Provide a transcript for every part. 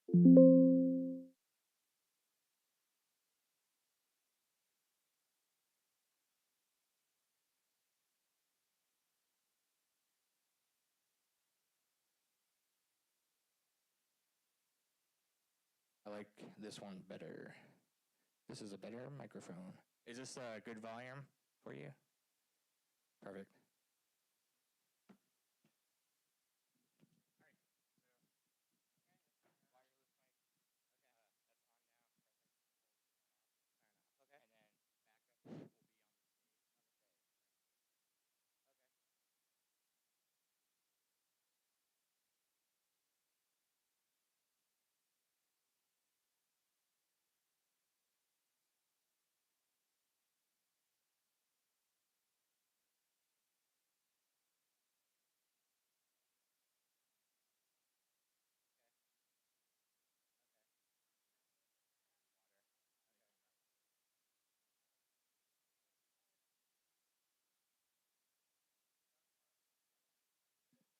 I like this one better. This is a better microphone. Is this a good volume for you? Perfect.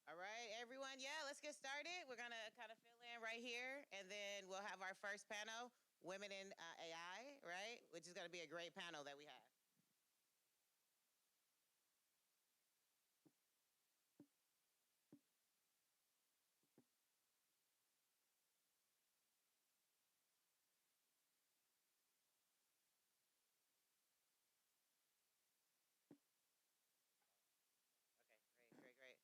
All right, everyone. Yeah, let's get started. We're going to kind of fill in right here, and then we'll have our first panel, Women in AI, right? Which is going to be a great panel that we have. Okay, great.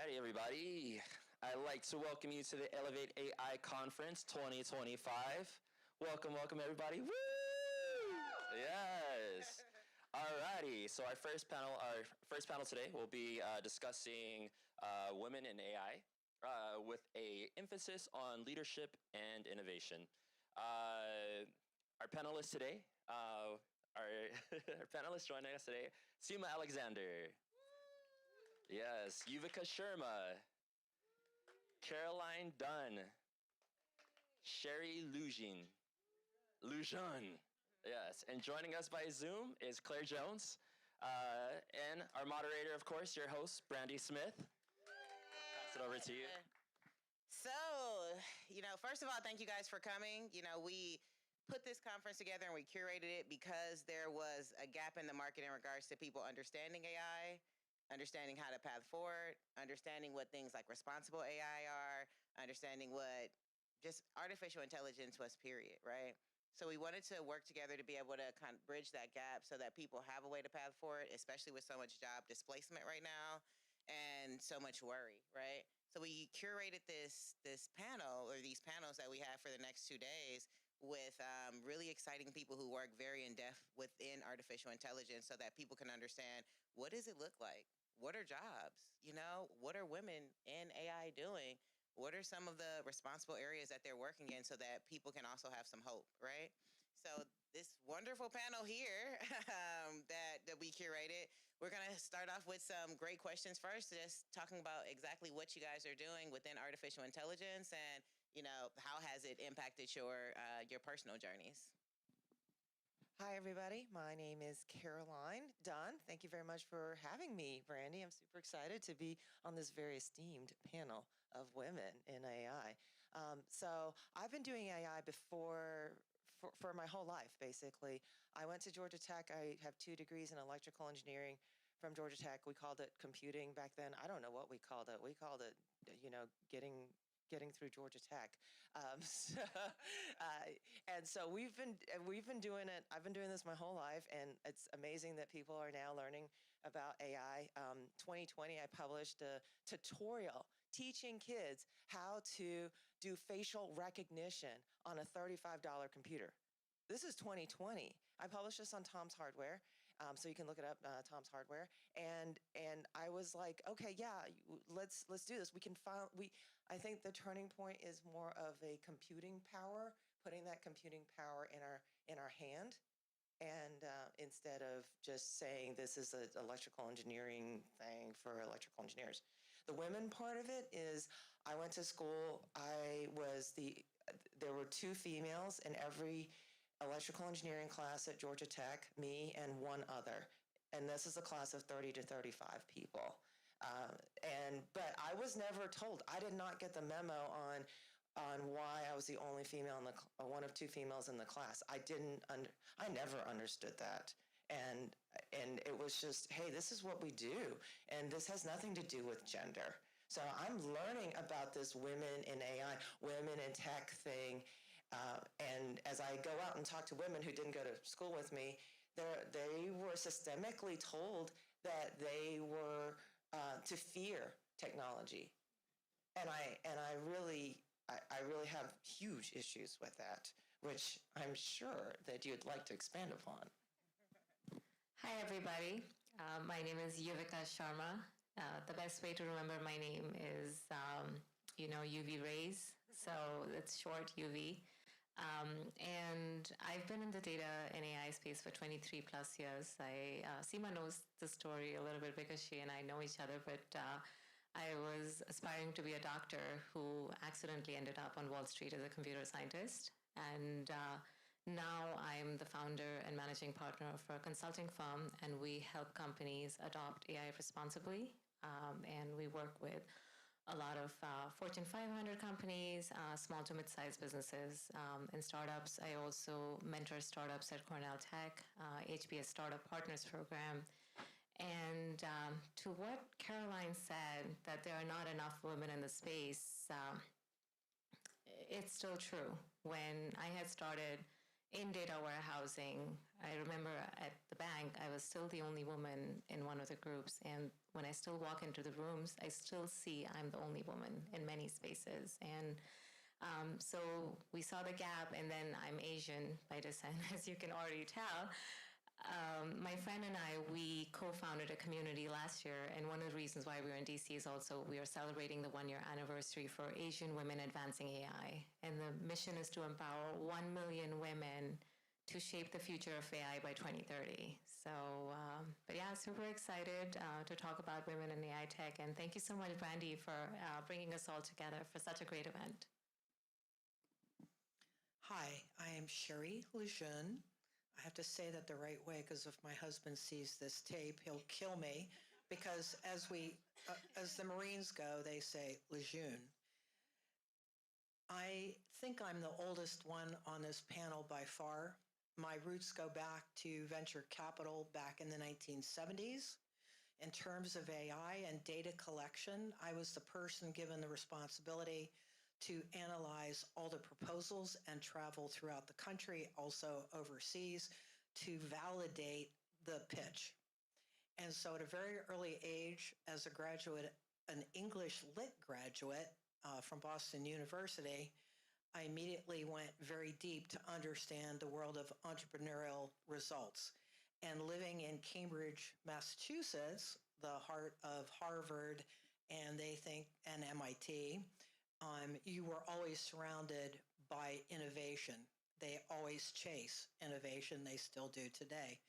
righty, everybody. I'd like to welcome you to the Elevate AI Conference 2025. Welcome, everybody. Woo! Yes. Alrighty. So our first panel today will be discussing women in AI with a emphasis on leadership and innovation. Our panelists today, our panelists joining us today, Seema Alexander. Yes, Yuvika Sharma, Caroline Dunn, Sherry Lujan. Yes, and joining us by Zoom is Claire Jones, and our moderator, of course, your host, Brandy Smith. Pass it over to you. So, first of all, thank you guys for coming. We put this conference together and we curated it because there was a gap in the market in regards to people understanding AI, understanding how to path forward, understanding what things like responsible AI are, understanding what just artificial intelligence was, period, right? So we wanted to work together to be able to kind of bridge that gap so that people have a way to path forward, especially with so much job displacement right now and so much worry, right? So we curated this panel, or these panels that we have for the next 2 days, with really exciting people who work very in depth within artificial intelligence so that people can understand, what does it look like? What are jobs? What are women in AI doing? What are some of the responsible areas that they're working in so that people can also have some hope, right? So this wonderful panel here that we curated, we're going to start off with some great questions first, just talking about exactly what you guys are doing within artificial intelligence and how has it impacted your personal journeys? Hi, everybody. My name is Caroline Dunn. Thank you very much for having me, Brandy. I'm super excited to be on this very esteemed panel of women in AI. So I've been doing AI for my whole life, basically. I went to Georgia Tech. I have 2 degrees in electrical engineering from Georgia Tech. We called it computing back then. I don't know what we called it. We called it, getting through Georgia Tech. And so we've been doing it. I've been doing this my whole life, and it's amazing that people are now learning about AI. 2020, I published a tutorial teaching kids how to do facial recognition on a $35 computer. This is 2020. I published this on Tom's Hardware. So you can look it up, Tom's Hardware, and I was like, okay, yeah, let's do this. I think the turning point is more of a computing power, putting that computing power in our hand, and instead of just saying this is an electrical engineering thing for electrical engineers. The women part of it is, I went to school. There were 2 females in every electrical engineering class at Georgia Tech, me and 1 other. And this is a class of 30 to 35 people. But I was never told. I did not get the memo on why I was the only female one of 2 females in the class. I never understood that. And it was just, hey, this is what we do. And this has nothing to do with gender. So I'm learning about this women in AI, women in tech thing. And as I go out and talk to women who didn't go to school with me, they were systemically told that they were to fear technology, and I really have huge issues with that, which I'm sure that you'd like to expand upon. Hi, everybody. My name is Yuvika Sharma. The best way to remember my name is, UV rays, so it's short UV. And I've been in the data and AI space for 23 plus years. Seema knows the story a little bit because she and I know each other, but I was aspiring to be a doctor who accidentally ended up on Wall Street as a computer scientist. And now I'm the founder and managing partner for a consulting firm, and we help companies adopt AI responsibly. And we work with a lot of Fortune 500 companies, small to mid-sized businesses, and startups. I also mentor startups at Cornell Tech, HBS Startup Partners Program. And to what Caroline said, that there are not enough women in the space, it's still true. When I had started in data warehousing, I remember at the bank, I was still the only woman in one of the groups. And when I still walk into the rooms, I still see I'm the only woman in many spaces. And so we saw the gap, and then I'm Asian by descent, as you can already tell. My friend and I, we co-founded a community last year, and one of the reasons why we were in DC is also we are celebrating the one-year anniversary for Asian Women Advancing AI. And the mission is to empower 1 million women to shape the future of AI by 2030. So, but yeah, super excited to talk about women in AI tech. And thank you so much, Brandy, for bringing us all together for such a great event. Hi, I am Sherry Lejeune. I have to say that the right way because if my husband sees this tape, he'll kill me because as the Marines go, they say Lejeune. I think I'm the oldest one on this panel by far. My roots go back to venture capital back in the 1970s. In terms of AI and data collection, I was the person given the responsibility to analyze all the proposals and travel throughout the country, also overseas, to validate the pitch. And so at a very early age, as a graduate, an English lit graduate from Boston University, I immediately went very deep to understand the world of entrepreneurial results. And living in Cambridge, Massachusetts, the heart of Harvard, and MIT, you were always surrounded by innovation. They always chase innovation. They still do today.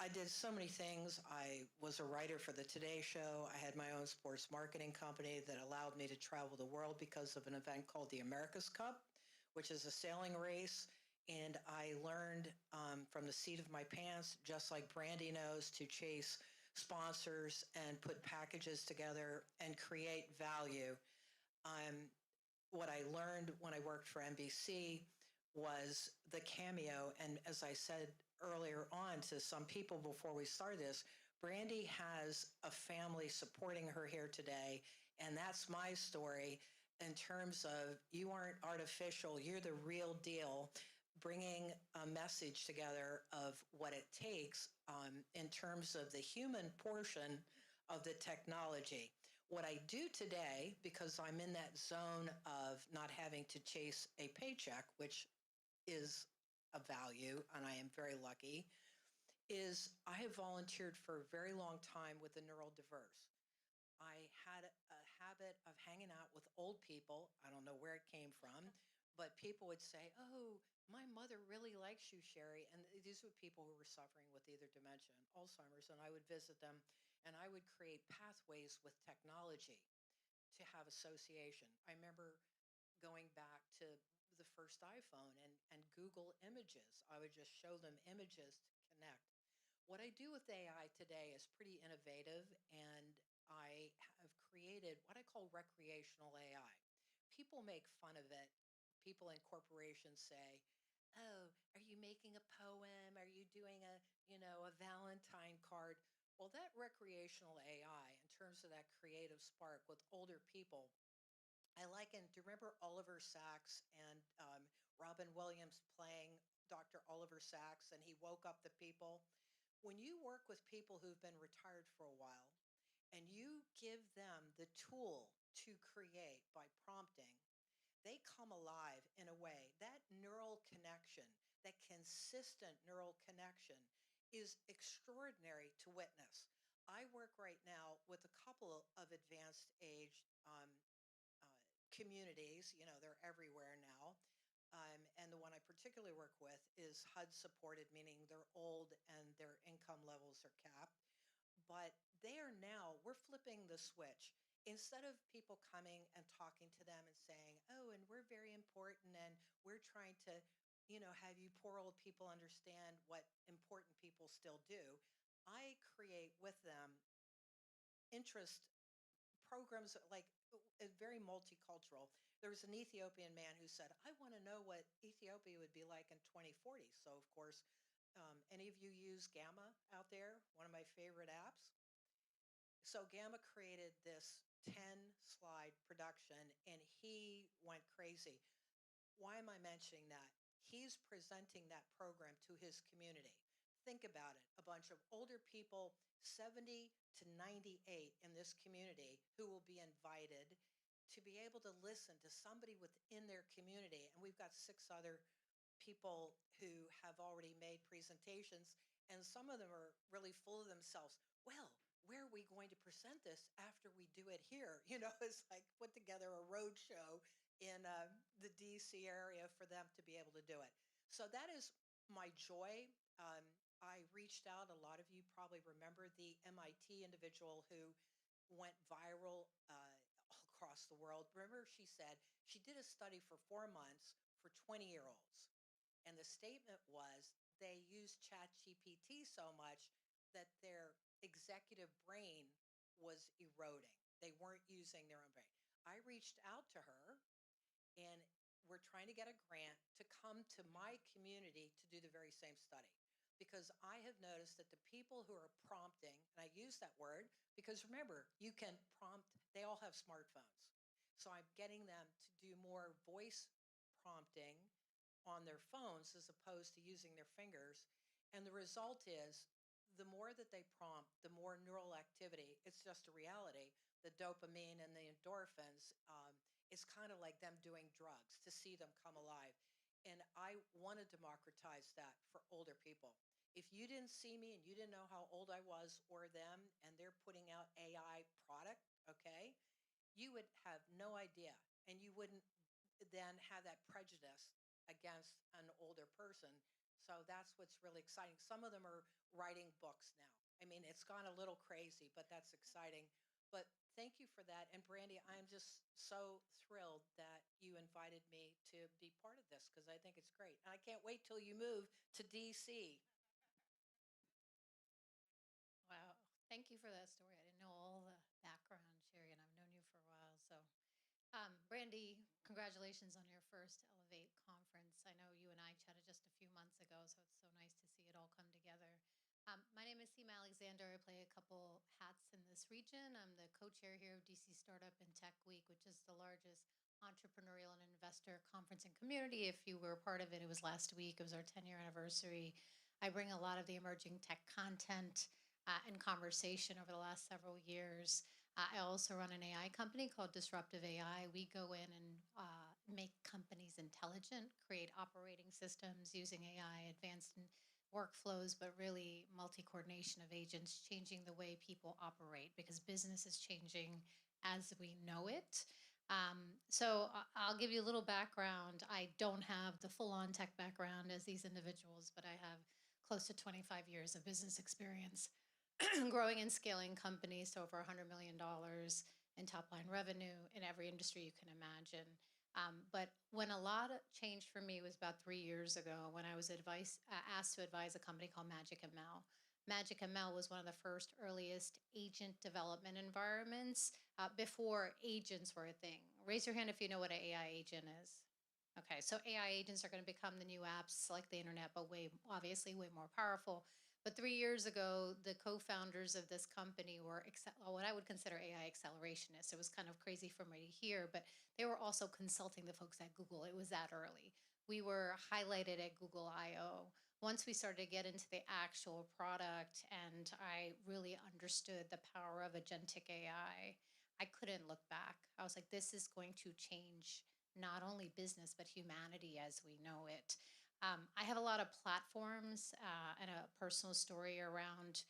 I did so many things. I was a writer for the Today Show. I had my own sports marketing company that allowed me to travel the world because of an event called the America's Cup, which is a sailing race. And I learned from the seat of my pants, just like Brandy knows, to chase sponsors and put packages together and create value. What I learned when I worked for NBC was the cameo. And as I said earlier on to some people before we started this, Brandy has a family supporting her here today. And that's my story in terms of you aren't artificial, you're the real deal, bringing a message together of what it takes in terms of the human portion of the technology. What I do today, because I'm in that zone of not having to chase a paycheck, which is a value, and I am very lucky, is I have volunteered for a very long time with the neurodiverse. I had a habit of hanging out with old people. I don't know where it came from, but people would say, "Oh, my mother really likes you, Sherry." And these were people who were suffering with either dementia and Alzheimer's, and I would visit them and I would create pathways with technology to have association. I remember going back to the first iPhone and Google Images. I would just show them images to connect. What I do with AI today is pretty innovative, and I have created what I call recreational AI. People make fun of it. People in corporations say, "Oh, are you making a poem? Are you doing a Valentine card?" Well, that recreational AI, in terms of that creative spark with older people, I liken, do you remember Oliver Sacks and Robin Williams playing Dr. Oliver Sacks, and he woke up the people? When you work with people who've been retired for a while and you give them the tool to create by prompting, they come alive in a way. That neural connection, that consistent neural connection, is extraordinary to witness. I work right now with a couple of advanced age communities. You know, they're everywhere now. And the one I particularly work with is HUD supported, meaning they're old and their income levels are capped. But they are now, we're flipping the switch. Instead of people coming and talking to them and saying, "Oh, and we're very important and we're trying to, have you poor old people understand what important people still do," I create with them interest programs like very multicultural. There was an Ethiopian man who said, "I want to know what Ethiopia would be like in 2040." So, of course, any of you use Gamma out there? One of my favorite apps. So Gamma created this 10-slide production, and he went crazy. Why am I mentioning that? he's presenting that program to his community. Think about it, a bunch of older people, 70 to 98 in this community, who will be invited to be able to listen to somebody within their community. And we've got 6 other people who have already made presentations, and some of them are really full of themselves. Well, where are we going to present this after we do it here? It's like put together a road show in the DC area for them to be able to do it. So that is my joy. Um, I reached out. A lot of you probably remember the MIT individual who went viral all across the world. Remember, she said she did a study for 4 months for 20-year-olds. And the statement was they used ChatGPT so much that their executive brain was eroding. They weren't using their own brain. I reached out to her, and we're trying to get a grant to come to my community to do the very same study. Because I have noticed that the people who are prompting, and I use that word because remember, you can prompt, they all have smartphones. So I'm getting them to do more voice prompting on their phones as opposed to using their fingers. And the result is the more that they prompt, the more neural activity. It's just a reality. The dopamine and the endorphins, it's kind of like them doing drugs to see them come alive. And I want to democratize that for older people. If you didn't see me and you didn't know how old I was or them, and they're putting out AI product, okay, you would have no idea. And you wouldn't then have that prejudice against an older person. So that's what's really exciting. Some of them are writing books now. I mean, it's gone a little crazy, but that's exciting. But thank you for that. And Brandy, I'm just so thrilled that you invited me to be part of this because I think it's great. And I can't wait till you move to DC. Wow. Thank you for that story. I didn't know all the background, Sherry, and I've known you for a while. So, Brandy, congratulations on your first Elevate conference. I know you and I chatted just a few months ago, so it's so nice to see it all come together. My name is Seema Alexander. I play a couple hats in this region. I'm the co-chair here of DC Startup and Tech Week, which is the largest entrepreneurial and investor conference and community. If you were a part of it, it was last week. It was our 10-year anniversary. I bring a lot of the emerging tech content and conversation over the last several years. I also run an AI company called Disruptive AI. We go in and make companies intelligent, create operating systems using AI, advanced workflows, but really multi-coordination of agents, changing the way people operate because business is changing as we know it. I'll give you a little background. I don't have the full-on tech background as these individuals, but I have close to 25 years of business experience growing and scaling companies to over $100 million in top line revenue in every industry you can imagine. But when a lot changed for me was about 3 years ago when I was asked to advise a company called Magic ML. Magic ML was one of the first earliest agent development environments before agents were a thing. Raise your hand if you know what an AI agent is. Okay, so AI agents are going to become the new apps like the internet, but obviously way more powerful. But 3 years ago, the co-founders of this company were what I would consider AI accelerationists. It was kind of crazy for me to hear, but they were also consulting the folks at Google. It was that early. We were highlighted at Google I/O. Once we started to get into the actual product and I really understood the power of agentic AI, I couldn't look back. I was like, this is going to change not only business, but humanity as we know it. I have a lot of platforms and a personal story around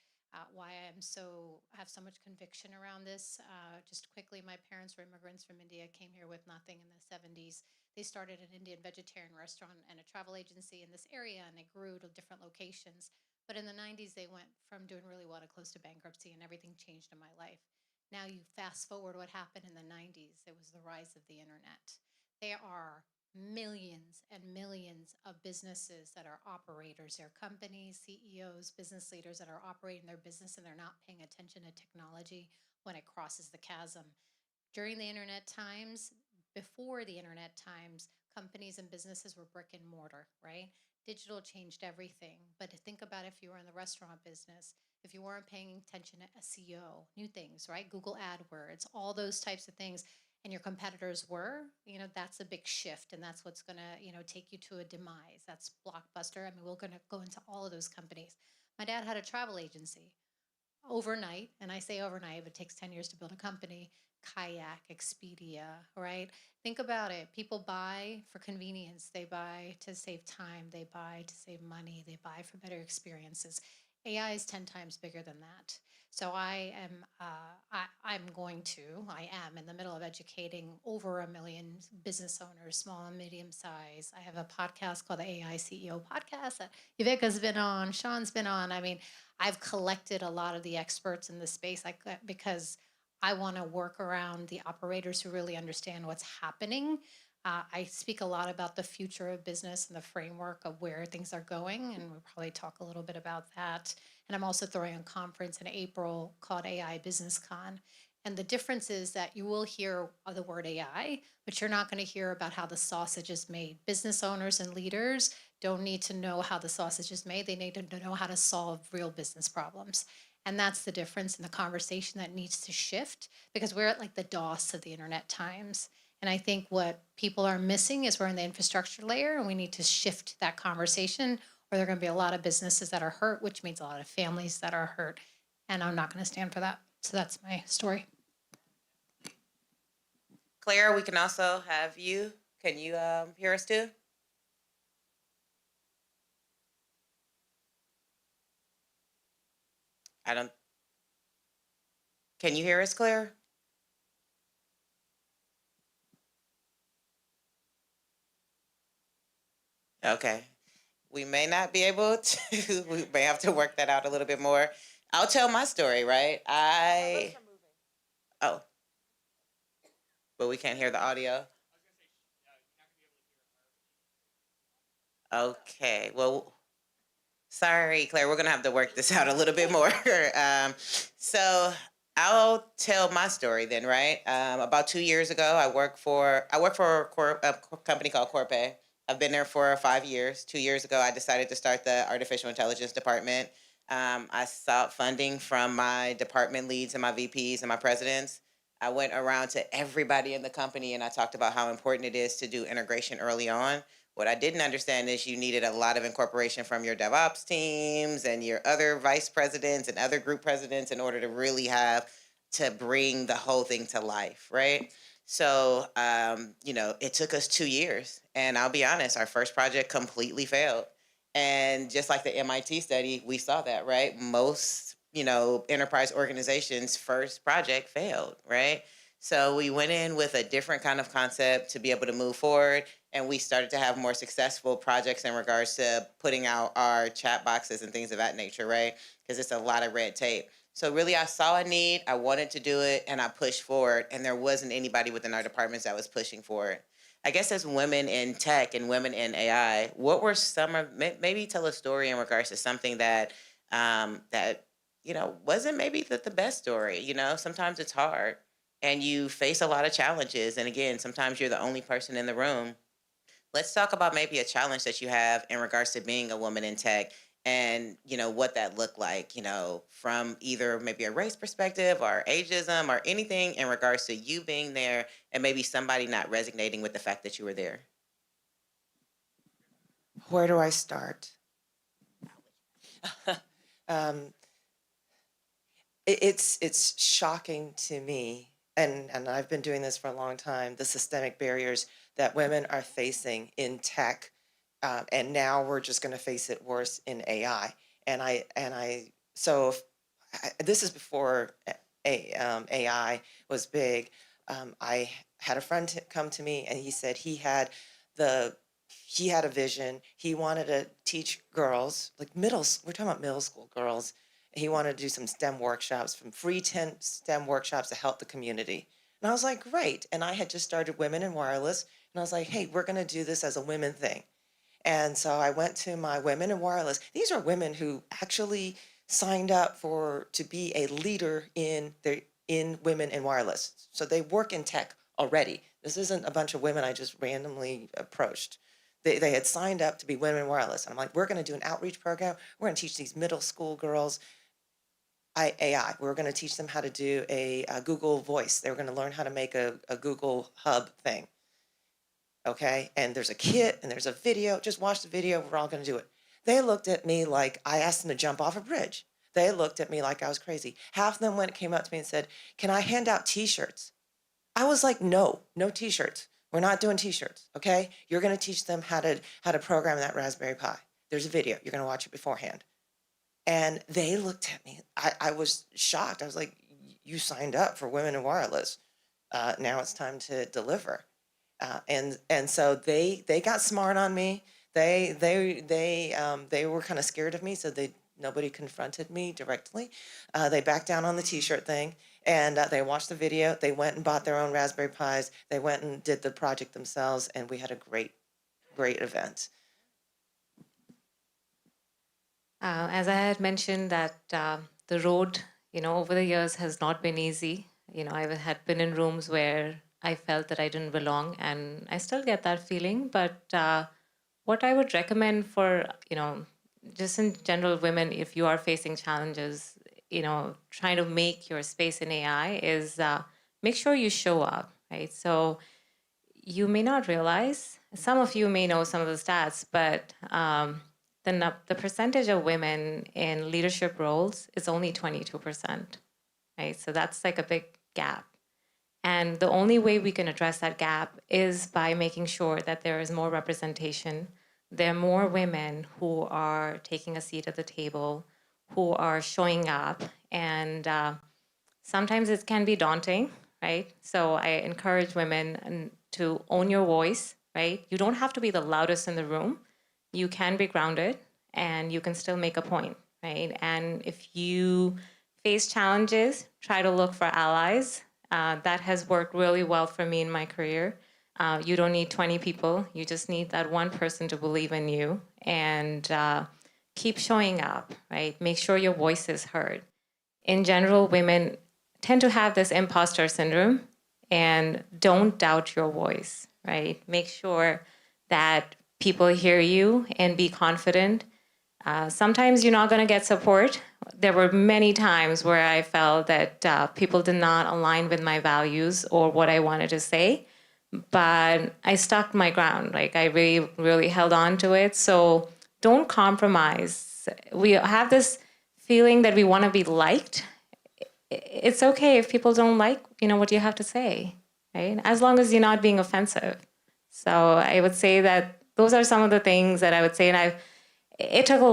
why I have so much conviction around this. Just quickly, my parents were immigrants from India, came here with nothing in the 70s. They started an Indian vegetarian restaurant and a travel agency in this area, and it grew to different locations. But in the 90s, they went from doing really well to close to bankruptcy, and everything changed in my life. Now you fast forward what happened in the 90s. It was the rise of the internet. There are millions and millions of businesses that are operators. They're companies, CEOs, business leaders that are operating their business and they're not paying attention to technology when it crosses the chasm. During the internet times, before the internet times, companies and businesses were brick and mortar, right? Digital changed everything. But think about if you were in the restaurant business, if you weren't paying attention to SEO, new things, right? Google AdWords, all those types of things. and your competitors were, that's a big shift, and that's what's going to, take you to a demise. That's Blockbuster. I mean, we're going to go into all of those companies. My dad had a travel agency overnight, and I say overnight, but it takes 10 years to build a company. Kayak, Expedia, right? Think about it. People buy for convenience, they buy to save time, they buy to save money, they buy for better experiences. AI is 10 times bigger than that. So I am in the middle of educating over 1 million business owners, small and medium size. I have a podcast called the AI CEO podcast that Yuvika's been on, Sean's been on. I mean, I've collected a lot of the experts in the space because I want to work around the operators who really understand what's happening. I speak a lot about the future of business and the framework of where things are going, and we'll probably talk a little bit about that. And I'm also throwing a conference in April called AI Business Con. And the difference is that you will hear the word AI, but you're not going to hear about how the sausage is made. Business owners and leaders don't need to know how the sausage is made. They need to know how to solve real business problems. And that's the difference in the conversation that needs to shift, because we're at like the DOS of the internet times. And I think what people are missing is we're in the infrastructure layer, and we need to shift that conversation, or there are going to be a lot of businesses that are hurt, which means a lot of families that are hurt. And I'm not going to stand for that. So that's my story. Claire, we can also have you. Can you hear us too? I don't. Can you hear us, Claire? Okay. We may not be able to. We may have to work that out a little bit more. I'll tell my story, right? Oh, but we can't hear the audio. Okay. Well, sorry, Claire. We're gonna have to work this out a little bit more. So I'll tell my story then, right? About 2 years ago, I work for a company called Corpay. I've been there for 5 years. 2 years ago, I decided to start the artificial intelligence department. I sought funding from my department leads and my VPs and my presidents. I went around to everybody in the company and I talked about how important it is to do integration early on. What I didn't understand is you needed a lot of incorporation from your DevOps teams and your other vice presidents and other group presidents in order to really have to bring the whole thing to life, right? So, it took us 2 years. And I'll be honest, our first project completely failed. And just like the MIT study, we saw that, right? Most, enterprise organizations' first project failed, right? So we went in with a different kind of concept to be able to move forward. And we started to have more successful projects in regards to putting out our chat boxes and things of that nature, right? Because it's a lot of red tape. So really, I saw a need, I wanted to do it, and I pushed forward. And there wasn't anybody within our departments that was pushing for it. I guess as women in tech and women in AI, what were some of, maybe tell a story in regards to something that wasn't maybe the best story. Sometimes it's hard and you face a lot of challenges. And again, sometimes you're the only person in the room. Let's talk about maybe a challenge that you have in regards to being a woman in tech and, what that looked like, from either maybe a race perspective or ageism or anything in regards to you being there and maybe somebody not resonating with the fact that you were there. Where do I start? It's shocking to me, and I've been doing this for a long time, the systemic barriers that women are facing in tech, and now we're just going to face it worse in AI. This is before AI was big. I had a friend come to me, and he said he had a vision. He wanted to teach girls, like we're talking about middle school girls. He wanted to do some STEM workshops, from free 10 STEM workshops to help the community. And I was like, great. And I had just started Women in Wireless. And I was like, hey, we're going to do this as a women thing. And so I went to my Women in Wireless. These are women who actually signed up to be a leader in Women in Wireless. So they work in tech already. This isn't a bunch of women I just randomly approached. They had signed up to be Women in Wireless. And I'm like, we're going to do an outreach program. We're going to teach these middle school girls. AI. We were going to teach them how to do a Google Voice. They were going to learn how to make a Google Hub thing. Okay, and there's a kit and there's a video. Just watch the video. We're all going to do it. They looked at me like I asked them to jump off a bridge. They looked at me like I was crazy. Half of them came up to me and said, "Can I hand out T-shirts?" I was like, "No, no T-shirts. We're not doing T-shirts. Okay, you're going to teach them how to program that Raspberry Pi. There's a video. You're going to watch it beforehand." And they looked at me. I was shocked. I was like, "You signed up for Women in Wireless. Now it's time to deliver." And so they got smart on me. They were kind of scared of me, so nobody confronted me directly. They backed down on the T-shirt thing, and they watched the video. They went and bought their own Raspberry Pis. They went and did the project themselves, and we had a great event. As I had mentioned that the road, over the years has not been easy. I had been in rooms where I felt that I didn't belong, and I still get that feeling. But what I would recommend for, just in general, women, if you are facing challenges, trying to make your space in AI is make sure you show up, right? So you may not realize, some of you may know some of the stats, but the percentage of women in leadership roles is only 22%, right? So that's like a big gap. And the only way we can address that gap is by making sure that there is more representation. There are more women who are taking a seat at the table, who are showing up. And sometimes it can be daunting, right? So I encourage women to own your voice, right? You don't have to be the loudest in the room. You can be grounded and you can still make a point, right? And if you face challenges, try to look for allies. That has worked really well for me in my career. You don't need 20 people. You just need that one person to believe in you and keep showing up, right? Make sure your voice is heard. In general, women tend to have this imposter syndrome, and don't doubt your voice, right? Make sure that people hear you and be confident. Sometimes you're not going to get support. There were many times where I felt that people did not align with my values or what I wanted to say, but I stuck my ground. Like I really, really held on to it. So don't compromise. We have this feeling that we want to be liked. It's okay if people don't like, what you have to say, right? As long as you're not being offensive. So I would say that those are some of the things that I would say, and it took a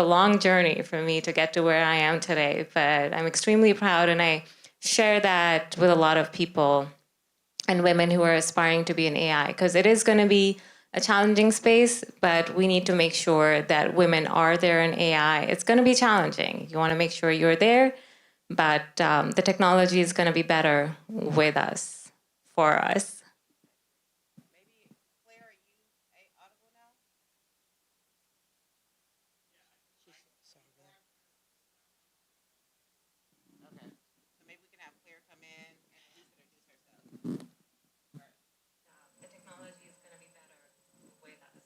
long journey for me to get to where I am today, but I'm extremely proud, and I share that with a lot of people and women who are aspiring to be in AI, because it is going to be a challenging space, but we need to make sure that women are there in AI. It's going to be challenging. You want to make sure you're there, but the technology is going to be better with us, for us. Maybe, Claire, are you audible now? Okay. So maybe we can have Claire come in and at least introduce herself. The technology is going to be better with us,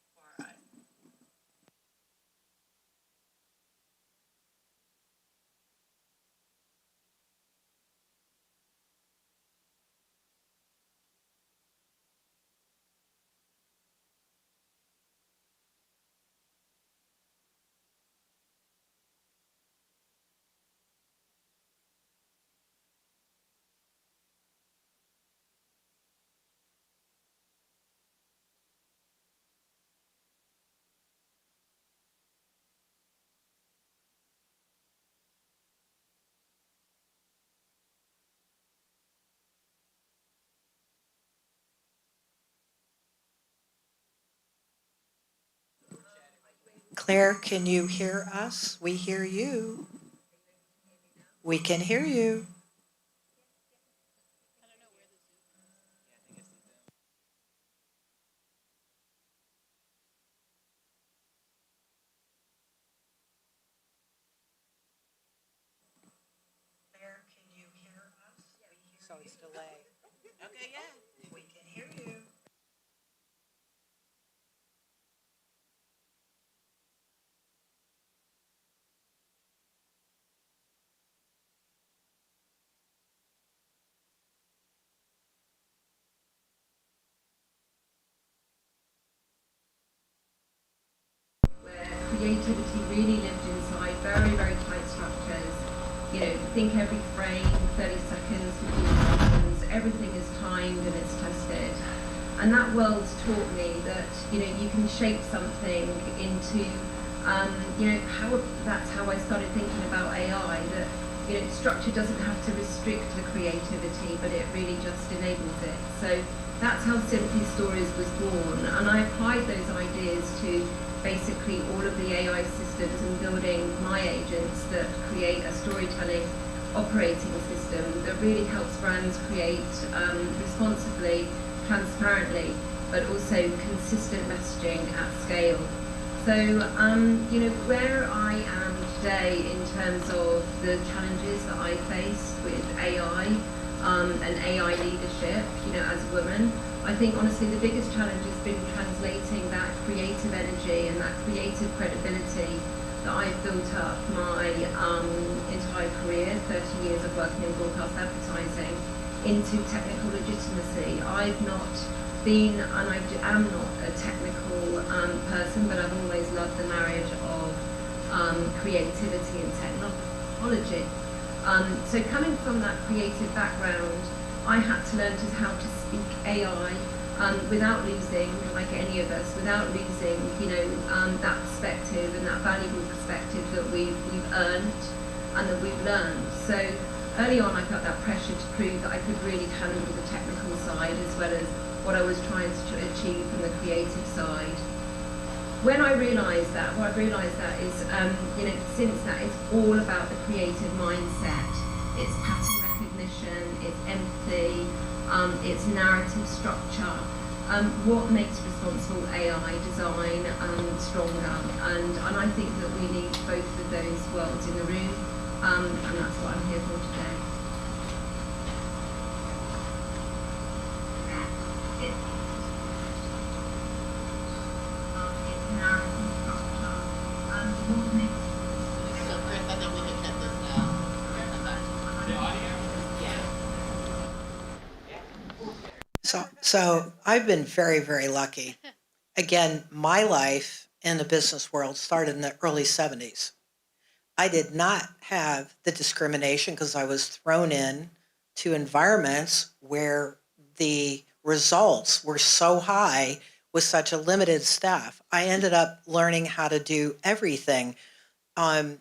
for us. Claire, can you hear us? We hear you. We can hear you. Claire, can you hear us? So it's delayed. Okay, yeah. We can hear you. think every frame, 30 seconds, 15 seconds, everything is timed and it's tested. And that world's taught me that, you can shape something into, that's how I started thinking about AI, that, structure doesn't have to restrict the creativity, but it really just enables it. So that's how Simply Stories was born. And I applied those ideas to basically all of the AI systems and building my agents that create a storytelling operating system that really helps brands create responsibly, transparently, but also consistent messaging at scale. So, where I am today in terms of the challenges that I face with AI and AI leadership, as a woman, I think honestly the biggest challenge has been translating that creative energy and that creative credibility that I've built up my entire career, 30 years of working in broadcast advertising, into technical legitimacy. I've not been, and I am not a technical person, but I've always loved the marriage of creativity and technology. So coming from that creative background, I had to learn just how to speak AI without losing, like any of us, without losing, that perspective and that valuable perspective that we've earned and that we've learned. So early on, I felt that pressure to prove that I could really handle the technical side as well as what I was trying to achieve from the creative side. When I realised that, what I've realised that is, since that, it's all about the creative mindset. It's pattern recognition, it's empathy, it's narrative structure. What makes responsible AI design stronger? And I think that we need both of those worlds in the room, and that's what I'm here for today. So I've been very, very lucky. Again, my life in the business world started in the early 70s. I did not have the discrimination because I was thrown in to environments where the results were so high with such a limited staff. I ended up learning how to do everything. And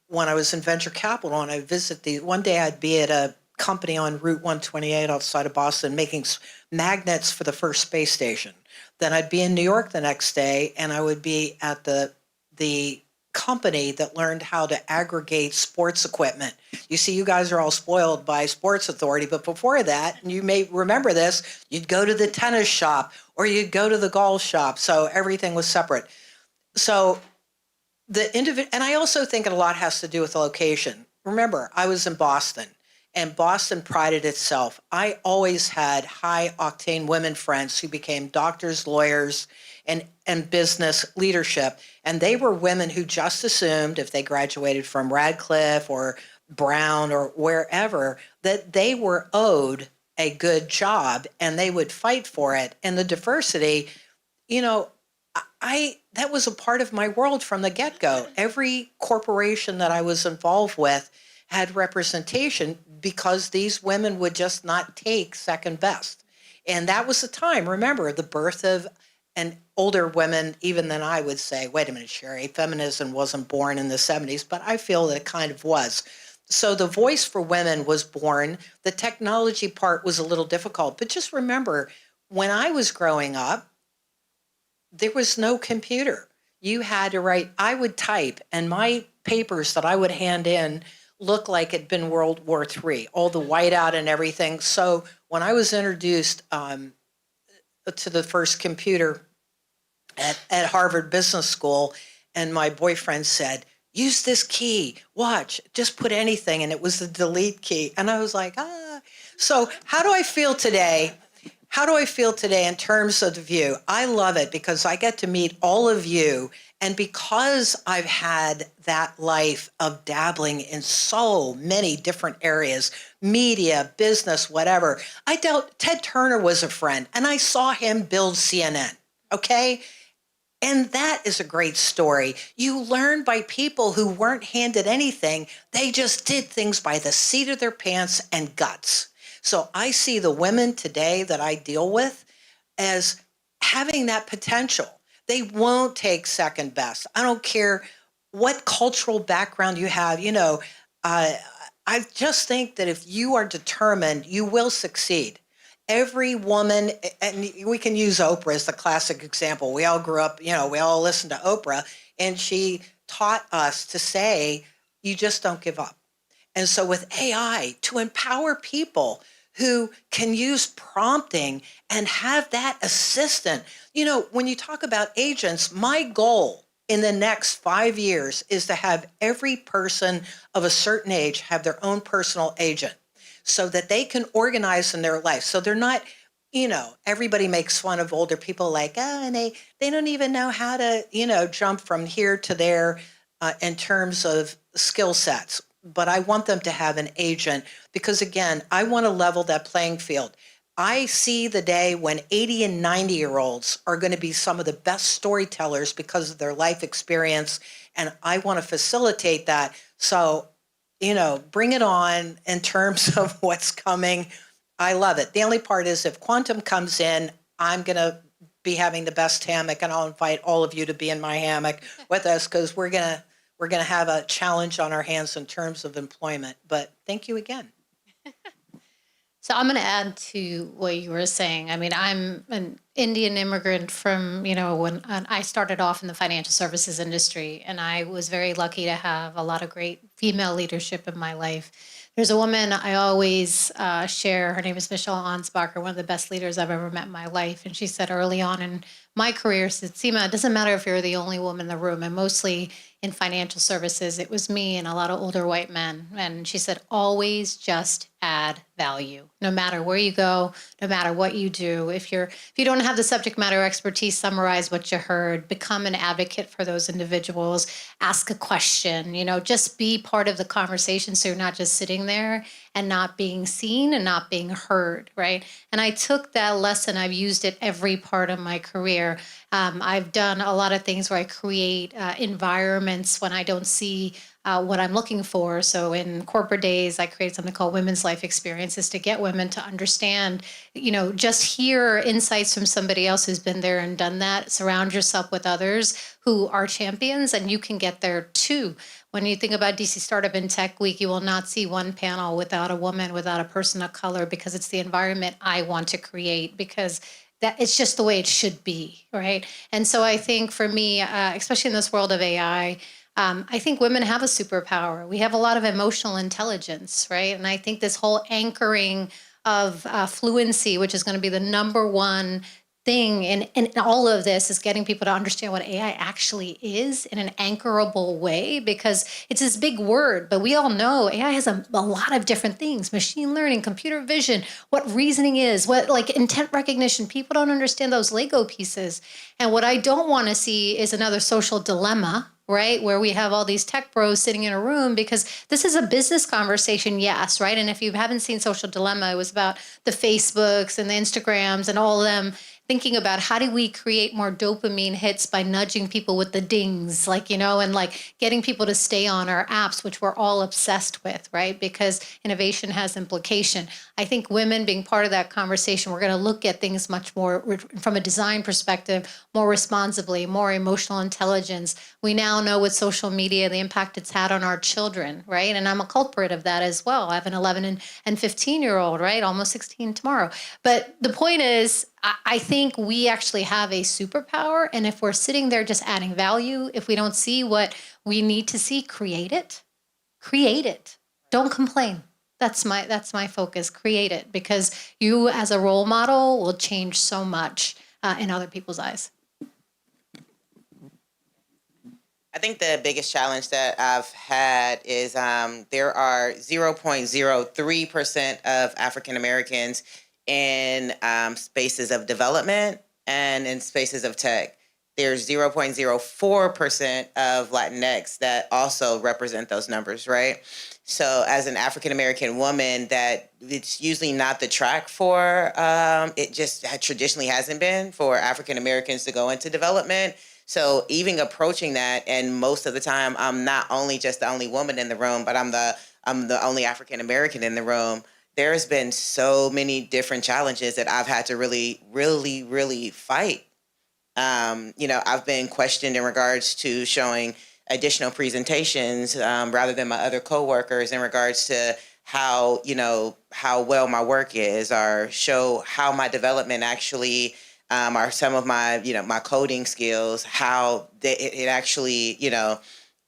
when I was in venture capital and I visit one day I'd be at a company on Route 128 outside of Boston making magnets for the first space station. Then I'd be in New York the next day and I would be at the company that learned how to aggregate sports equipment. You see, you guys are all spoiled by Sports Authority, but before that, and you may remember this, you'd go to the tennis shop or you'd go to the golf shop. So everything was separate. So and I also think a lot has to do with the location. Remember, I was in Boston. And Boston prided itself. I always had high octane women friends who became doctors, lawyers, and business leadership. And they were women who just assumed if they graduated from Radcliffe or Brown or wherever, that they were owed a good job and they would fight for it. And the diversity, that was a part of my world from the get-go. Every corporation that I was involved with had representation because these women would just not take second best. And that was the time, remember, the birth of and older women, even than I would say, wait a minute, Sherry, feminism wasn't born in the 70s, but I feel that it kind of was. So the voice for women was born. The technology part was a little difficult, but just remember, when I was growing up, there was no computer. You had to write, I would type, and my papers that I would hand in looked like it'd been World War III, all the whiteout and everything. So when I was introduced to the first computer at Harvard Business School, and my boyfriend said, use this key, watch, just put anything, and it was the delete key. And I was like, ah. So how do I feel today? How do I feel today in terms of the view? I love it because I get to meet all of you. And because I've had that life of dabbling in so many different areas, media, business, whatever, Ted Turner was a friend and I saw him build CNN, okay? And that is a great story. You learn by people who weren't handed anything. They just did things by the seat of their pants and guts. So I see the women today that I deal with as having that potential. They won't take second best. I don't care what cultural background you have. Uh, I just think that if you are determined, you will succeed. Every woman, and we can use Oprah as the classic example. We all grew up, we all listened to Oprah, and she taught us to say, you just don't give up. And so with AI, to empower people who can use prompting and have that assistant, when you talk about agents, my goal in the next 5 years is to have every person of a certain age have their own personal agent so that they can organize in their life. So they're not, everybody makes fun of older people like, oh, and they don't even know how to, jump from here to there in terms of skill sets. But I want them to have an agent because, again, I want to level that playing field. I see the day when 80 and 90-year-olds are going to be some of the best storytellers because of their life experience, and I want to facilitate that. So, bring it on in terms of what's coming. I love it. The only part is if quantum comes in, I'm going to be having the best hammock, and I'll invite all of you to be in my hammock with us because we're going to have a challenge on our hands in terms of employment. But thank you again. So I'm going to add to what you were saying. I mean, I'm an Indian immigrant from, when I started off in the financial services industry, and I was very lucky to have a lot of great female leadership in my life. There's a woman I always share. Her name is Michelle Ansbacher, one of the best leaders I've ever met in my life. And she said early on in my career, said, Seema, it doesn't matter if you're the only woman in the room. And mostly in financial services, it was me and a lot of older white men. And she said, always just add value, no matter where you go, no matter what you do. If you don't have the subject matter expertise, summarize what you heard, become an advocate for those individuals, ask a question, just be part of the conversation so you're not just sitting there and not being seen and not being heard, right? And I took that lesson, I've used it every part of my career. I've done a lot of things where I create environments when I don't see what I'm looking for. So in corporate days, I created something called Women's Life Experiences to get women to understand, just hear insights from somebody else who's been there and done that. Surround yourself with others who are champions, and you can get there too. When you think about DC Startup and Tech Week, you will not see one panel without a woman, without a person of color, because it's the environment I want to create, because that it's just the way it should be, right? And so I think for me, especially in this world of AI, I think women have a superpower. We have a lot of emotional intelligence, right? And I think this whole anchoring of fluency, which is going to be the number one thing in all of this, is getting people to understand what AI actually is in an anchorable way, because it's this big word, but we all know AI has a lot of different things: machine learning, computer vision, what reasoning is, what like intent recognition. People don't understand those Lego pieces. And what I don't want to see is another social dilemma, right? Where we have all these tech bros sitting in a room, because this is a business conversation, yes, right? And if you haven't seen Social Dilemma, it was about the Facebooks and the Instagrams and all of them thinking about how do we create more dopamine hits by nudging people with the dings, and getting people to stay on our apps, which we're all obsessed with, right? Because innovation has implication. I think women being part of that conversation, we're going to look at things much more from a design perspective, more responsibly, more emotional intelligence. We now know with social media, the impact it's had on our children, right? And I'm a culprit of that as well. I have an 11 and 15-year-old, right? Almost 16 tomorrow. But the point is, I think we actually have a superpower. And if we're sitting there just adding value, if we don't see what we need to see, create it. Create it. Don't complain. That's my focus. Create it, because you as a role model will change so much in other people's eyes. I think the biggest challenge that I've had is there are 0.03% of African Americans in spaces of development and in spaces of tech. There's 0.04% of Latinx that also represent those numbers, right? So as an African American woman, that it's usually not the track for, it just traditionally hasn't been for African Americans to go into development. So even approaching that, and most of the time, I'm not only just the only woman in the room, but I'm the only African American in the room. There's been so many different challenges that I've had to really, really, really fight. I've been questioned in regards to showing additional presentations rather than my other coworkers in regards to how well my work is, or show how my development actually are some of my my coding skills, how it actually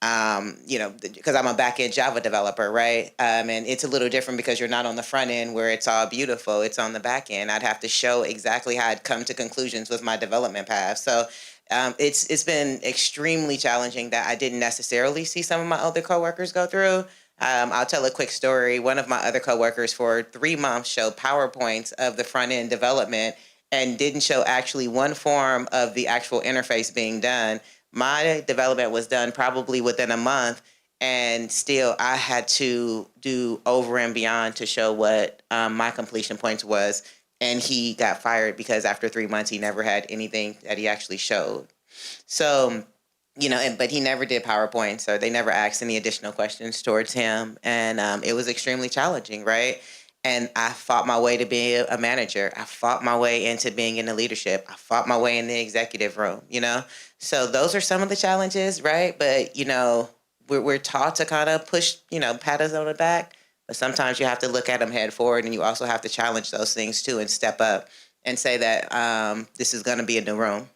because I'm a back end Java developer, right? And it's a little different because you're not on the front end where it's all beautiful. It's on the back end. I'd have to show exactly how I'd come to conclusions with my development path. So it's been extremely challenging that I didn't necessarily see some of my other coworkers go through. I'll tell a quick story. One of my other coworkers for 3 months showed PowerPoints of the front end development and didn't show actually one form of the actual interface being done. My development was done probably within a month, and still I had to do over and beyond to show what my completion points was. And he got fired because after 3 months, he never had anything that he actually showed. So, but he never did PowerPoint, so they never asked any additional questions towards him. And it was extremely challenging, right? And I fought my way to be a manager. I fought my way into being in the leadership. I fought my way in the executive room, So those are some of the challenges, right? But, we're taught to kind of push, pat us on the back. But sometimes you have to look at them head forward, and you also have to challenge those things too and step up and say that this is going to be a new room.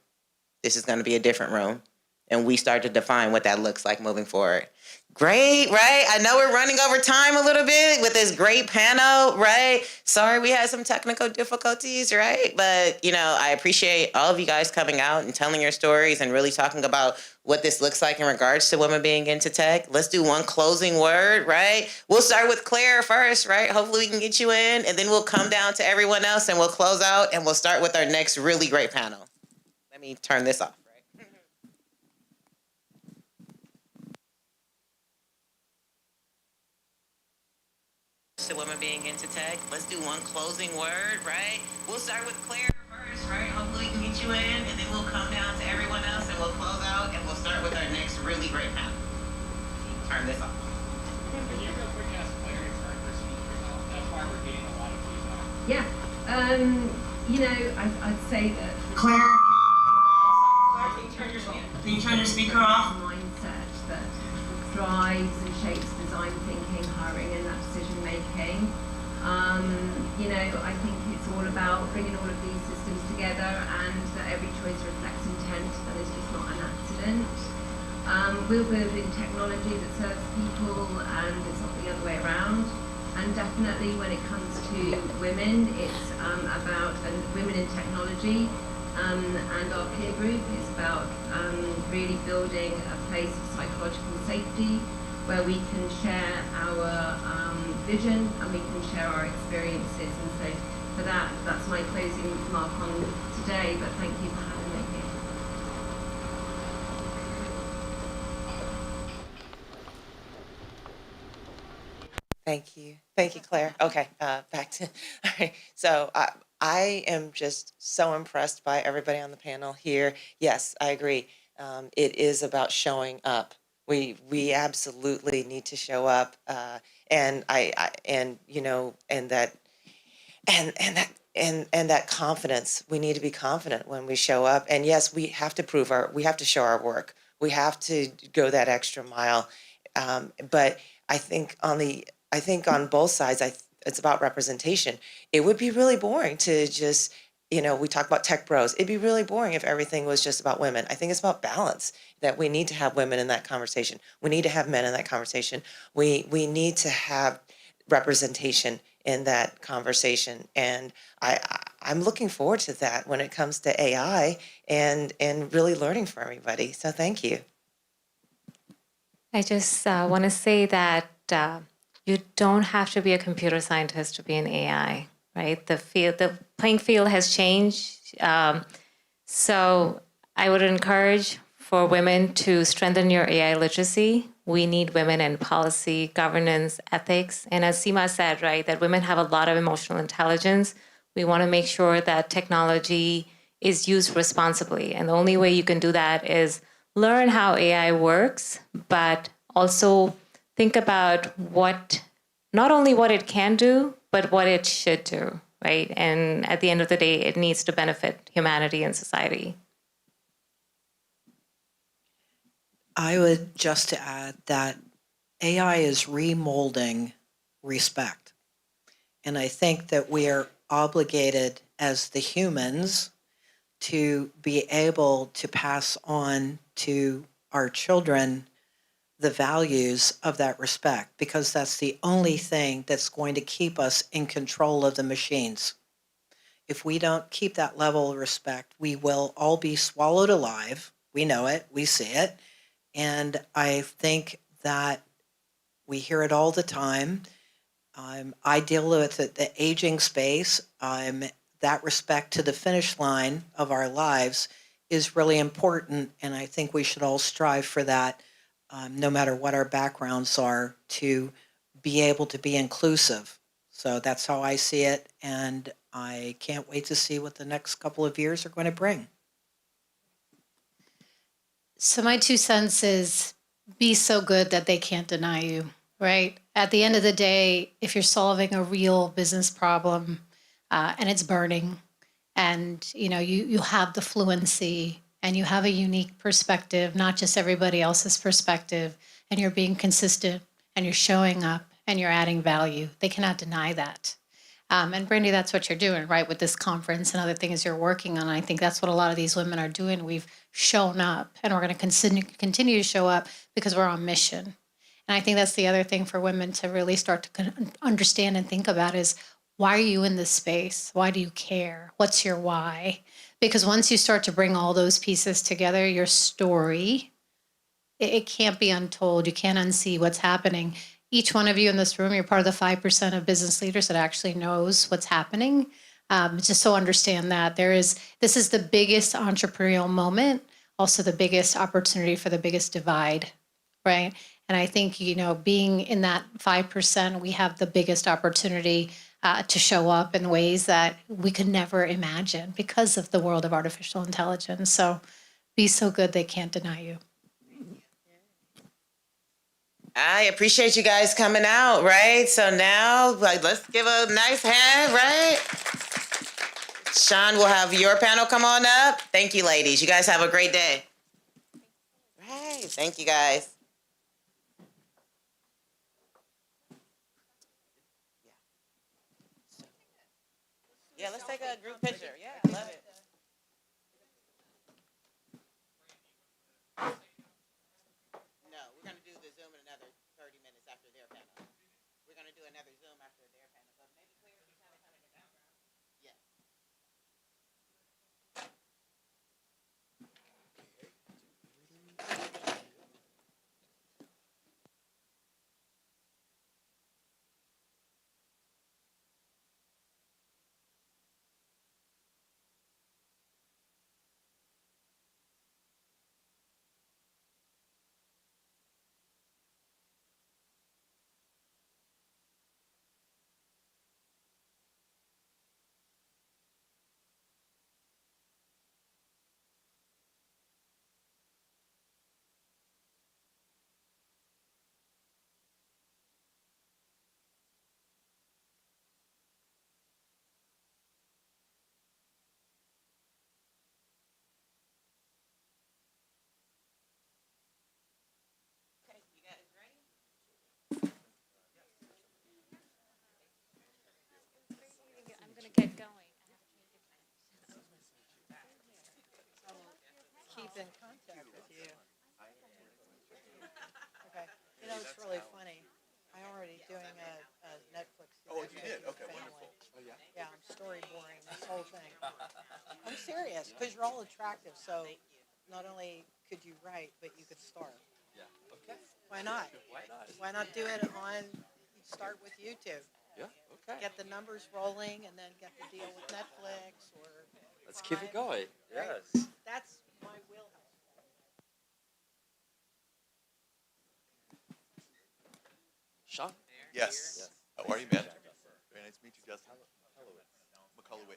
This is going to be a different room. And we start to define what that looks like moving forward. Great, right? I know we're running over time a little bit with this great panel, right? Sorry we had some technical difficulties, right? But, I appreciate all of you guys coming out and telling your stories and really talking about what this looks like in regards to women being into tech. Let's do one closing word, right? We'll start with Claire first, right? Hopefully we can get you in, and then we'll come down to everyone else and we'll close out, and we'll start with our next really great panel. Let me turn this off. To women being into tech. Let's do one closing word, right? We'll start with Claire first, right? Hopefully we can get you in, and then we'll come down to everyone else and we'll close out, and we'll start with our next really great panel. Turn this off. Can you real quick ask Claire to turn her speaker off? That's why we're getting a lot of feedback. Yeah. I'd say that Claire, can you turn your speaker off? Mindset that drives and shapes design thinking, hiring, and that decision making. I think it's all about bringing all of these systems together, and that every choice reflects intent, and it's just not an accident. We're building technology that serves people, and it's not the other way around. And definitely when it comes to women, it's about women in technology. And our peer group is about really building a place of psychological safety where we can share our vision and we can share our experiences. And so for that, that's my closing remark on today, but thank you for having me here. Thank you. Thank you, Claire. Okay, back to, all right. So I am just so impressed by everybody on the panel here. Yes, I agree. It is about showing up. We absolutely need to show up. And that confidence, we need to be confident when we show up. And yes, we have to show our work. We have to go that extra mile. But I think on both sides, it's about representation. It would be really boring to just, we talk about tech bros. It'd be really boring if everything was just about women. I think it's about balance, that we need to have women in that conversation. We need to have men in that conversation. We need to have representation in that conversation. And I'm looking forward to that when it comes to AI and really learning from everybody. So thank you. I just want to say that you don't have to be a computer scientist to be an AI, right? The playing field has changed. So I would encourage for women to strengthen your AI literacy. We need women in policy, governance, ethics. And as Seema said, right, that women have a lot of emotional intelligence. We want to make sure that technology is used responsibly. And the only way you can do that is learn how AI works, but also think about not only what it can do, but what it should do, right? And at the end of the day, it needs to benefit humanity and society. I would just to add that AI is remolding respect. And I think that we are obligated as the humans to be able to pass on to our children the values of that respect, because that's the only thing that's going to keep us in control of the machines. If we don't keep that level of respect, we will all be swallowed alive. We know it, we see it. And I think that we hear it all the time. I deal with the aging space. That respect to the finish line of our lives is really important. And I think we should all strive for that, no matter what our backgrounds are, to be able to be inclusive. So that's how I see it. And I can't wait to see what the next couple of years are going to bring. So my 2 cents is be so good that they can't deny you, right? At the end of the day, if you're solving a real business problem and it's burning, and you have the fluency and you have a unique perspective, not just everybody else's perspective, and you're being consistent and you're showing up and you're adding value, they cannot deny that. And Brandy, that's what you're doing, right, with this conference and other things you're working on. I think that's what a lot of these women are doing. We've shown up, and we're going to continue to show up because we're on mission. And I think that's the other thing for women to really start to understand and think about is, why are you in this space? Why do you care? What's your why? Because once you start to bring all those pieces together, your story, it can't be untold. You can't unsee what's happening. Each one of you in this room, you're part of the 5% of business leaders that actually knows what's happening. Just so understand that this is the biggest entrepreneurial moment, also the biggest opportunity for the biggest divide, right? And I think, being in that 5%, we have the biggest opportunity to show up in ways that we could never imagine because of the world of artificial intelligence. So be so good they can't deny you. I appreciate you guys coming out, right? So now, let's give a nice hand, right? Sean will have your panel come on up. Thank you, ladies. You guys have a great day. Right. Thank you, guys. Yeah, let's take a group picture. Yeah, I love it. No, we're going to do the Zoom in another 30 minutes after their panel. We're going to do another Zoom after their panel. But maybe clear if you kind of come in the background. Yeah. Get going. Keep in contact with you. Okay. It's really funny. I'm already doing a Netflix series. Oh, you did? Okay, wonderful. Oh, yeah? Yeah, I'm storyboarding this whole thing. I'm serious, because you're all attractive, so not only could you write, but you could star. Yeah. Okay. Why not? Why not? Why not do it start with YouTube? Yeah. Okay. Get the numbers rolling and then get the deal with Netflix or. Let's keep it going. Right? Yes. That's my wheelhouse. Sean? Yes. How are you, man? Very nice to meet you, Justin. McCullough.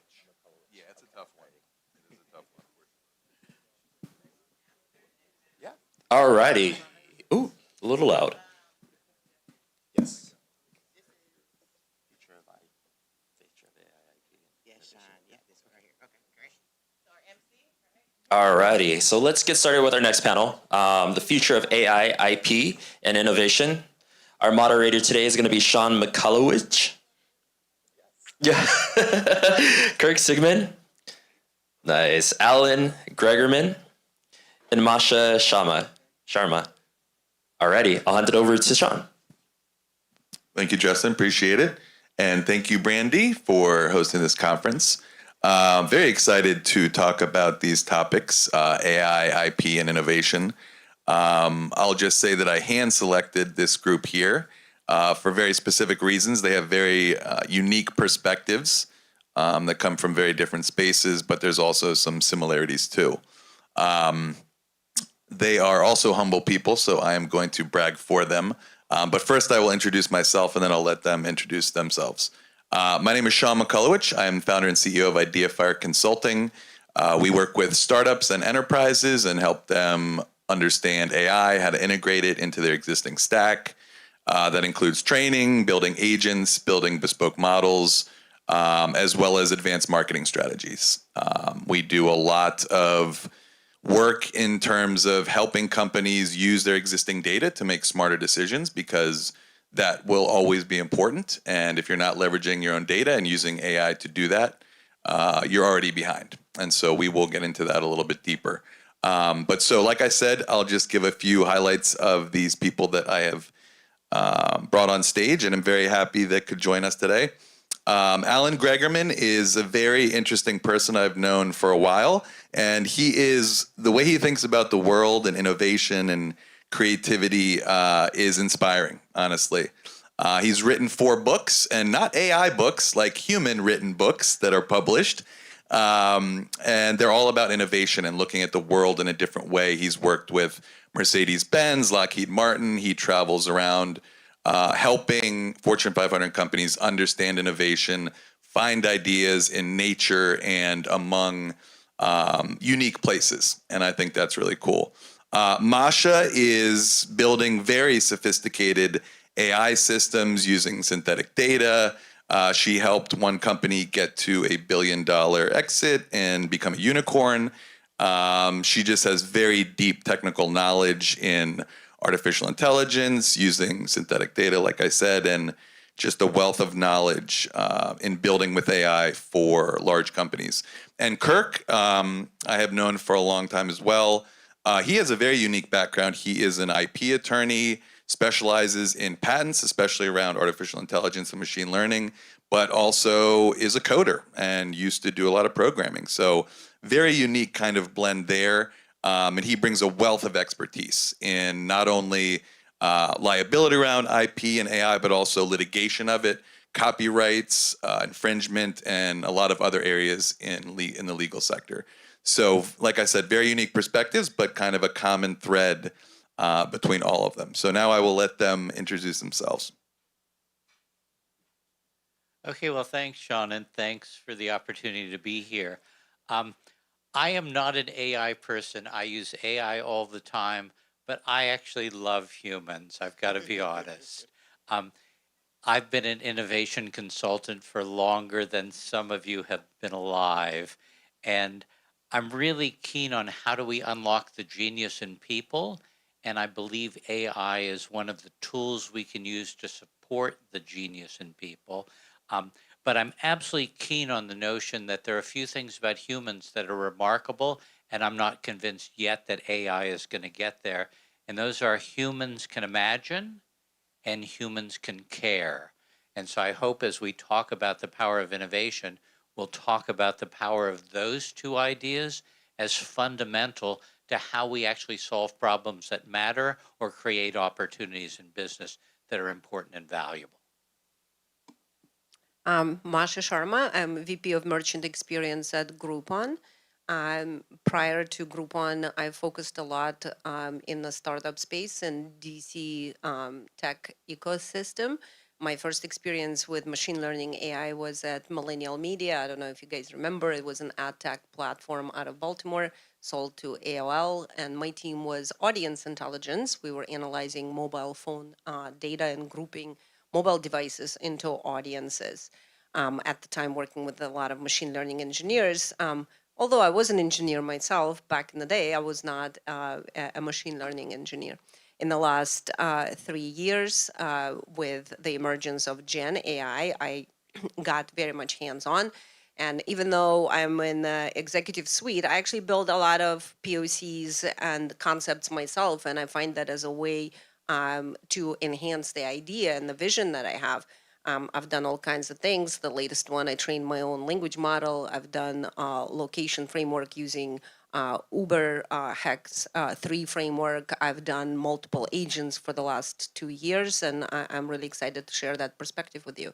Yeah, it's a tough one. It Alrighty. Ooh, a little loud. Yes. Alrighty, so let's get started with our next panel, the future of AI, IP, and innovation. Our moderator today is going to be Sean McCullough. Yeah. Kirk Sigmund. Nice. Alan Gregerman. And Masha Sharma. Alrighty, I'll hand it over to Sean. Thank you, Justin. Appreciate it. And thank you, Brandy, for hosting this conference. Very excited to talk about these topics, AI, IP, and innovation. I'll just say that I hand-selected this group here for very specific reasons. They have very unique perspectives that come from very different spaces, but there's also some similarities too. They are also humble people, so I am going to brag for them. But first I will introduce myself and then I'll let them introduce themselves. My name is Sean McCullough. I am founder and CEO of IdeaFire Consulting. We work with startups and enterprises and help them understand AI, how to integrate it into their existing stack. That includes training, building agents, building bespoke models, as well as advanced marketing strategies. We do a lot of work in terms of helping companies use their existing data to make smarter decisions, because that will always be important. And if you're not leveraging your own data and using AI to do that, you're already behind. And so we will get into that a little bit deeper. But so, like I said, I'll just give a few highlights of these people that I have brought on stage, and I'm very happy that could join us today. Alan Gregerman is a very interesting person I've known for a while, and the way he thinks about the world and innovation and creativity is inspiring, honestly. He's written 4 books, and not AI books, like human written books that are published. And they're all about innovation and looking at the world in a different way. He's worked with Mercedes-Benz, Lockheed Martin. He travels around helping Fortune 500 companies understand innovation, find ideas in nature and among unique places. And I think that's really cool. Masha is building very sophisticated AI systems using synthetic data. She helped one company get to $1 billion exit and become a unicorn. She just has very deep technical knowledge in artificial intelligence, using synthetic data, like I said, and just a wealth of knowledge in building with AI for large companies. And Kirk, I have known for a long time as well. He has a very unique background. He is an IP attorney, specializes in patents, especially around artificial intelligence and machine learning, but also is a coder and used to do a lot of programming. So very unique kind of blend there. And he brings a wealth of expertise in not only liability around IP and AI, but also litigation of it, copyrights, infringement, and a lot of other areas in the legal sector. So, like I said, very unique perspectives, but kind of a common thread between all of them. So now I will let them introduce themselves. Okay, well, thanks, Sean, and thanks for the opportunity to be here. I am not an AI person. I use AI all the time, but I actually love humans. I've got to be honest. I've been an innovation consultant for longer than some of you have been alive. And I'm really keen on how do we unlock the genius in people. And I believe AI is one of the tools we can use to support the genius in people. But I'm absolutely keen on the notion that there are a few things about humans that are remarkable, and I'm not convinced yet that AI is going to get there. And those are humans can imagine and humans can care. And so I hope as we talk about the power of innovation, we'll talk about the power of those 2 ideas as fundamental to how we actually solve problems that matter or create opportunities in business that are important and valuable. I'm Masha Sharma. I'm VP of Merchant Experience at Groupon. Prior to Groupon, I focused a lot in the startup space and DC tech ecosystem. My first experience with machine learning AI was at Millennial Media. I don't know if you guys remember. It was an ad tech platform out of Baltimore, sold to AOL, and my team was audience intelligence. We were analyzing mobile phone data and grouping mobile devices into audiences. At the time, working with a lot of machine learning engineers. Although I was an engineer myself back in the day, I was not a machine learning engineer. In the last 3 years, with the emergence of Gen AI, I got very much hands-on. And even though I'm in the executive suite, I actually build a lot of POCs and concepts myself, and I find that as a way to enhance the idea and the vision that I have. I've done all kinds of things. The latest one, I trained my own language model. I've done location framework using Uber Hex 3 framework. I've done multiple agents for the last 2 years, and I'm really excited to share that perspective with you.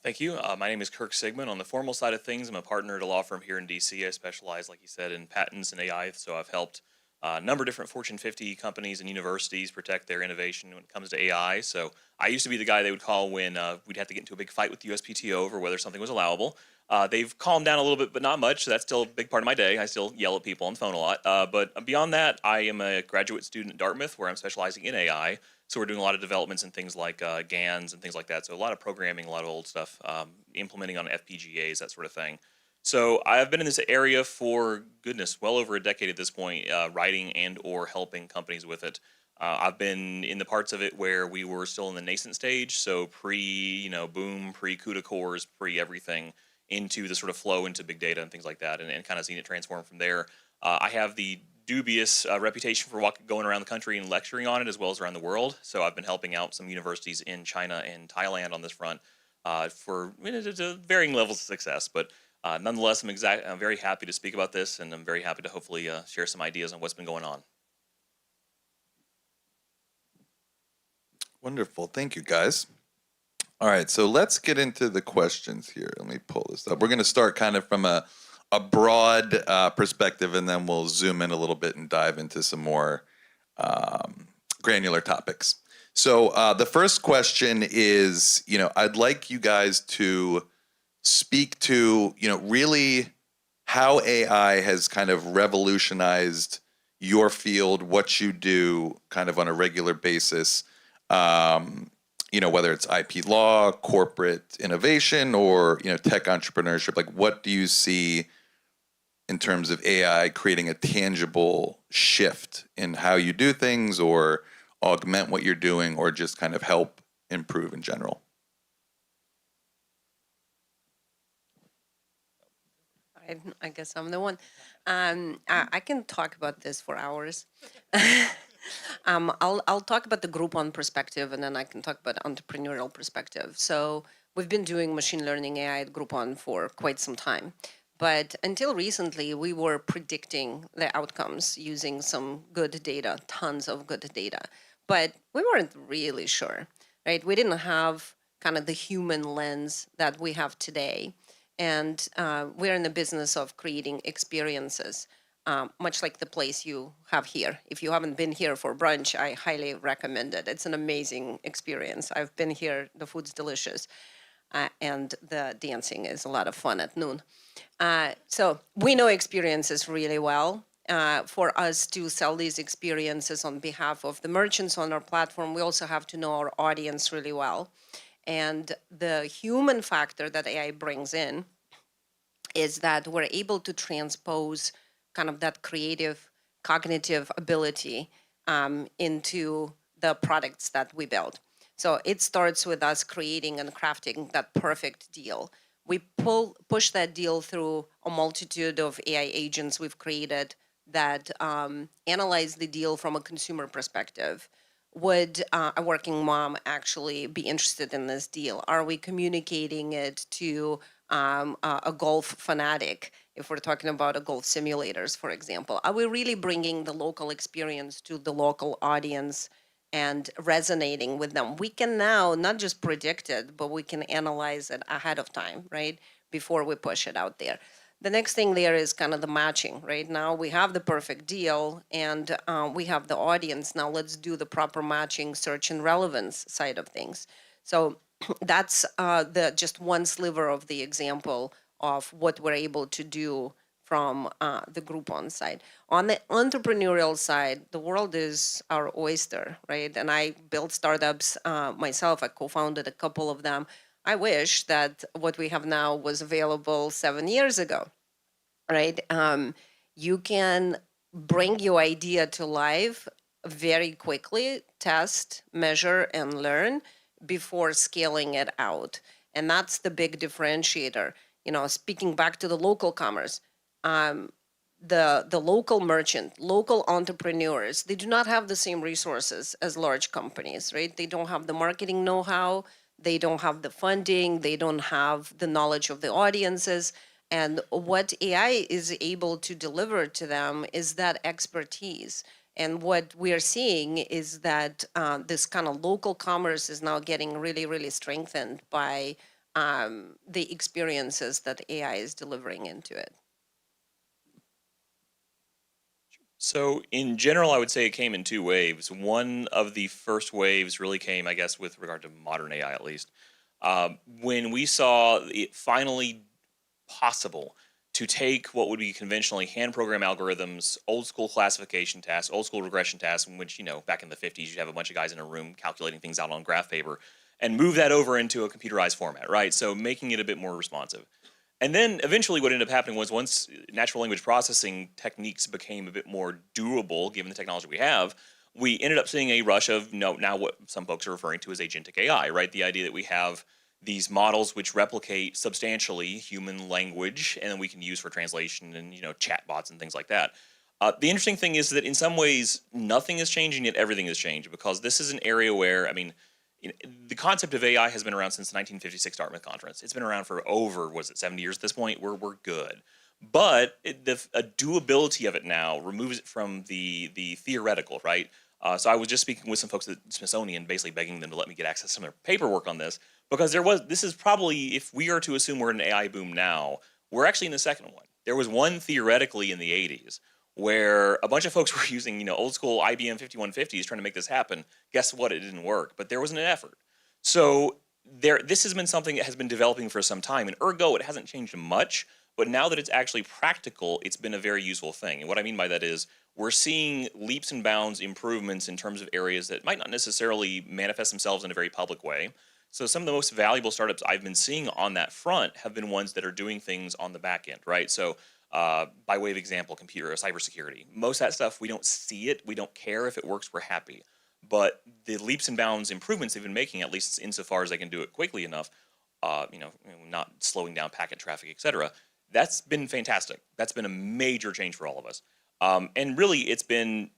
Thank you. My name is Kirk Sigmund. On the formal side of things, I'm a partner at a law firm here in DC. I specialize, like you said, in patents and AI, so I've helped a number of different Fortune 50 companies and universities protect their innovation when it comes to AI. So I used to be the guy they would call when we'd have to get into a big fight with the USPTO over whether something was allowable. They've calmed down a little bit, but not much. So that's still a big part of my day. I still yell at people on the phone a lot. But beyond that, I am a graduate student at Dartmouth where I'm specializing in AI. So we're doing a lot of developments in things like GANs and things like that. So a lot of programming, a lot of old stuff, implementing on FPGAs, that sort of thing. So I've been in this area for, goodness, well over a decade at this point, writing and or helping companies with it. I've been in the parts of it where we were still in the nascent stage, so boom, pre-CUDA cores, pre-everything, into the sort of flow into big data and things like that, and kind of seen it transform from there. I have the dubious reputation for going around the country and lecturing on it as well as around the world. So I've been helping out some universities in China and Thailand on this front for varying levels of success. But nonetheless, I'm very happy to speak about this, and I'm very happy to hopefully share some ideas on what's been going on. Wonderful. Thank you, guys. All right, so let's get into the questions here. Let me pull this up. We're going to start kind of from a broad perspective, and then we'll zoom in a little bit and dive into some more granular topics. So the first question is, I'd like you guys to speak to, really how AI has kind of revolutionized your field, what you do kind of on a regular basis, whether it's IP law, corporate innovation, or, tech entrepreneurship. Like, what do you see in terms of AI creating a tangible shift in how you do things, or augment what you're doing, or just kind of help improve in general? I guess I'm the one. I can talk about this for hours. I'll talk about the Groupon perspective, and then I can talk about entrepreneurial perspective. So we've been doing machine learning AI at Groupon for quite some time. But until recently, we were predicting the outcomes using some good data, tons of good data. But we weren't really sure, right? We didn't have kind of the human lens that we have today. And we're in the business of creating experiences, much like the place you have here. If you haven't been here for brunch, I highly recommend it. It's an amazing experience. I've been here. The food's delicious. And the dancing is a lot of fun at noon. So we know experiences really well. For us to sell these experiences on behalf of the merchants on our platform, we also have to know our audience really well. And the human factor that AI brings in is that we're able to transpose kind of that creative, cognitive ability into the products that we build. So it starts with us creating and crafting that perfect deal. We push that deal through a multitude of AI agents we've created that analyze the deal from a consumer perspective. Would a working mom actually be interested in this deal? Are we communicating it to a golf fanatic, if we're talking about a golf simulators, for example? Are we really bringing the local experience to the local audience and resonating with them? We can now not just predict it, but we can analyze it ahead of time, right, before we push it out there. The next thing there is kind of the matching, right? Now we have the perfect deal and we have the audience. Now let's do the proper matching, search and relevance side of things. So that's the just one sliver of the example of what we're able to do from the Groupon side. On the entrepreneurial side, the world is our oyster, right? And I built startups myself. I co-founded a couple of them. I wish that what we have now was available 7 years ago, right? You can bring your idea to life very quickly, test, measure, and learn before scaling it out. And that's the big differentiator. You know, speaking back to the local commerce, the local merchant, local entrepreneurs, they do not have the same resources as large companies, right? They don't have the marketing know-how, they don't have the funding, they don't have the knowledge of the audiences. And what AI is able to deliver to them is that expertise. And what we are seeing is that this kind of local commerce is now getting really, really strengthened by the experiences that AI is delivering into it. So in general, I would say it came in two waves. One of the first waves really came, I guess, with regard to modern AI at least, when we saw it finally possible to take what would be conventionally hand program algorithms, old school classification tasks, old school regression tasks, in which, you know, back in the 50s, you'd have a bunch of guys in a room calculating things out on graph paper, and move that over into a computerized format, right? So making it a bit more responsive. And then eventually what ended up happening was once natural language processing techniques became a bit more doable, given the technology we have, we ended up seeing a rush of now what some folks are referring to as agentic AI, right? The idea that we have these models which replicate substantially human language and then we can use for translation and, you know, chat bots and things like that. The interesting thing is that in some ways nothing is changing, yet everything has changed, because this is an area where, I mean, the concept of AI has been around since the 1956 Dartmouth Conference. It's been around for over, was it 70 years at this point? We're good. But the doability of it now removes it from the theoretical, right? So I was just speaking with some folks at Smithsonian, basically begging them to let me get access to some of their paperwork on this, because this is probably, if we are to assume we're in an AI boom now, we're actually in the second one. There was one theoretically in the 80s where a bunch of folks were using, you know, old school IBM 5150s trying to make this happen. Guess what? It didn't work, but there was an effort. So this has been something that has been developing for some time, and ergo, it hasn't changed much. But now that it's actually practical, it's been a very useful thing. And what I mean by that is we're seeing leaps and bounds improvements in terms of areas that might not necessarily manifest themselves in a very public way. So some of the most valuable startups I've been seeing on that front have been ones that are doing things on the back end, right? So by way of example, computer or cybersecurity. Most of that stuff, we don't see it. We don't care if it works. We're happy. But the leaps and bounds improvements they've been making, at least insofar as they can do it quickly enough, not slowing down packet traffic, et cetera, that's been fantastic. That's been a major change for all of us. And really, it's been,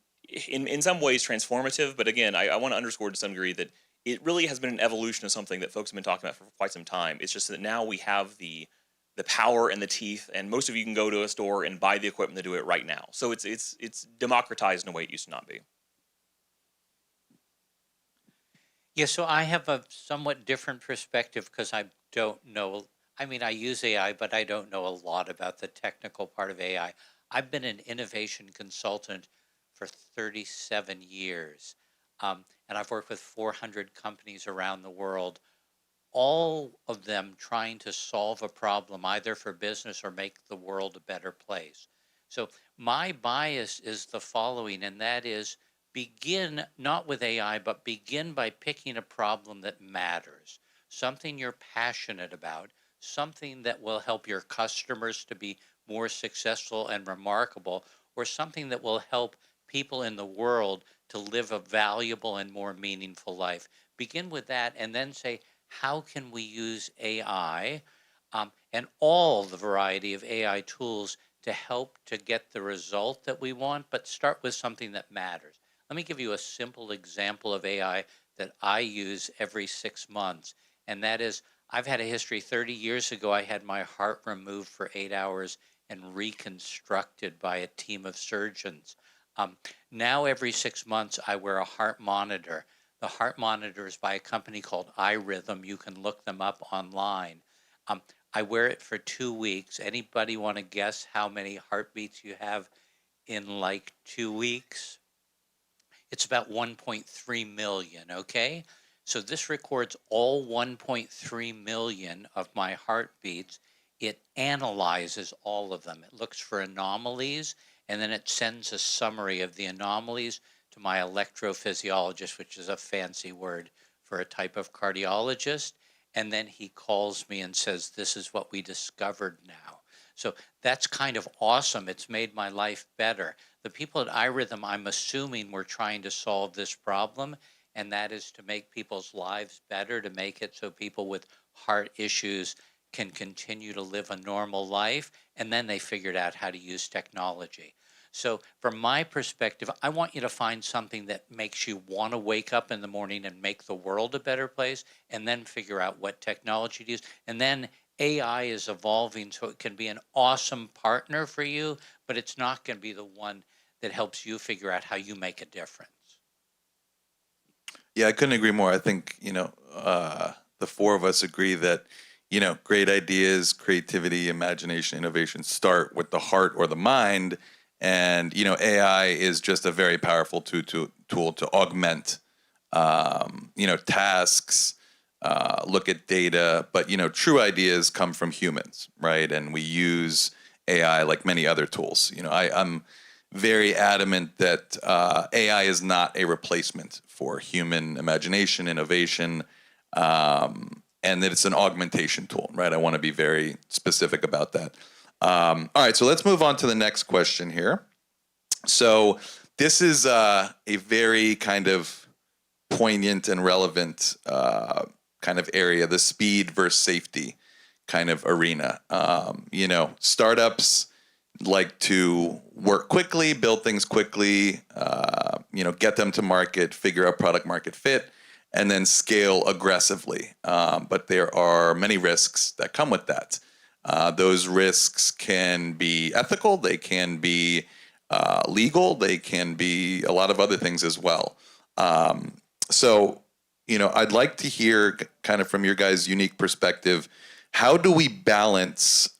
in some ways, transformative. But again, I want to underscore to some degree that it really has been an evolution of something that folks have been talking about for quite some time. It's just that now we have the power and the teeth, and most of you can go to a store and buy the equipment to do it right now. So it's democratized in a way it used to not be. Yeah, so I have a somewhat different perspective because I don't know. I mean, I use AI, but I don't know a lot about the technical part of AI. I've been an innovation consultant for 37 years, and I've worked with 400 companies around the world, all of them trying to solve a problem either for business or make the world a better place. So my bias is the following, and that is begin not with AI, but begin by picking a problem that matters, something you're passionate about, something that will help your customers to be more successful and remarkable, or something that will help people in the world to live a valuable and more meaningful life. Begin with that and then say, how can we use AI and all the variety of AI tools to help to get the result that we want, but start with something that matters. Let me give you a simple example of AI that I use every 6 months, and that is I've had a history. 30 years ago, I had my heart removed for 8 hours and reconstructed by a team of surgeons. Now every 6 months, I wear a heart monitor. The heart monitor is by a company called iRhythm. You can look them up online. I wear it for 2 weeks. Anybody want to guess how many heartbeats you have in like 2 weeks? It's about 1.3 million, okay? So this records all 1.3 million of my heartbeats. It analyzes all of them. It looks for anomalies, and then it sends a summary of the anomalies to my electrophysiologist, which is a fancy word for a type of cardiologist. And then he calls me and says, this is what we discovered now. So that's kind of awesome. It's made my life better. The people at iRhythm, I'm assuming, were trying to solve this problem, and that is to make people's lives better, to make it so people with heart issues can continue to live a normal life, and then they figured out how to use technology. So from my perspective, I want you to find something that makes you want to wake up in the morning and make the world a better place, and then figure out what technology to use. And then AI is evolving so it can be an awesome partner for you, but it's not going to be the one that helps you figure out how you make a difference. Yeah, I couldn't agree more. I think, the four of us agree that, great ideas, creativity, imagination, innovation start with the heart or the mind. And, AI is just a very powerful tool to augment, tasks, look at data. But, true ideas come from humans, right? And we use AI like many other tools. I'm very adamant that AI is not a replacement for human imagination, innovation, and that it's an augmentation tool, right? I want to be very specific about that. All right, so let's move on to the next question here. So this is a very kind of poignant and relevant kind of area, the speed versus safety kind of arena. Startups like to work quickly, build things quickly, get them to market, figure out product market fit, and then scale aggressively. But there are many risks that come with that. Those risks can be ethical, they can be legal, they can be a lot of other things as well. So, I'd like to hear kind of from your guys' unique perspective, how do we balance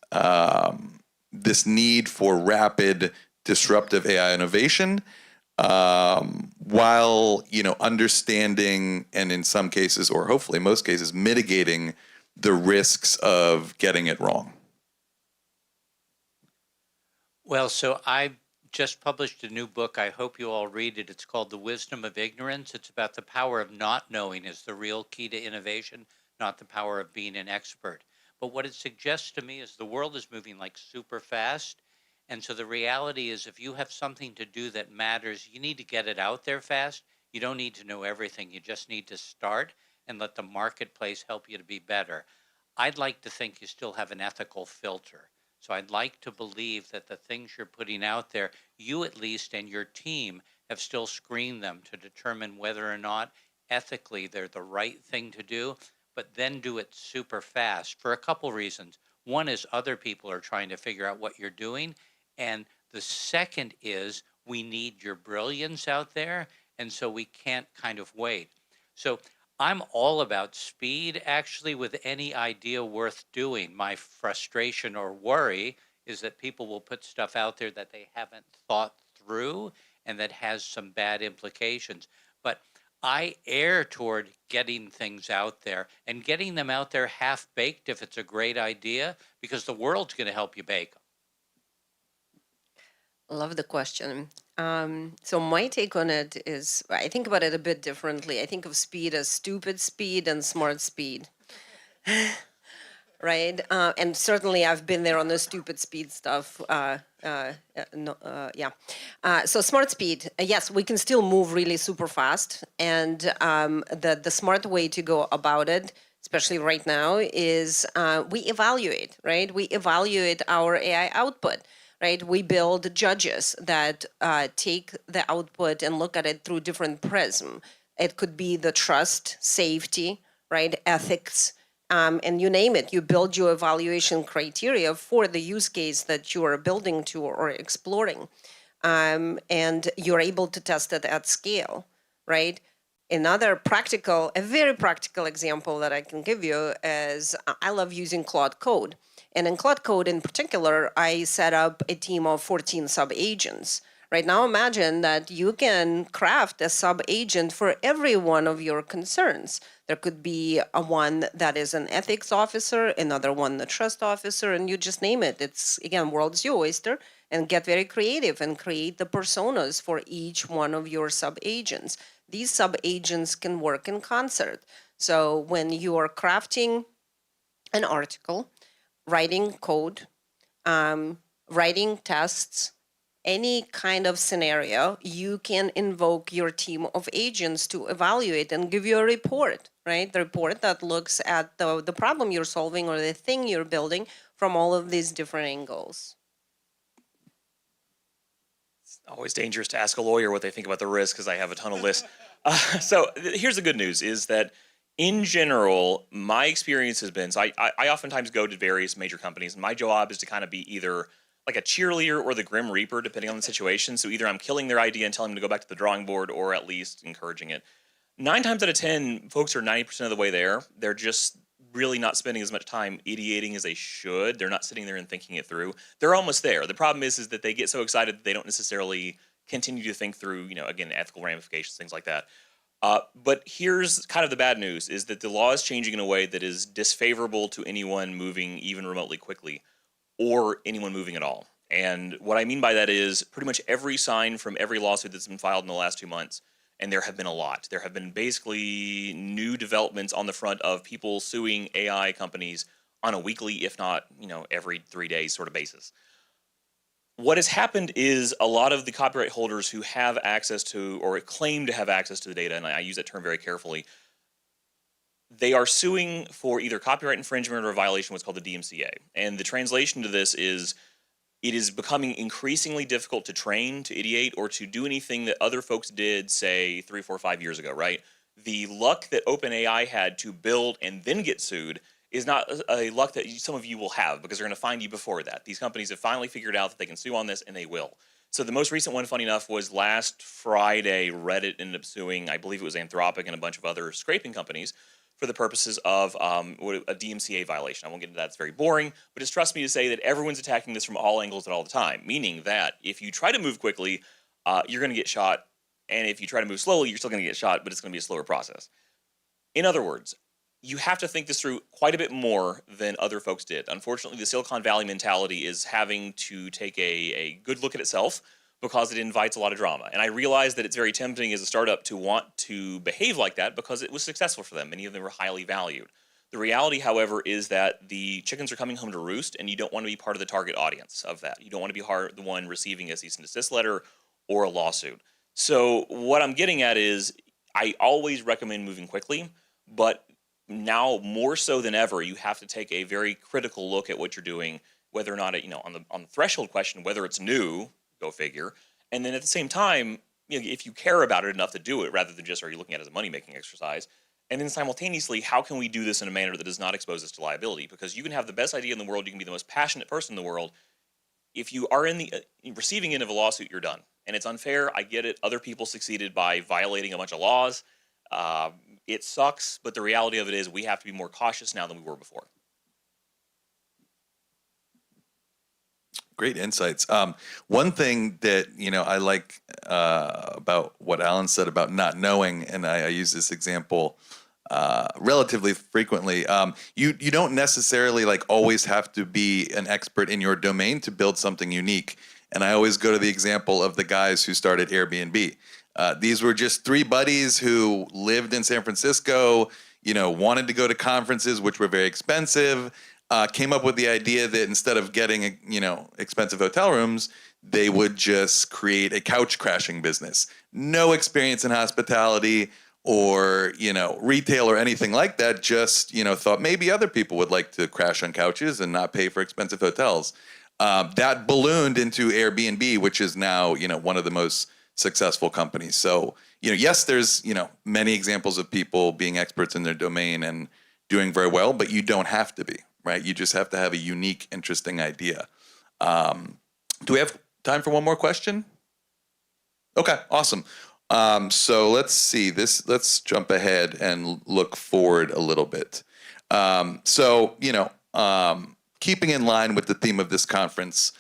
this need for rapid, disruptive AI innovation while, understanding and in some cases, or hopefully most cases, mitigating the risks of getting it wrong? Well, so I just published a new book. I hope you all read it. It's called The Wisdom of Ignorance. It's about the power of not knowing is the real key to innovation, not the power of being an expert. But what it suggests to me is the world is moving like super fast. And so the reality is if you have something to do that matters, you need to get it out there fast. You don't need to know everything. You just need to start and let the marketplace help you to be better. I'd like to think you still have an ethical filter. So I'd like to believe that the things you're putting out there, you at least and your team have still screened them to determine whether or not ethically they're the right thing to do, but then do it super fast for a couple reasons. One is other people are trying to figure out what you're doing. And the second is we need your brilliance out there. And so we can't kind of wait. So I'm all about speed, actually, with any idea worth doing. My frustration or worry is that people will put stuff out there that they haven't thought through and that has some bad implications. But I err toward getting things out there and getting them out there half-baked if it's a great idea, because the world's going to help you bake them. Love the question. So my take on it is, I think about it a bit differently. I think of speed as stupid speed and smart speed. Right? And certainly I've been there on the stupid speed stuff. So smart speed, yes, we can still move really super fast. And the smart way to go about it, especially right now, is we evaluate, right? We evaluate our AI output. Right? We build judges that take the output and look at it through different prism. It could be the trust, safety, right? Ethics, and you name it. You build your evaluation criteria for the use case that you are building to or exploring. And you're able to test it at scale, right? Another a very practical example that I can give you is I love using Claude Code. And in Claude Code in particular, I set up a team of 14 sub-agents. Right now, imagine that you can craft a sub-agent for every one of your concerns. There could be one that is an ethics officer, another one the trust officer, and you just name it. It's, again, world's your oyster, and get very creative and create the personas for each one of your sub-agents. These sub-agents can work in concert. So when you are crafting an article, writing code, writing tests, any kind of scenario, you can invoke your team of agents to evaluate and give you a report, right? The report that looks at the problem you're solving or the thing you're building from all of these different angles. It's always dangerous to ask a lawyer what they think about the risk because I have a ton of lists. So here's the good news is that in general, my experience has been, so I oftentimes go to various major companies and my job is to kind of be either like a cheerleader or the grim reaper, depending on the situation. So either I'm killing their idea and telling them to go back to the drawing board or at least encouraging it. 9 times out of 10, folks are 90% of the way there. They're just really not spending as much time ideating as they should. They're not sitting there and thinking it through. They're almost there. The problem is that they get so excited that they don't necessarily continue to think through, again, ethical ramifications, things like that. But here's kind of the bad news, is that the law is changing in a way that is disfavorable to anyone moving even remotely quickly or anyone moving at all. And what I mean by that is pretty much every sign from every lawsuit that's been filed in the last 2 months, and there have been a lot. There have been basically new developments on the front of people suing AI companies on a weekly, if not, every 3 days sort of basis. What has happened is a lot of the copyright holders who have access to or claim to have access to the data, and I use that term very carefully, they are suing for either copyright infringement or a violation of what's called the DMCA. And the translation to this is it is becoming increasingly difficult to train, to ideate, or to do anything that other folks did, say, 3, 4, 5 years ago, right? The luck that OpenAI had to build and then get sued is not a luck that some of you will have because they're going to find you before that. These companies have finally figured out that they can sue on this, and they will. So the most recent one, funny enough, was last Friday. Reddit ended up suing, I believe it was Anthropic and a bunch of other scraping companies for the purposes of a DMCA violation. I won't get into that, it's very boring, but just trust me to say that everyone's attacking this from all angles at all the time, meaning that if you try to move quickly, you're going to get shot, and if you try to move slowly, you're still going to get shot, but it's going to be a slower process. In other words, you have to think this through quite a bit more than other folks did. Unfortunately, the Silicon Valley mentality is having to take a good look at itself because it invites a lot of drama. And I realize that it's very tempting as a startup to want to behave like that because it was successful for them. Many of them were highly valued. The reality, however, is that the chickens are coming home to roost, and you don't want to be part of the target audience of that. You don't want to be the one receiving a cease and desist letter or a lawsuit. So what I'm getting at is I always recommend moving quickly, but now more so than ever, you have to take a very critical look at what you're doing, whether or not, on the threshold question, whether it's new, go figure. And then at the same time, if you care about it enough to do it, rather than just are you looking at it as a money-making exercise. And then simultaneously, how can we do this in a manner that does not expose us to liability? Because you can have the best idea in the world, you can be the most passionate person in the world. If you are in the receiving end of a lawsuit, you're done. And it's unfair. I get it. Other people succeeded by violating a bunch of laws. It sucks, but the reality of it is we have to be more cautious now than we were before. Great insights. One thing that I like about what Alan said about not knowing, and I use this example relatively frequently. You don't necessarily always have to be an expert in your domain to build something unique. And I always go to the example of the guys who started Airbnb. These were just 3 buddies who lived in San Francisco, wanted to go to conferences, which were very expensive, came up with the idea that instead of getting, expensive hotel rooms, they would just create a couch crashing business. No experience in hospitality or, retail or anything like that. Just, thought maybe other people would like to crash on couches and not pay for expensive hotels. That ballooned into Airbnb, which is now, one of the most successful companies. So, yes, there's, many examples of people being experts in their domain and doing very well, but you don't have to be, right? You just have to have a unique, interesting idea. Do we have time for one more question? Okay, awesome. So let's see this. Let's jump ahead and look forward a little bit. Keeping in line with the theme of this conference,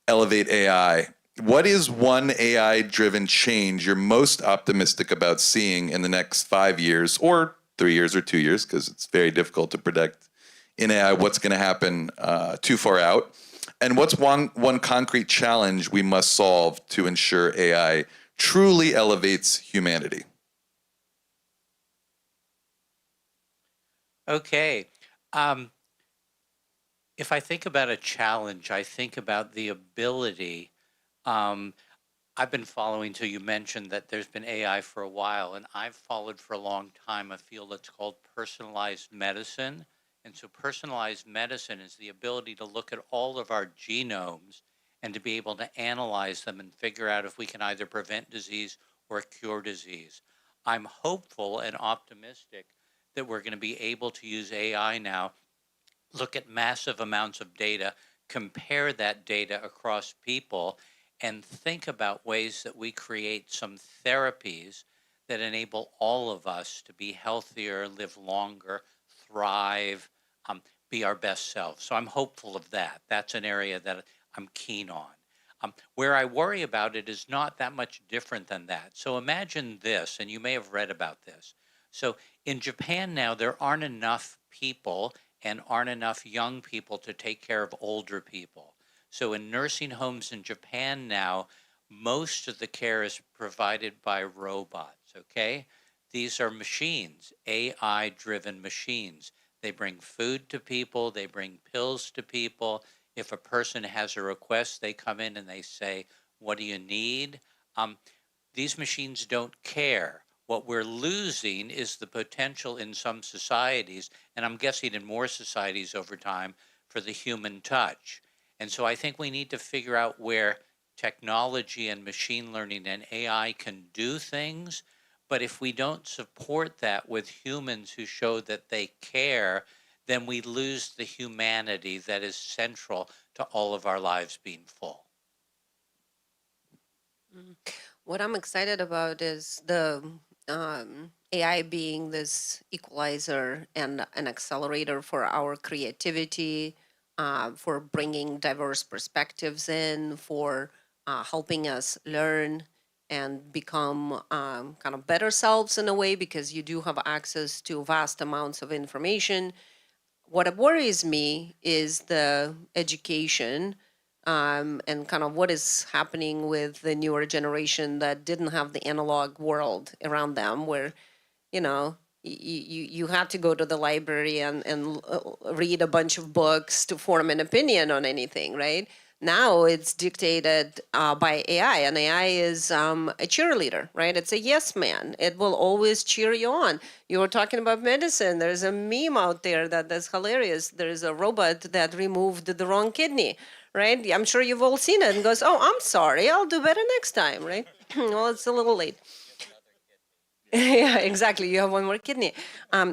Elevate AI. What is one AI-driven change you're most optimistic about seeing in the next 5 years, or 3 years, or 2 years? Because it's very difficult to predict in AI what's going to happen too far out. And what's one concrete challenge we must solve to ensure AI truly elevates humanity? Okay. If I think about a challenge, I think about the ability. I've been following till you mentioned that there's been AI for a while, and I've followed for a long time a field that's called personalized medicine. And so personalized medicine is the ability to look at all of our genomes and to be able to analyze them and figure out if we can either prevent disease or cure disease. I'm hopeful and optimistic that we're going to be able to use AI now, look at massive amounts of data, compare that data across people, and think about ways that we create some therapies that enable all of us to be healthier, live longer, thrive, be our best self. So I'm hopeful of that. That's an area that I'm keen on. Where I worry about it is not that much different than that. So imagine this, and you may have read about this. So in Japan now, there aren't enough people and aren't enough young people to take care of older people. So in nursing homes in Japan now, most of the care is provided by robots, okay? These are machines, AI-driven machines. They bring food to people, they bring pills to people. If a person has a request, they come in and they say, what do you need? These machines don't care. What we're losing is the potential in some societies, and I'm guessing in more societies over time, for the human touch. And so I think we need to figure out where technology and machine learning and AI can do things. But if we don't support that with humans who show that they care, then we lose the humanity that is central to all of our lives being full. What I'm excited about is the AI being this equalizer and an accelerator for our creativity, for bringing diverse perspectives in, for helping us learn and become kind of better selves in a way, because you do have access to vast amounts of information. What worries me is the education and kind of what is happening with the newer generation that didn't have the analog world around them, where, you had to go to the library and read a bunch of books to form an opinion on anything, right? Now it's dictated by AI, and AI is a cheerleader, right? It's a yes man. It will always cheer you on. You were talking about medicine. There's a meme out there that's hilarious. There's a robot that removed the wrong kidney, right? I'm sure you've all seen it and goes, oh, I'm sorry, I'll do better next time, right? Well, it's a little late. Yeah, exactly. You have one more kidney.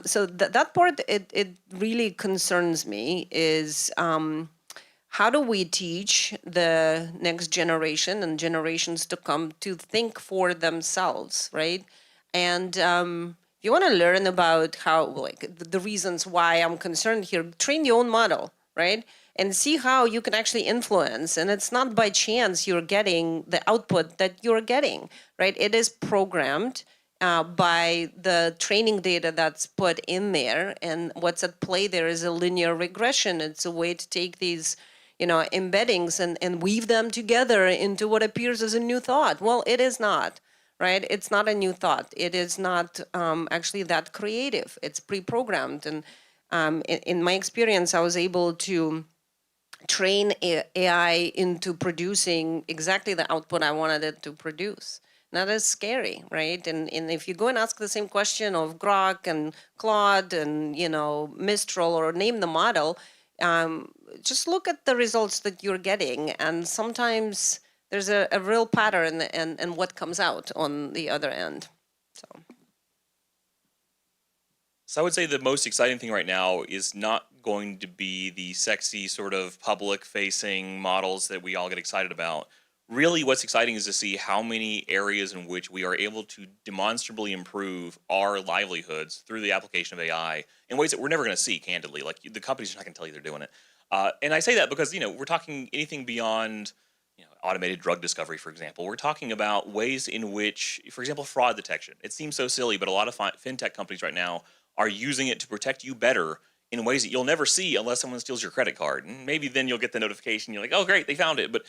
So that part, it really concerns me is how do we teach the next generation and generations to come to think for themselves, right? And if you want to learn about how, like, the reasons why I'm concerned here, train your own model, right? And see how you can actually influence. And it's not by chance you're getting the output that you're getting, right? It is programmed by the training data that's put in there. And what's at play there is a linear regression. It's a way to take these embeddings and weave them together into what appears as a new thought. Well, it is not, right? It's not a new thought. It is not actually that creative. It's pre-programmed. And in my experience, I was able to train AI into producing exactly the output I wanted it to produce. That is scary, right? And if you go and ask the same question of Grok and Claude and Mistral, or name the model, just look at the results that you're getting, and sometimes there's a real pattern and what comes out on the other end. So I would say the most exciting thing right now is not going to be the sexy sort of public-facing models that we all get excited about. really what's exciting is to see how many areas in which we are able to demonstrably improve our livelihoods through the application of AI in ways that we're never going to see candidly. Like the companies are not going to tell you they're doing it. And I say that because, we're talking anything beyond, automated drug discovery, for example. We're talking about ways in which, for example, fraud detection. It seems so silly, but a lot of fintech companies right now are using it to protect you better in ways that you'll never see unless someone steals your credit card. And maybe then you'll get the notification. You're like, oh, great, they found it. But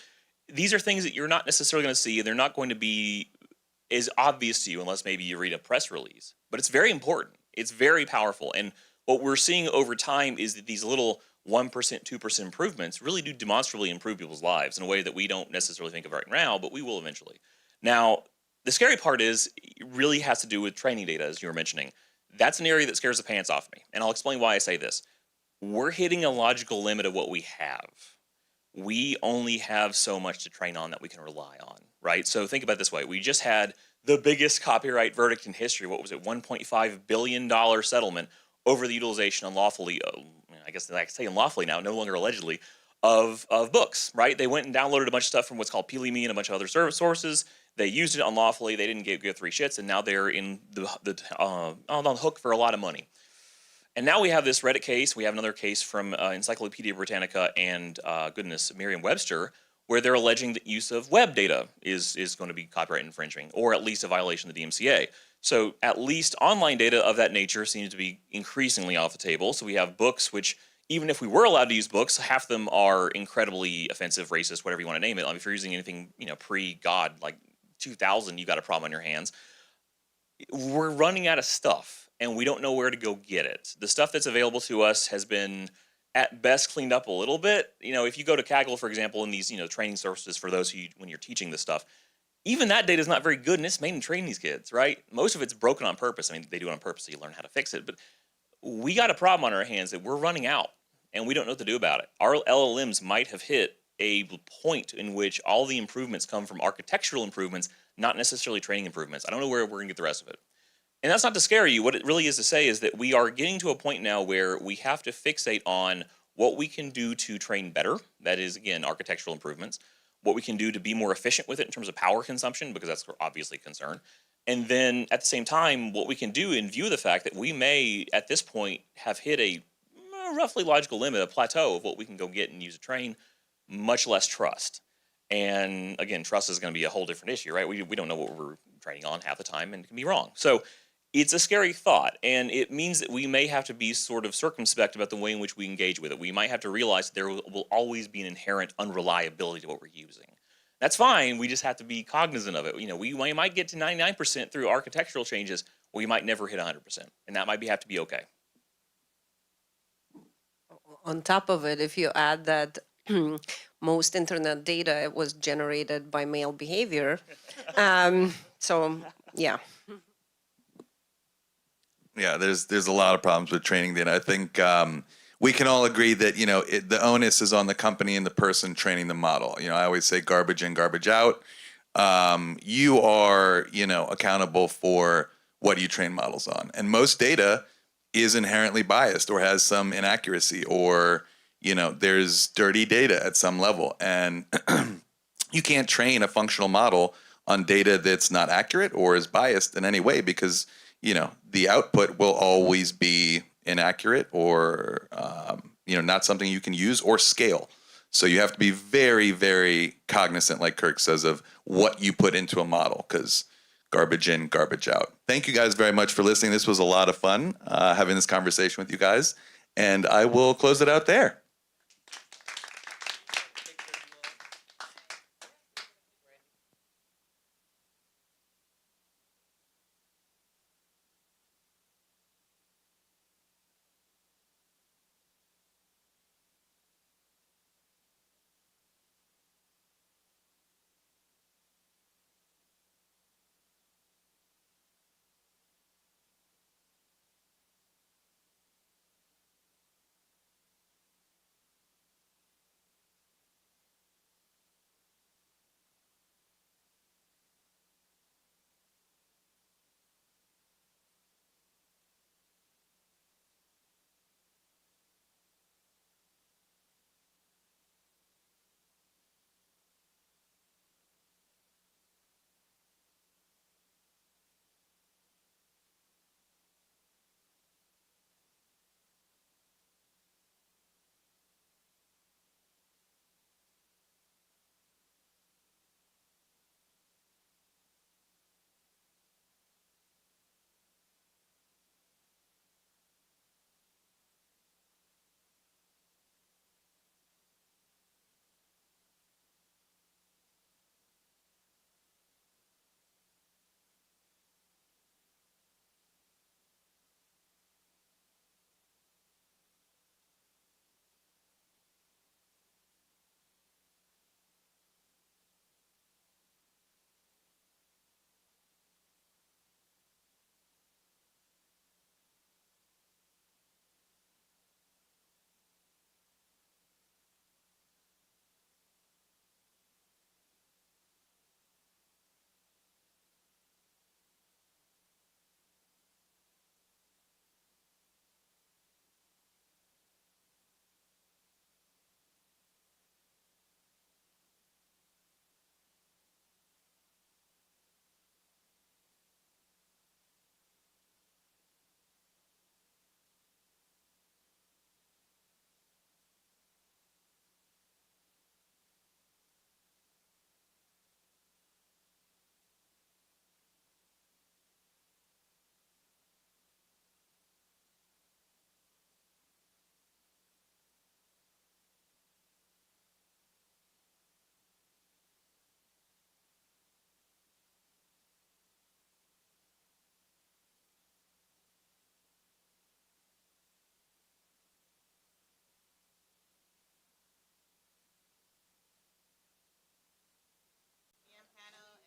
these are things that you're not necessarily going to see, and they're not going to be as obvious to you unless maybe you read a press release. But it's very important. It's very powerful. And what we're seeing over time is that these little 1%, 2% improvements really do demonstrably improve people's lives in a way that we don't necessarily think of right now, but we will eventually. Now, the scary part is it really has to do with training data, as you were mentioning. That's an area that scares the pants off me. And I'll explain why I say this. We're hitting a logical limit of what we have. We only have so much to train on that we can rely on, right? So think about it this way. We just had the biggest copyright verdict in history. What was it? $1.5 billion settlement over the utilization unlawfully, I guess I can say unlawfully now, no longer allegedly, of books, right? They went and downloaded a bunch of stuff from what's called Peely.me and a bunch of other service sources. They used it unlawfully. They didn't give three shits, and now they're in on the hook for a lot of money. And now we have this Reddit case. We have another case from Encyclopedia Britannica and, Merriam-Webster, where they're alleging that use of web data is going to be copyright infringing, or at least a violation of the DMCA. So at least online data of that nature seems to be increasingly off the table. So we have books, which even if we were allowed to use books, half of them are incredibly offensive, racist, whatever you want to name it. If you're using anything, pre-God, like 2000, you got a problem on your hands. We're running out of stuff, and we don't know where to go get it. The stuff that's available to us has been, at best, cleaned up a little bit. If you go to Kaggle, for example, in these, training services for those when you're teaching this stuff, even that data is not very good, and it's made to train these kids, right? Most of it's broken on purpose. I mean, they do it on purpose so you learn how to fix it, but we got a problem on our hands that we're running out, and we don't know what to do about it. Our LLMs might have hit a point in which all the improvements come from architectural improvements, not necessarily training improvements. I don't know where we're going to get the rest of it. And that's not to scare you. What it really is to say is that we are getting to a point now where we have to fixate on what we can do to train better. That is, again, architectural improvements. What we can do to be more efficient with it in terms of power consumption, because that's obviously a concern. And then at the same time, what we can do in view of the fact that we may, at this point, have hit a roughly logical limit, a plateau of what we can go get and use to train, much less trust. And again, trust is going to be a whole different issue, right? We don't know what we're training on half the time, and it can be wrong. So it's a scary thought, and it means that we may have to be sort of circumspect about the way in which we engage with it. We might have to realize that there will always be an inherent unreliability to what we're using. That's fine. We just have to be cognizant of it. We might get to 99% through architectural changes. We might never hit 100%, and that might have to be okay. On top of it, if you add that most internet data was generated by male behavior, so yeah. Yeah, there's a lot of problems with training data. I think we can all agree that the onus is on the company and the person training the model. I always say garbage in, garbage out. You are accountable for what you train models on, and most data is inherently biased or has some inaccuracy, or there's dirty data at some level, and you can't train a functional model on data that's not accurate or is biased in any way, because the output will always be inaccurate or, not something you can use or scale. So you have to be very, very cognizant, like Kirk says, of what you put into a model, because garbage in, garbage out. Thank you guys very much for listening. This was a lot of fun having this conversation with you guys, and I will close it out there.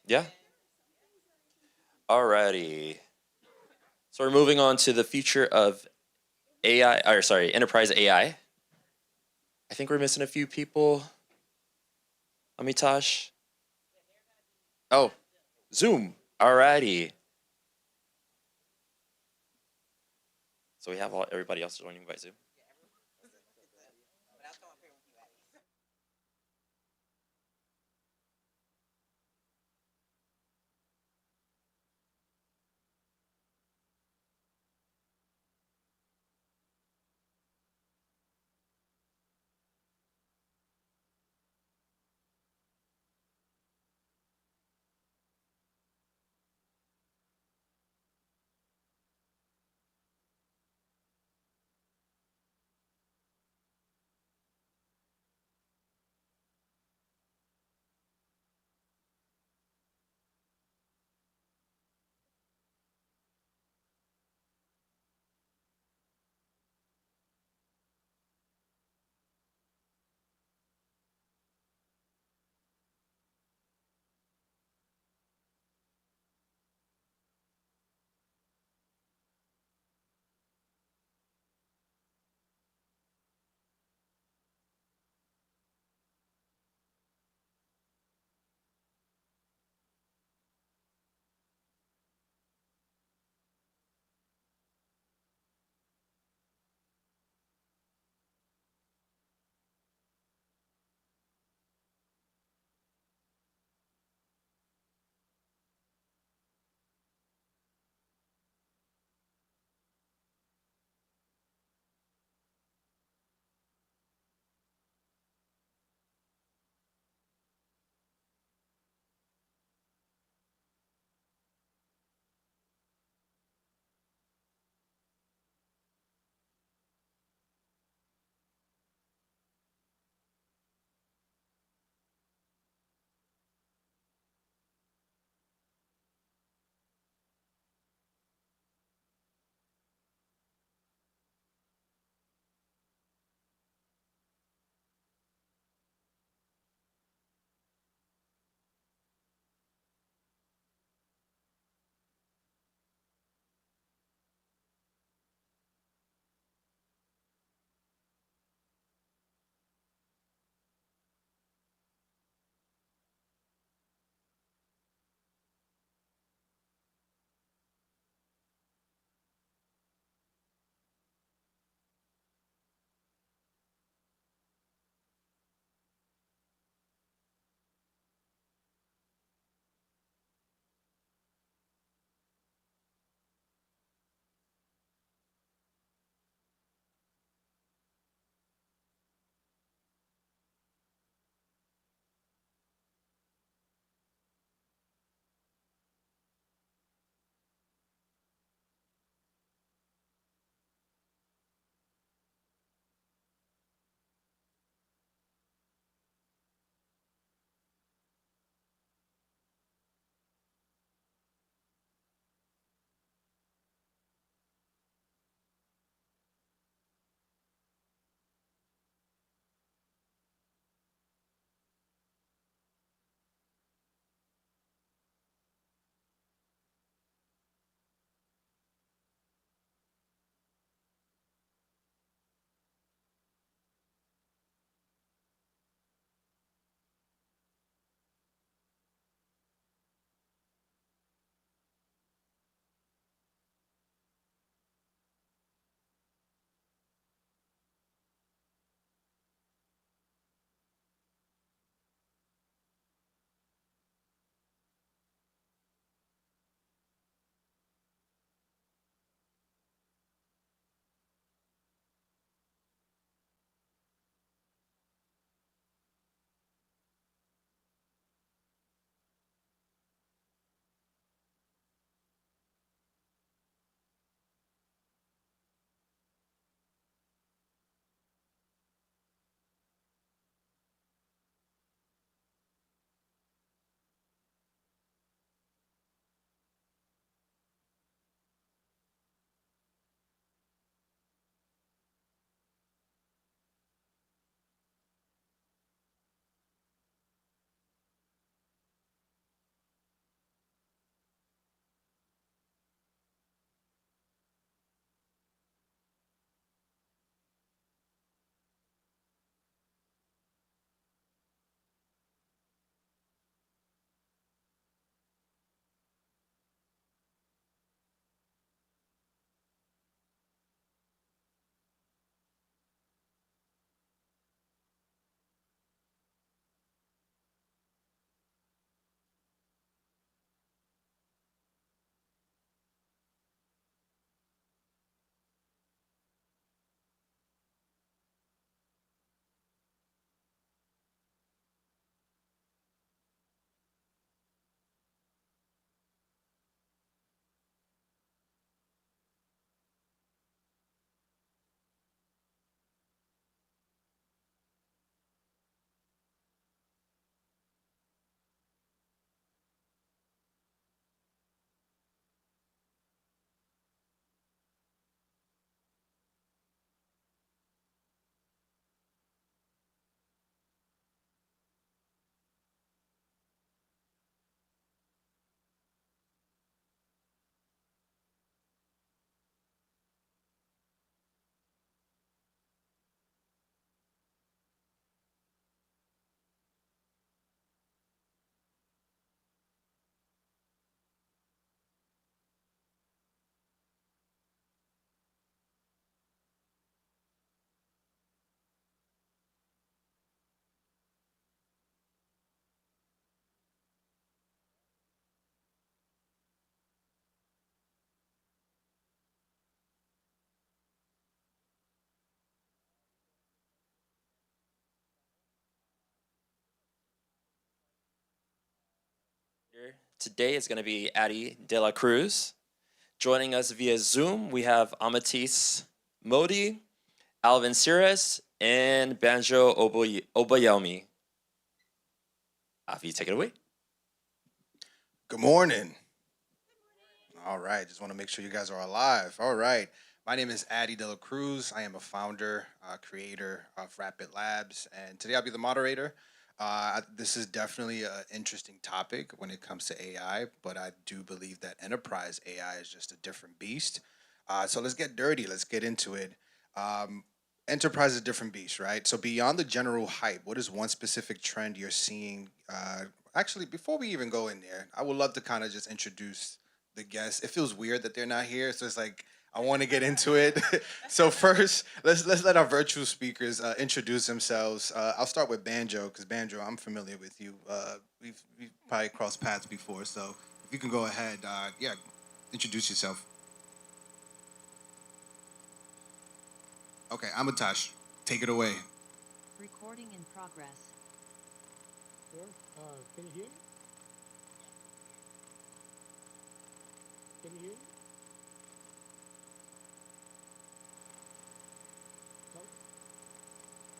Yeah. Alrighty. So we're moving on to the future of AI, or sorry, enterprise AI. I think we're missing a few people. Amitash. Oh, Zoom. Alrighty. So we have everybody else joining by Zoom. today is going to be Adi De La Cruz. Joining us via Zoom, we have Amatis Modi, Alvin Sires, and Banjo Obayomi. Avi, take it away. Good morning. All right, just want to make sure you guys are alive. All right, my name is Adi De La Cruz. I am a founder, creator of Rapid Labs, and today I'll be the moderator. This is definitely an interesting topic when it comes to AI, but I do believe that enterprise AI is just a different beast. So let's get dirty. Let's get into it. Enterprise is a different beast, right? So beyond the general hype, what is one specific trend you're seeing? Actually, before we even go in there, I would love to kind of just introduce the guests. It feels weird that they're not here, so it's like I want to get into it. So first, let's let our virtual speakers introduce themselves. I'll start with Banjo, because Banjo, I'm familiar with you. We've probably crossed paths before, so if you can go ahead, introduce yourself. Okay, Amitash, take it away. Recording in progress. Sure. Can you hear me? Can you hear me? No?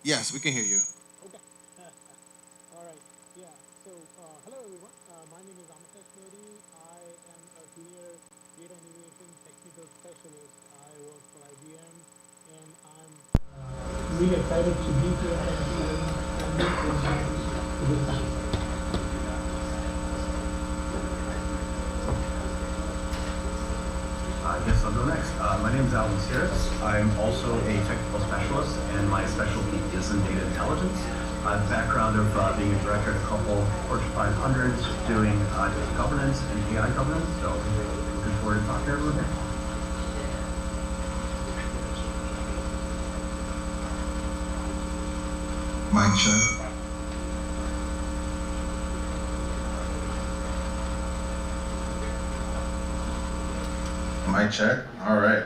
Yes, we can hear you. Okay. All right. Yeah. So, hello everyone. My name is Amitash Modi. I am a senior data innovation technical specialist. I work for IBM, and I'm really excited to be here and meet with you this time. Yes, I'll go next. My name is Alvin Sires. I'm also a technical specialist, and my specialty is in data intelligence. I have a background of being a director at a couple Fortune 500s, doing data governance and AI governance, so looking forward to talking to everyone here. Mic check. Mic check. All right.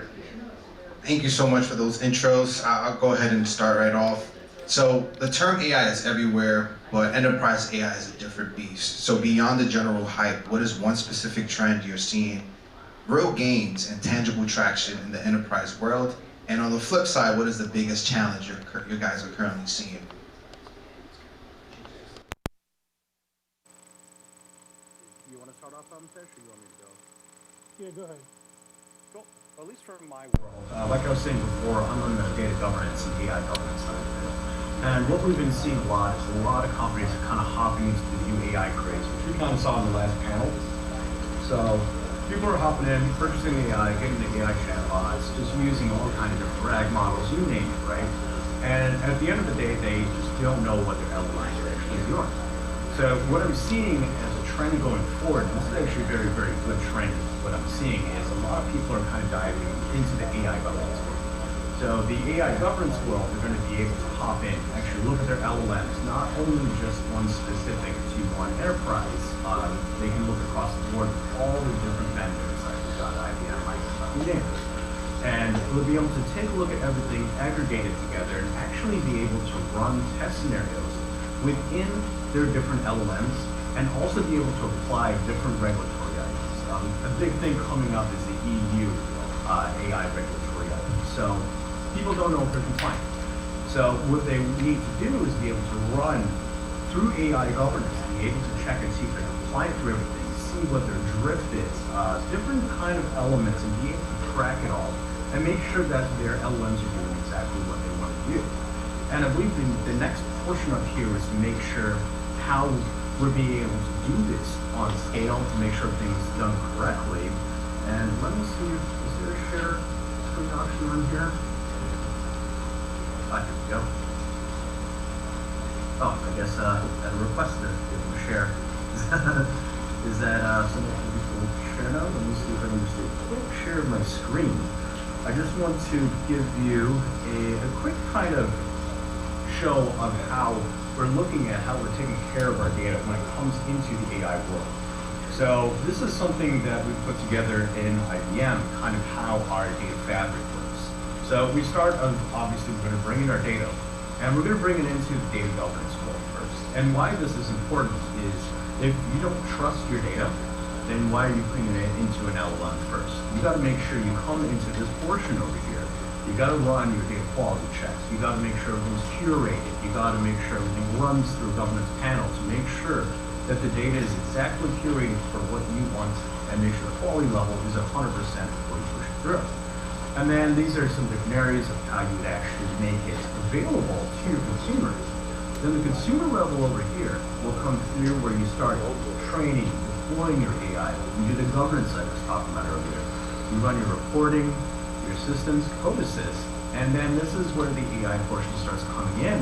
Thank you so much for those intros. I'll go ahead and start right off. So the term AI is everywhere, but enterprise AI is a different beast. So beyond the general hype, what is one specific trend you're seeing real gains and tangible traction in the enterprise world? And on the flip side, what is the biggest challenge you guys are currently seeing? You want to start off, Amitesh, or you want me to go? Yeah, go ahead. Cool. At least from my world. Like I was saying before, I'm on the data governance and AI governance side of things. And what we've been seeing a lot is a lot of companies are kind of hopping into the new AI craze, which we kind of saw in the last panel. So people are hopping in, purchasing AI, getting the AI chatbots, just using all kinds of different RAG models, you name it, right? And at the end of the day, they just don't know what their LLMs are actually doing. So what I'm seeing as a trend going forward, and this is actually a very, very good trend, what I'm seeing is a lot of people are kind of diving into the AI governance world. So the AI governance world, they're going to be able to hop in, actually look at their LLMs, not only just one specific to one enterprise, they can look across the board with all the different vendors, like we've got IBM, Microsoft, you name it. And we'll be able to take a look at everything, aggregate it together, and actually be able to run test scenarios within their different LLMs, and also be able to apply different regulatory items. A big thing coming up is the EU AI regulatory items. So people don't know if they're compliant. So what they need to do is be able to run through AI governance, be able to check and see if they're compliant through everything, see what their drift is, different kind of elements, and be able to track it all and make sure that their LLMs are doing exactly what they want to do. And I believe the next portion up here is to make sure how we're being able to do this on scale to make sure things are done correctly. And let me see, is there a share screen option on here? Here we go. Oh, I guess a request to give them a share. Is that something people share now? Let me see if I can just do a quick share of my screen. I just want to give you a quick kind of show of how we're looking at how we're taking care of our data when it comes into the AI world. So this is something that we put together in IBM, kind of how our data fabric works. So we start of, obviously, we're going to bring in our data, and we're going to bring it into the data governance world first. And why this is important is if you don't trust your data, then why are you putting it into an LLM first? You got to make sure you come into this portion over here. You got to run your data quality checks. You got to make sure everything's curated. You got to make sure everything runs through governance panels to make sure that the data is exactly curated for what you want and make sure the quality level is 100% before you push it through. And then these are some different areas of how you would actually make it available to your consumers. Then the consumer level over here will come through where you start training, deploying your AI. You do the governance I was talking about earlier. You run your reporting, your systems, code assist, and then this is where the AI portion starts coming in,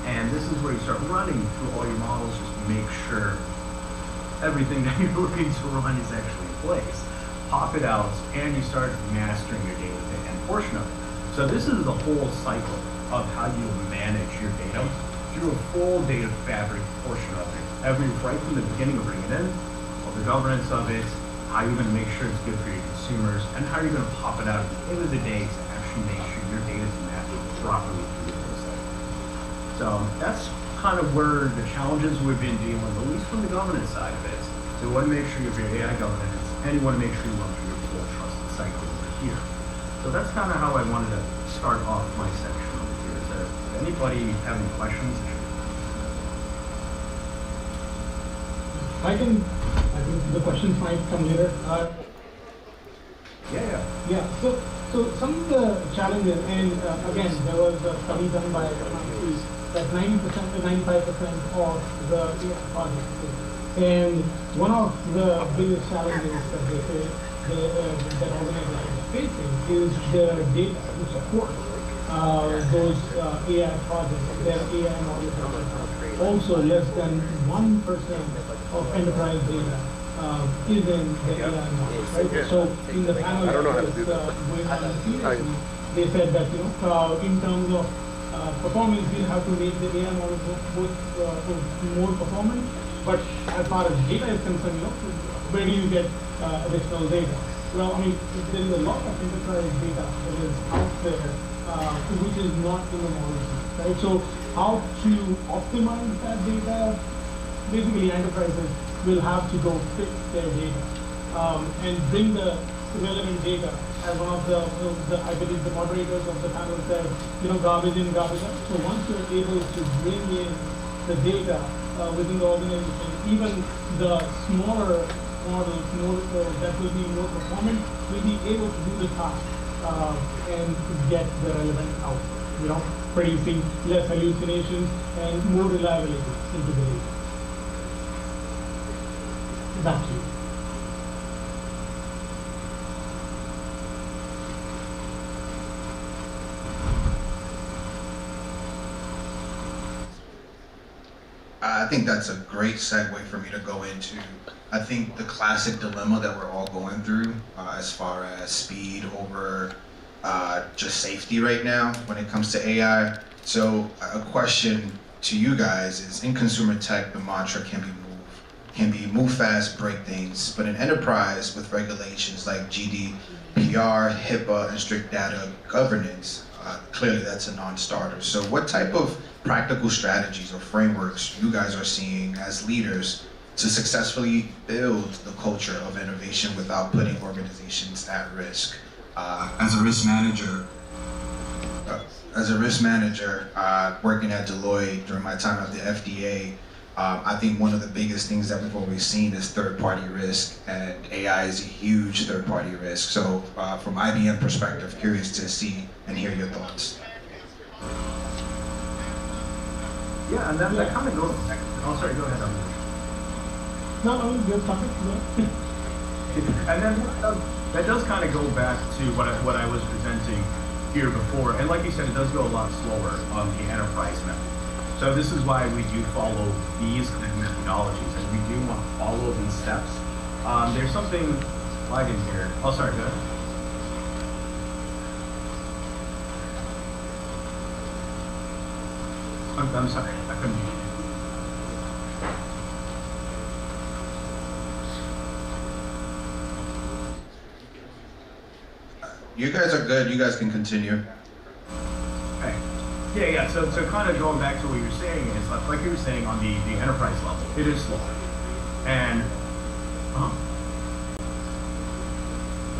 and this is where you start running through all your models just to make sure everything that you're looking to run is actually in place. Pop it out, and you start mastering your data and portion of it. So this is the whole cycle of how you manage your data through a full data fabric portion of it. Right from the beginning of bringing it in, all the governance of it, how you're going to make sure it's good for your consumers, and how you're going to pop it out at the end of the day to actually make sure your data is mapped properly through your data set. So that's kind of where the challenges we've been dealing with, at least from the governance side of it. So you want to make sure you have your AI governance, and you want to make sure you run through your full trusted cycle over here. So that's kind of how I wanted to start off my section over here. So if anybody have any questions? I think the questions might come later. Yeah. So some of the challenges, and again, there was a study done by MIT that 90% to 95% of the AI projects, and one of the biggest challenges that they say that organizations are facing is the data to support those AI projects. Their AI models are also less than 1% of enterprise data is in the AI model, right? So in the panel that was going on seriously, they said that in terms of performance, we'll have to make the AI model more performant. But as far as data is concerned, where do you get additional data? Well, I mean, there is a lot of enterprise data that is out there, which is not in the model, right? So how to optimize that data? Basically, enterprises will have to go fix their data and bring the relevant data. As one of the I believe the moderators of the panel said, garbage in, garbage out. So once you're able to bring in the data within the organization, even the smaller models, that will be more performant, will be able to do the task and get the relevant output. Producing less hallucinations and more reliability into the data. Back to you. I think that's a great segue for me to go into. I think the classic dilemma that we're all going through as far as speed over just safety right now when it comes to AI. So a question to you guys is, in consumer tech, the mantra can be move fast, break things, but in enterprise with regulations like GDPR, HIPAA, and strict data governance, clearly that's a non-starter. So what type of practical strategies or frameworks you guys are seeing as leaders to successfully build the culture of innovation without putting organizations at risk? As a risk manager, working at Deloitte during my time at the FDA, I think one of the biggest things that we've always seen is third-party risk, and AI is a huge third-party risk. So from IBM perspective, curious to see and hear your thoughts. Yeah, and then that kind of goes. Oh, sorry, go ahead. No, you're talking. And then that does kind of go back to what I was presenting here before. And like you said, it does go a lot slower on the enterprise method. So this is why we do follow these kind of methodologies, and we do want to follow these steps. There's something lagging here. Oh, sorry, go ahead. I'm sorry, I couldn't hear you. You guys are good. You guys can continue. Okay. Yeah. So kind of going back to what you're saying is, like you were saying on the enterprise level, it is slow. And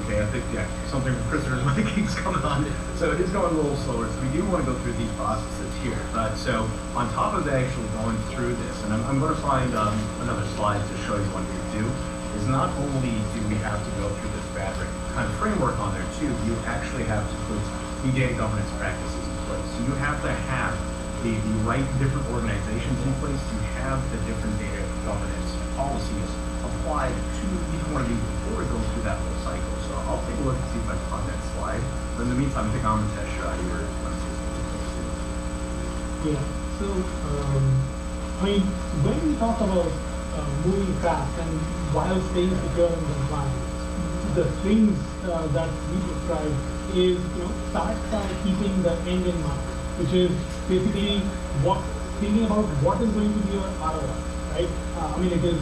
Okay, I think, yeah, something from Christopher's mic keeps coming on. So it is going a little slower, so we do want to go through these processes here. So on top of actually going through this, and I'm going to find another slide to show you what we do, is not only do we have to go through this fabric kind of framework on there too, you actually have to put the data governance practices in place. So you have to have the right different organizations in place to have the different data governance policies applied to each one of these before it goes through that whole cycle. So I'll take a look and see if I can find that slide. But in the meantime, I think Amitesh, you were going to say something. Yeah. So, I mean, when we talk about moving fast and while staying secure and compliant, the things that we describe is, start by keeping the end in mind, which is basically thinking about what is going to be your ROI, right? I mean, it is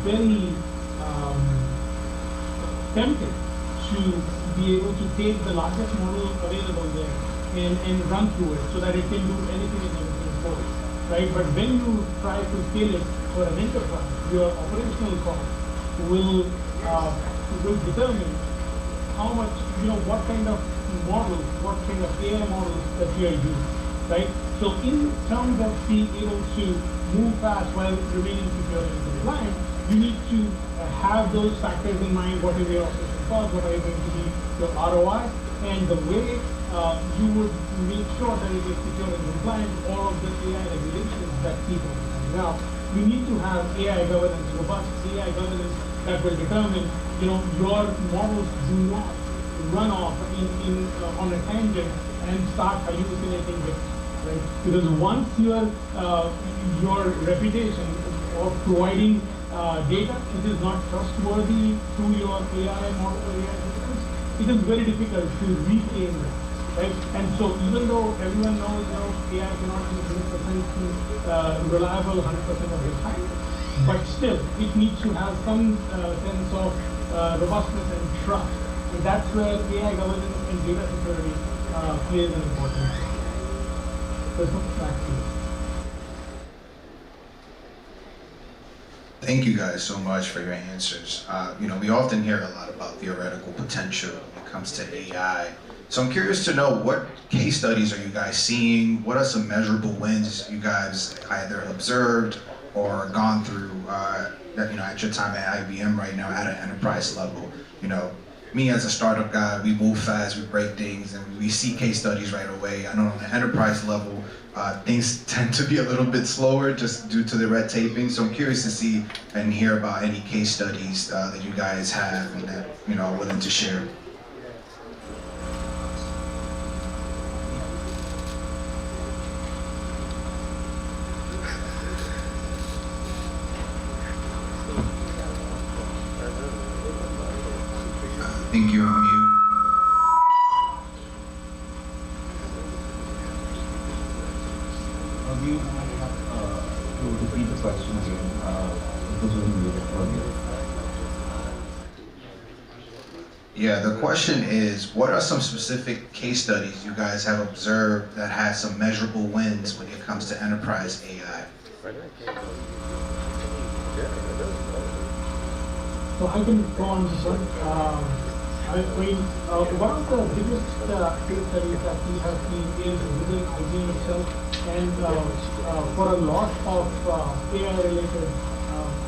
very tempting to be able to take the largest model available there and run through it so that it can do anything and everything for you, right? But when you try to scale it for an enterprise, your operational cost will determine how much, what kind of models, what kind of AI models that you are using, right? So in terms of being able to move fast while remaining secure and compliant, you need to have those factors in mind. What is your operational cost? What are going to be your ROI? And the way you would make sure that it is secure and compliant, all of the AI regulations that keep on coming out. You need to have AI governance, robust AI governance that will determine, your models do not run off on a tangent and start hallucinating with, right? Because once your reputation of providing data which is not trustworthy to your AI model or AI systems, it is very difficult to reclaim that. Right? And so even though everyone knows AI cannot be 100% reliable 100% of the time, but still it needs to have some sense of robustness and trust. And that's where AI governance and data security plays an important role. So back to you. Thank you guys so much for your answers. We often hear a lot about theoretical potential when it comes to AI. So I'm curious to know, what case studies are you guys seeing? What are some measurable wins you guys either observed or gone through at your time at IBM right now at an enterprise level? Me as a startup guy, we move fast, we break things, and we see case studies right away. I know on the enterprise level, things tend to be a little bit slower just due to the red taping. So I'm curious to see and hear about any case studies that you guys have and that are willing to share. I think you're on mute. You might have to repeat the question again. It was muted earlier. Yeah, the question is, what are some specific case studies you guys have observed that had some measurable wins when it comes to enterprise AI? So I can go on this one. One of the biggest case studies that we have seen is within IBM itself, and for a lot of AI-related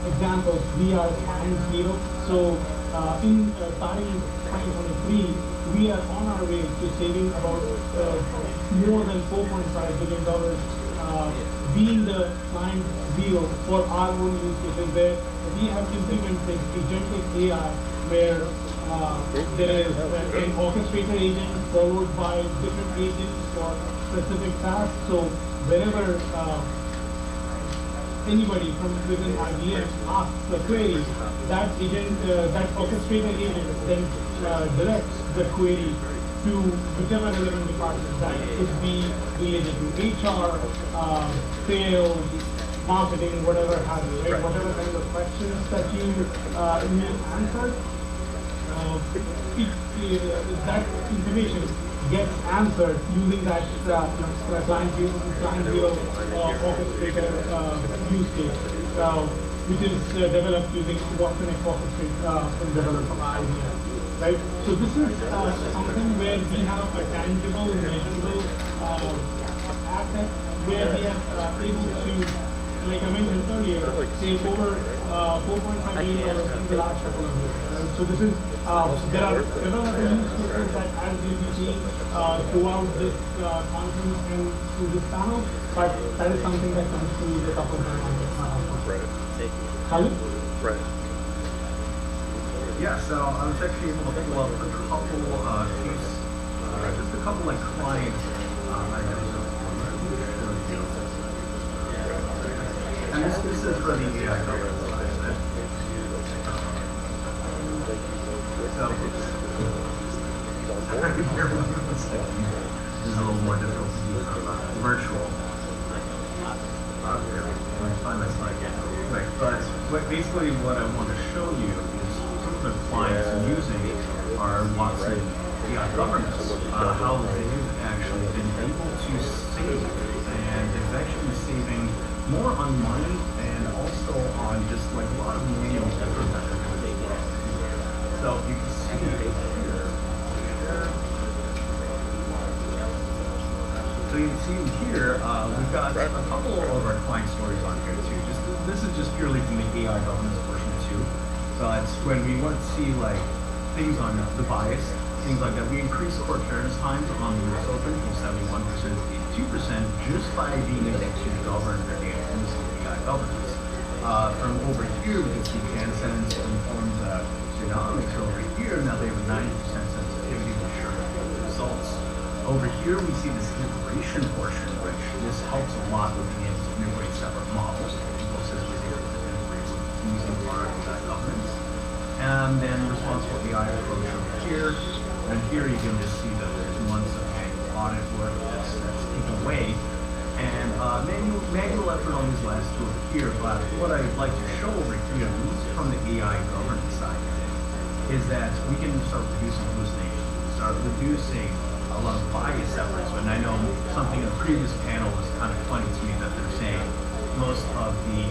examples, we are hand zero. So in starting 2023, we are on our way to saving about more than $4.5 billion, being the client zero for our own use cases, where we have implemented agentic AI, where there is an orchestrator agent followed by different agents for specific tasks. So wherever anybody from within IBM asks a query, that orchestrator agent then directs the query to whichever relevant department. That could be related to HR, sales, marketing, whatever have you, right? Whatever kind of questions that you need answered. That information gets answered using that client zero orchestrator use case, which is developed using watsonx Orchestrate developed from IBM. right? So this is something where we have a tangible, measurable asset where we are able to, like I mentioned earlier, save over $4.5 million in the last couple of years. So this is, there are several other use cases that as you can see throughout this conference and through this panel, but that is something that comes to the top of my mind. Khalid? Right. Yeah, so I was actually able to pull up a couple case, just a couple like clients. And this is for the AI governance side. So, this is a little more difficult to do virtual. Let me find my slide again. Right, but basically what I want to show you is some of the clients using our Watson AI governance, how they've actually been able to save, and they've actually been saving more on money and also on just like a lot of manual effort that they're doing. So you can see here. So you can see here, we've got a couple of our client stories on here too. This is just purely from the AI governance portion too. So it's when we want to see like things on the bias, things like that. We increase the court clearance times on the US Open from 71% to 82% just by being able to govern their data in this AI governance. From over here, we can see CanSense informs genomics over here. Now they have a 90% sensitivity to ensure results. Over here, we see this integration portion, which this helps a lot with being able to integrate separate models. Infosys was able to integrate with using our governance. And then responsible AI approach over here. And here you can just see that there's months of audit work that's taken away. And manual effort on these last two over here. But what I'd like to show over here, at least from the AI governance side, is that we can start reducing hallucinations, start reducing a lot of bias efforts. And I know something in the previous panel was kind of funny to me that they're saying most of the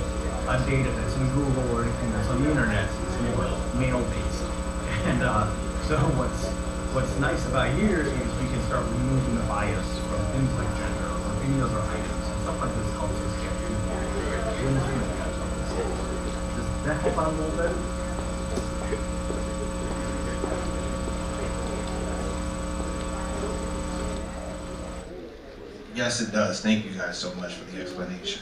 data that's in Google or anything that's on the internet is more male-based. And so what's nice about here is we can start removing the bias from things like gender or any other items. And stuff like this helps us get through Does that help out a little bit? Yes, it does. Thank you guys so much for the explanation.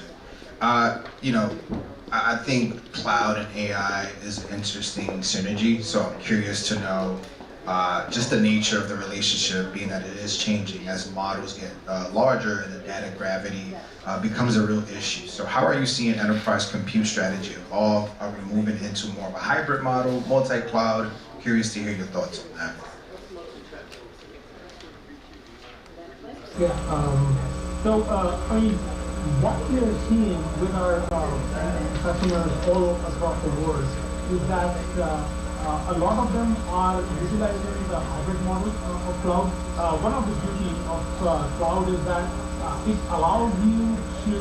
I think cloud and AI is an interesting synergy. So I'm curious to know just the nature of the relationship, being that it is changing as models get larger and the data gravity becomes a real issue. So how are you seeing enterprise compute strategy evolve? Are we moving into more of a hybrid model, multi-cloud? Curious to hear your thoughts on that. Yeah, I mean, what we are seeing with our customers all across the world is that a lot of them are utilizing the hybrid model of cloud. One of the beauties of cloud is that it allows you to,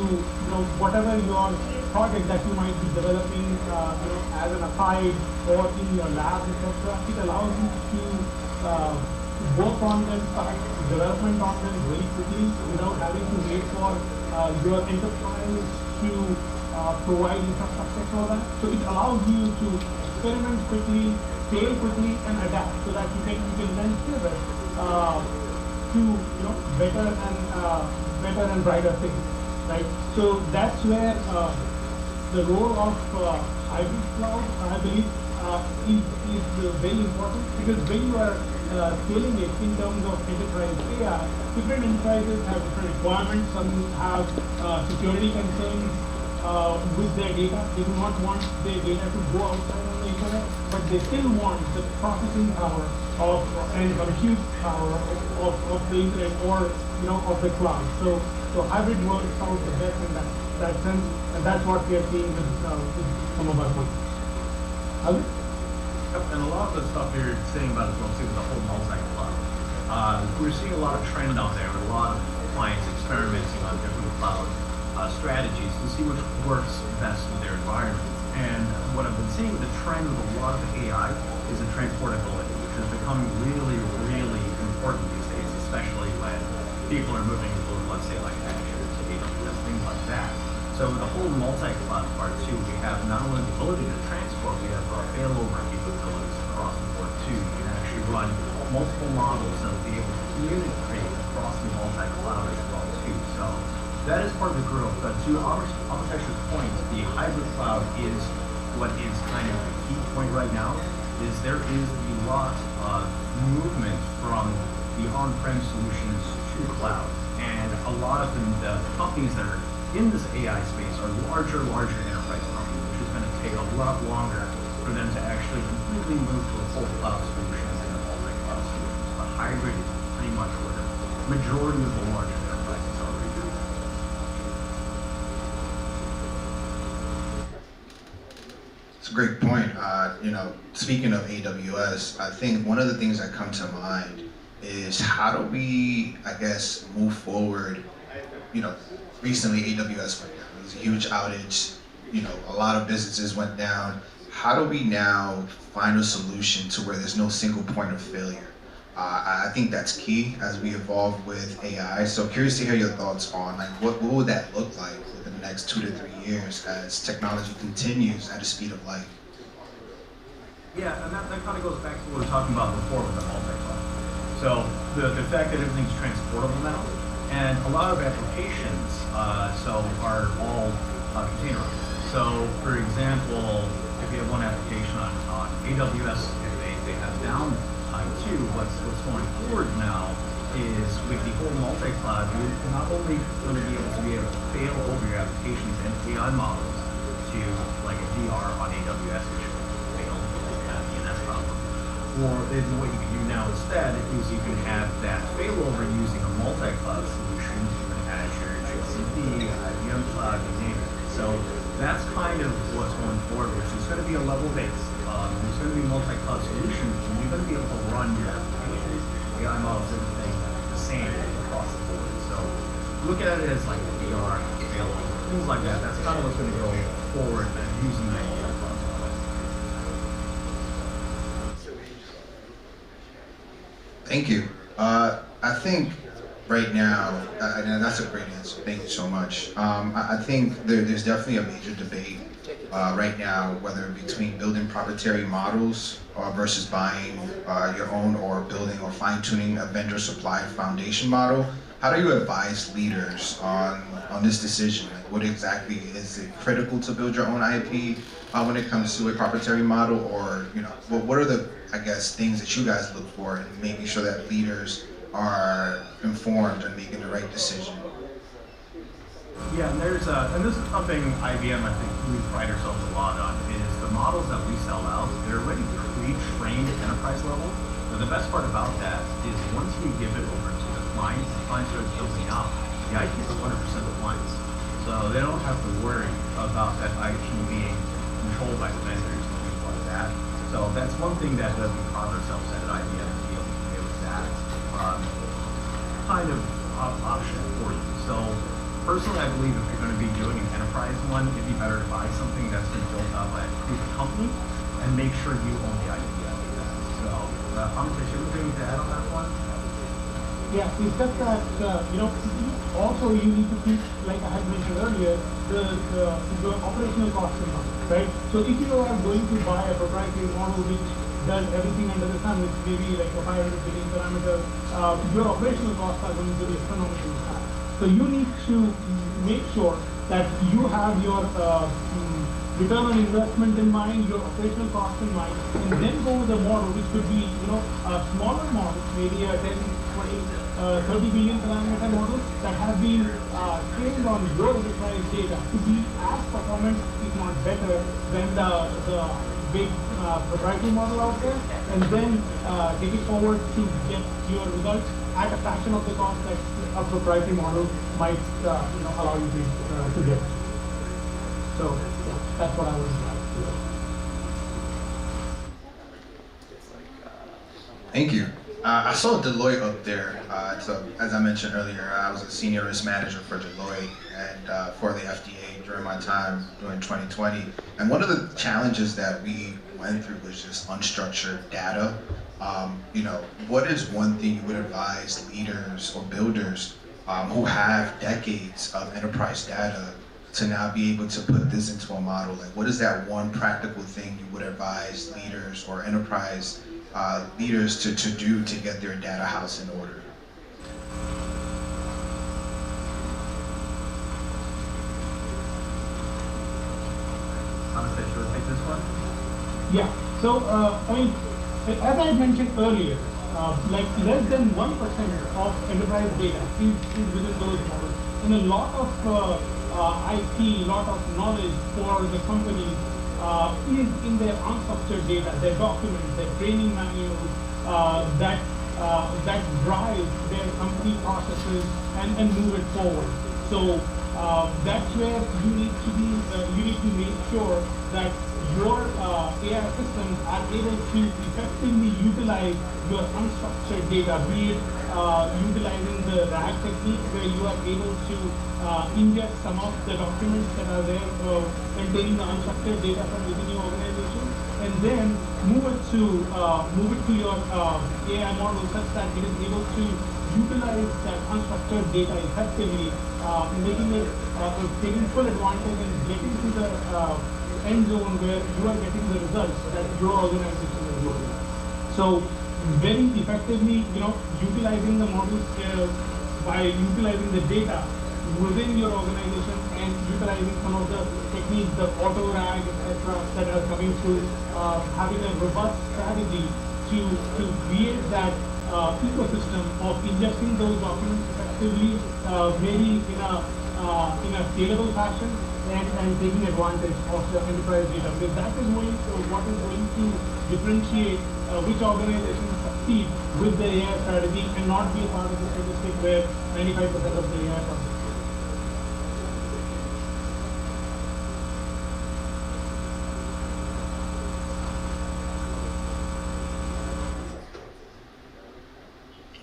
whatever your project that you might be developing, as an aside or in your lab, etc., it allows you to work on them, start development on them very quickly without having to wait for your enterprise to provide infrastructure for that. So it allows you to experiment quickly, fail quickly, and adapt so that you can then pivot to better and brighter things, right? So that's where the role of hybrid cloud, I believe, is very important, because when you are scaling it in terms of enterprise AI, different enterprises have different requirements. Some have security concerns with their data. They do not want their data to go outside on the internet, but they still want the processing power and compute power of the internet or of the cloud. So hybrid works out the best in that sense, and that's what we are seeing with some of our clients. Yep, and a lot of the stuff you're saying about as well too, the whole multi-cloud. We're seeing a lot of trend out there, a lot of clients experimenting on different cloud strategies to see which works best with their environment. And what I've been seeing with the trend with a lot of AI is the transportability, which is is becoming really, really important these days, especially when people are moving to, let's say, like Azure to AWS, things like that. So the whole multi-cloud part too, we have not only the ability to transport, we have failover capabilities across the board too. You can actually run multiple models that will be able to communicate across the multi-cloud as well too. So that is part of the growth. But to Amitesh's point, the hybrid cloud is what is kind of the key point right now. Is there is a lot of movement from the on-prem solutions to cloud, and a lot of the companies that are in this AI space are larger enterprise companies, which is going to take a lot longer for them to actually completely move to a full cloud solution and a multi-cloud solution. So the hybrid is pretty much where the majority of the larger enterprises are already doing. It's a great point. Speaking of AWS, I think one of the things that come to mind is how do we, I guess, move forward. Recently AWS went down. It was a huge outage. A lot of businesses went down. How do we now find a solution to where there's no single point of failure? I think that's key as we evolve with AI. So curious to hear your thoughts on what would that look like within the next 2 to 3 years as technology continues at a speed of light? Yeah, and that kind of goes back to what we were talking about before with the multi-cloud. So the fact that everything's transportable now, and a lot of applications are all containerized. So for example, if you have one application on AWS, if they have downtime too, what's going forward now is with the whole multi-cloud, you're not only going to be able to fail over your applications and AI models to like a DR on AWS, which will fail because you have a DNS problem. Or what you can do now instead is you can have that failover using a multi-cloud solution to Azure, GCP, IBM Cloud, you name it. So that's kind of what's going forward, which is going to be a level base. There's going to be multi-cloud solutions, and you're going to be able to run your applications, AI models, everything the same across the board. So look at it as like a DR, failover, things like that. That's kind of what's going to go forward using that multi-cloud. Thank you. I think right now, and that's a great answer. Thank you so much. I think there's definitely a major debate right now, whether between building proprietary models versus buying your own or building or fine-tuning a vendor-supplied foundation model. How do you advise leaders on this decision? Like, what exactly is it critical to build your own IP when it comes to a proprietary model, or what are the things that you guys look for in making sure that leaders are informed and making the right decision? Yeah, and this is something IBM, I think, we pride ourselves a lot on, is the models that we sell out, they're already pre-trained at enterprise level. But the best part about that is once we give it over to the clients start building out, the IP is 100% of the clients. So they don't have to worry about that IP being controlled by the vendors and things like that. So that's one thing that we pride ourselves at IBM, to be able to give that kind of option for you. So personally, I believe if you're going to be doing an enterprise one, it'd be better to buy something that's been built out by a proof company and make sure you own the IP of that. So, Amitesh, anything to add on that one? Yeah, it's just that, also you need to keep, like I had mentioned earlier, the operational cost in mind, right? So if you are going to buy a proprietary model which does everything under the sun, which may be like a 500 billion parameter, your operational costs are going to be astronomically high. So you need to make sure that you have your return on investment in mind, your operational cost in mind, and then go with a model which could be, a smaller model, maybe a 10, 20, 30 billion parameter model that have been trained on your enterprise data to be as performant, if not better, than the big proprietary model out there, and then take it forward to get your results at a fraction of the cost that a proprietary model might allow you to get. So yeah, that's what I would do. Thank you. I saw Deloitte up there. So as I mentioned earlier, I was a senior risk manager for Deloitte and for the FDA during my time during 2020. And one of the challenges that we went through was just unstructured data. What is one thing you would advise leaders or builders who have decades of enterprise data to now be able to put this into a model? Like, what is that one practical thing you would advise leaders or enterprise leaders to do to get their data house in order? Anastasia, will take this one? Yeah. So, as I mentioned earlier, like less than 1% of enterprise data is within those models. And a lot of IP, lot of knowledge for the companies is in their unstructured data, their documents, their training manuals, that drive their company processes and move it forward. So that's where you need to make sure that your AI systems are able to effectively utilize your unstructured data, be it utilizing the RAG technique where you are able to ingest some of the documents that are there containing the unstructured data from within your organization, and then move it to your AI model such that it is able to utilize that unstructured data effectively, making it taking full advantage and getting to the end zone where you are getting the results that your organization is looking at. So very effectively, utilizing the models by utilizing the data within your organization and utilizing some of the techniques, the auto RAG, etc., that are coming through, having a robust strategy to create that ecosystem of ingesting those documents effectively, maybe in a scalable fashion, and taking advantage of the enterprise data, because that is what is going to differentiate which organizations succeed with the AI strategy and not be a part of the statistic where 95% of the AI comes.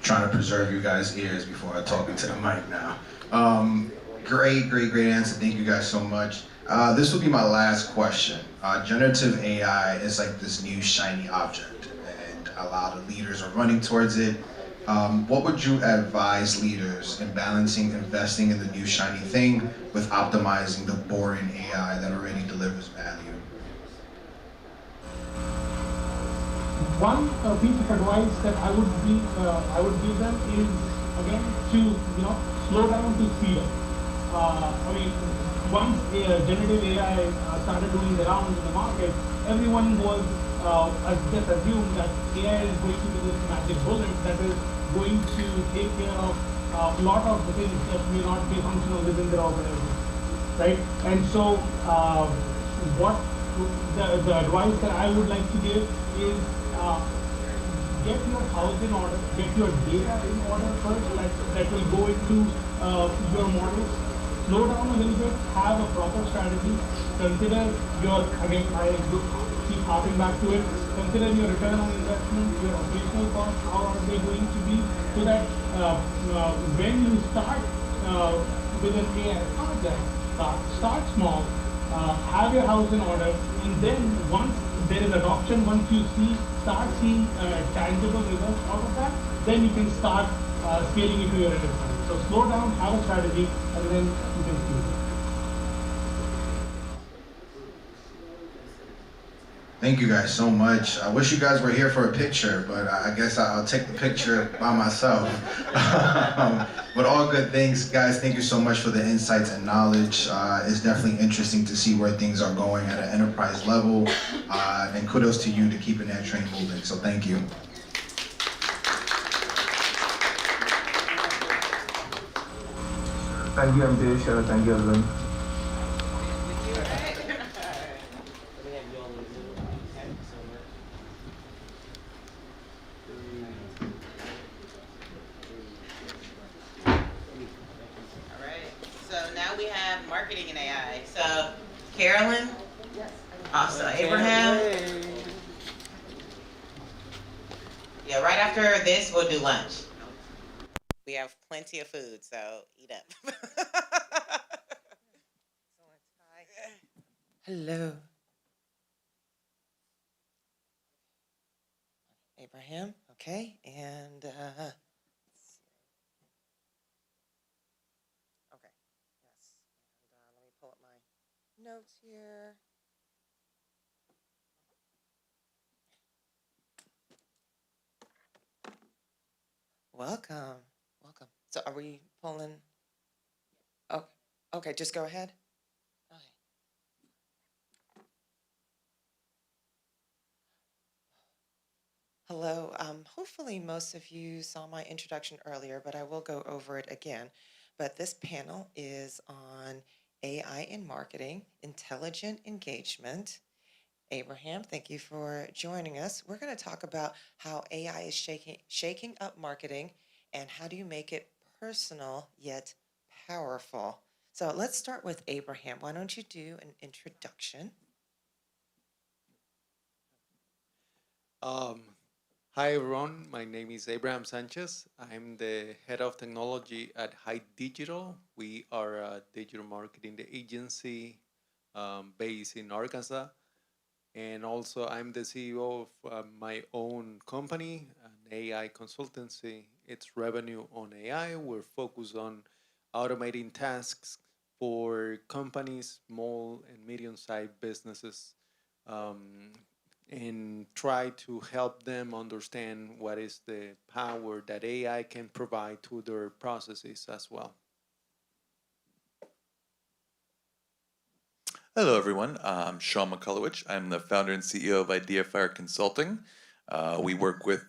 Trying to preserve you guys' ears before I talk into the mic now. Great answer. Thank you guys so much. This will be my last question. Generative AI is like this new shiny object, and a lot of leaders are running towards it. What would you advise leaders in balancing investing in the new shiny thing with optimizing the boring AI that already delivers value? One piece of advice that I would give them is, again, to slow down to speed up. Once generative AI started doing the rounds in the market, everyone was just assumed that AI is going to be this magic bullet that is going to take care of a lot of the things that may not be functional within their organization, right? And so, what the advice that I would like to give is get your house in order, get your data in order first, that will go into your models. Slow down a little bit, have a proper strategy, consider your, again, I keep harping back to it, consider your return on investment, your operational costs, how are they going to be, so that when you start with an AI project, start small, have your house in order, and then once there is adoption, once you start seeing tangible results out of that, then you can start scaling it to your enterprise. So slow down, have a strategy, and then you can scale it. Thank you guys so much. I wish you guys were here for a picture, but I guess I'll take the picture by myself. But all good things, guys. Thank you so much for the insights and knowledge. It's definitely interesting to see where things are going at an enterprise level. And kudos to you to keeping that train moving. So thank you. Thank you, Amdesh. Thank you, everyone. So now we have marketing and AI. So Carolyn, also Abraham. Yeah, right after this, we'll do lunch. We have plenty of food, so eat up. Hello. Abraham. notes here. Welcome. Welcome. So are we pulling? Oh, okay, just go ahead. Okay. Hello. Hopefully most of you saw my introduction earlier, but I will go over it again. But this panel is on AI in marketing, intelligent engagement. Abraham, thank you for joining us. We're going to talk about how AI is shaking up marketing and how do you make it personal yet powerful. So let's start with Abraham. Why don't you do an introduction? Um, Hi everyone, my name is Abraham Sanchez. I'm the head of technology at High Digital. We are a digital marketing agency based in Arkansas. And also I'm the CEO of my own company, an AI consultancy. It's Revenue on AI. We're focused on automating tasks for companies, small and medium-sized businesses, um, and try to help them understand what is the power that AI can provide to their processes as well. Hello, everyone. I'm Sean McCullough. I'm the founder and CEO of IdeaFire Consulting. We work with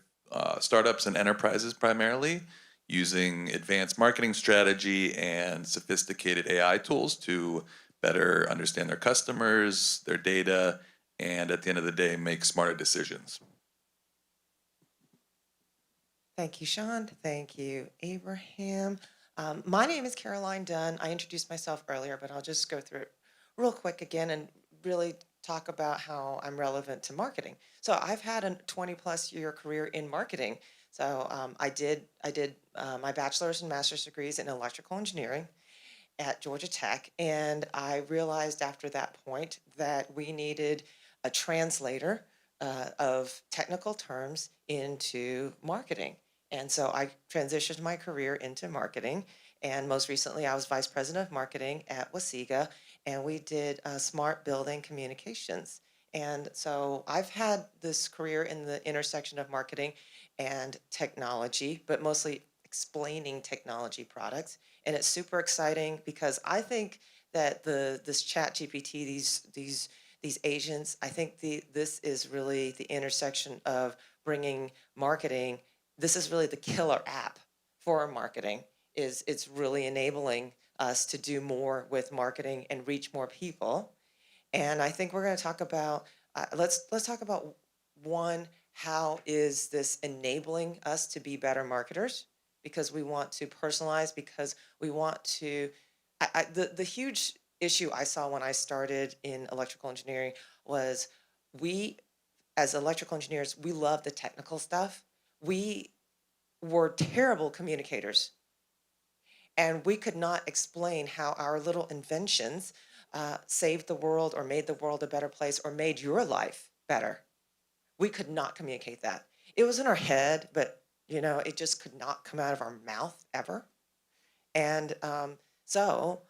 startups and enterprises primarily using advanced marketing strategy and sophisticated AI tools to better understand their customers, their data, and at the end of the day, make smarter decisions. Thank you, Sean. Thank you, Abraham. My name is Caroline Dunn. I introduced myself earlier, but I'll just go through it real quick again and really talk about how I'm relevant to marketing. So I've had a 20+ year career in marketing. So I did my bachelor's and master's degrees in electrical engineering at Georgia Tech, and I realized after that point that we needed a translator of technical terms into marketing. And so I transitioned my career into marketing. And most recently, I was vice president of marketing at Wasiga, and we did smart building communications. And so I've had this career in the intersection of marketing and technology, but mostly explaining technology products. And it's super exciting because I think that this Chat GPT, these agents, I think this is really the intersection of bringing marketing. This is really the killer app for marketing. It's really enabling us to do more with marketing and reach more people. And I think we're going to talk about let's talk about one, how is this enabling us to be better marketers? Because we want to personalize, because we want to. The huge issue I saw when I started in electrical engineering was we, as electrical engineers, we love the technical stuff. We were terrible communicators. And we could not explain how our little inventions saved the world or made the world a better place or made your life better. We could not communicate that. It was in our head, but it just could not come out of our mouth ever. And so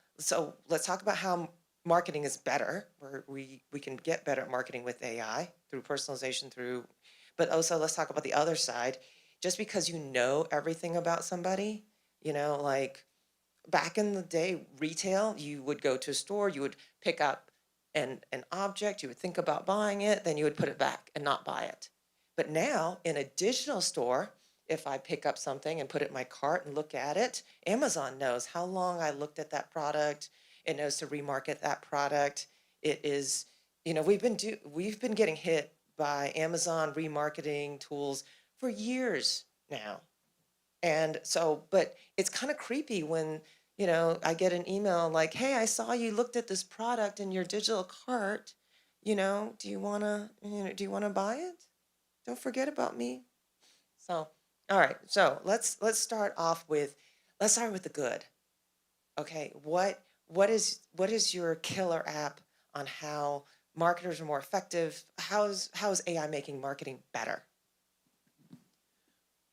let's talk about how marketing is better, where we can get better at marketing with AI through personalization, but also let's talk about the other side. Just because you know everything about somebody, like back in the day, retail, you would go to a store, you would pick up an object, you would think about buying it, then you would put it back and not buy it. But now in a digital store, if I pick up something and put it in my cart and look at it, Amazon knows how long I looked at that product. It knows to remarket that product. It is, we've been getting hit by Amazon remarketing tools for years now. And so, but it's kind of creepy when, I get an email like, hey, I saw you looked at this product in your digital cart. Do you want to buy it? Don't forget about me. So, all right. So let's start with the good. Okay. What is your killer app on how marketers are more effective? How's AI making marketing better?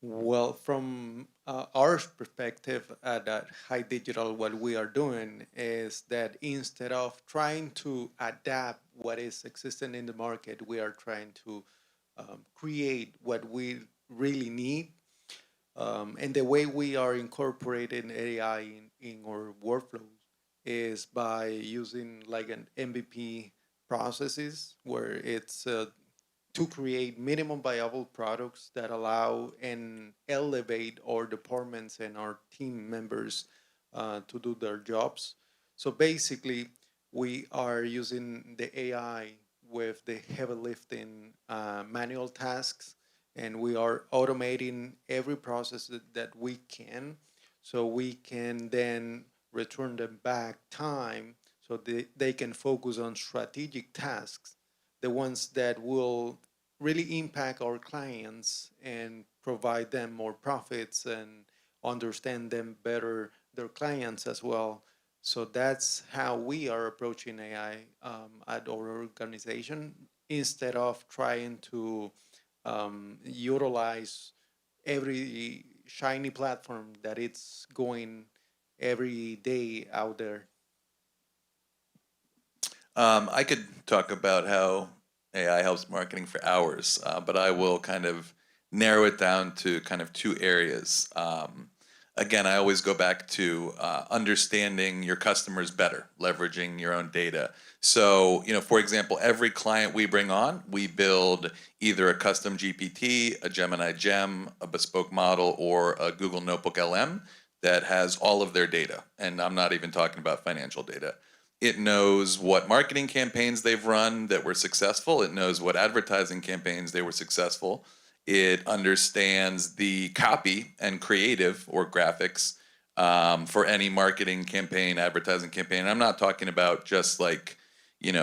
Well, from our perspective at High Digital, what we are doing is that instead of trying to adapt what is existing in the market, we are trying to create what we really need. And the way we are incorporating AI in our workflows is by using like an MVP processes where it's to create minimum viable products that allow and elevate our departments and our team members to do their jobs. So basically, we are using the AI with the heavy lifting manual tasks, and we are automating every process that we can, so we can then return them back time so they can focus on strategic tasks, the ones that will really impact our clients and provide them more profits and understand them better, their clients as well. So that's how we are approaching AI at our organization, instead of trying to utilize every shiny platform that it's going every day out there. I could talk about how AI helps marketing for hours, but I will kind of narrow it down to kind of two areas. Again, I always go back to understanding your customers better, leveraging your own data. So, for example, every client we bring on, we build either a custom GPT, a Gemini Gem, a bespoke model, or a Google Notebook LM that has all of their data. And I'm not even talking about financial data. It knows what marketing campaigns they've run that were successful. It knows what advertising campaigns they were successful. It understands the copy and creative or graphics for any marketing campaign, advertising campaign. And I'm not talking about just like,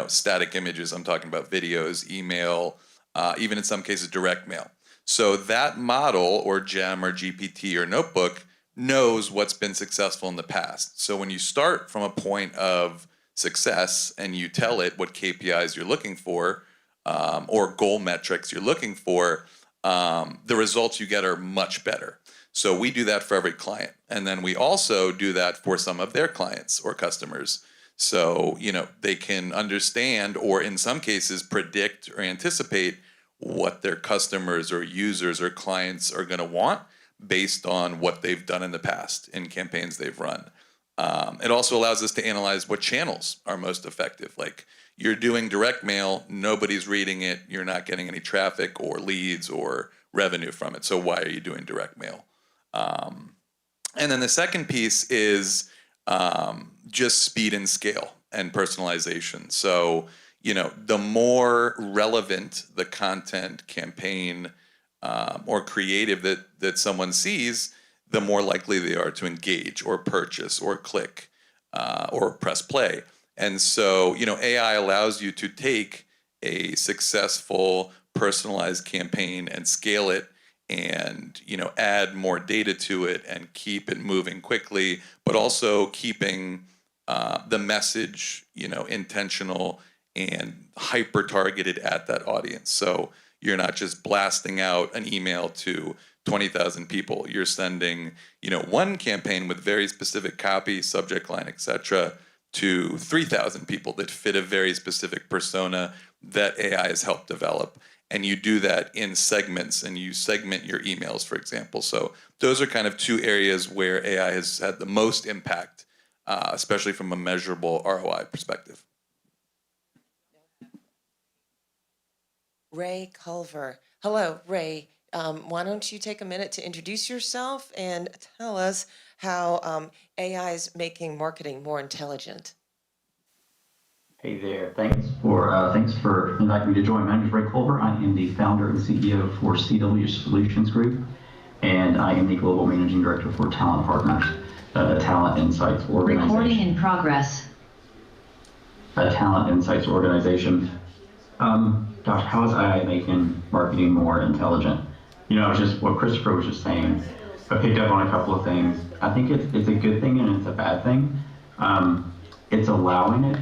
static images. I'm talking about videos, email, even in some cases, direct mail. So that model or GEM or GPT or notebook knows what's been successful in the past. So when you start from a point of success and you tell it what KPIs you're looking for or goal metrics you're looking for, the results you get are much better. So we do that for every client. And then we also do that for some of their clients or customers. So, they can understand, or in some cases predict or anticipate what their customers or users or clients are going to want based on what they've done in the past in campaigns they've run. It also allows us to analyze what channels are most effective. Like, you're doing direct mail, nobody's reading it, you're not getting any traffic or leads or revenue from it. So why are you doing direct mail? And then the second piece is just speed and scale and personalization. So, the more relevant the content, campaign, or creative that someone sees, the more likely they are to engage or purchase or click or press play. And so, AI allows you to take a successful personalized campaign and scale it and, add more data to it and keep it moving quickly, but also keeping the message, intentional and hyper targeted at that audience. So you're not just blasting out an email to 20,000 people. You're sending, one campaign with very specific copy, subject line, etc., to 3,000 people that fit a very specific persona that AI has helped develop. And you do that in segments, and you segment your emails, for example. So those are kind of two areas where AI has had the most impact, especially from a measurable ROI perspective. Ray Culver. Hello, Ray. Why don't you take a minute to introduce yourself and tell us how AI is making marketing more intelligent? Hey there. Thanks for inviting me to join. My name is Ray Culver. I am the founder and CEO for CW Solutions Group, and I am the global managing director for Talent Partners, a talent insights organization. Recording in progress. A talent insights organization. Gosh, how is AI making marketing more intelligent? Just what Christopher was just saying. I picked up on a couple of things. I think it's a good thing and it's a bad thing. It's allowing it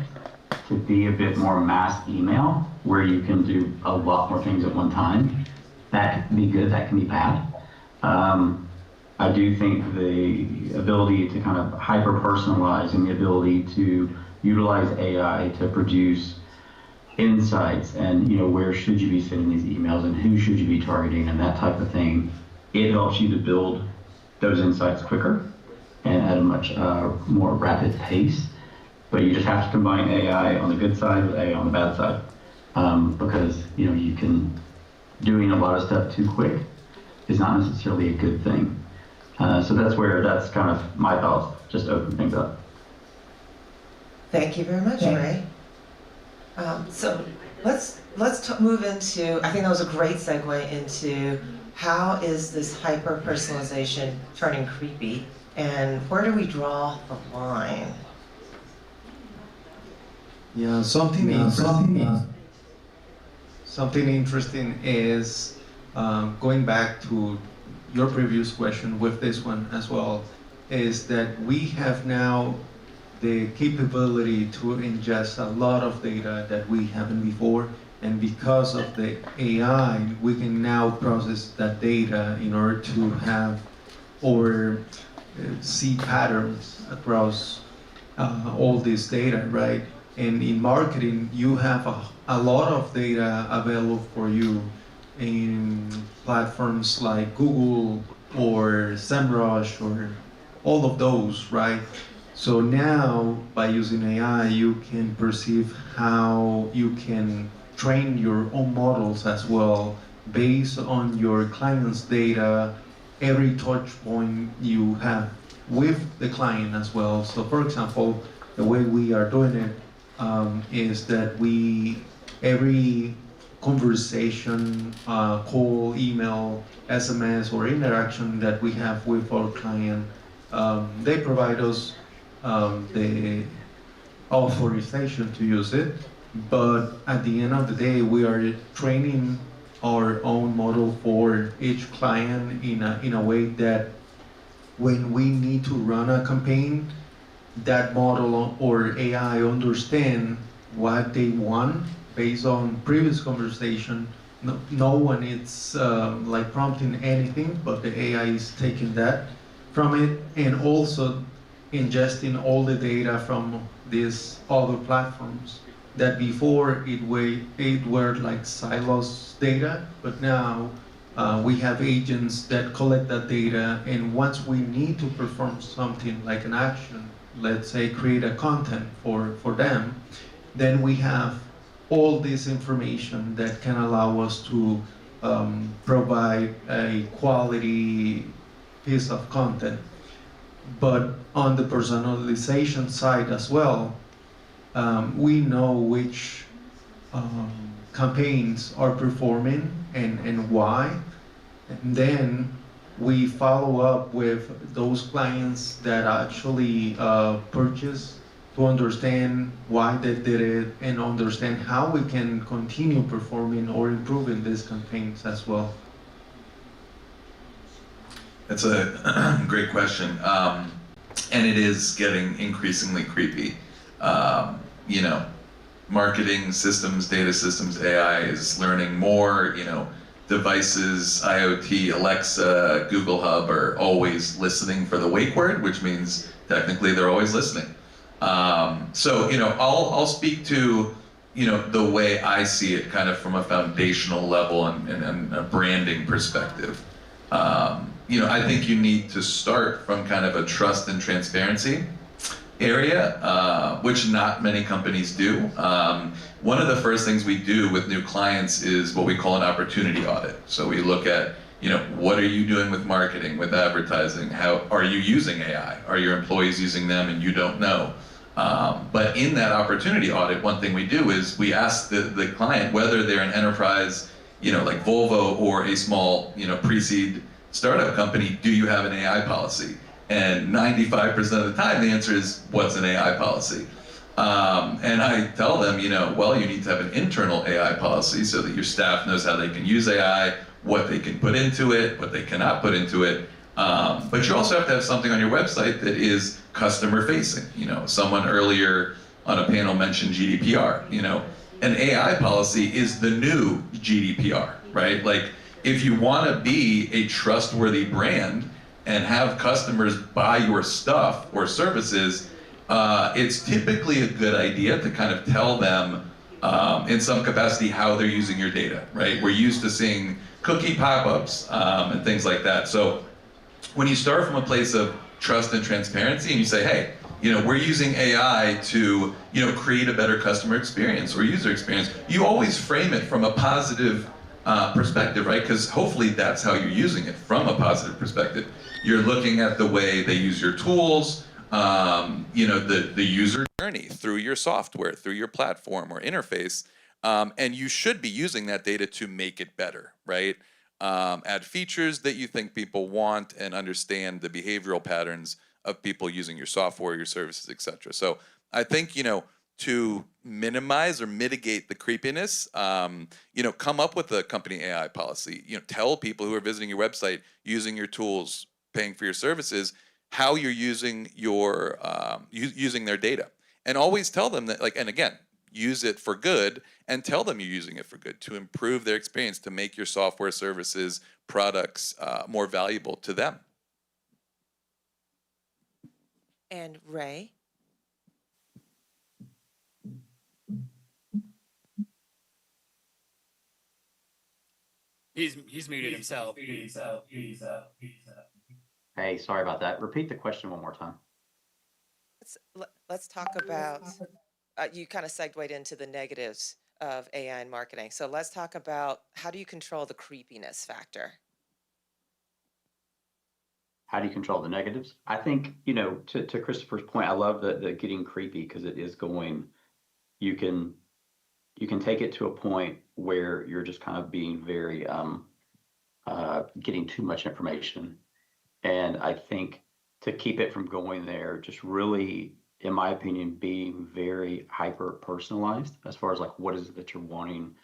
to be a bit more mass email, where you can do a lot more things at one time. That can be good, that can be bad. I do think the ability to kind of hyper-personalize and the ability to utilize AI to produce insights and, where should you be sending these emails and who should you be targeting and that type of thing, it helps you to build those insights quicker and at a much more rapid pace. But you just have to combine AI on the good side with AI on the bad side, because, you can, doing a lot of stuff too quick is not necessarily a good thing. So that's kind of my thoughts, just to open things up. Thank you very much, Ray. So let's move into, I think that was a great segue into how is this hyper-personalization turning creepy, and where do we draw the line? Yeah, something interesting is going back to your previous question with this one as well, is that we have now the capability to ingest a lot of data that we haven't before, and because of the AI, we can now process that data in order to have or see patterns across all this data, right? And in marketing, you have a lot of data available for you in platforms like Google or SEMrush or all of those, right? So now, by using AI, you can perceive how you can train your own models as well, based on your client's data, every touch point you have with the client as well. So for example, the way we are doing it is that every conversation, call, email, SMS, or interaction that we have with our client, they provide us the authorization to use it, but at the end of the day, we are training our own model for each client in a way that when we need to run a campaign, that model or AI understand what they want based on previous conversation. No one is like prompting anything, but the AI is taking that from it and also ingesting all the data from these other platforms that before it were like silos data, but now we have agents that collect that data, and once we need to perform something like an action, let's say create a content for them, then we have all this information that can allow us to provide a quality piece of content. But on the personalization side as well, we know which campaigns are performing and why. And then we follow up with those clients that actually purchase to understand why they did it and understand how we can continue performing or improving these campaigns as well. That's a great question. And it is getting increasingly creepy. Marketing systems, data systems, AI is learning more, devices, IoT, Alexa, Google Hub are always listening for the wake word, which means technically they're always listening. I'll speak to, the way I see it kind of from a foundational level and a branding perspective. I think you need to start from kind of a trust and transparency area, which not many companies do. One of the first things we do with new clients is what we call an opportunity audit. So we look at, what are you doing with marketing, with advertising? How are you using AI? Are your employees using them and you don't know? But in that opportunity audit, one thing we do is we ask the client whether they're an enterprise, like Volvo, or a small, pre-seed startup company, do you have an AI policy? And 95% of the time, the answer is, what's an AI policy? And I tell them, well, you need to have an internal AI policy so that your staff knows how they can use AI, what they can put into it, what they cannot put into it. But you also have to have something on your website that is customer facing. Someone earlier on a panel mentioned GDPR. An AI policy is the new GDPR, right? Like, if you want to be a trustworthy brand and have customers buy your stuff or services, it's typically a good idea to kind of tell them in some capacity how they're using your data, right? We're used to seeing cookie pop-ups and things like that. So when you start from a place of trust and transparency and you say, hey, we're using AI to, create a better customer experience or user experience, you always frame it from a positive perspective, right? Because hopefully that's how you're using it, from a positive perspective. You're looking at the way they use your tools, the user journey through your software, through your platform or interface, and you should be using that data to make it better, right? Add features that you think people want and understand the behavioral patterns of people using your software, your services, etc. So I think, to minimize or mitigate the creepiness, come up with a company AI policy. Tell people who are visiting your website, using your tools, paying for your services, how you're using your using their data, and always tell them that, and again, use it for good, and tell them you're using it for good to improve their experience, to make your software, services, products more valuable to them. And Ray? He's muted himself. Hey, sorry about that. Repeat the question one more time. Let's talk about, you kind of segued into the negatives of AI in marketing. So let's talk about, how do you control the creepiness factor? How do you control the negatives? I think, to Christopher's point, I love the getting creepy, because it is going, you can take it to a point where you're just kind of being very, getting too much information. And I think to keep it from going there, just really, in my opinion, being very hyper personalized as far as what is it that you're wanting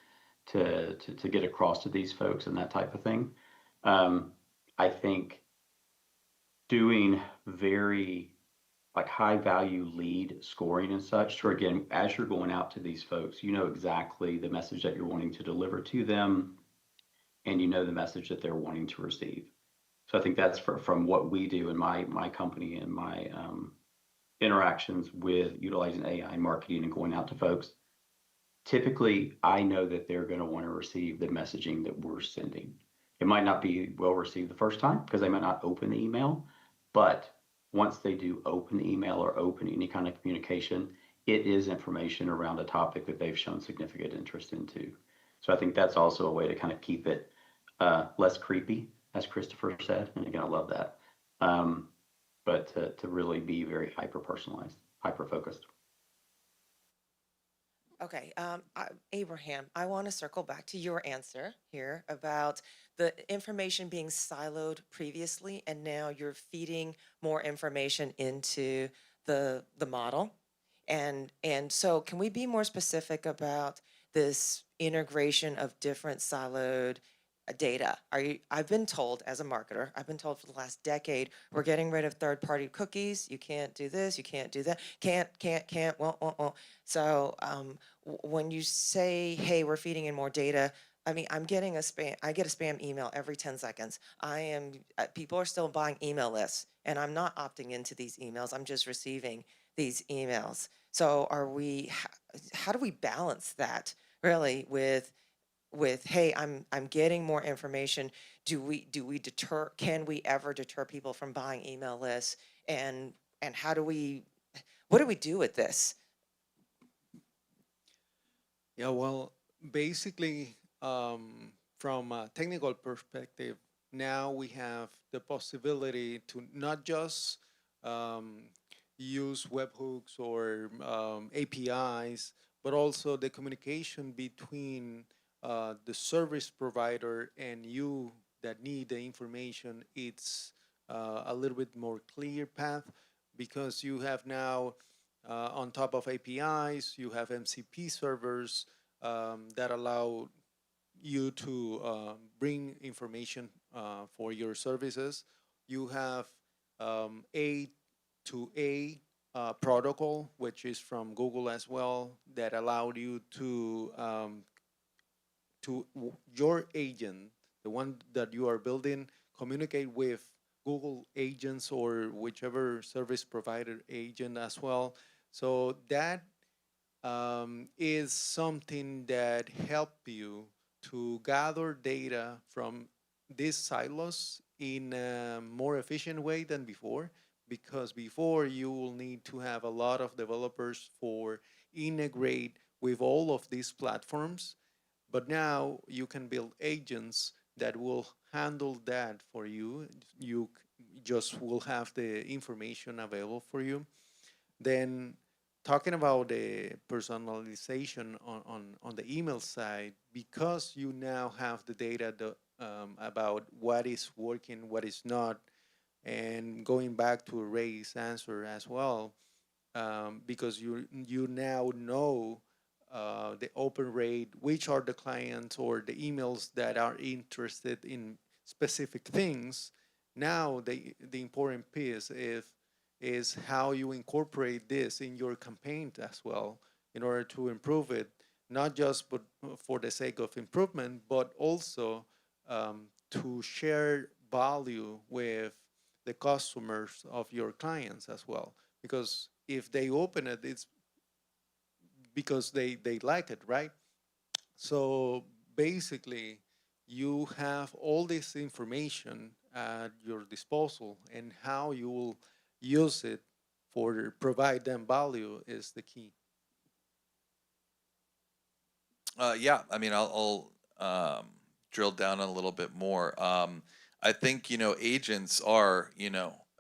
to get across to these folks and that type of thing. I think doing very high value lead scoring and such, so again, as you're going out to these folks, you know exactly the message that you're wanting to deliver to them, and you know the message that they're wanting to receive. So I think that's from what we do in my company and my interactions with utilizing AI in marketing and going out to folks. Typically, I know that they're going to want to receive the messaging that we're sending. It might not be well received the first time because they might not open the email, but once they do open the email or open any kind of communication, it is information around a topic that they've shown significant interest into. So I think that's also a way to kind of keep it less creepy, as Christopher said, and again, I love that. But to really be very hyper-personalized, hyper-focused. Okay, Abraham, I want to circle back to your answer here about the information being siloed previously, and now you're feeding more information into the model. And so can we be more specific about this integration of different siloed data? I've been told as a marketer, I've been told for the last decade, we're getting rid of third-party cookies. You can't do this, you can't do that. Can't, won't. So when you say, hey, we're feeding in more data, I mean, I get a spam email every 10 seconds. People are still buying email lists, and I'm not opting into these emails. I'm just receiving these emails. So how do we balance that really with hey, I'm getting more information? Can we ever deter people from buying email lists? And what do we do with this? Yeah, well, basically, from a technical perspective, now we have the possibility to not just use webhooks or APIs, but also the communication between the service provider and you that need the information. It's a little bit more clear path, because you have now on top of APIs, you have MCP servers that allow you to bring information for your services. You have A to A protocol, which is from Google as well, that allowed you to your agent, the one that you are building, communicate with Google agents or whichever service provider agent as well. So that is something that help you to gather data from these silos in a more efficient way than before, because before you will need to have a lot of developers for integrate with all of these platforms, but now you can build agents that will handle that for you. You just will have the information available for you. Then talking about the personalization on the email side, because you now have the data about what is working, what is not, and going back to Ray's answer as well, because you now know the open rate, which are the clients or the emails that are interested in specific things. Now the important piece is how you incorporate this in your campaign as well in order to improve it, not just but for the sake of improvement, but also to share value with the customers of your clients as well. Because if they open it, it's because they like it, right? So basically, you have all this information at your disposal, and how you will use it for provide them value is the key. Yeah, I mean, I'll drill down a little bit more. I think, agents are,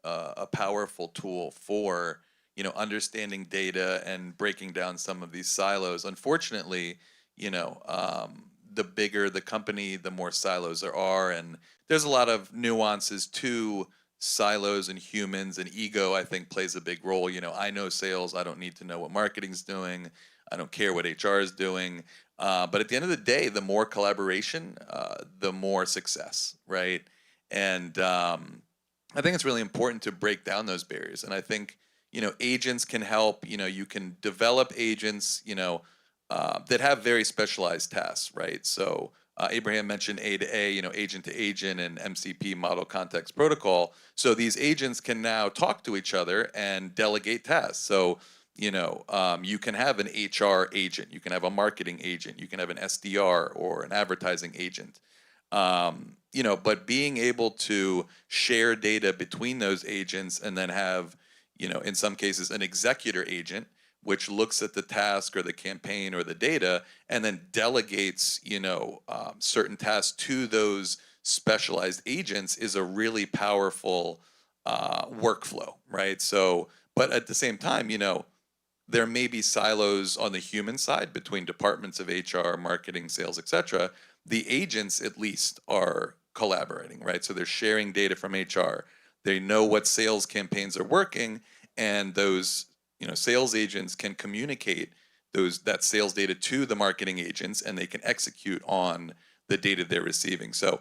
a powerful tool for, understanding data and breaking down some of these silos. Unfortunately, the bigger the company, the more silos there are, and there's a lot of nuances to silos and humans, and ego, I think, plays a big role. I know sales, I don't need to know what marketing's doing. I don't care what HR is doing. But at the end of the day, the more collaboration, the more success, right? And I think it's really important to break down those barriers. And I think, agents can help. You can develop agents, that have very specialized tasks, right? So Abraham mentioned A to A, agent to agent, and MCP, model context protocol. So these agents can now talk to each other and delegate tasks. So you can have an HR agent, you can have a marketing agent, you can have an SDR or an advertising agent. But being able to share data between those agents and then have, in some cases, an executor agent, which looks at the task or the campaign or the data and then delegates, certain tasks to those specialized agents, is a really powerful workflow, right? So, but at the same time, there may be silos on the human side between departments of HR, marketing, sales, etc. The agents, at least, are collaborating, right? So they're sharing data from HR. They know what sales campaigns are working, and those sales agents can communicate that sales data to the marketing agents, and they can execute on the data they're receiving. So,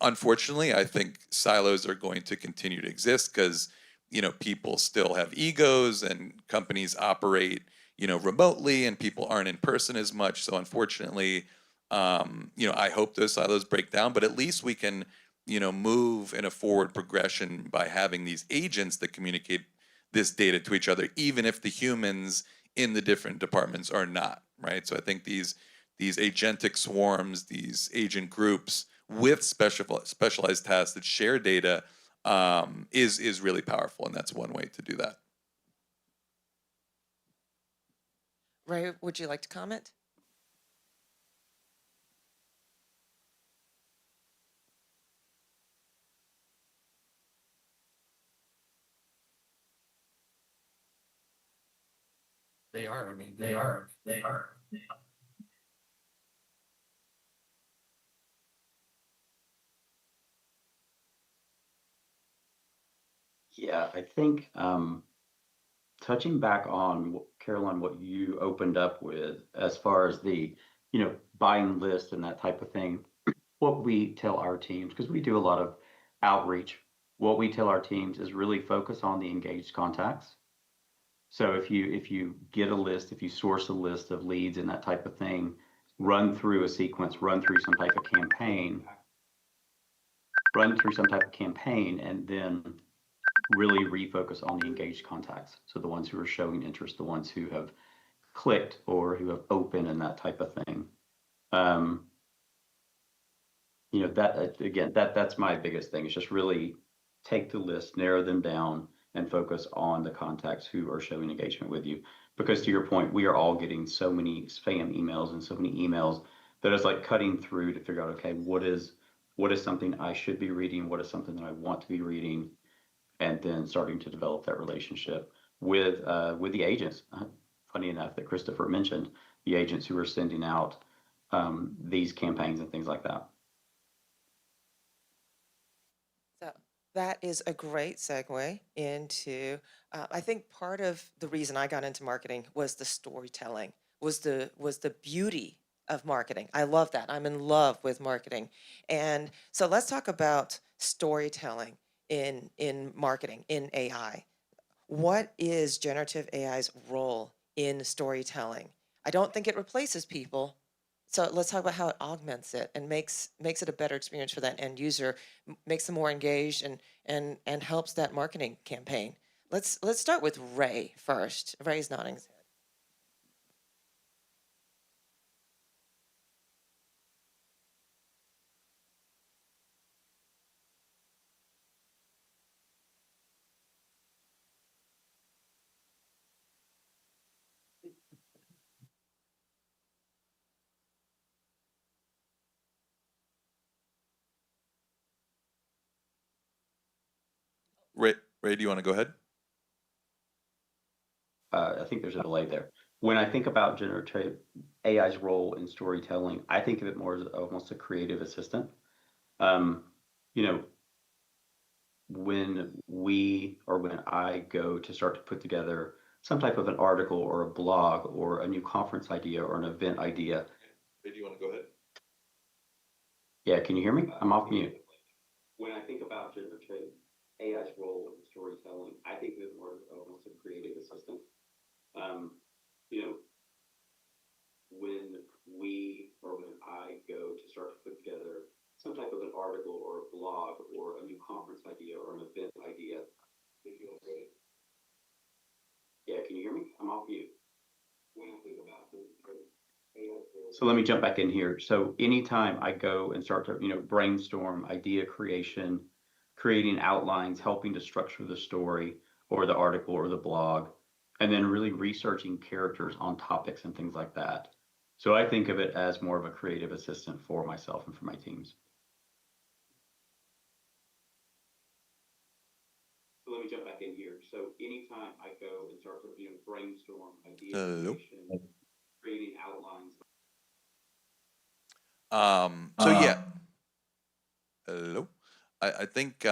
unfortunately, I think silos are going to continue to exist because people still have egos, and companies operate remotely, and people aren't in person as much. So unfortunately, I hope those silos break down, but at least we can move in a forward progression by having these agents that communicate this data to each other, even if the humans in the different departments are not, right? So I think these agentic swarms, these agent groups with specialized tasks that share data is really powerful, and that's one way to do that. Ray, would you like to comment? They are. I mean, they are. Yeah, I think touching back on Caroline, what you opened up with as far as the, buying list and that type of thing, what we tell our teams, because we do a lot of outreach, what we tell our teams is really focus on the engaged contacts. So if you get a list, if you source a list of leads and that type of thing, run through a sequence, run through some type of campaign, run through some type of campaign, and then really refocus on the engaged contacts. So the ones who are showing interest, the ones who have clicked or who have opened and that type of thing. That again, that's my biggest thing. It's just really take the list, narrow them down, and focus on the contacts who are showing engagement with you. Because to your point, we are all getting so many spam emails and so many emails that it's like cutting through to figure out, okay, what is something I should be reading? What is something that I want to be reading? And then starting to develop that relationship with the agents. Funny enough that Christopher mentioned the agents who are sending out these campaigns and things like that. So that is a great segue into, I think part of the reason I got into marketing was the storytelling, was the beauty of marketing. I love that. I'm in love with marketing. And so let's talk about storytelling in marketing, in AI. What is generative AI's role in storytelling? I don't think it replaces people. So let's talk about how it augments it and makes it a better experience for that end user, makes them more engaged, and helps that marketing campaign. Let's start with Ray first. Ray's nodding his head. Ray, do you want to go ahead? I think there's a delay there. When I think about generative AI's role in storytelling, I think of it more as almost a creative assistant. You know, when I go to start to put together some type of an article or a blog or a new conference idea or an event idea. Ray, do you want to go ahead? Yeah, can you hear me? I'm off mute. When I think about generative AI's role in storytelling, I think of it more as almost a creative assistant. You know, when I go to start to put together some type of an article or a blog or a new conference idea or an event idea. Yeah, can you hear me? I'm off mute. So let me jump back in here. So anytime I go and start to, brainstorm idea creation, creating outlines, helping to structure the story or the article or the blog, and then really researching characters on topics and things like that. So I think of it as more of a creative assistant for myself and for my teams. So let me jump back in here. So anytime I go and start to, brainstorm idea creation, creating outlines. Hello. I think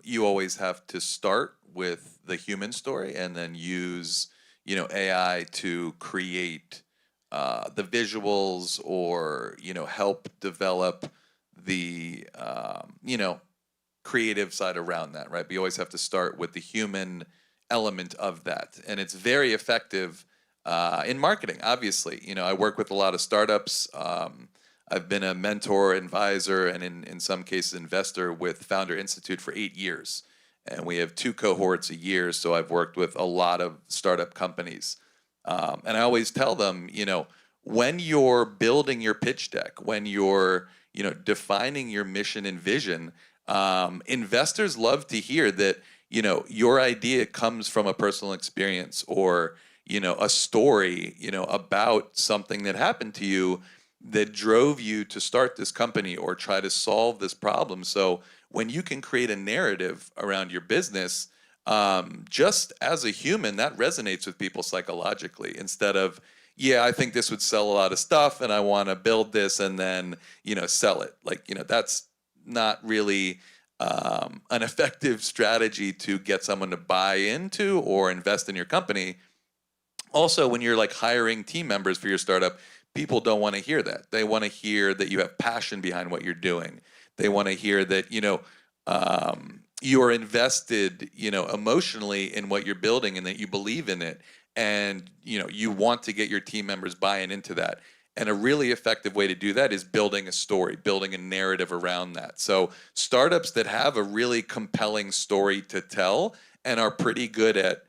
you always have to start with the human story and then use, AI to create the visuals or, help develop the, creative side around that, right? But you always have to start with the human element of that. And it's very effective in marketing, obviously. I work with a lot of startups. I've been a mentor, advisor, and in some cases, investor with Founder Institute for 8 years. And we have 2 cohorts a year, so I've worked with a lot of startup companies. And I always tell them, when you're building your pitch deck, when you're, defining your mission and vision, investors love to hear that, your idea comes from a personal experience or, a story, about something that happened to you that drove you to start this company or try to solve this problem. So when you can create a narrative around your business, just as a human, that resonates with people psychologically instead of, yeah, I think this would sell a lot of stuff and I want to build this and then, sell it. Like, that's not really an effective strategy to get someone to buy into or invest in your company. Also, when you're like hiring team members for your startup, people don't want to hear that. They want to hear that you have passion behind what you're doing. They want to hear that, you are invested, emotionally in what you're building and that you believe in it. And, you want to get your team members buying into that. And a really effective way to do that is building a story, building a narrative around that. So startups that have a really compelling story to tell and are pretty good at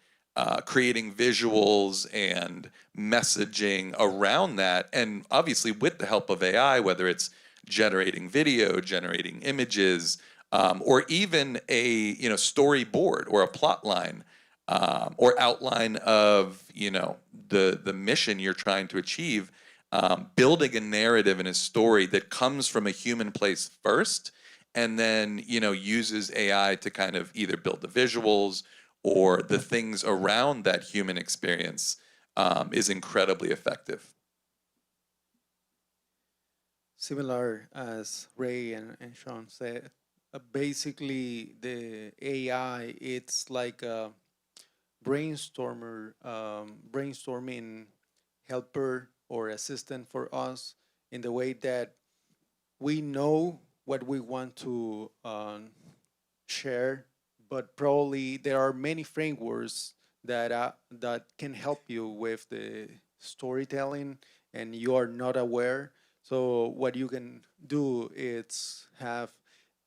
creating visuals and messaging around that, and obviously with the help of AI, whether it's generating video, generating images, or even a storyboard or a plot line, or outline of the mission you're trying to achieve, building a narrative and a story that comes from a human place first, and then uses AI to kind of either build the visuals or the things around that human experience, is incredibly effective. Similar as Ray and Sean said, basically the AI, it's like a brainstorming helper or assistant for us in the way that we know what we want to share, but probably there are many frameworks that can help you with the storytelling, and you are not aware. So what you can do is have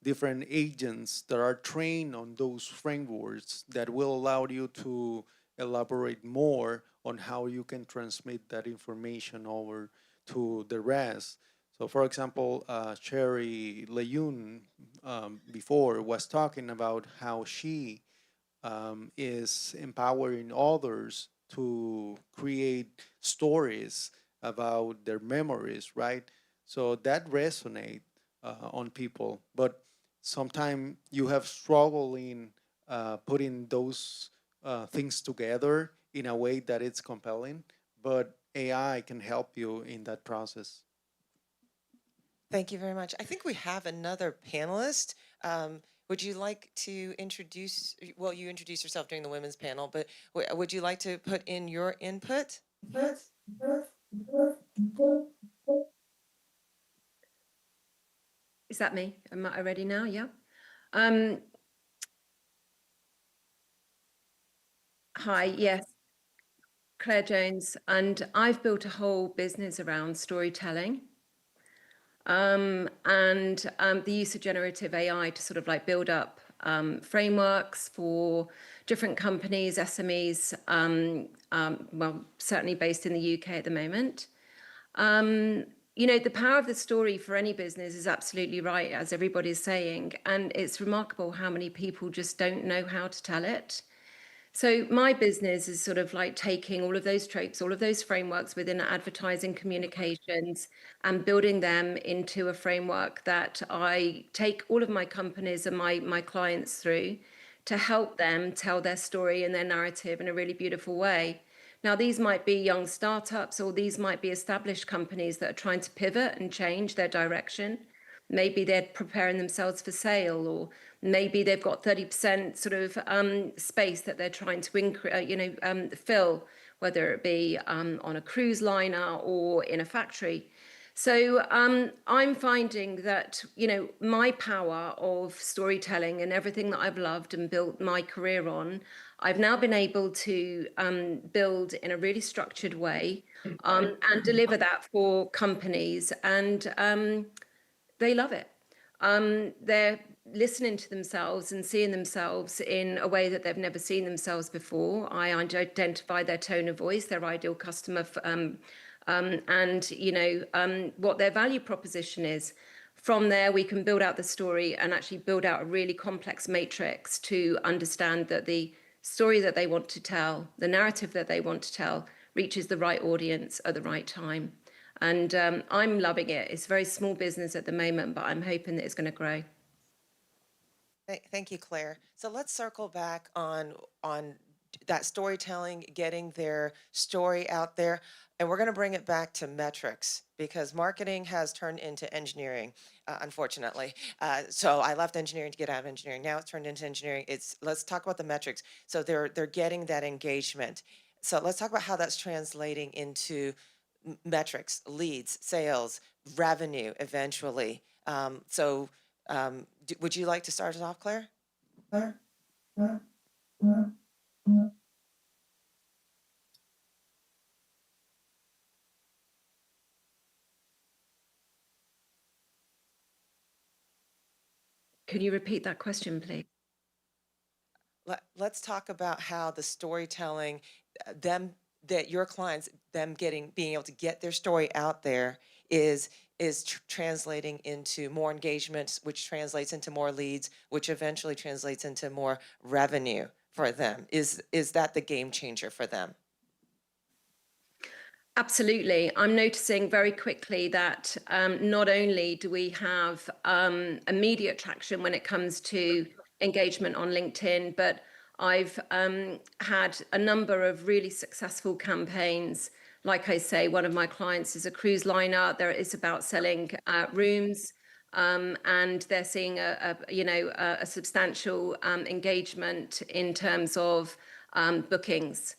different agents that are trained on those frameworks that will allow you to elaborate more on how you can transmit that information over to the rest. So, for example, Sherry Lejeune before was talking about how she is empowering others to create stories about their memories, right? So that resonate on people. But sometimes you have struggle in putting those things together in a way that it's compelling, but AI can help you in that process. Thank you very much. I think we have another panelist. Would you like to introduce, well, you introduced yourself during the women's panel, but would you like to put in your input? Is that me? Am I ready now? Yeah. Hi, yes. Claire Jones, and I've built a whole business around storytelling. And the use of generative AI to sort of like build up frameworks for different companies, SMEs, well, certainly based in the UK at the moment. The power of the story for any business is absolutely right, as everybody's saying. And it's remarkable how many people just don't know how to tell it. So my business is sort of like taking all of those tropes, all of those frameworks within advertising communications and building them into a framework that I take all of my companies and my clients through to help them tell their story and their narrative in a really beautiful way. Now, these might be young startups, or these might be established companies that are trying to pivot and change their direction. Maybe they're preparing themselves for sale, or maybe they've got 30% sort of space that they're trying to fill, whether it be on a cruise liner or in a factory. So I'm finding that, my power of storytelling and everything that I've loved and built my career on, I've now been able to build in a really structured way and deliver that for companies. And they love it. They're listening to themselves and seeing themselves in a way that they've never seen themselves before. I identify their tone of voice, their ideal customer, and what their value proposition is. From there, we can build out the story and actually build out a really complex matrix to understand that the story that they want to tell, the narrative that they want to tell, reaches the right audience at the right time. And I'm loving it. It's a very small business at the moment, but I'm hoping that it's going to grow. Thank you, Claire. So let's circle back on that storytelling, getting their story out there. And we're going to bring it back to metrics, because marketing has turned into engineering, unfortunately. So I left engineering to get out of engineering. Now it's turned into engineering. Let's talk about the metrics. So they're getting that engagement. So let's talk about how that's translating into metrics, leads, sales, revenue, eventually. Would you like to start us off, Claire? Can you repeat that question, please? Let's talk about how the storytelling, that your clients, being able to get their story out there is translating into more engagements, which translates into more leads, which eventually translates into more revenue for them. Is that the game changer for them? Absolutely. I'm noticing very quickly that not only do we have immediate traction when it comes to engagement on LinkedIn, but I've had a number of really successful campaigns. Like I say, one of my clients is a cruise liner. There is about selling rooms, and they're seeing a substantial engagement in terms of bookings.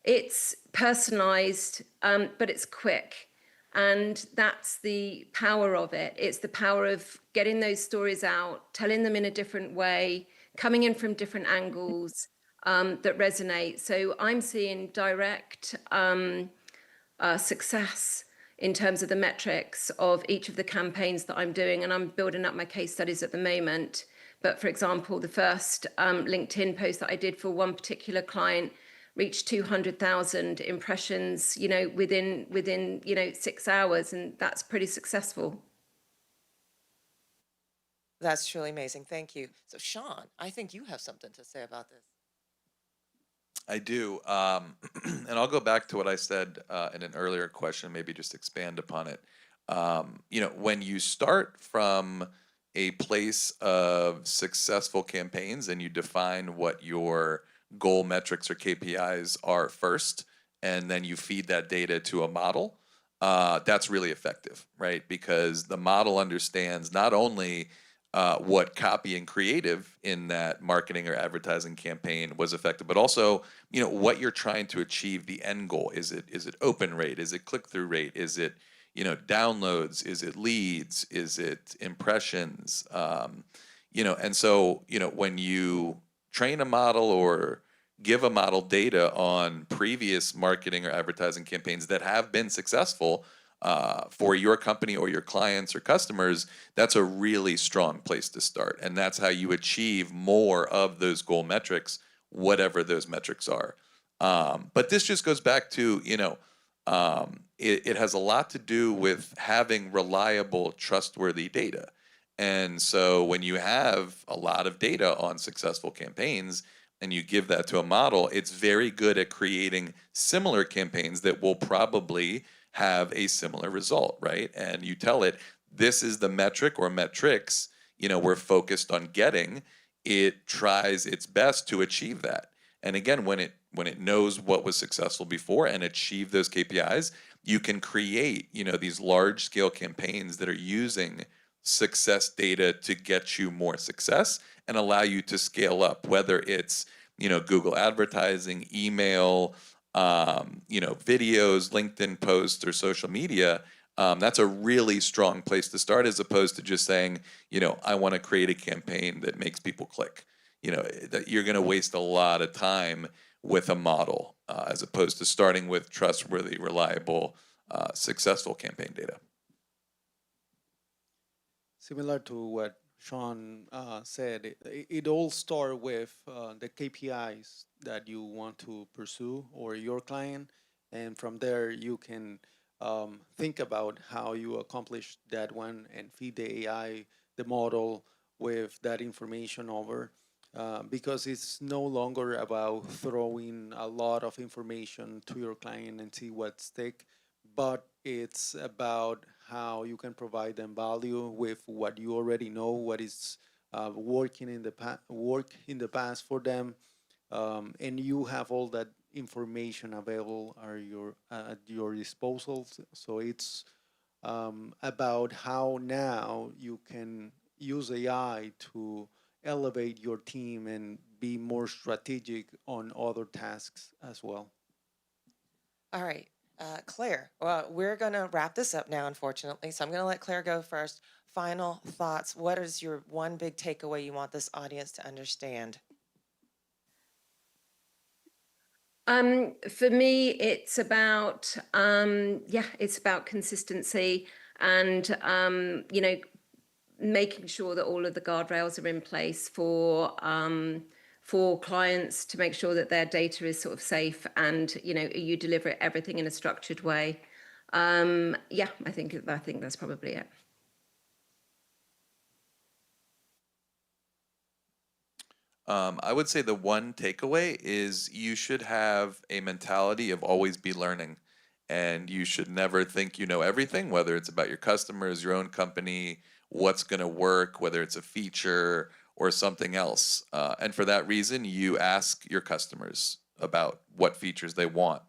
It's personalized, but it's quick. And that's the power of it. It's the power of getting those stories out, telling them in a different way, coming in from different angles that resonate. So I'm seeing direct success in terms of the metrics of each of the campaigns that I'm doing. And I'm building up my case studies at the moment. But for example, the first LinkedIn post that I did for one particular client reached 200,000 impressions, within 6 hours, and that's pretty successful. That's truly amazing. Thank you. So Sean, I think you have something to say about this. I do. And I'll go back to what I said in an earlier question, maybe just expand upon it. When you start from a place of successful campaigns and you define what your goal metrics or KPIs are first, and then you feed that data to a model, that's really effective, right? Because the model understands not only what copy and creative in that marketing or advertising campaign was effective, but also, what you're trying to achieve, the end goal. Is it open rate? Is it click-through rate? Is it, downloads? Is it leads? Is it impressions? And so, when you train a model or give a model data on previous marketing or advertising campaigns that have been successful for your company or your clients or customers, that's a really strong place to start. And that's how you achieve more of those goal metrics, whatever those metrics are. But this just goes back to, it has a lot to do with having reliable, trustworthy data. And so when you have a lot of data on successful campaigns and you give that to a model, it's very good at creating similar campaigns that will probably have a similar result, right? And you tell it, this is the metric or metrics, we're focused on getting. It tries its best to achieve that. And again, when it knows what was successful before and achieve those KPIs, you can create, these large scale campaigns that are using success data to get you more success and allow you to scale up, whether it's, Google advertising, email, videos, LinkedIn posts, or social media. That's a really strong place to start, as opposed to just saying, I want to create a campaign that makes people click. That you're going to waste a lot of time with a model, as opposed to starting with trustworthy, reliable, successful campaign data. Similar to what Sean said, it all starts with the KPIs that you want to pursue or your client, and from there you can think about how you accomplish that one and feed the AI, the model, with that information over. Because it's no longer about throwing a lot of information to your client and see what stick, but it's about how you can provide them value with what you already know, what is working in the past for them, and you have all that information available at your disposal. So it's about how now you can use AI to elevate your team and be more strategic on other tasks as well. All right, Claire, well, we're going to wrap this up now, unfortunately. So I'm going to let Claire go first. Final thoughts. What is your one big takeaway you want this audience to understand? For me, it's about it's about consistency and making sure that all of the guardrails are in place for clients to make sure that their data is sort of safe and you deliver everything in a structured way. Yeah, I think that's probably it. I would say the one takeaway is you should have a mentality of always be learning. And you should never think you know everything, whether it's about your customers, your own company, what's going to work, whether it's a feature or something else. And for that reason, you ask your customers about what features they want.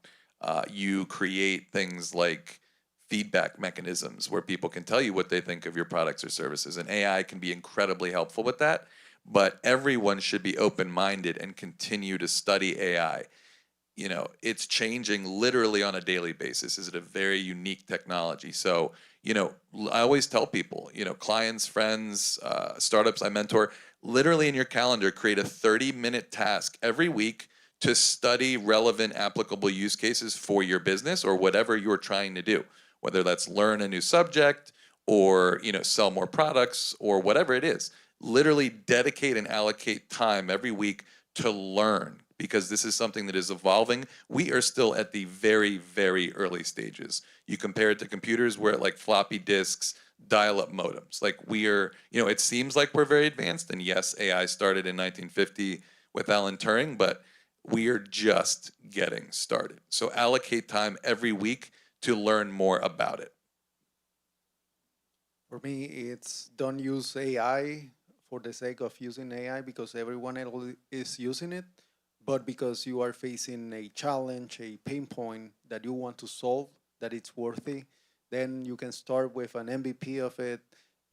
You create things like feedback mechanisms where people can tell you what they think of your products or services. And AI can be incredibly helpful with that. But everyone should be open-minded and continue to study AI. It's changing literally on a daily basis. Is it a very unique technology? So, I always tell people, clients, friends, startups I mentor, literally in your calendar, create a 30-minute task every week to study relevant applicable use cases for your business or whatever you're trying to do, whether that's learn a new subject or, sell more products or whatever it is. Literally dedicate and allocate time every week to learn, because this is something that is evolving. We are still at the very, very early stages. You compare it to computers, we're at like floppy disks, dial-up modems. Like it seems like we're very advanced, and yes, AI started in 1950 with Alan Turing, but we are just getting started. So allocate time every week to learn more about it. For me, it's don't use AI for the sake of using AI because everyone else is using it, but because you are facing a challenge, a pain point that you want to solve, that it's worthy, then you can start with an MVP of it,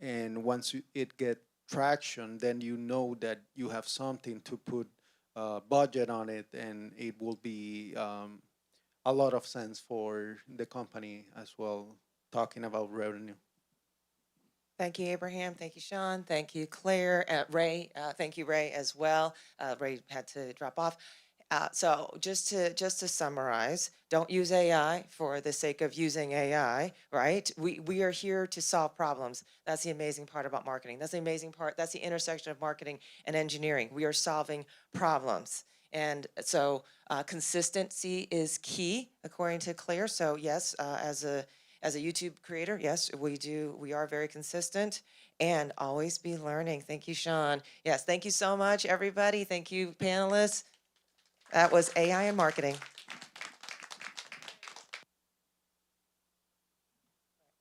and once it gets traction, then you know that you have something to put budget on it, and it will be a lot of sense for the company as well, talking about revenue. Thank you, Abraham. Thank you, Sean. Thank you, Claire. Ray, thank you, Ray, as well. Ray had to drop off. So just to summarize, don't use AI for the sake of using AI, right? We are here to solve problems. That's the amazing part about marketing. That's the amazing part. That's the intersection of marketing and engineering. We are solving problems. And so consistency is key, according to Claire. So yes, as a YouTube creator, yes, we are very consistent and always be learning. Thank you, Sean. Yes, thank you so much, everybody. Thank you, panelists. That was AI and marketing.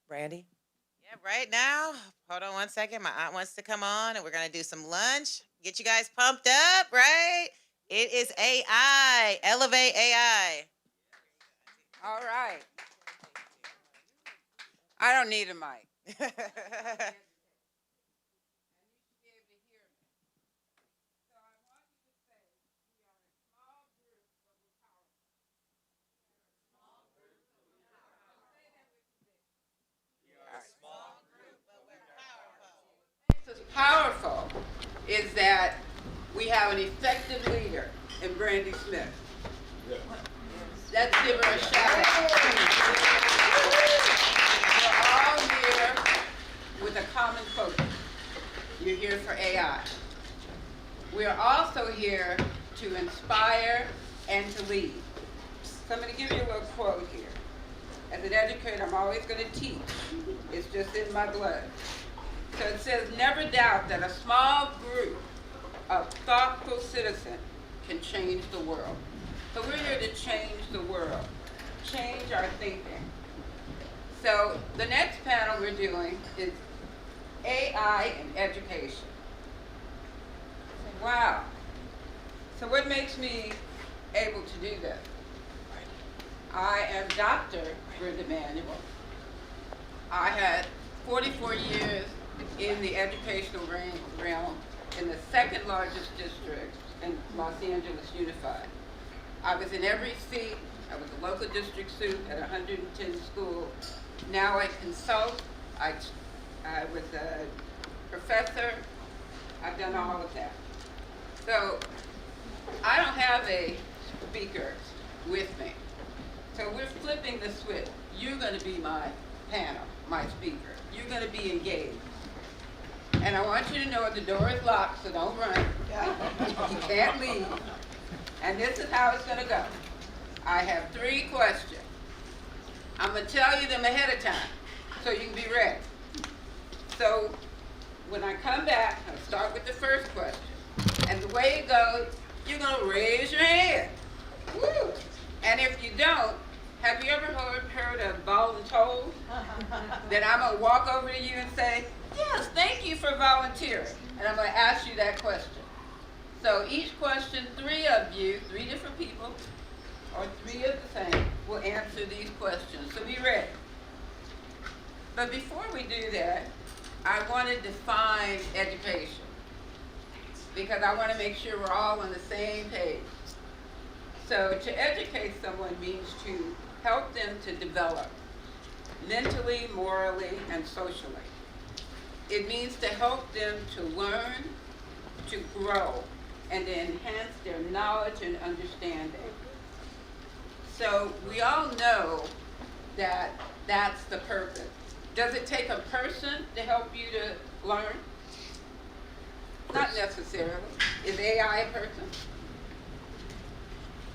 Brandy? Yeah, right now, hold on one second. My aunt wants to come on and we're going to do some lunch. Get you guys pumped up, right? It is AI. Elevate AI. All right. I don't need a mic. What makes us powerful is that we have an effective leader in Brandy Smith. Let's give her a shout out. We're all here with a common focus. You're here for AI. We are also here to inspire and to lead. So I'm going to give you a little quote here. As an educator, I'm always going to teach. It's just in my blood. So it says, never doubt that a small group of thoughtful citizens can change the world. So we're here to change the world, change our thinking. So the next panel we're doing is AI in education. Wow. So what makes me able to do this? I am Dr. Brenda Manuel. I had 44 years in the educational realm in the second largest district in Los Angeles Unified. I was in every seat. I was a local district soup at 110 schools. Now I consult. I was a professor. I've done all of that. So I don't have a speaker with me. So we're flipping the switch. You're going to be my panel, my speaker. You're going to be engaged. And I want you to know the door is locked, so don't run. You can't leave. And this is how it's going to go. I have 3 questions. I'm going to tell you them ahead of time so you can be ready. So when I come back, I'll start with the first question. And the way it goes, you're going to raise your hand. Woo! And if you don't, have you ever heard of voluntold? Then I'm going to walk over to you and say, yes, thank you for volunteering. And I'm going to ask you that question. So each question, 3 of you, 3 different people, or 3 of the same, will answer these questions. So be ready. But before we do that, I want to define education, because I want to make sure we're all on the same page. So to educate someone means to help them to develop mentally, morally, and socially. It means to help them to learn, to grow, and to enhance their knowledge and understanding. So we all know that that's the purpose. Does it take a person to help you to learn? Not necessarily. Is AI a person?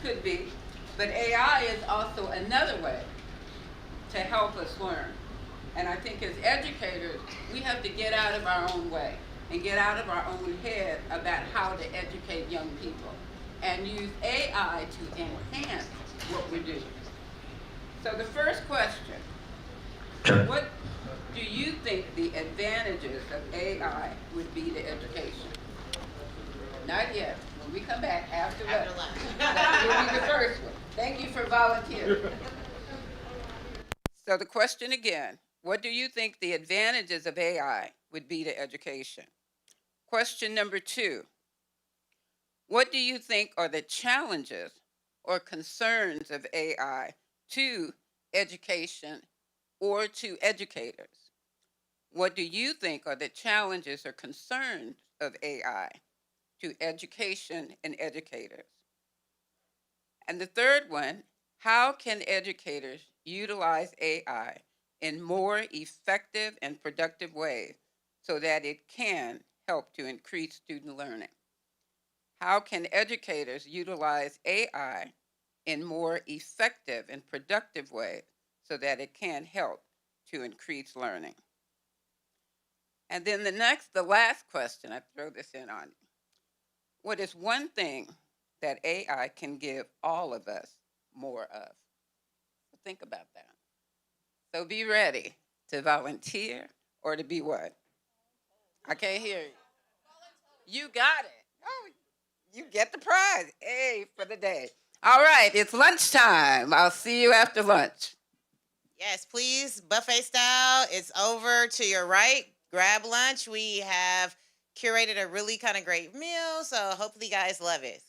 Could be. But AI is also another way to help us learn. And I think as educators, we have to get out of our own way and get out of our own head about how to educate young people and use AI to enhance what we're doing. So the first question, what do you think the advantages of AI would be to education? Not yet. When we come back after lunch. You'll be the first one. Thank you for volunteering. So the question again, what do you think the advantages of AI would be to education? Question number 2, what do you think are the challenges or concerns of AI to education or to educators? What do you think are the challenges or concerns of AI to education and educators? And the third one, how can educators utilize AI in more effective and productive ways so that it can help to increase student learning? How can educators utilize AI in more effective and productive ways so that it can help to increase learning? And then the last question, I throw this in on you. What is one thing that AI can give all of us more of? Think about that. So be ready to volunteer or to be what? I can't hear you. You got it. Oh, you get the prize. Hey, for the day. All right, it's lunchtime. I'll see you after lunch. Yes, please, buffet style. It's over to your right. Grab lunch. We have curated a really kind of great meal, so hopefully you guys love it.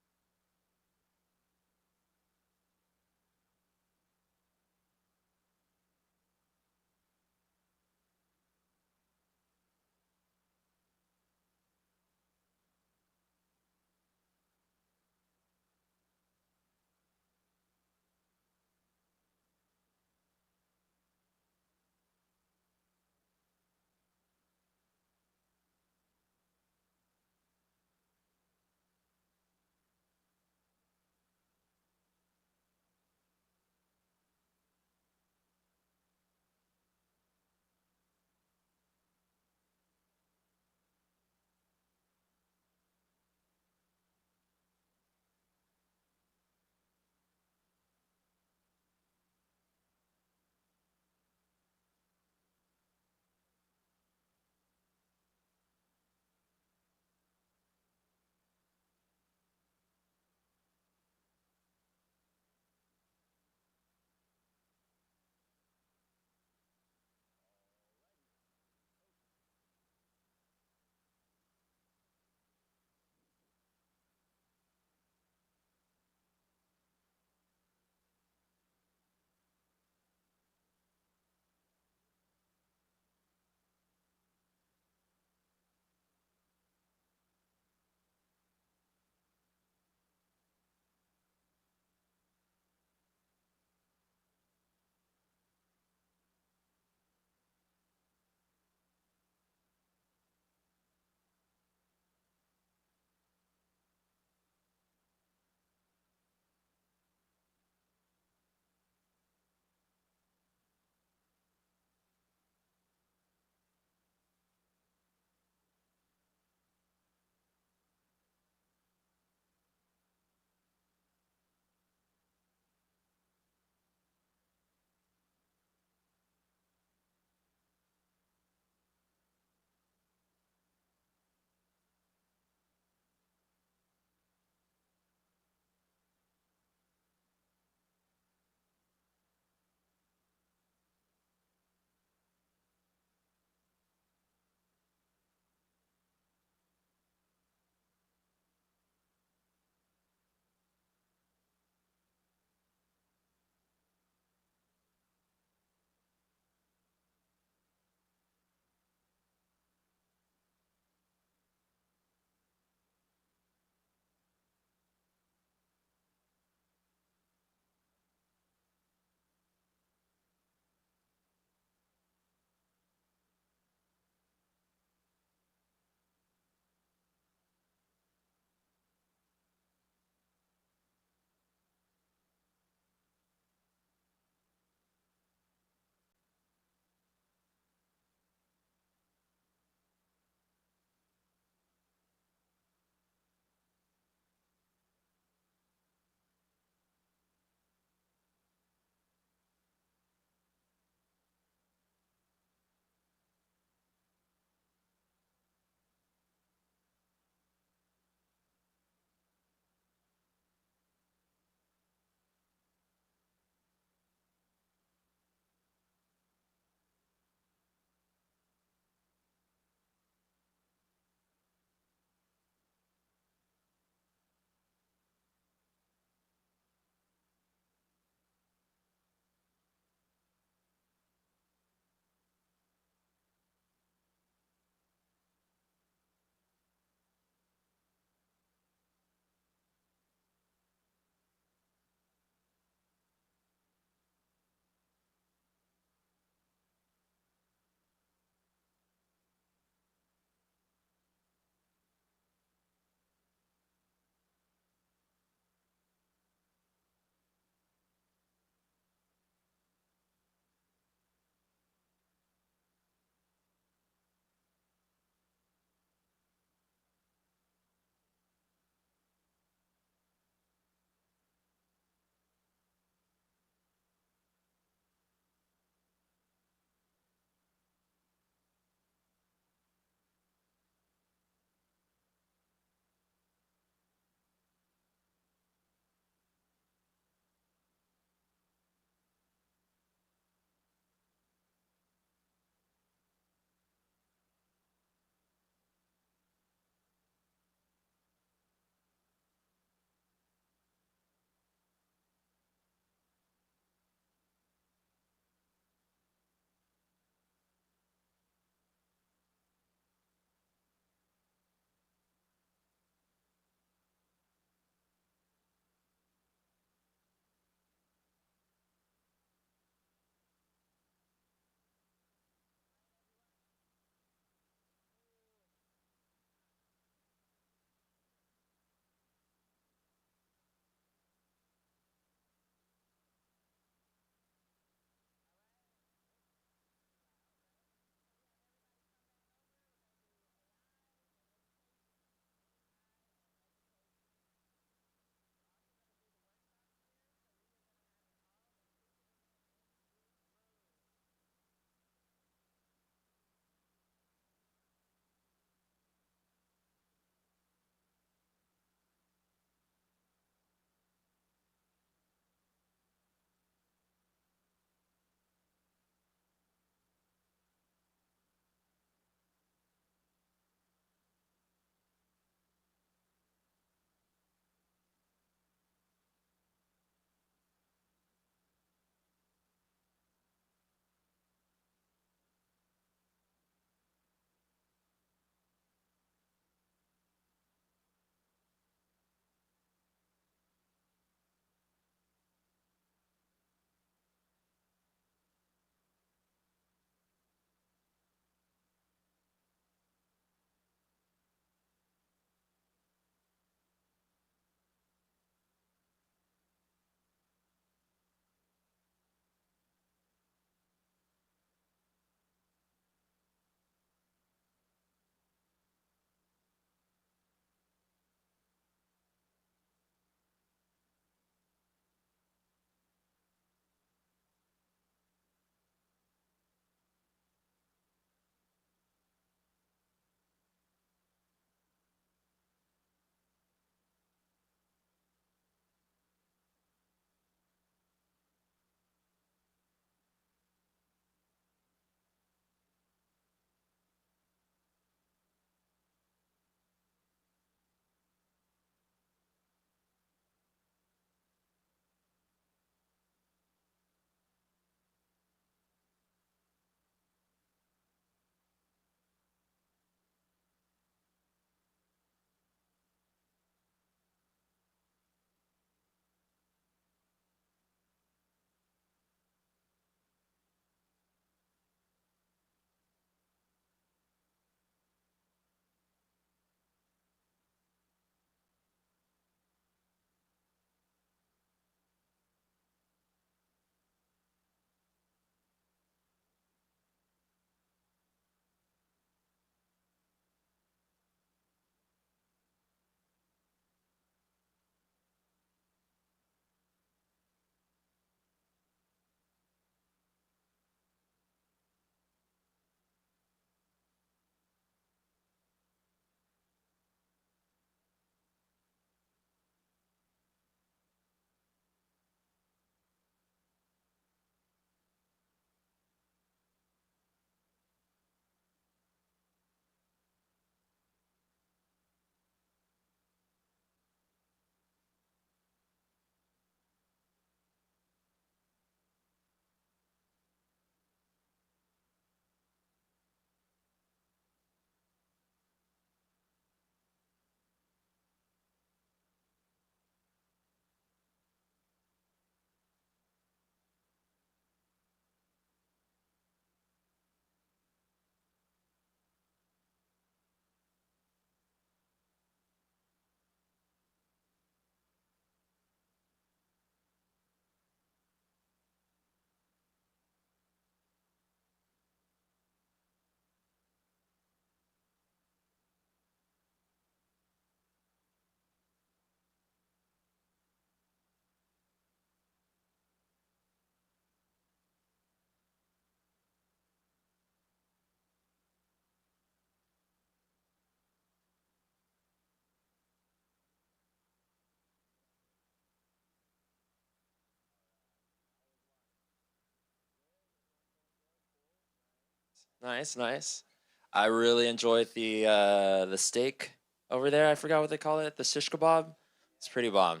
Nice, nice. I really enjoyed the steak over there. I forgot what they call it. The shish kebab. It's pretty bomb.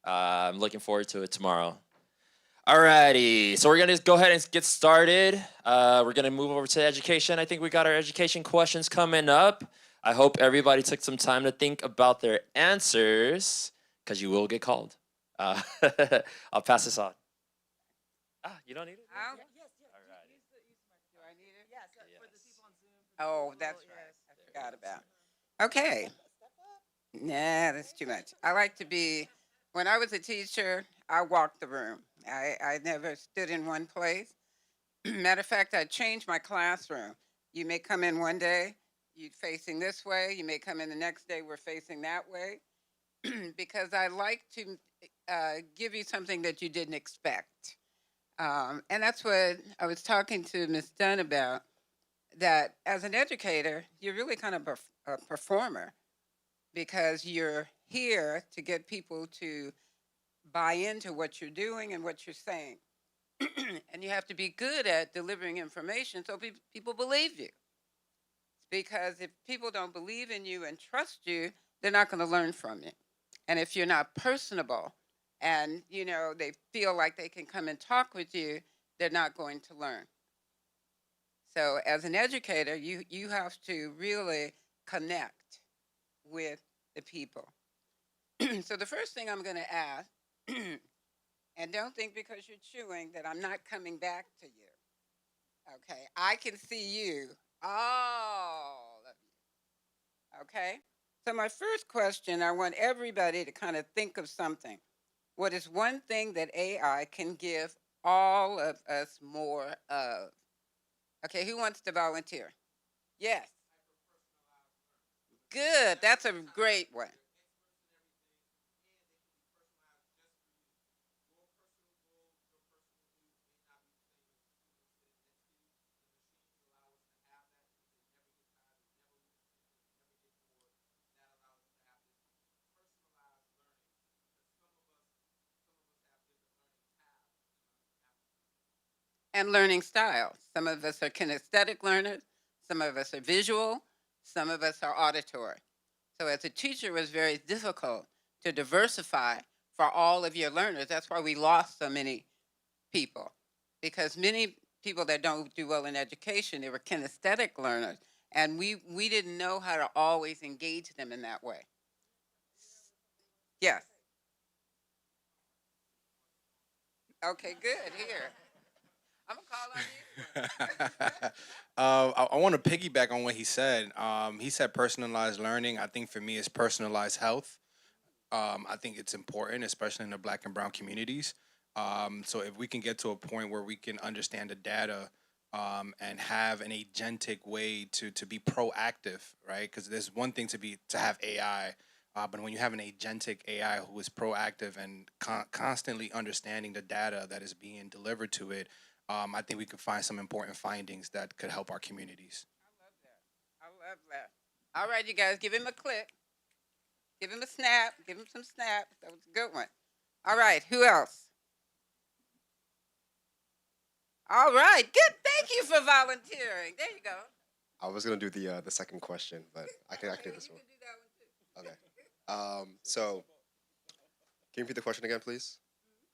I'm looking forward to it tomorrow. Alrighty, so we're gonna go ahead and get started. We're gonna move over to education. I think we got our education questions coming up. I hope everybody took some time to think about their answers, because you will get called. I'll pass this on. You don't need it? Oh, that's right. I forgot about. Okay. Nah, that's too much. I like to be, when I was a teacher, I walked the room. I never stood in one place. Matter of fact, I changed my classroom. You may come in one day, you're facing this way. You may come in the next day, we're facing that way. Because I like to give you something that you didn't expect. And that's what I was talking to Ms. Dunn about, that as an educator, you're really kind of a performer because you're here to get people to buy into what you're doing and what you're saying. And you have to be good at delivering information so people believe you. Because if people don't believe in you and trust you, they're not going to learn from you. And if you're not personable and they feel like they can come and talk with you, they're not going to learn. So as an educator, you have to really connect with the people. So the first thing I'm going to ask, and don't think because you're chewing that I'm not coming back to you. Okay, I can see you, all of you. Okay, so my first question, I want everybody to kind of think of something. What is one thing that AI can give all of us more of? Okay, who wants to volunteer? Yes. Good, that's a great one. And learning styles. Some of us are kinesthetic learners, some of us are visual, some of us are auditory. So as a teacher, it was very difficult to diversify for all of your learners. That's why we lost so many people, because many people that don't do well in education, they were kinesthetic learners, and we didn't know how to always engage them in that way. Yes. Okay, good. Here. I'm gonna call on you. I want to piggyback on what he said. He said personalized learning. I think for me, it's personalized health. I think it's important, especially in the Black and Brown communities. So if we can get to a point where we can understand the data and have an agentic way to be proactive, right? Because there's one thing to have AI, but when you have an agentic AI who is proactive and constantly understanding the data that is being delivered to it, I think we can find some important findings that could help our communities. I love that. All right, you guys, give him a click. Give him a snap. Give him some snaps. That was a good one. All right, who else? All right, good. Thank you for volunteering. There you go. I was gonna do the second question, but I can do this one. Okay. So can you repeat the question again, please?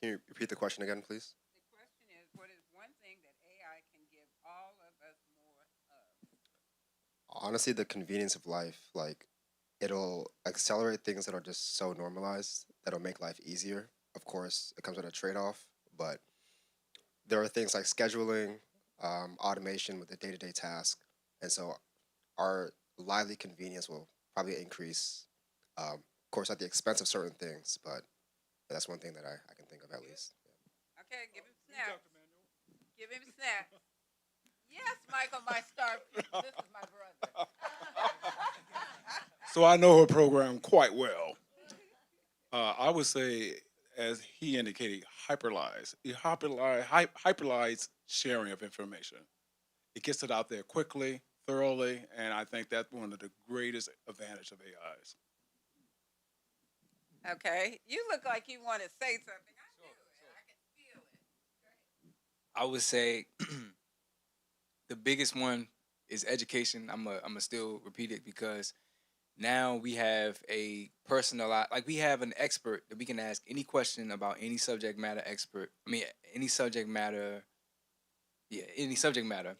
Can you repeat the question again, please? The question is, what is one thing that AI can give all of us more of? Honestly, the convenience of life, like it'll accelerate things that are just so normalized that'll make life easier. Of course, it comes with a trade-off, but there are things like scheduling, automation with the day-to-day task, and so our lively convenience will probably increase. Of course, at the expense of certain things, but that's one thing that I can think of at least. Okay, give him snap. Give him snap. Yes, Michael, my star. This is my brother. So I know her program quite well. I would say, as he indicated, hyperlize sharing of information. It gets it out there quickly, thoroughly, and I think that's one of the greatest advantages of AIs. Okay, you look like you want to say something. I knew it. I can feel it. I would say the biggest one is education. I'm a still repeat it because now we have a personalized, like we have an expert that we can ask any question about any subject matter expert. I mean, any subject matter. Yeah, any subject matter.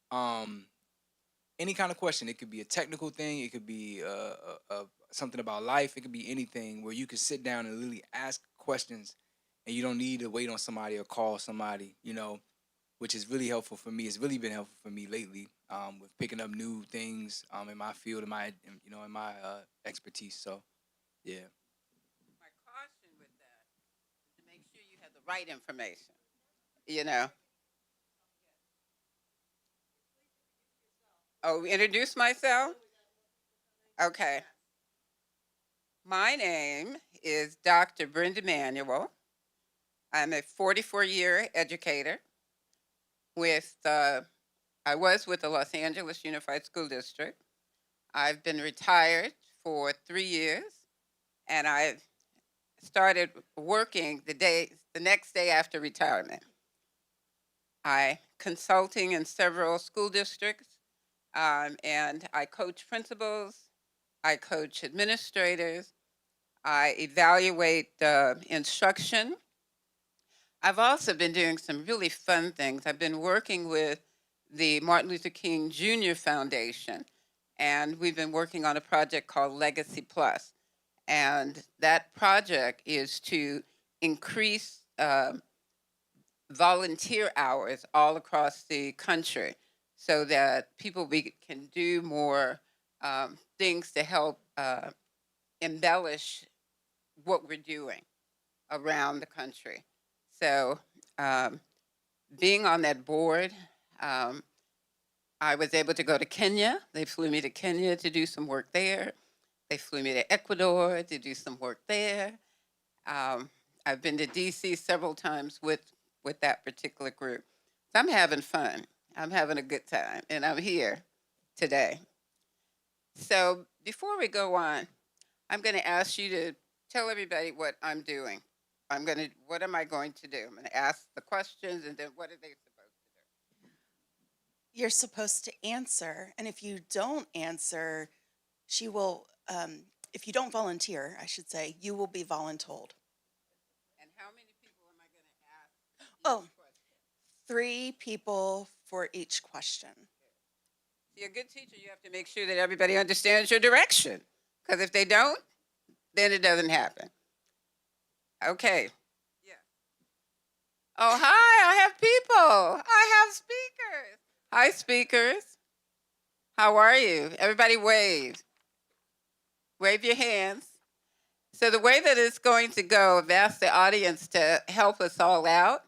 Um, any kind of question. It could be a technical thing. It could be something about life. It could be anything where you can sit down and literally ask questions, and you don't need to wait on somebody or call somebody. You know, which is really helpful for me. It's really been helpful for me lately with picking up new things in my field, in my expertise. So, yeah. My caution with that is to make sure you have the right information. You know. Oh, introduce myself? Okay. My name is Dr. Brenda Manuel. I'm a 44-year educator with, I was with the Los Angeles Unified School District. I've been retired for 3 years, and I started working the next day after retirement. I consulting in several school districts, and I coach principals, I coach administrators, I evaluate instruction. I've also been doing some really fun things. I've been working with the Martin Luther King Jr. Foundation, and we've been working on a project called Legacy Plus. And that project is to increase volunteer hours all across the country so that people can do more things to help embellish what we're doing around the country. So being on that board, I was able to go to Kenya. They flew me to Kenya to do some work there. They flew me to Ecuador to do some work there. I've been to DC several times with that particular group. So I'm having fun. I'm having a good time, and I'm here today. So before we go on, I'm going to ask you to tell everybody what I'm doing. What am I going to do? I'm going to ask the questions, and then what are they supposed to do? You're supposed to answer, and if you don't answer, she will, if you don't volunteer, I should say, you will be voluntold. And how many people am I going to ask? Oh, 3 people for each question. To be a good teacher, you have to make sure that everybody understands your direction. Because if they don't, then it doesn't happen. Okay. Yeah. Oh, hi, I have people. I have speakers. Hi, speakers. How are you? Everybody wave. Wave your hands. So the way that it's going to go, I've asked the audience to help us all out.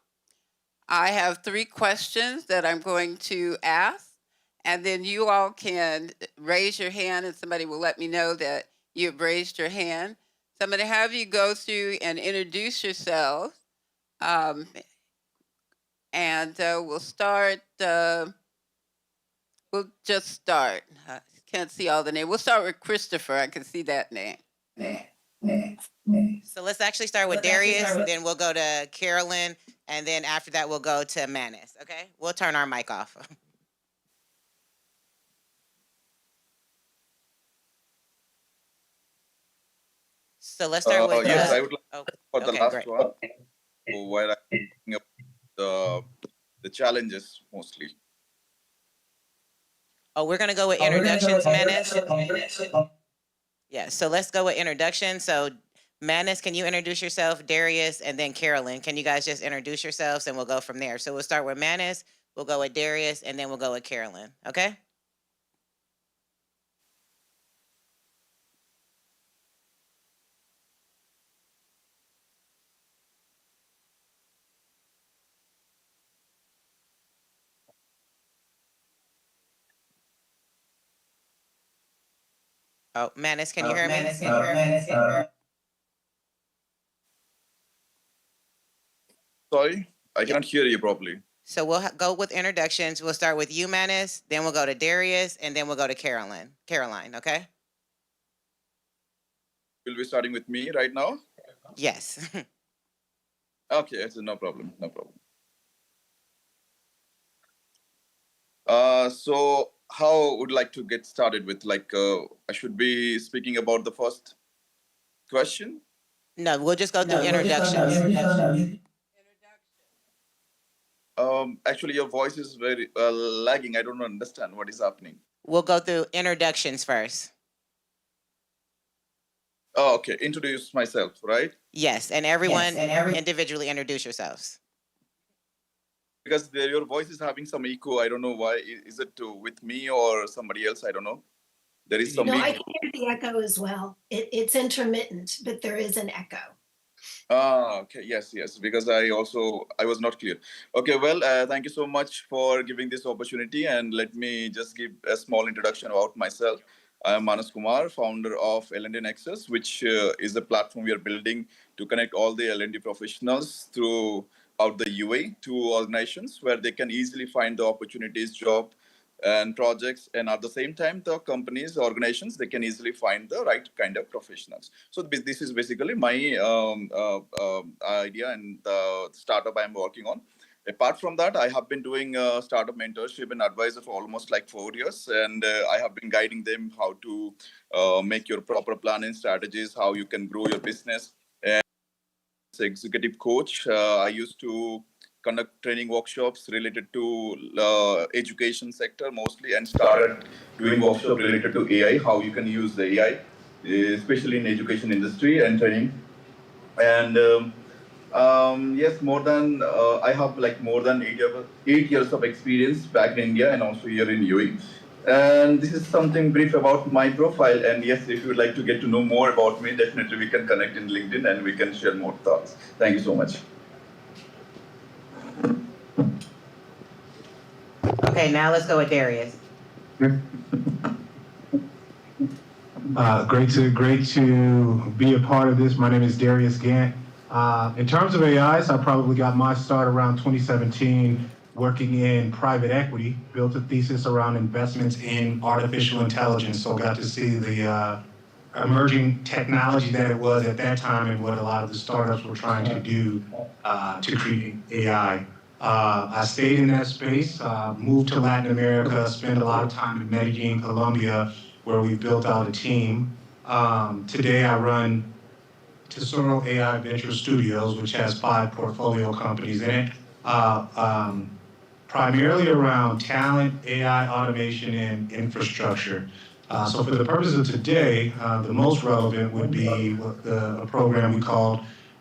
I have 3 questions that I'm going to ask, and then you all can raise your hand, and somebody will let me know that you've raised your hand. So I'm going to have you go through and introduce yourselves, and we'll start. We'll just start. I can't see all the names. We'll start with Christopher. I can see that name. So let's actually start with Darius, then we'll go to Carolyn, and then after that we'll go to Manis, okay? We'll turn our mic off. So let's start with... Yes, I would like for the okay, last great. one, so while I'm thinking about the challenges mostly. Oh, we're going to go with introductions, Manis? Yeah, so let's go with introduction. So Manis, can you introduce yourself? Darius, and then Carolyn. Can you guys just introduce yourselves, and we'll go from there. So we'll start with Manis, we'll go with Darius, and then we'll go with Carolyn, okay? Oh, Manis, can you hear me? Sorry, I cannot hear you properly. So we'll go with introductions. We'll start with you, Manis, then we'll go to Darius, and then we'll go to Caroline, okay? Will be starting with me right now? Yes. Okay, it's no problem, no problem. So how would like to get started with I should be speaking about the first question? No, we'll just go through introductions. Actually, your voice is very lagging. I don't understand what is happening. We'll go through introductions first. Oh, okay. Introduce myself, right? Yes, and everyone individually introduce yourselves. Because your voice is having some echo. I don't know why. Is it with me or somebody else? I don't know. There is some No, I echo. can hear the echo as well. It's intermittent, but there is an echo. Ah, okay. Yes, because I was not clear. Okay, well, thank you so much for giving this opportunity, and let me just give a small introduction about myself. I am Manas Kumar, founder of L&D Nexus, which is a platform we are building to connect all the L&D professionals throughout the UAE to organizations where they can easily find the opportunities, job, and projects, and at the same time the companies, organizations, they can easily find the right kind of professionals. So this is basically my idea and the startup I'm working on. Apart from that, I have been doing startup mentorship and advisor for almost like 4 years, and I have been guiding them how to make your proper planning strategies, how you can grow your business. And as an executive coach, I used to conduct training workshops related to education sector mostly, and started doing workshop related to AI, how you can use the AI, especially in education industry and training. And yes, I have like more than 8 years of experience back in India and also here in UAE. And this is something brief about my profile. And yes, if you would like to get to know more about me, definitely we can connect in LinkedIn and we can share more thoughts. Thank you so much. Okay, now let's go with Darius. Great to be a part of this. My name is Darius Gant. In terms of AIs, I probably got my start around 2017 working in private equity, built a thesis around investments in artificial intelligence, so got to see the emerging technology that it was at that time and what a lot of the startups were trying to do to create AI. I stayed in that space, moved to Latin America, spent a lot of time in Medellin, Colombia, where we built out a team. Today I run Tesoro AI Venture Studios, which has 5 portfolio companies in it, primarily around talent, AI, automation, and infrastructure. So for the purpose of today, the most relevant would be a program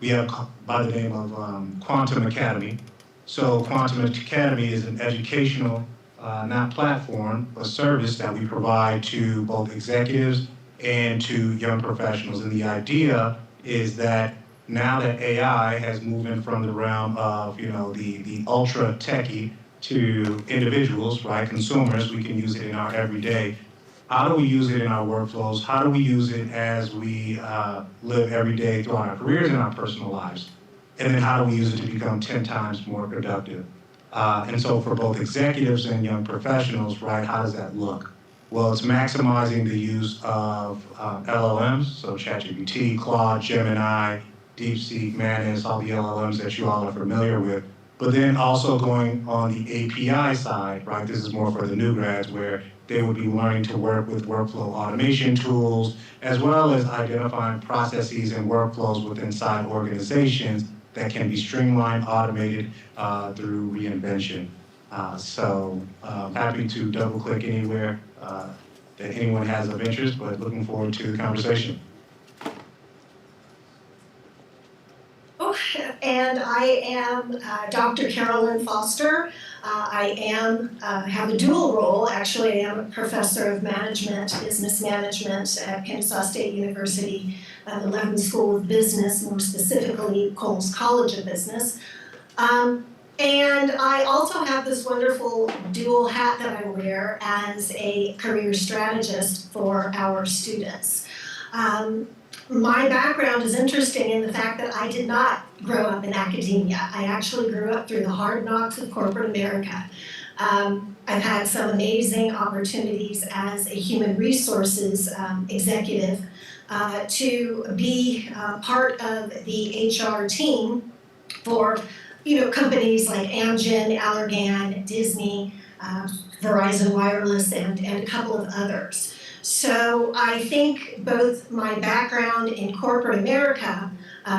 we have by the name of Quantum Academy. So Quantum Academy is an educational, not platform, but service that we provide to both executives and to young professionals. And the idea is that now that AI has moved in from the realm of, the ultra techie to individuals, right, consumers, we can use it in our everyday. How do we use it in our workflows? How do we use it as we live every day throughout our careers and our personal lives? And then how do we use it to become 10 times more productive? And so for both executives and young professionals, right, how does that look? Well, it's maximizing the use of LLMs, so ChatGPT, Claude, Gemini, DeepSeek, Manus, all the LLMs that you all are familiar with. But then also going on the API side, right? This is more for the new grads where they would be learning to work with workflow automation tools, as well as identifying processes and workflows within inside organizations that can be streamlined, automated through reinvention. So happy to double click anywhere that anyone has of interest, but looking forward to the conversation. And I am Dr. Carolyn Foster. I have a dual role. Actually, I am a professor of management, business management at Kennesaw State University, the Levin School of Business, more specifically Coles College of Business. And I also have this wonderful dual hat that I wear as a career strategist for our students. My background is interesting in the fact that I did not grow up in academia. I actually grew up through the hard knocks of corporate America. I've had some amazing opportunities as a human resources executive to be part of the HR team for companies like Amgen, Allergan, Disney, Verizon Wireless, and a couple of others. So I think both my background in corporate America,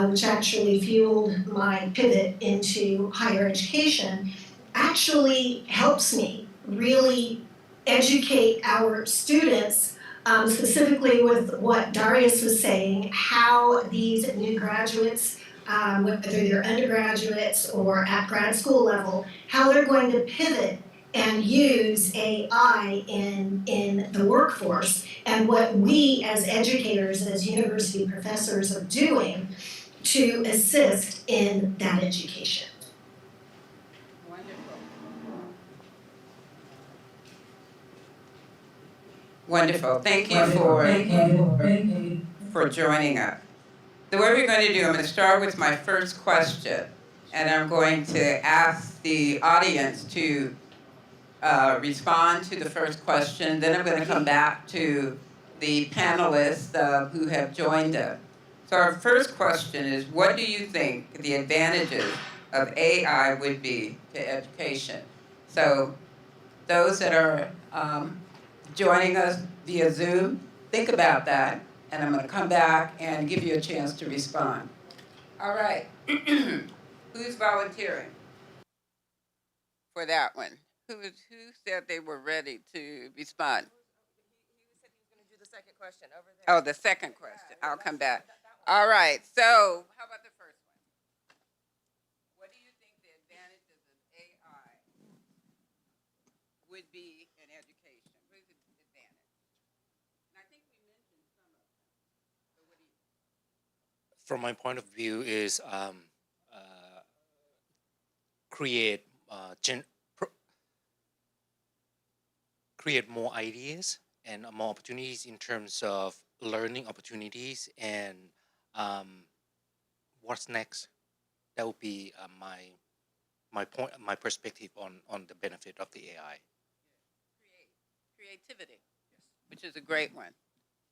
which actually fueled my pivot into higher education, actually helps me really educate our students, specifically with what Darius was saying, how these new graduates, whether they're undergraduates or at grad school level, how they're going to pivot and use AI in the workforce, and what we as educators, as university professors are doing to assist in that education. Wonderful. Thank you for joining us. The way we're going to do, I'm going to start with my first question, and I'm going to ask the audience to respond to the first question. Then I'm going to come back to the panelists who have joined us. So our first question is, what do you think the advantages of AI would be to education? So those that are joining us via Zoom, think about that, and I'm going to come back and give you a chance to respond. All right. Who's volunteering for that one? Who said they were ready to respond? Oh, the second question. I'll come back. All right. So how about the first one? What do you think the advantages of AI would be in education? What is the advantage? And I think we mentioned some of them. So what do you? From my point of view, is create create more ideas and more opportunities in terms of learning opportunities, and what's next. That would be my perspective on the benefit of the AI. Creativity, which is a great one.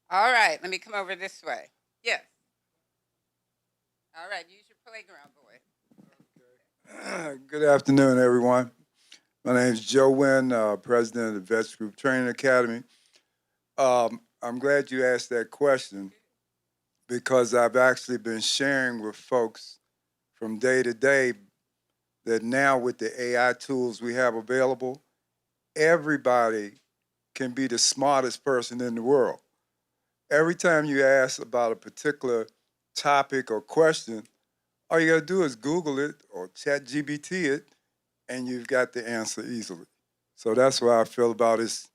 All right, let me come over this way. Yes. All right, use your playground, boy. Good afternoon, everyone. My name is Joe Wynn, president of the Vets Group Training Academy. I'm glad you asked that question, because I've actually been sharing with folks from day to day that now with the AI tools we have available, everybody can be the smartest person in the world. Every time you ask about a particular topic or question, all you gotta do is Google it or ChatGPT it, and you've got the answer easily. So that's what I feel about it. It's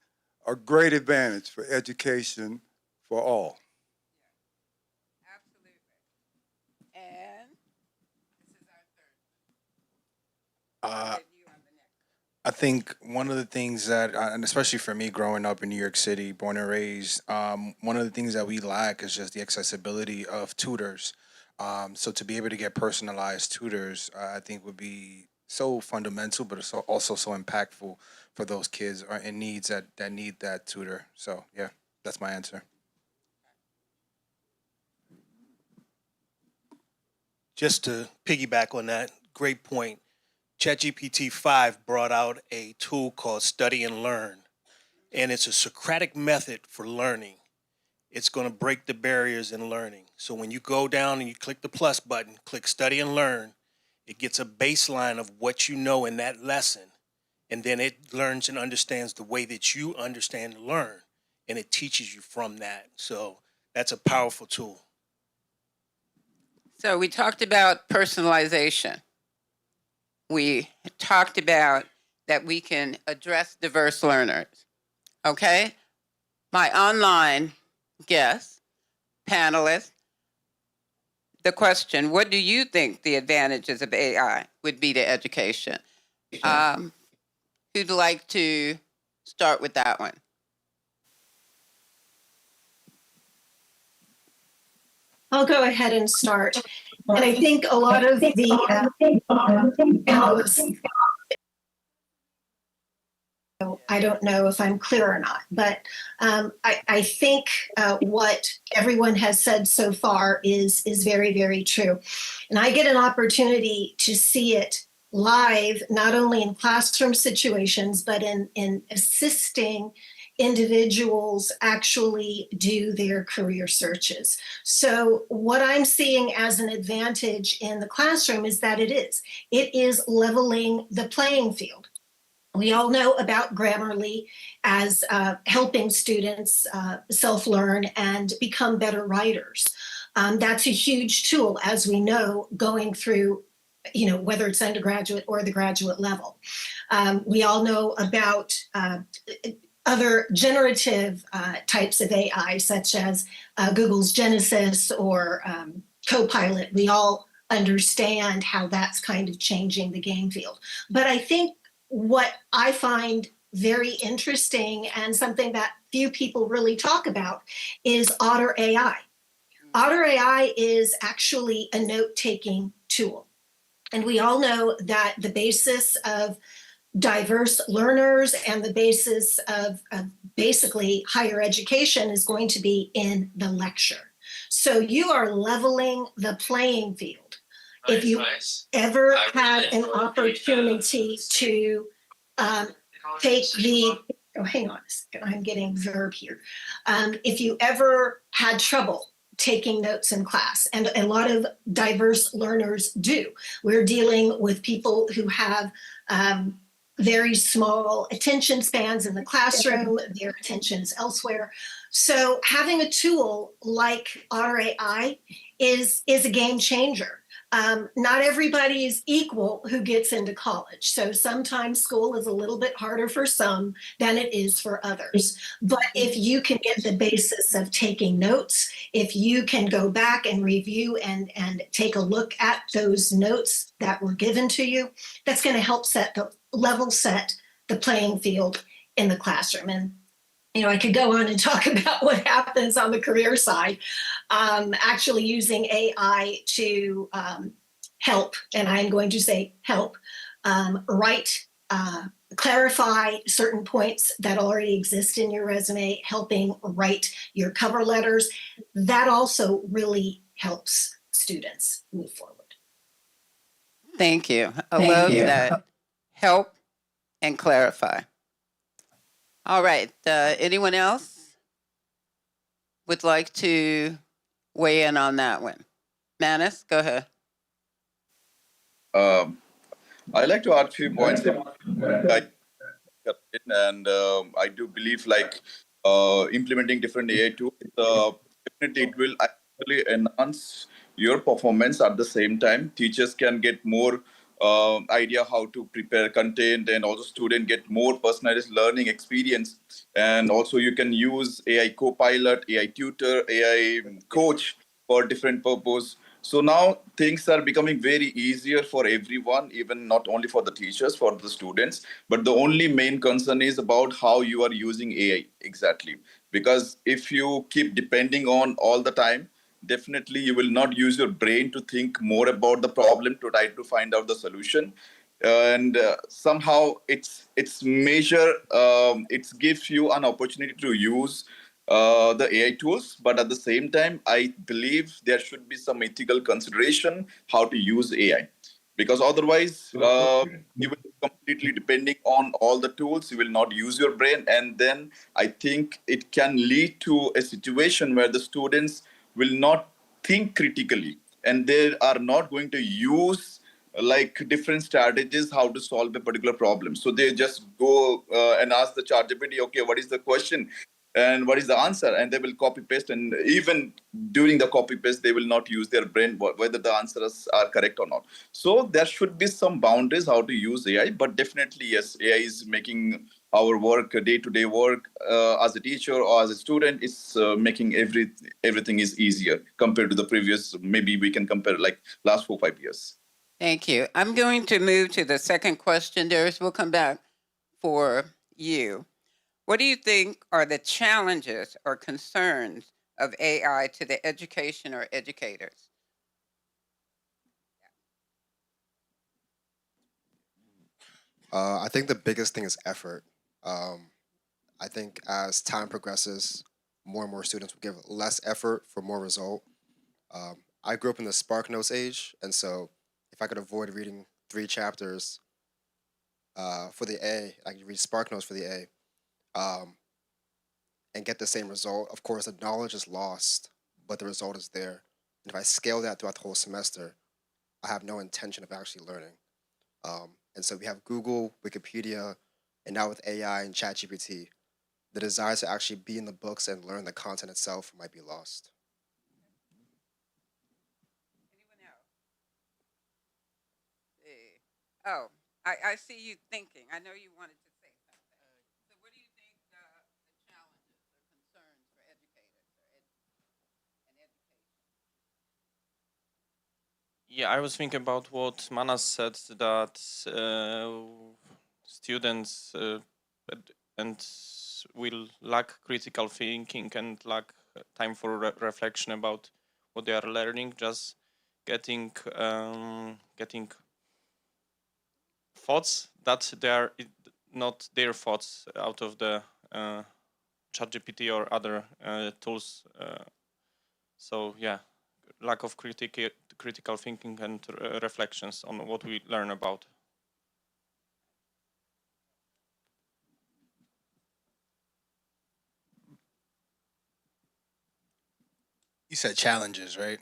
a great advantage for education for all. And this is our third. I think one of the things that, and especially for me growing up in New York City, born and raised, one of the things that we lack is just the accessibility of tutors. So to be able to get personalized tutors, I think would be so fundamental, but it's also so impactful for those kids or in needs that need that tutor. So yeah, that's my answer. Just to piggyback on that, great point. ChatGPT 5 brought out a tool called Study and Learn, and it's a Socratic method for learning. It's going to break the barriers in learning. So when you go down and you click the plus button, click Study and Learn, it gets a baseline of what you know in that lesson, and then it learns and understands the way that you understand and learn, and it teaches you from that. So that's a powerful tool. So we talked about personalization. We talked about that we can address diverse learners. Okay? My online guests, panelists, the question, what do you think the advantages of AI would be to education? Who'd like to start with that one? I'll go ahead and start. And I think a lot of the panelists, I don't know if I'm clear or not, but I think what everyone has said so far is very, very true. And I get an opportunity to see it live, not only in classroom situations, but in assisting individuals actually do their career searches. So what I'm seeing as an advantage in the classroom is that it is leveling the playing field. We all know about Grammarly as helping students self-learn and become better writers. That's a huge tool, as we know, going through, whether it's undergraduate or the graduate level. We all know about other generative types of AI, such as Google's Genesis or Copilot. We all understand how that's kind of changing the game field. But I think what I find very interesting and something that few people really talk about is Otter AI. Otter AI is actually a note-taking tool. And we all know that the basis of diverse learners and the basis of basically higher education is going to be in the lecture. So you are leveling the playing field. If you ever had an opportunity to take the, oh, hang on a second, I'm getting verb here. If you ever had trouble taking notes in class, and a lot of diverse learners do, we're dealing with people who have very small attention spans in the classroom, their attention is elsewhere. So having a tool like Otter AI is a game changer. Not everybody is equal who gets into college. So sometimes school is a little bit harder for some than it is for others. But if you can get the basis of taking notes, if you can go back and review and take a look at those notes that were given to you, that's going to help set the playing field in the classroom. And I could go on and talk about what happens on the career side, actually using AI to help, and I'm going to say help, clarify certain points that already exist in your resume, helping write your cover letters. That also really helps students move forward. Thank you. I love that. Help and clarify. All right. Anyone else would like to weigh in on that one? Manis, go ahead. I like to add a few points. And I do believe implementing different AI tools, definitely it will actually enhance your performance. At the same time, teachers can get more idea how to prepare content, and also student get more personalized learning experience. And also you can use AI Copilot, AI tutor, AI coach for different purpose. So now things are becoming very easier for everyone, even not only for the teachers, for the students. But the only main concern is about how you are using AI exactly. Because if you keep depending on all the time, definitely you will not use your brain to think more about the problem to try to find out the solution. And somehow it's measure, it gives you an opportunity to use the AI tools, but at the same time, I believe there should be some ethical consideration how to use AI, because otherwise you will be completely depending on all the tools. You will not use your brain, and then I think it can lead to a situation where the students will not think critically, and they are not going to use different strategies how to solve a particular problem. So they just go and ask the ChatGPT, okay, what is the question and what is the answer, and they will copy paste, and even during the copy paste they will not use their brain whether the answers are correct or not. So there should be some boundaries how to use AI, but definitely yes, AI is making our work, day-to-day work, as a teacher or as a student, is making everything is easier compared to the previous. Maybe we can compare last 4-5 years. Thank you. I'm going to move to the second question. Darius, we'll come back for you. What do you think are the challenges or concerns of AI to the education or educators? I think the biggest thing is effort. I think as time progresses, more and more students will give less effort for more result. I grew up in the SparkNotes age, and so if I could avoid reading 3 chapters for the A, like you read Spark Notes for the A, and get the same result. Of course, the knowledge is lost, but the result is there. And if I scale that throughout the whole semester, I have no intention of actually learning. And so we have Google, Wikipedia, and now with AI and ChatGPT, the desire to actually be in the books and learn the content itself might be lost. Oh, I see you thinking. I know you wanted to say something. So what do you think the challenges or concerns for educators and education? Yeah, I was thinking about what Manas said, that students and will lack critical thinking and lack time for reflection about what they are learning, just getting thoughts that they are not their thoughts out of the ChatGPT or other tools. So yeah, lack of critical thinking and reflections on what we learn about. You said challenges, right?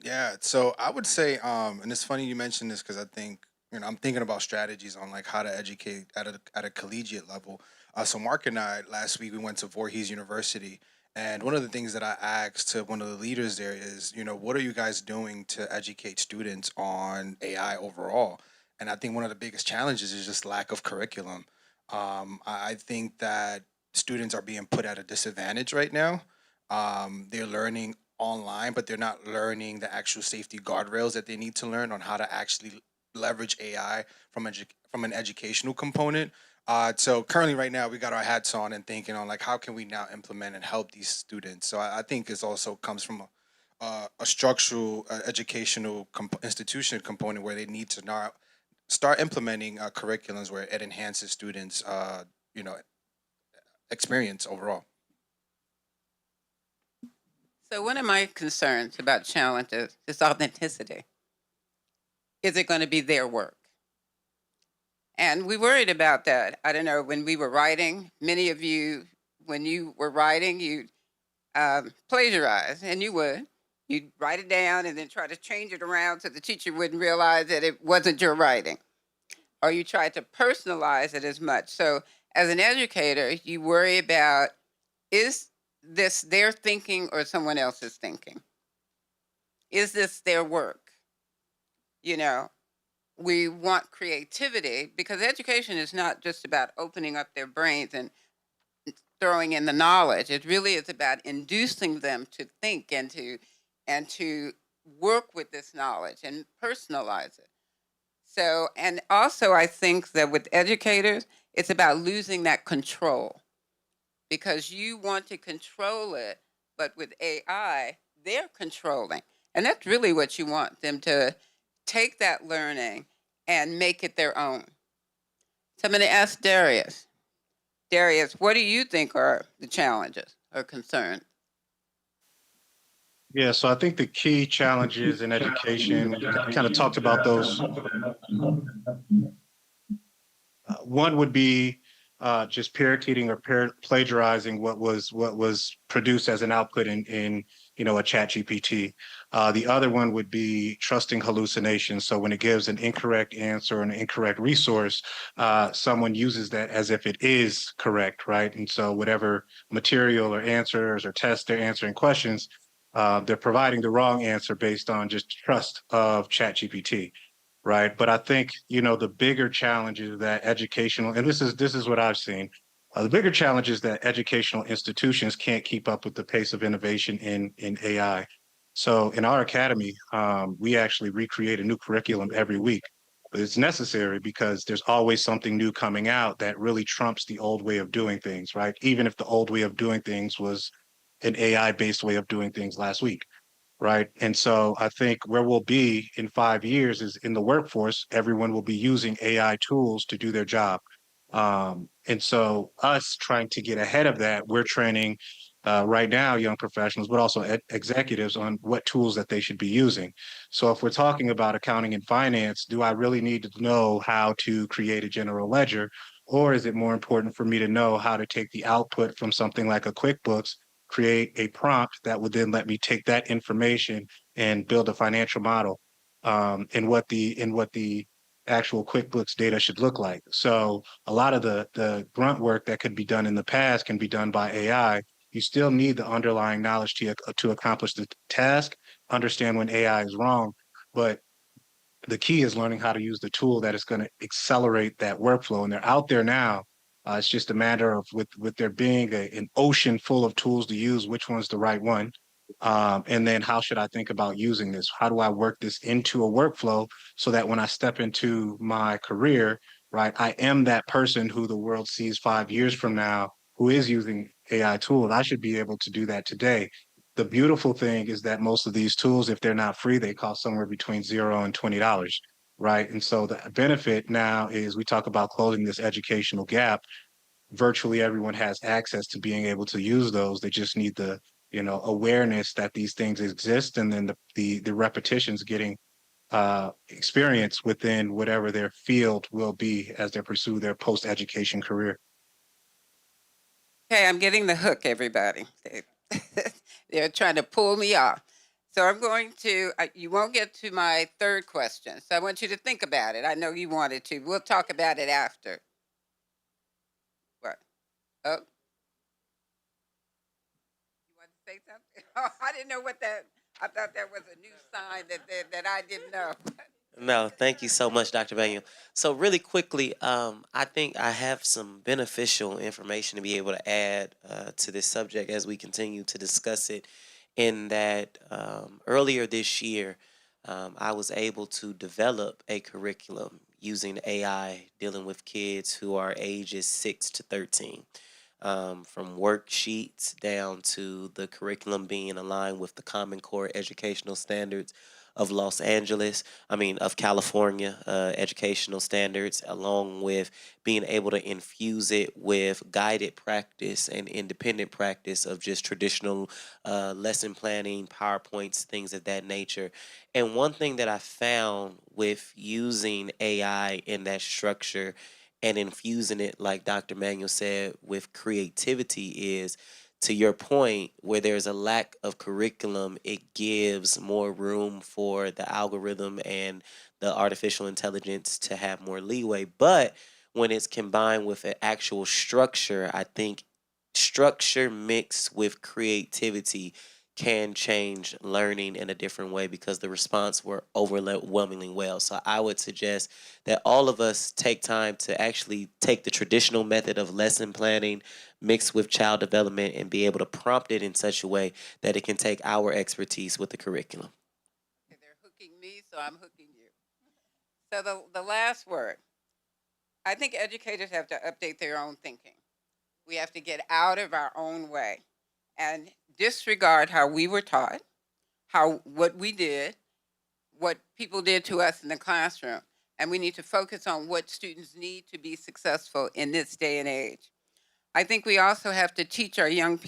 Yeah. So I would say, and it's funny you mentioned this because I think I'm thinking about strategies on like how to educate at a collegiate level. So Mark and I last week we went to Voorhees University, and one of the things that I asked to one of the leaders there is, what are you guys doing to educate students on AI overall? And I think one of the biggest challenges is just lack of curriculum. I think that students are being put at a disadvantage right now. They're learning online, but they're not learning the actual safety guardrails that they need to learn on how to actually leverage AI from an educational component. So currently, right now, we got our hats on and thinking on like how can we now implement and help these students. So I think this also comes from a structural educational institution component where they need to now start implementing curriculums where it enhances students, you know, experience overall. So one of my concerns about challenges is authenticity. Is it going to be their work? And we worried about that. I don't know, when we were writing, many of you, when you were writing, you plagiarize, and you would. You'd write it down and then try to change it around so the teacher wouldn't realize that it wasn't your writing. Or you try to personalize it as much. So as an educator, you worry about, is this their thinking or someone else's thinking? Is this their work? You know, we want creativity because education is not just about opening up their brains and throwing in the knowledge. It really is about inducing them to think and to work with this knowledge and personalize it. So, and also I think that with educators, it's about losing that control because you want to control it, but with AI, they're controlling. And that's really what you want them to take that learning and make it their own. So I'm going to ask Darius. Darius, what do you think are the challenges or concerns? Yeah, so I think the key challenges in education, kind of talked about those. One would be just parakeeting or plagiarizing what was produced as an output in a chat GPT. The other one would be trusting hallucinations. So when it gives an incorrect answer or an incorrect resource, someone uses that as if it is correct, right? And so whatever material or answers or tests they're answering questions, they're providing the wrong answer based on just trust of chat GPT. Right. But I think, the bigger challenge is that educational, and this is what I've seen. The bigger challenge is that educational institutions can't keep up with the pace of innovation in AI. So in our academy, we actually recreate a new curriculum every week. But it's necessary because there's always something new coming out that really trumps the old way of doing things, right? Even if the old way of doing things was an AI-based way of doing things last week. Right. And so I think where we'll be in 5 years is in the workforce, everyone will be using AI tools to do their job. And so us trying to get ahead of that, we're training right now young professionals, but also executives on what tools that they should be using. So if we're talking about accounting and finance, do I really need to know how to create a general ledger? Or is it more important for me to know how to take the output from something like a QuickBooks, create a prompt that would then let me take that information and build a financial model in what the actual QuickBooks data should look like. So a lot of the grunt work that could be done in the past can be done by AI. You still need the underlying knowledge to accomplish the task, understand when AI is wrong, but the key is learning how to use the tool that is going to accelerate that workflow. And they're out there now. It's just a matter of with there being an ocean full of tools to use, which one's the right one. And then how should I think about using this? How do I work this into a workflow so that when I step into my career, right, I am that person who the world sees 5 years from now who is using AI tools. I should be able to do that today. The beautiful thing is that most of these tools, if they're not free, they cost somewhere between $0 and $20, right? And so the benefit now is we talk about closing this educational gap. Virtually everyone has access to being able to use those. They just need the awareness that these things exist, and then the repetitions getting experience within whatever their field will be as they pursue their post-education career. Okay, I'm getting the hook, everybody. They're trying to pull me off. So I'm going to, you won't get to my third question. So I want you to think about it. I know you wanted to. We'll talk about it after. What? Oh. You want to say something? Oh, I didn't know what that, I thought that was a new sign that I didn't know. No, thank you so much, Dr. Manuel. So really quickly, I think I have some beneficial information to be able to add to this subject as we continue to discuss it. In that earlier this year, I was able to develop a curriculum using AI dealing with kids who are ages 6 to 13. From worksheets down to the curriculum being aligned with the Common Core educational standards of of California educational standards, along with being able to infuse it with guided practice and independent practice of just traditional lesson planning, PowerPoints, things of that nature. And one thing that I found with using AI in that structure and infusing it, like Dr. Manuel said, with creativity is, to your point, where there's a lack of curriculum, it gives more room for the algorithm and the artificial intelligence to have more leeway. But when it's combined with an actual structure, I think structure mixed with creativity can change learning in a different way because the response were overwhelmingly well. So I would suggest that all of us take time to actually take the traditional method of lesson planning mixed with child development and be able to prompt it in such a way that it can take our expertise with the curriculum. Okay, they're hooking me, so I'm hooking you. So the last word, I think educators have to update their own thinking. We have to get out of our own way and disregard how we were taught, what we did, what people did to us in the classroom. And we need to focus on what students need to be successful in this day and age. I think we also have to teach our young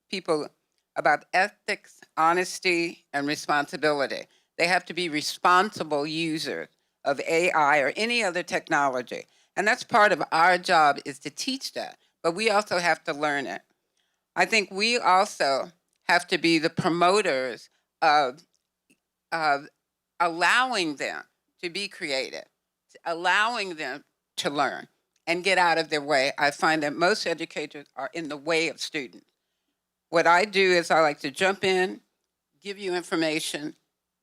people about ethics, honesty, and responsibility. They have to be responsible users of AI or any other technology. And that's part of our job, is to teach that. But we also have to learn it. I think we also have to be the promoters of allowing them to be creative, allowing them to learn and get out of their way. I find that most educators are in the way of students. What I do is I like to jump in, give you information,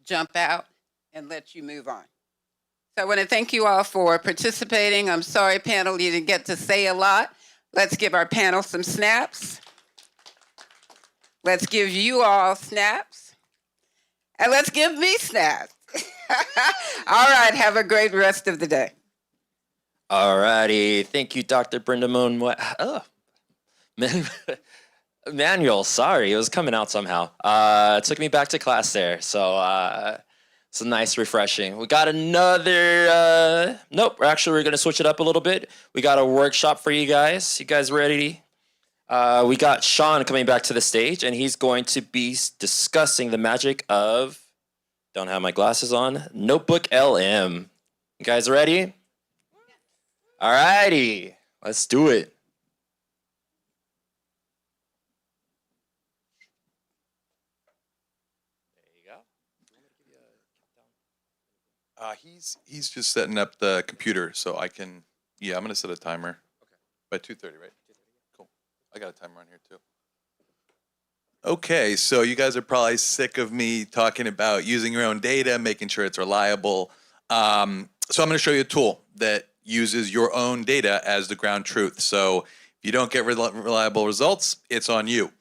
jump out, and let you move on. So I want to thank you all for participating. I'm sorry, panel, you didn't get to say a lot. Let's give our panel some snaps. Let's give you all snaps. And let's give me snaps. All right, have a great rest of the day. All righty. Thank you, Dr. Brenda Moon. Manuel, sorry, it was coming out somehow. It took me back to class there. So it's a nice refreshing. We got another, nope, we're going to switch it up a little bit. We got a workshop for you guys. You guys ready? We got Sean coming back to the stage, and he's going to be discussing the magic of, don't have my glasses on, Notebook LM. You guys ready? All righty, let's do it. He's just setting up the computer so I can. Yeah, I'm gonna set a timer. Okay. By 2:30, right? Cool. I got a timer on here too. Okay, so you guys are probably sick of me talking about using your own data, making sure it's reliable. So I'm going to show you a tool that uses your own data as the ground truth. So if you don't get reliable results, it's on you.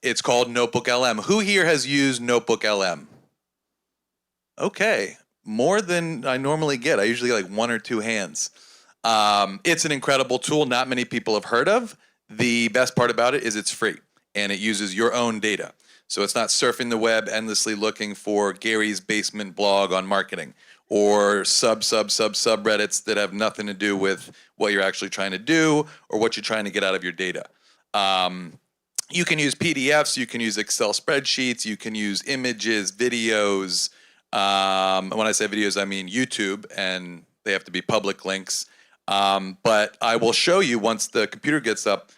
It's called Notebook LM. Who here has used Notebook LM? Okay, more than I normally get. I usually get like 1 or 2 hands. It's an incredible tool not many people have heard of. The best part about it is it's free and it uses your own data. So it's not surfing the web endlessly looking for Gary's basement blog on marketing or subreddits that have nothing to do with what you're actually trying to do or what you're trying to get out of your data. You can use PDFs, you can use Excel spreadsheets, you can use images, videos. When I say videos, I mean YouTube, and they have to be public links. But I will show you once the computer gets up.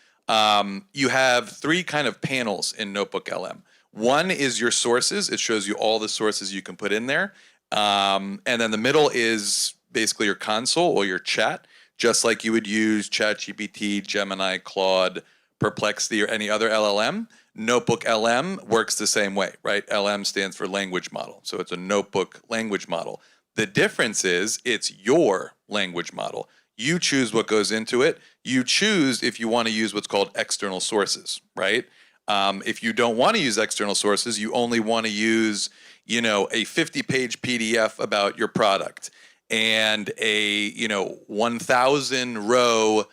You have 3 kind of panels in Notebook LM. One is your sources. It shows you all the sources you can put in there. And then the middle is basically your console or your chat, just like you would use ChatGPT, Gemini, Claude, Perplexity, or any other LLM. Notebook LM works the same way, right? LM stands for language model. So it's a notebook language model. The difference is it's your language model. You choose what goes into it. You choose if you want to use what's called external sources, right? If you don't want to use external sources, you only want to use, a 50-page PDF about your product and a, 1,000-row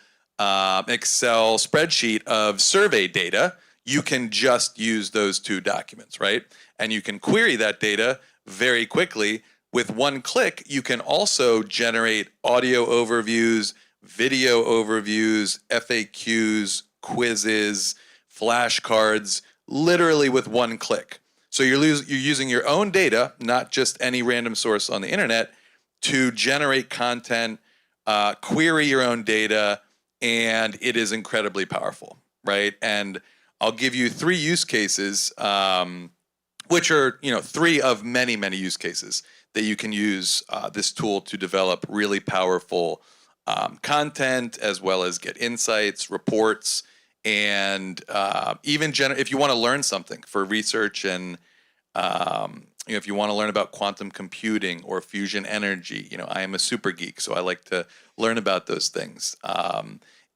Excel spreadsheet of survey data. You can just use those 2 documents, right? And you can query that data very quickly. With 1 click, you can also generate audio overviews, video overviews, FAQs, quizzes, flashcards, literally with 1 click. So you're using your own data, not just any random source on the internet, to generate content, query your own data, and it is incredibly powerful, right? And I'll give you 3 use cases, which are 3 of many, many use cases that you can use this tool to develop really powerful content, as well as get insights, reports, and even if you want to learn something for research and if you want to learn about quantum computing or fusion energy, I am a super geek, so I like to learn about those things.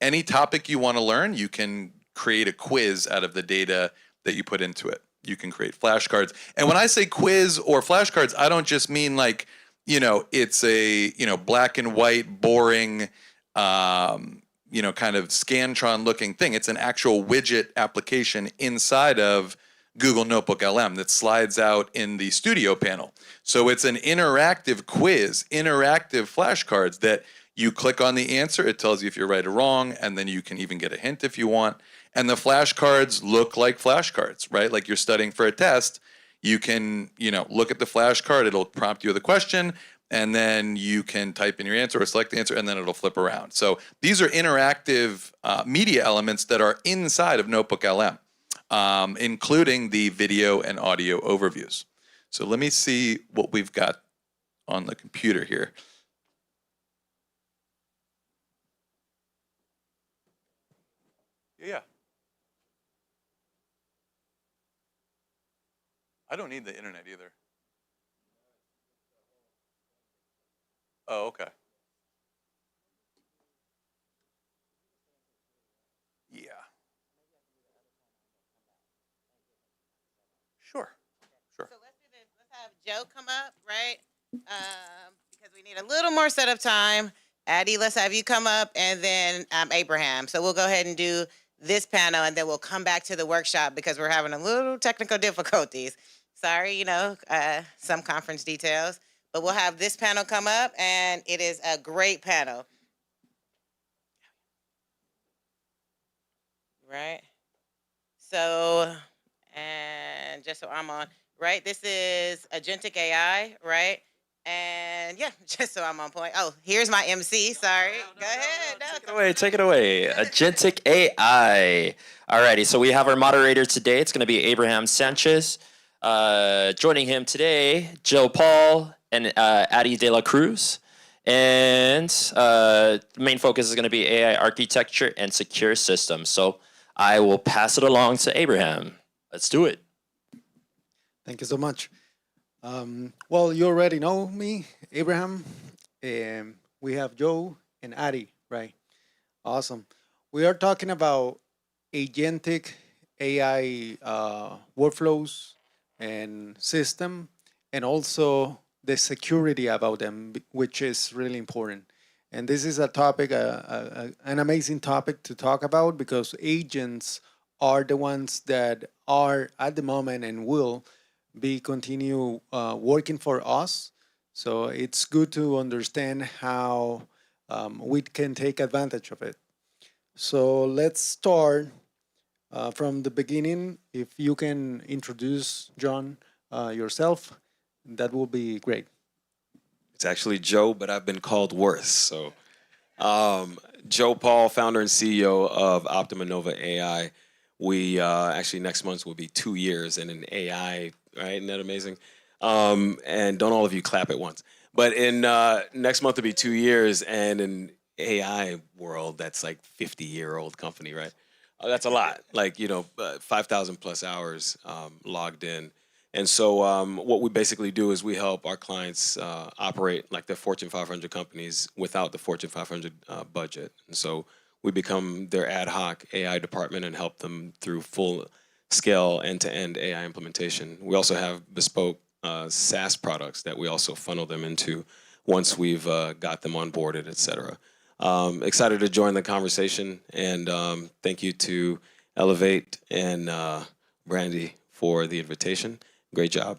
Any topic you want to learn, you can create a quiz out of the data that you put into it. You can create flashcards. And when I say quiz or flashcards, I don't just mean like, it's a, black and white, boring, kind of Scantron looking thing. It's an actual widget application inside of Google Notebook LM that slides out in the studio panel. So it's an interactive quiz, interactive flashcards that you click on the answer, it tells you if you're right or wrong, and then you can even get a hint if you want. And the flashcards look like flashcards, right? Like you're studying for a test. You can, look at the flashcard, it'll prompt you with a question, and then you can type in your answer or select the answer, and then it'll flip around. So these are interactive media elements that are inside of Notebook LM, including the video and audio overviews. So let me see what we've got on the computer here. Yeah. I don't need the internet either. Oh, okay. Yeah. Sure. Sure. So let's do this. Let's have Joe come up, right? Because we need a little more setup time. Addie, let's have you come up, and then Abraham. So we'll go ahead and do this panel, and then we'll come back to the workshop because we're having a little technical difficulties. Sorry, some conference details. But we'll have this panel come up, and it is a great panel. right? So, and just so I'm on, right? This is Agentic AI, right? And yeah, just so I'm on point. Oh, here's my MC. Sorry. Go ahead. No, Take it away. Take it away. Agentic AI. Alrighty. So we have our moderator today. It's going to be Abraham Sanchez. Joining him today, Joe Paul and Addie De La Cruz. And the main focus is going to be AI architecture and secure systems. So I will pass it along to Abraham. Let's do it. Thank you so much. Well, you already know me, Abraham. We have Joe and Ari, right? Awesome. We are talking about agentic AI workflows and system, and also the security about them, which is really important. And this is a topic, an amazing topic to talk about because agents are the ones that are at the moment and will be continue working for us. So it's good to understand how we can take advantage of it. So let's start from the beginning. If you can introduce John yourself, that will be great. It's actually Joe, but I've been called worse. So, Joe Paul, founder and CEO of Optima Nova AI. We actually next month will be 2 years in an AI, right? Isn't that amazing? And don't all of you clap at once. But in next month will be 2 years, and in AI world, that's like 50-year-old company, right? That's a lot. Like 5,000 plus hours logged in. And so what we basically do is we help our clients operate like the Fortune 500 companies without the Fortune 500 budget. And so we become their ad hoc AI department and help them through full scale end-to-end AI implementation. We also have bespoke SaaS products that we also funnel them into once we've got them onboarded, et cetera. Excited to join the conversation, and thank you to Elevate and Brandy for the invitation. Great job.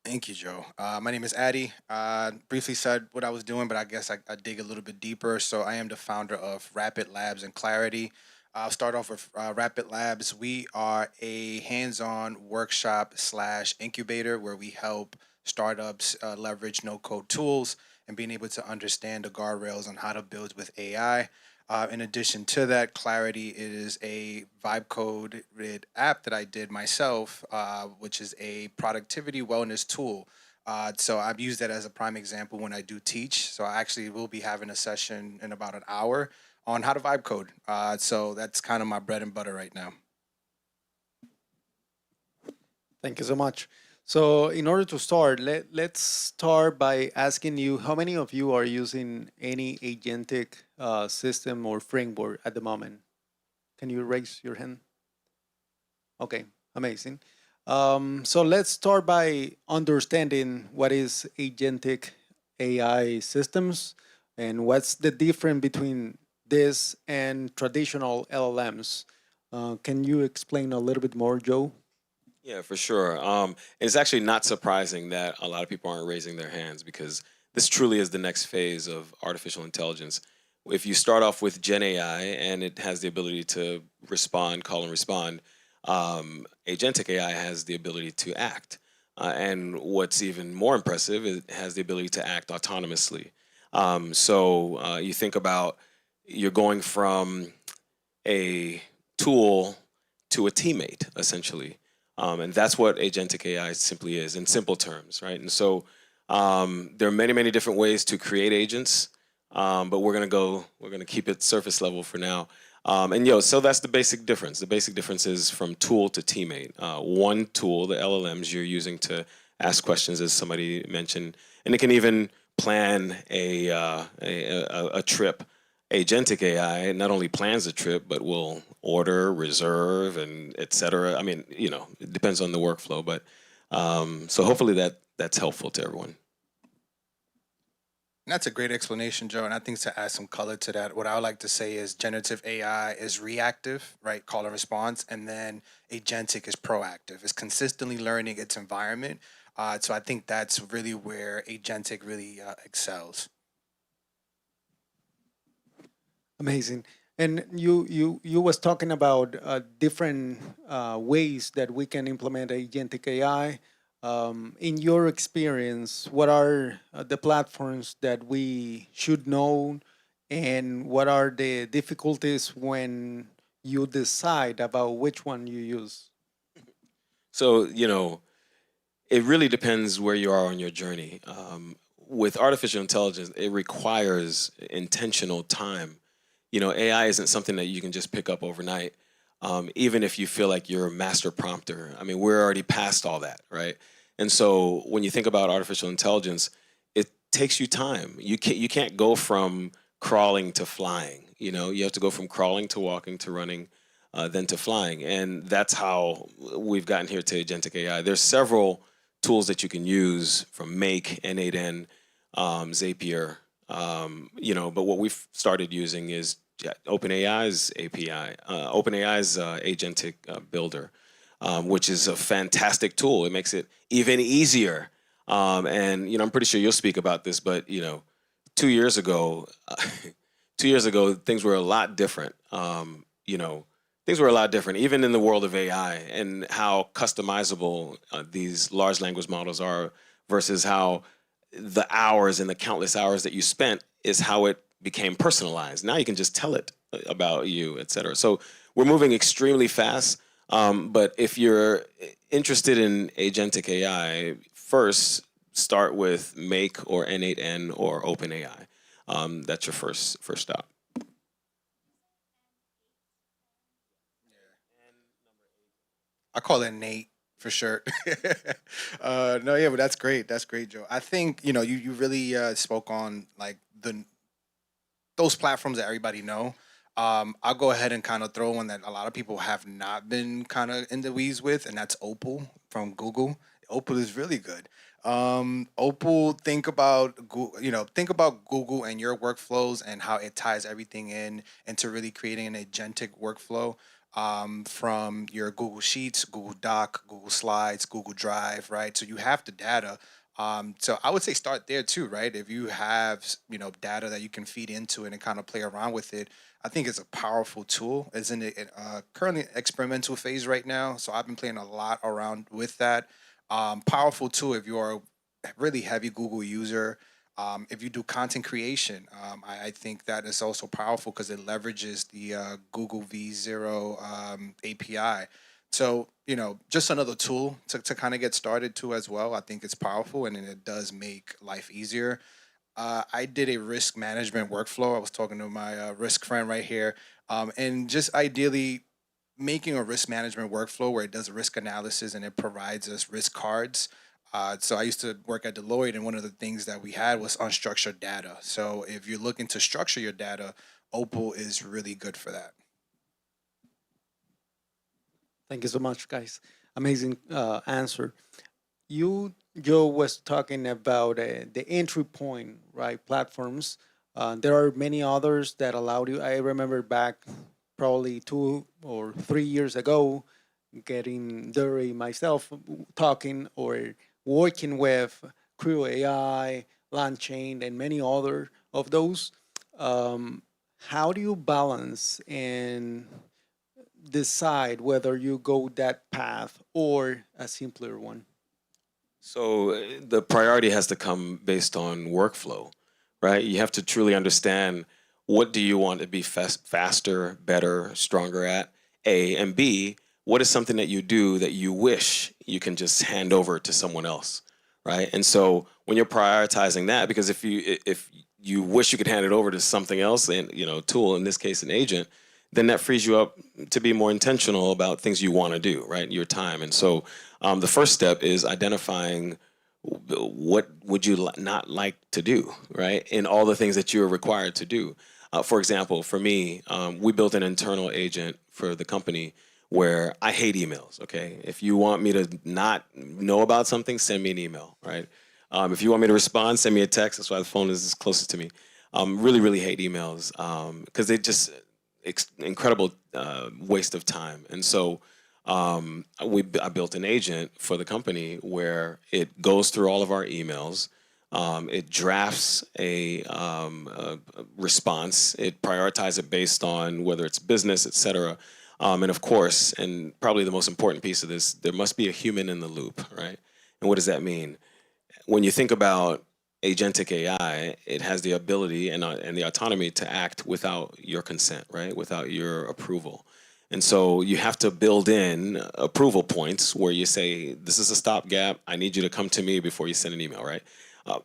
Thank you, Joe. My name is Addy. Briefly said what I was doing, but I guess I dig a little bit deeper. So I am the founder of Rapid Labs and Clarity. I'll start off with Rapid Labs. We are a hands-on workshop / incubator where we help startups leverage no-code tools and being able to understand the guardrails on how to build with AI. In addition to that, Clarity is a vibe code app that I did myself, which is a productivity wellness tool. So I've used that as a prime example when I do teach. So I actually will be having a session in about an hour on how to vibe code. So that's kind of my bread and butter right now. Thank you so much. So in order to start, let's start by asking you, how many of you are using any agentic system or framework at the moment? Can you raise your hand? Okay, amazing. So let's start by understanding what is agentic AI systems and what's the difference between this and traditional LLMs. Can you explain a little bit more, Joe? Yeah, for sure. It's actually not surprising that a lot of people aren't raising their hands because this truly is the next phase of artificial intelligence. If you start off with Gen AI and it has the ability to respond, call and respond, agentic AI has the ability to act. And what's even more impressive, it has the ability to act autonomously. So you think about you're going from a tool to a teammate, essentially. And that's what agentic AI simply is in simple terms, right? And so there are many, many different ways to create agents, but we're gonna keep it surface level for now. So that's the basic difference. The basic difference is from tool to teammate. One tool, the LLMs you're using to ask questions, as somebody mentioned, and it can even plan a trip. Agentic AI not only plans a trip, but will order, reserve, and et cetera. I mean, it depends on the workflow, but so hopefully that's helpful to everyone. That's a great explanation, Joe. And I think to add some color to that, what I would like to say is generative AI is reactive, right? Call and response. And then agentic is proactive. It's consistently learning its environment. So I think that's really where agentic really excels. Amazing. And you was talking about different ways that we can implement agentic AI. In your experience, what are the platforms that we should know, and what are the difficulties when you decide about which one you use? So, it really depends where you are on your journey. With artificial intelligence, it requires intentional time. AI isn't something that you can just pick up overnight. Even if you feel like you're a master prompter, I mean, we're already past all that, right? And so when you think about artificial intelligence, it takes you time. You can't go from crawling to flying. You have to go from crawling to walking to running, then to flying, and that's how we've gotten here to agentic AI. There's several tools that you can use, from Make, N8N, Zapier, but what we've started using is OpenAI's API, OpenAI's agentic builder, which is a fantastic tool. It makes it even easier. And I'm pretty sure you'll speak about this, but 2 years ago, 2 years ago, things were a lot different. Things were a lot different, even in the world of AI, and how customizable these large language models are versus how the hours and the countless hours that you spent is how it became personalized. Now you can just tell it about you, et cetera. So we're moving extremely fast. But if you're interested in agentic AI, first start with Make or N8N or OpenAI. That's your first stop. I call it Nate for sure. No, yeah, but that's great. That's great, Joe. I think you really spoke on like those platforms that everybody know. I'll go ahead and kind of throw one that a lot of people have not been kind of in the weeds with, and that's Opal from Google. Opal is really good. Opal, think about think about Google and your workflows and how it ties everything in into really creating an agentic workflow, from your Google Sheets, Google Doc, Google Slides, Google Drive, right? So you have the data. So I would say start there too, right? If you have data that you can feed into it and kind of play around with it, I think it's a powerful tool. It's in the currently experimental phase right now, so I've been playing a lot around with that. Powerful tool if you are a really heavy Google user. If you do content creation, I think that is also powerful because it leverages the Google V0 API. So, just another tool to kind of get started to as well. I think it's powerful and it does make life easier. I did a risk management workflow. I was talking to my risk friend right here, and just ideally making a risk management workflow where it does a risk analysis and it provides us risk cards. So I used to work at Deloitte, and one of the things that we had was unstructured data. So if you're looking to structure your data, Opal is really good for that. Thank you so much, guys. Amazing answer. Joe was talking about the entry point, right? Platforms. There are many others that allowed you. I remember back probably 2 or 3 years ago, getting dirty myself, talking or working with Crew AI, LangChain, and many other of those. How do you balance and decide whether you go that path or a simpler one? So the priority has to come based on workflow, right? You have to truly understand, what do you want to be faster, better, stronger at, A, and B, what is something that you do that you wish you can just hand over to someone else, right? And so when you're prioritizing that, because if you wish you could hand it over to something else, and tool, in this case an agent, then that frees you up to be more intentional about things you want to do, right? Your time. And so the first step is identifying what would you not like to do, right? In all the things that you're required to do. For example, for me, we built an internal agent for the company where I hate emails, okay? If you want me to not know about something, send me an email, right? If you want me to respond, send me a text. That's why the phone is closest to me. Really, really hate emails because they just incredible waste of time. And so I built an agent for the company where it goes through all of our emails. It drafts a response. It prioritizes it based on whether it's business, et cetera. And of course, and probably the most important piece of this, there must be a human in the loop, right? And what does that mean? When you think about agentic AI, it has the ability and the autonomy to act without your consent, right? Without your approval. And so you have to build in approval points where you say, this is a stopgap. I need you to come to me before you send an email, right?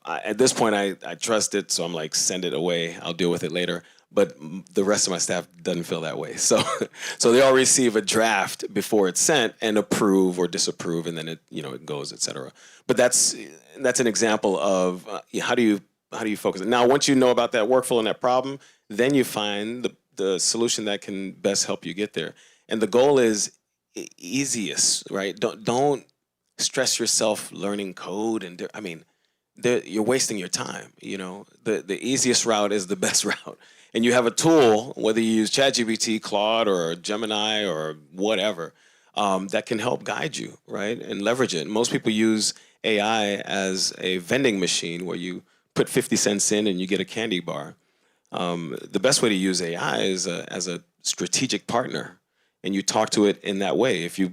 At this point, I trust it, so I'm like, send it away. I'll deal with it later. But the rest of my staff doesn't feel that way. So, so they all receive a draft before it's sent and approve or disapprove, and then it goes, et cetera. But that's an example of how do you focus. Now, once you know about that workflow and that problem, then you find the solution that can best help you get there. And the goal is easiest, right? Don't stress yourself learning code and you're wasting your time. The easiest route is the best route. And you have a tool, whether you use ChatGPT, Claude, or Gemini, or whatever, that can help guide you, right? And leverage it. Most people use AI as a vending machine where you put 50 cents in and you get a candy bar. The best way to use AI is as a strategic partner, and you talk to it in that way. If you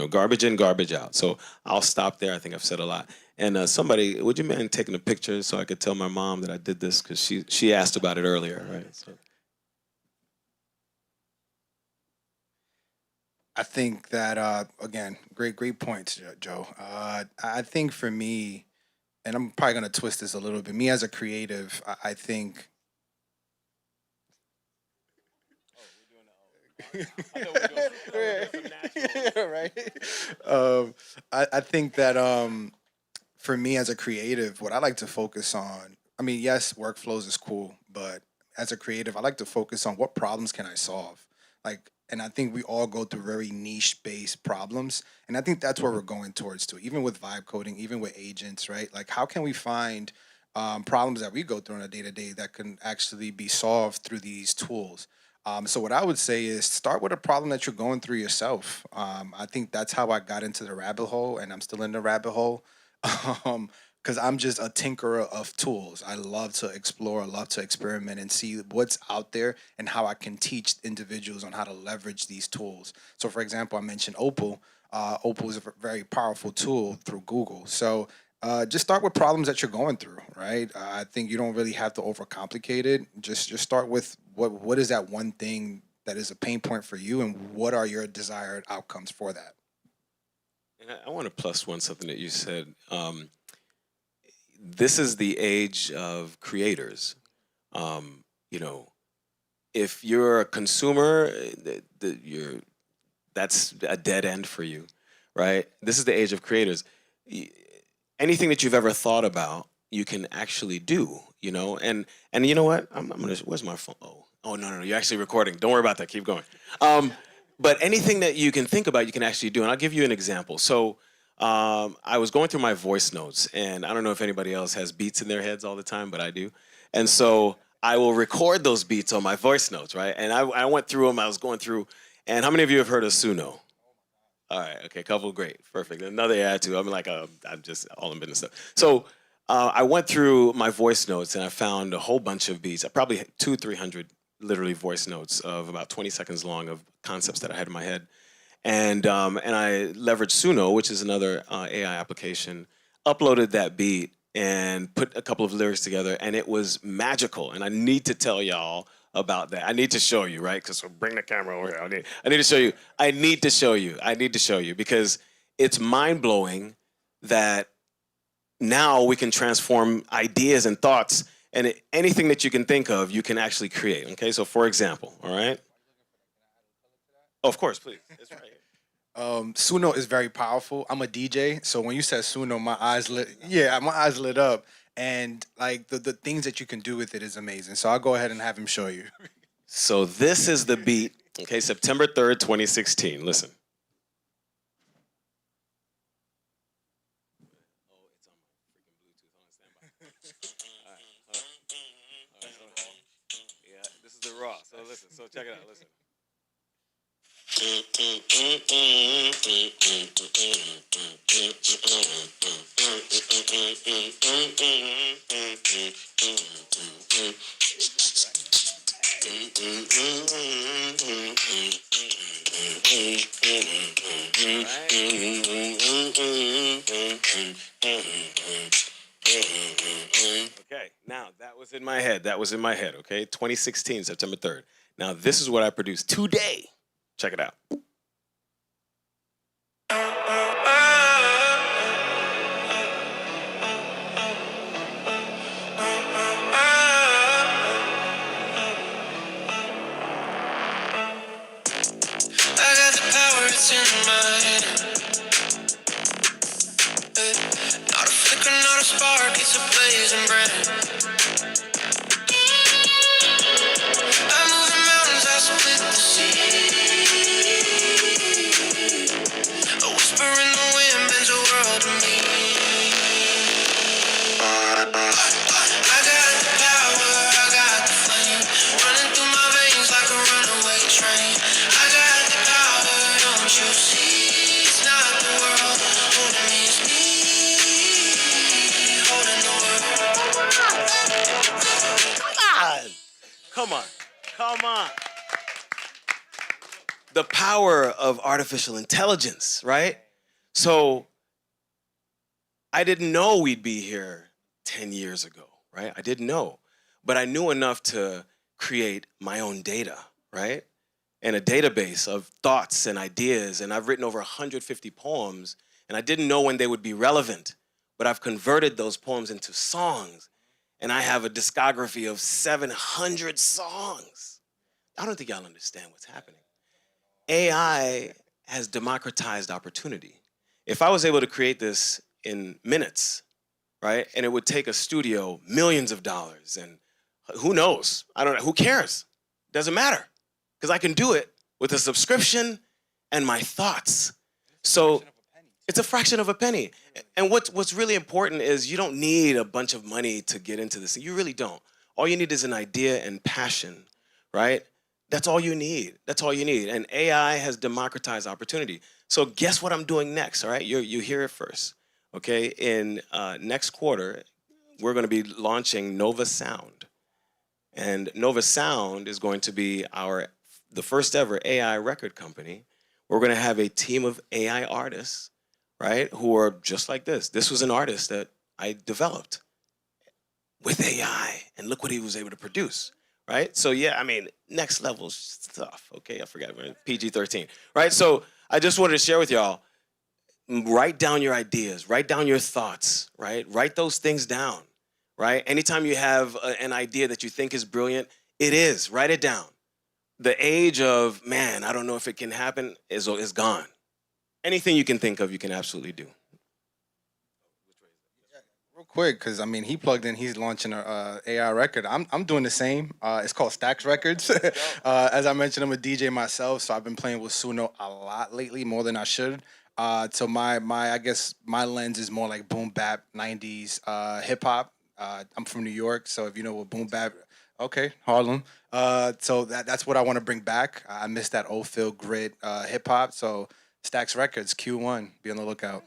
garbage in, garbage out. So I'll stop there. I think I've said a lot. And somebody, would you mind taking a picture so I could tell my mom that I did this, because she asked about it earlier, right? So. I think that again, great points, Joe. I think for me, and I'm probably gonna twist this a little bit. Me as a creative, I think. Right. I think that for me as a creative, what I like to focus on. I mean, yes, workflows is cool, but as a creative, I like to focus on what problems can I solve. Like, and I think we all go through very niche based problems, and I think that's where we're going towards too. Even with vibe coding, even with agents, right? Like, how can we find problems that we go through on a day to day that can actually be solved through these tools? So what I would say is start with a problem that you're going through yourself. I think that's how I got into the rabbit hole, and I'm still in the rabbit hole. Because I'm just a tinkerer of tools. I love to explore, I love to experiment and see what's out there and how I can teach individuals on how to leverage these tools. So, for example, I mentioned Opal. Opal is a very powerful tool through Google. So, just start with problems that you're going through, right? I think you don't really have to overcomplicate it. Just start with what is that one thing that is a pain point for you, and what are your desired outcomes for that. And I want to plus one something that you said. This is the age of creators. You know, if you're a consumer, that's a dead end for you, right? This is the age of creators. Anything that you've ever thought about, you can actually do. And you know what? I'm gonna. Where's my phone? Oh no, you're actually recording. Don't worry about that. Keep going. But anything that you can think about, you can actually do. And I'll give you an example. So I was going through my voice notes, and I don't know if anybody else has beats in their heads all the time, but I do. And so I will record those beats on my voice notes, right? And I went through them. I was going through. And how many of you have heard of Suno? All right, okay, couple, great, perfect. Another attitude. I'm like, I'm just all in business stuff. So I went through my voice notes and I found a whole bunch of beats. I probably had 200-300 literally voice notes of about 20 seconds long of concepts that I had in my head. And I leveraged Suno, which is another AI application, uploaded that beat and put a couple of lyrics together, and it was magical. And I need to tell y'all about that. I need to show you, right? Because bring the camera over here. I need to show you. I need to show you. I need to show you because it's mind-blowing that now we can transform ideas and thoughts, and anything that you can think of, you can actually create. Okay, so for example, all right? Oh, of course, please. It's right here. Suno is very powerful. I'm a DJ, so when you said Suno, my eyes lit. Yeah, my eyes lit up, and like the things that you can do with it is amazing. So I'll go ahead and have him show you. So this is the beat. Okay, September 3rd, 2016. Listen. Yeah, this is the raw. So listen. So check it out. Listen. Okay, now that was in my head. That was in my head, okay? 2016, September 3rd. Now this is what I produced today. Check it out. I got the power, it's in my hand. Not a flicker, not a spark, it's a blazing brand. I move the mountains, I split the sea. A whisper in the wind bends the world to me. I got the power, I got the flame, running through my veins like a runaway train. I got the power, don't you see? It's not the world holding me, it's me holding the world. Come on. Come on. The power of artificial intelligence, right? So I didn't know we'd be here 10 years ago, right? I didn't know. But I knew enough to create my own data, right? And a database of thoughts and ideas. And I've written over 150 poems, and I didn't know when they would be relevant. But I've converted those poems into songs. And I have a discography of 700 songs. I don't think y'all understand what's happening. AI has democratized opportunity. If I was able to create this in minutes, right, and it would take a studio millions of dollars, and who knows? I don't know. Who cares? Doesn't matter, because I can do it with a subscription and my thoughts. So it's a fraction of a penny. And what's really important is you don't need a bunch of money to get into this. You really don't. All you need is an idea and passion, right? That's all you need. That's all you need. And AI has democratized opportunity. So guess what I'm doing next, all right? You hear it first, okay? In next quarter, we're going to be launching Nova Sound. And Nova Sound is going to be the first ever AI record company. We're going to have a team of AI artists, right, who are just like this. This was an artist that I developed with AI, and look what he was able to produce, right? So yeah, I mean, next level stuff, okay? I forgot, PG-13, right? So I just wanted to share with y'all, write down your ideas, write down your thoughts, right? Write those things down, right? Anytime you have an idea that you think is brilliant, it is, write it down. The age of, man, I don't know if it can happen is gone. Anything you can think of, you can absolutely do. Real quick, because I mean, he plugged in. He's launching a AI record. I'm doing the same. It's called Stacks Records. As I mentioned, I'm a DJ myself, so I've been playing with Suno a lot lately, more than I should. So my I guess my lens is more like boom bap, '90s hip hop. I'm from New York, so if you know what boom bap, okay, Harlem. So that's what I want to bring back. I miss that old feel grit hip hop. So Stacks Records, Q1. Be on the lookout.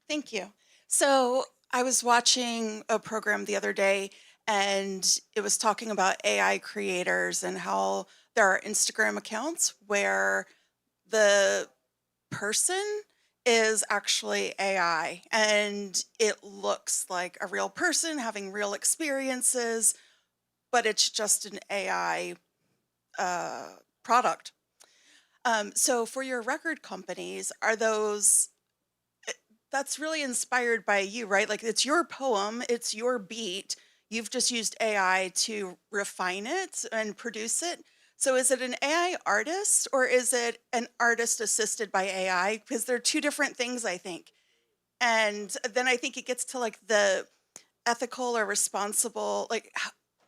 Thank you. So I was watching a program the other day, and it was talking about AI creators and how there are Instagram accounts where the person is actually AI, and it looks like a real person having real experiences, but it's just an AI product. So for your record companies, are those that's really inspired by you, right? Like it's your poem, it's your beat. You've just used AI to refine it and produce it. So is it an AI artist or is it an artist assisted by AI? Because they're two different things, I think. And then I think it gets to like the ethical or responsible, like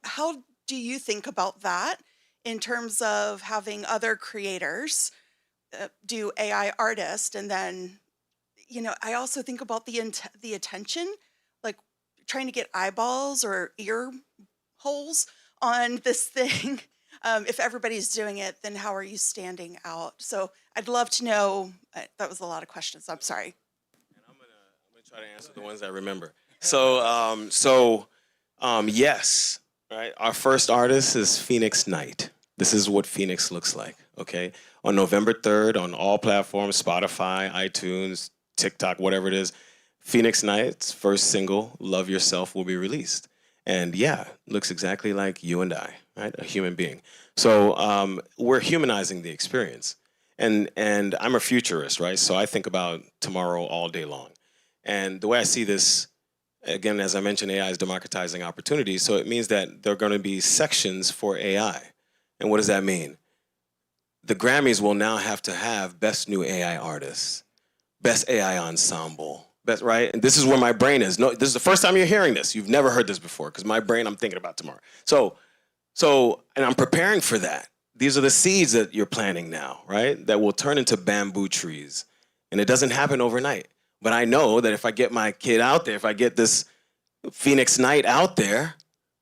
how do you think about that in terms of having other creators do AI artist and then I also think about the attention, like trying to get eyeballs or ear holes on this thing. If everybody's doing it, then how are you standing out? So I'd love to know. That was a lot of questions. I'm sorry. And I'm gonna try to answer the ones I remember. Yes, right. Our first artist is Phoenix Knight, This is what Phoenix looks like, okay? On November 3rd, on all platforms, Spotify, iTunes, TikTok, whatever it is, Phoenix Night's first single, Love Yourself, will be released. And yeah, looks exactly like you and I, right? A human being. So we're humanizing the experience. And I'm a futurist, right? So I think about tomorrow all day long. And the way I see this, again, as I mentioned, AI is democratizing opportunities. So it means that there are going to be sections for AI. And what does that mean? The Grammys will now have to have Best New AI Artist, Best AI Ensemble, best, right? And this is where my brain is. No, this is the first time you're hearing this. You've never heard this before, because my brain, I'm thinking about tomorrow. And I'm preparing for that. These are the seeds that you're planting now, right? That will turn into bamboo trees. And it doesn't happen overnight. But I know that if I get my kid out there, if I get this Phoenix Night out there,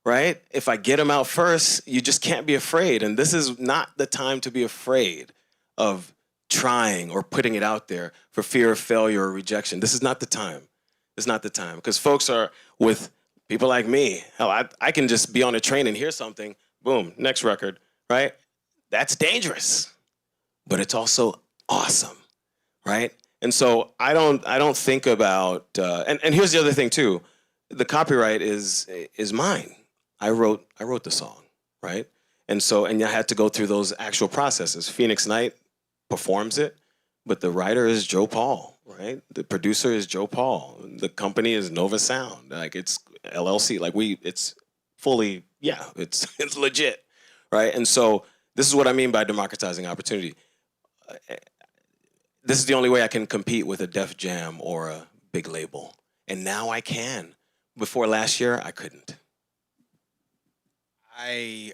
right? If I get them out first, you just can't be afraid. And this is not the time to be afraid of trying or putting it out there for fear of failure or rejection. This is not the time. It's not the time. Because folks are with people like me. Hell, I can just be on a train and hear something, boom, next record, right? That's dangerous. But it's also awesome, right? And so I don't think about, and here's the other thing too, the copyright is mine. I wrote the song, right? And I had to go through those actual processes. Phoenix Night performs it, but the writer is Joe Paul, right? The producer is Joe Paul. The company is Nova Sound. Like, it's LLC. Like, it's fully, yeah, it's legit, right? And so this is what I mean by democratizing opportunity. This is the only way I can compete with a Def Jam or a big label. And now I can. Before last year, I couldn't. I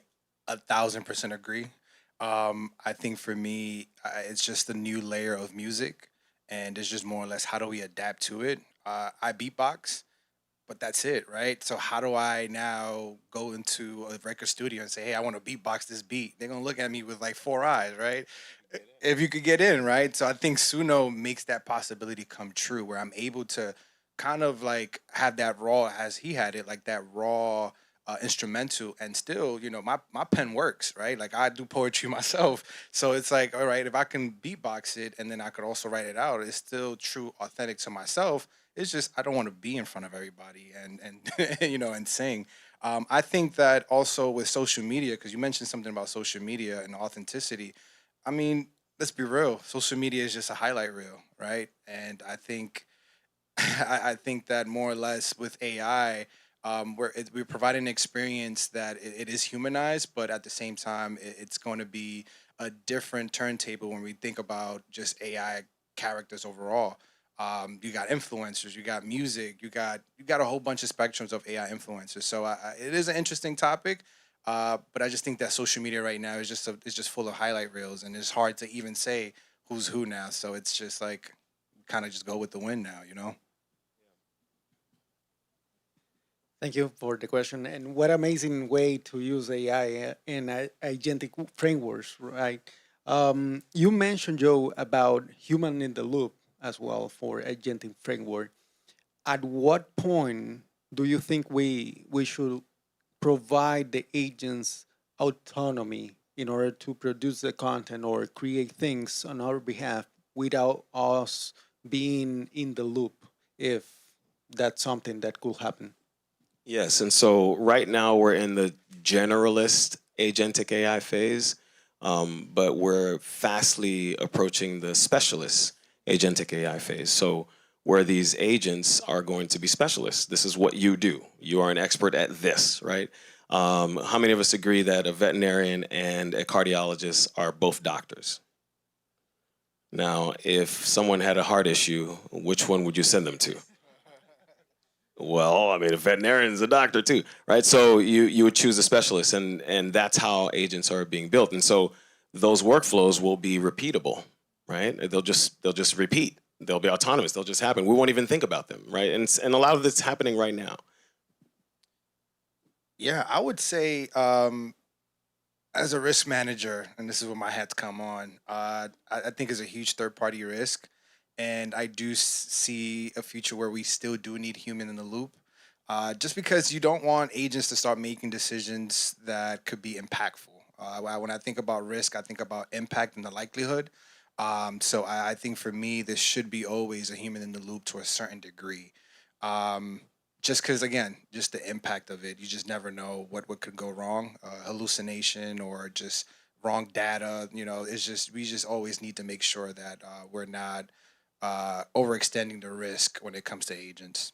1,000% agree. I think for me, it's just a new layer of music, and it's just more or less how do we adapt to it. I beatbox, but that's it, right? So how do I now go into a record studio and say, hey, I want to beatbox this beat? They're gonna look at me with like four eyes, right? If you could get in, right? So I think Suno makes that possibility come true, where I'm able to kind of like have that raw, as he had it, like that raw instrumental, and still, my pen works, right? Like, I do poetry myself, so it's like, all right, if I can beatbox it and then I could also write it out, it's still true, authentic to myself. It's just I don't want to be in front of everybody and and sing. I think that also with social media, because you mentioned something about social media and authenticity. I mean, let's be real. Social media is just a highlight reel, right? And I think I think that more or less with AI, we're providing an experience that it is humanized, but at the same time, it's going to be a different turntable when we think about just AI characters overall. You got influencers, you got music, you got a whole bunch of spectrums of AI influencers. So it is an interesting topic, but I just think that social media right now is just full of highlight reels, and it's hard to even say who's who now. So it's just like kind of just go with the wind now. Thank you for the question. And what amazing way to use AI in agentic frameworks, right? You mentioned, Joe, about human in the loop as well for agentic framework. At what point do you think we should provide the agents autonomy in order to produce the content or create things on our behalf without us being in the loop, if that's something that could happen? Yes, and so right now we're in the generalist agentic AI phase, but we're fastly approaching the specialist agentic AI phase. So where these agents are going to be specialists. This is what you do. You are an expert at this, right? How many of us agree that a veterinarian and a cardiologist are both doctors? Now, if someone had a heart issue, which one would you send them to? Well, I mean, a veterinarian is a doctor too, right? So you would choose a specialist, and that's how agents are being built. And so those workflows will be repeatable, right? They'll just repeat. They'll be autonomous. They'll just happen. We won't even think about them, right? And a lot of this happening right now. Yeah, I would say as a risk manager, and this is where my hats come on, I think is a huge third party risk. And I do see a future where we still do need human in the loop. Just because you don't want agents to start making decisions that could be impactful. When I think about risk, I think about impact and the likelihood. So I think for me, this should be always a human in the loop to a certain degree. Um, just because, again, just the impact of it, you just never know what could go wrong. Hallucination or just wrong data. It's just we just always need to make sure that we're not overextending the risk when it comes to agents.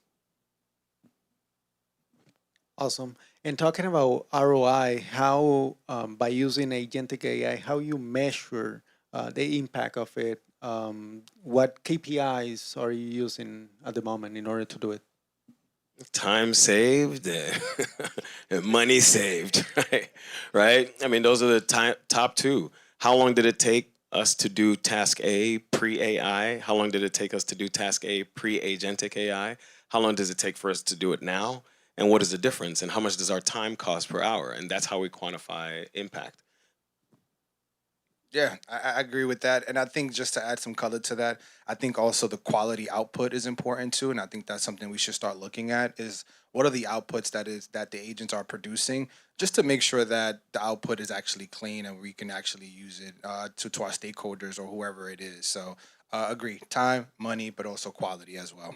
Awesome. And talking about ROI, how by using agentic AI, how you measure the impact of it? What KPIs are you using at the moment in order to do it? Time saved, and money saved, right? Right? I mean, those are the top two. How long did it take us to do task A pre AI? How long did it take us to do task A pre agentic AI? How long does it take for us to do it now? And what is the difference? And how much does our time cost per hour? And that's how we quantify impact. Yeah, I agree with that. And I think just to add some color to that, I think also the quality output is important too. And I think that's something we should start looking at is what are the outputs that the agents are producing, just to make sure that the output is actually clean and we can actually use it to our stakeholders or whoever it is. So agree, time, money, but also quality as well.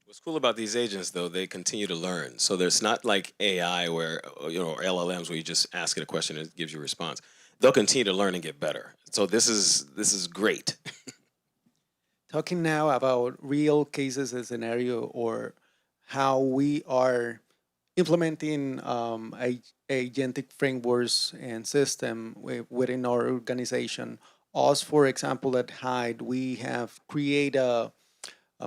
What's cool about these agents, though, they continue to learn. So there's not like AI where, or LLMs where you just ask it a question and it gives you a response. They'll continue to learn and get better. So this is great. Talking now about real cases and scenario or how we are implementing agentic frameworks and system within our organization. Us, for example, at Hyde, we have created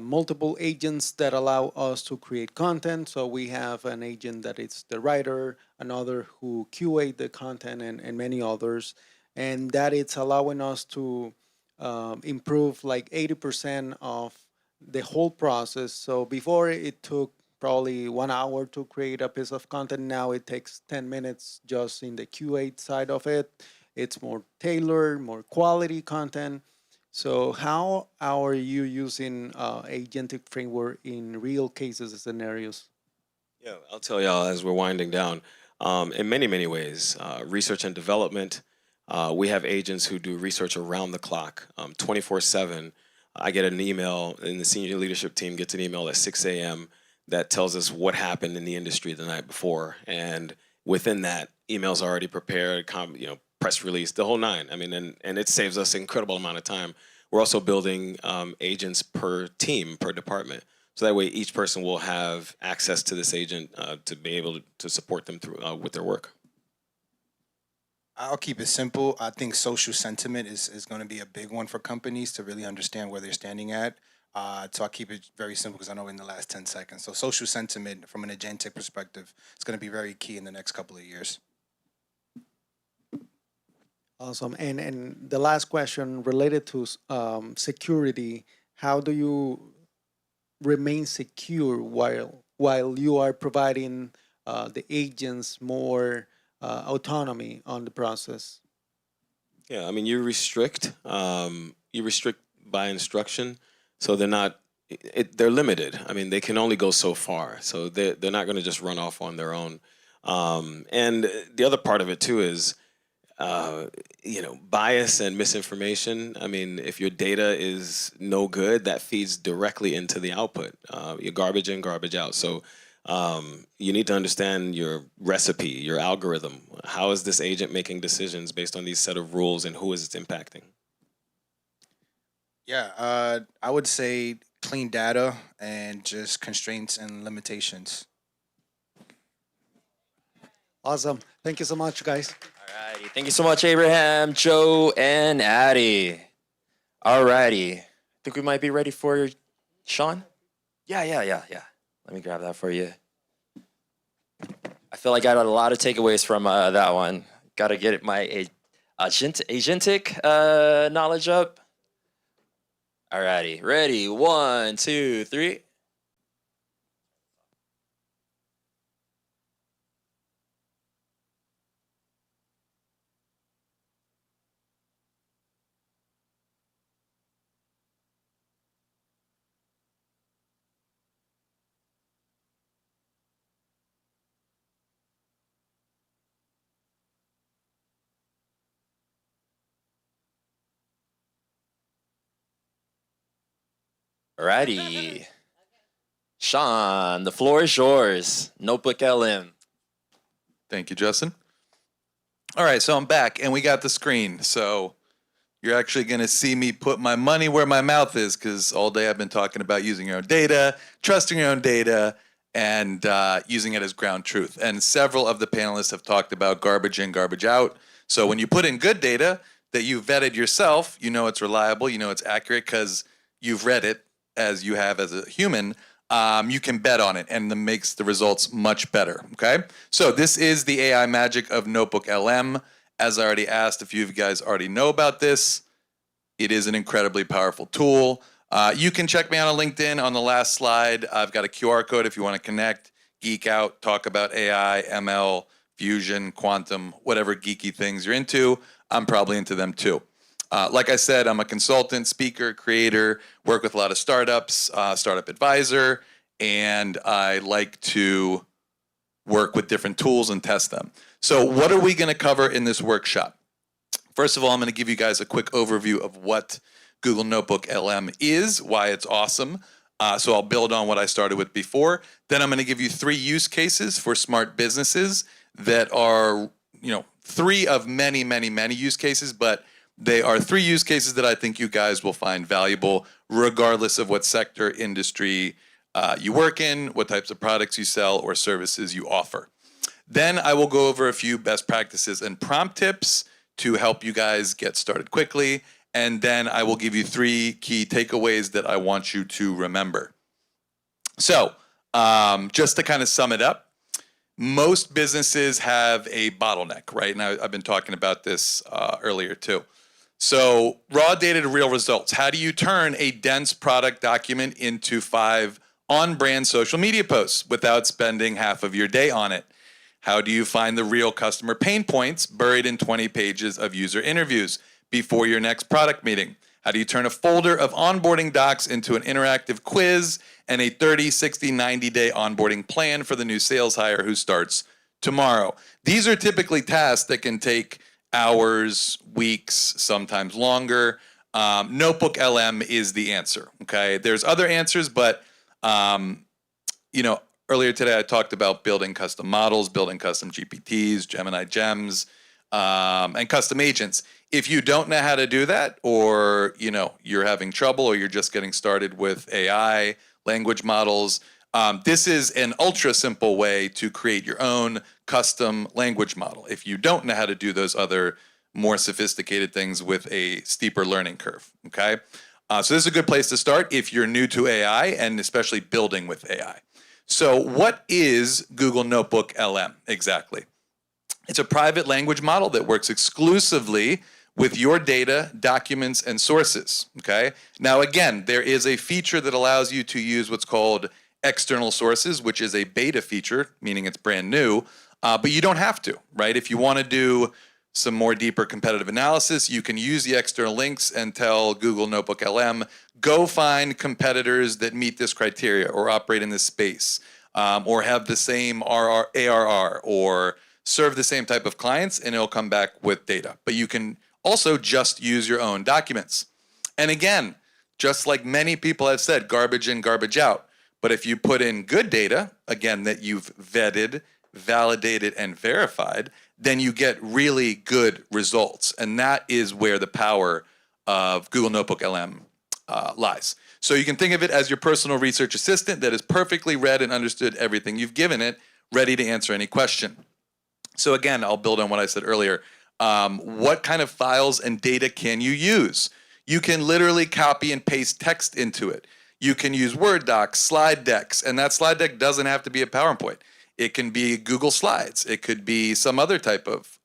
multiple agents that allow us to create content. So we have an agent that is the writer, another who QA the content, and many others. And that it's allowing us to improve like 80% of the whole process. So before it took probably 1 hour to create a piece of content. Now it takes 10 minutes just in the QA side of it. It's more tailored, more quality content. So how are you using agentic framework in real cases and scenarios? Yeah, I'll tell y'all as we're winding down. In many, many ways, research and development. We have agents who do research around the clock, 24/7. I get an email, and the senior leadership team gets an email at 6 a.m. that tells us what happened in the industry the night before, and within that, emails already prepared, press release, the whole nine. I mean, and it saves us an incredible amount of time. We're also building agents per team, per department. So that way, each person will have access to this agent to be able to support them through with their work. I'll keep it simple. I think social sentiment is going to be a big one for companies to really understand where they're standing at. So I'll keep it very simple because I know in the last 10 seconds. So social sentiment from an agentic perspective is going to be very key in the next couple of years. Awesome. And the last question related to security, how do you remain secure while you are providing the agents more autonomy on the process? Yeah, I mean, you restrict by instruction, so they're not. They're limited. I mean, they can only go so far, so they're not going to just run off on their own. And the other part of it too is, bias and misinformation. I mean, if your data is no good, that feeds directly into the output. Your garbage in, garbage out. So you need to understand your recipe, your algorithm. How is this agent making decisions based on these set of rules, and who is it impacting? Yeah, I would say clean data and just constraints and limitations. Awesome. Thank you so much, guys. Alrighty. Thank you so much, Abraham, Joe, and Addie. Alrighty. I think we might be ready for Sean. Yeah. Let me grab that for you. I feel like I got a lot of takeaways from that one. Got to get my agentic knowledge up. Alrighty. Ready? 1, 2, 3. Alrighty. Sean, the floor is yours. Notebook LM. Thank you, Justin. All right, so I'm back, and we got the screen. So you're actually going to see me put my money where my mouth is, because all day I've been talking about using your own data, trusting your own data, and using it as ground truth. And several of the panelists have talked about garbage in, garbage out. So when you put in good data that you vetted yourself, you know it's reliable, you know it's accurate because you've read it as you have as a human. You can bet on it, and that makes the results much better, okay? So this is the AI magic of Notebook LM. As I already asked, a few of you guys already know about this. It is an incredibly powerful tool. You can check me out on LinkedIn. On the last slide, I've got a QR code if you want to connect, geek out, talk about AI, ML, fusion, quantum, whatever geeky things you're into. I'm probably into them too. Like I said, I'm a consultant, speaker, creator, work with a lot of startups, startup advisor, and I like to work with different tools and test them. So what are we going to cover in this workshop? First of all, I'm going to give you guys a quick overview of what Google Notebook LM is, why it's awesome. So I'll build on what I started with before. Then I'm going to give you 3 use cases for smart businesses that are, 3 of many, many, many use cases, but they are 3 use cases that I think you guys will find valuable, regardless of what sector, industry you work in, what types of products you sell or services you offer. Then I will go over a few best practices and prompt tips to help you guys get started quickly. And then I will give you 3 key takeaways that I want you to remember. So just to kind of sum it up, most businesses have a bottleneck, right? And I've been talking about this earlier too. So raw data to real results. How do you turn a dense product document into 5 on-brand social media posts without spending half of your day on it? How do you find the real customer pain points buried in 20 pages of user interviews before your next product meeting? How do you turn a folder of onboarding docs into an interactive quiz and a 30, 60, 90-day onboarding plan for the new sales hire who starts tomorrow? These are typically tasks that can take hours, weeks, sometimes longer. Notebook LM is the answer, okay? There's other answers, but, earlier today I talked about building custom models, building custom GPTs, Gemini gems, and custom agents. If you don't know how to do that, or you're having trouble, or you're just getting started with AI, language models, this is an ultra simple way to create your own custom language model if you don't know how to do those other more sophisticated things with a steeper learning curve, okay? So this is a good place to start if you're new to AI, and especially building with AI. So what is Google Notebook LM exactly? It's a private language model that works exclusively with your data, documents, and sources, okay? Now, again, there is a feature that allows you to use what's called external sources, which is a beta feature, meaning it's brand new, but you don't have to, right? If you want to do some more deeper competitive analysis, you can use the external links and tell Google Notebook LM, go find competitors that meet this criteria or operate in this space, or have the same ARR, or serve the same type of clients, and it'll come back with data. But you can also just use your own documents. And again, just like many people have said, garbage in, garbage out. But if you put in good data, again, that you've vetted, validated, and verified, then you get really good results. And that is where the power of Google Notebook LM lies. So you can think of it as your personal research assistant that has perfectly read and understood everything you've given it, ready to answer any question. So again, I'll build on what I said earlier. What kind of files and data can you use? You can literally copy and paste text into it. You can use Word docs, slide decks, and that slide deck doesn't have to be a PowerPoint. It can be Google Slides. It could be some other type of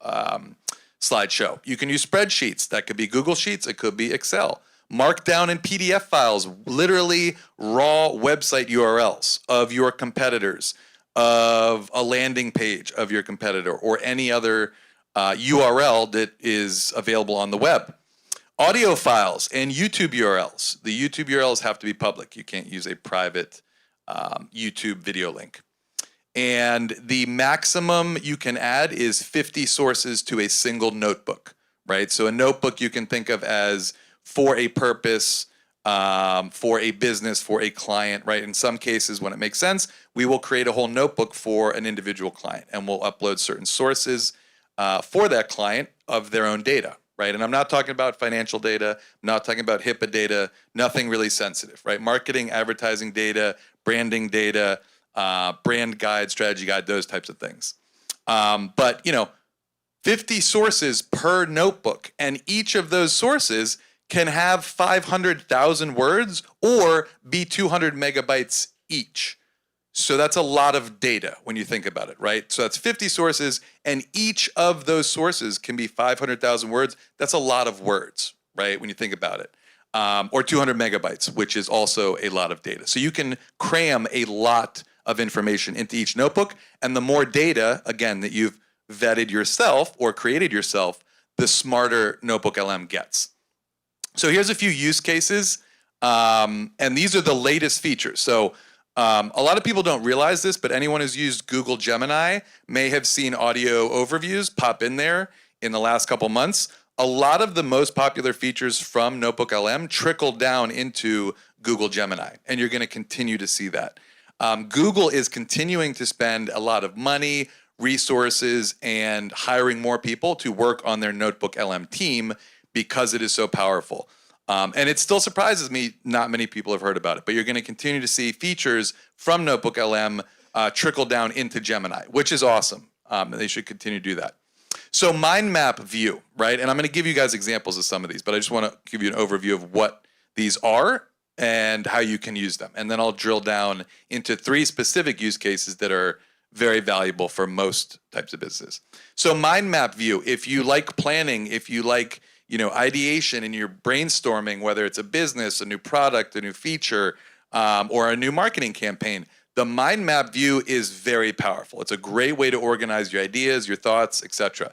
slideshow. You can use spreadsheets. That could be Google Sheets. It could be Excel. Markdown and PDF files, literally raw website URLs of your competitors, of a landing page of your competitor, or any other URL that is available on the web. Audio files and YouTube URLs. The YouTube URLs have to be public. You can't use a private YouTube video link. And the maximum you can add is 50 sources to a single notebook, right? So a notebook you can think of as for a purpose, for a business, for a client, right? In some cases, when it makes sense, we will create a whole notebook for an individual client, and we'll upload certain sources for that client of their own data, right? And I'm not talking about financial data, I'm not talking about HIPAA data, nothing really sensitive, right? Marketing, advertising data, branding data, brand guide, strategy guide, those types of things. But, 50 sources per notebook, and each of those sources can have 500,000 words or be 200 megabytes each. So that's a lot of data when you think about it, right? So that's 50 sources, and each of those sources can be 500,000 words. That's a lot of words, right, when you think about it. Or 200 megabytes, which is also a lot of data. So you can cram a lot of information into each notebook, and the more data, again, that you've vetted yourself or created yourself, the smarter Notebook LM gets. So here's a few use cases, and these are the latest features. So a lot of people don't realize this, but anyone who's used Google Gemini may have seen audio overviews pop in there in the last couple months. A lot of the most popular features from Notebook LM trickle down into Google Gemini, and you're going to continue to see that. Google is continuing to spend a lot of money, resources, and hiring more people to work on their Notebook LM team because it is so powerful. And it still surprises me not many people have heard about it, but you're going to continue to see features from Notebook LM trickle down into Gemini, which is awesome. They should continue to do that. So mind map view, right? And I'm going to give you guys examples of some of these, but I just want to give you an overview of what these are and how you can use them. And then I'll drill down into 3 specific use cases that are very valuable for most types of business. So mind map view, if you like planning, if you like, ideation and you're brainstorming, whether it's a business, a new product, a new feature, or a new marketing campaign, the mind map view is very powerful. It's a great way to organize your ideas, your thoughts, etc.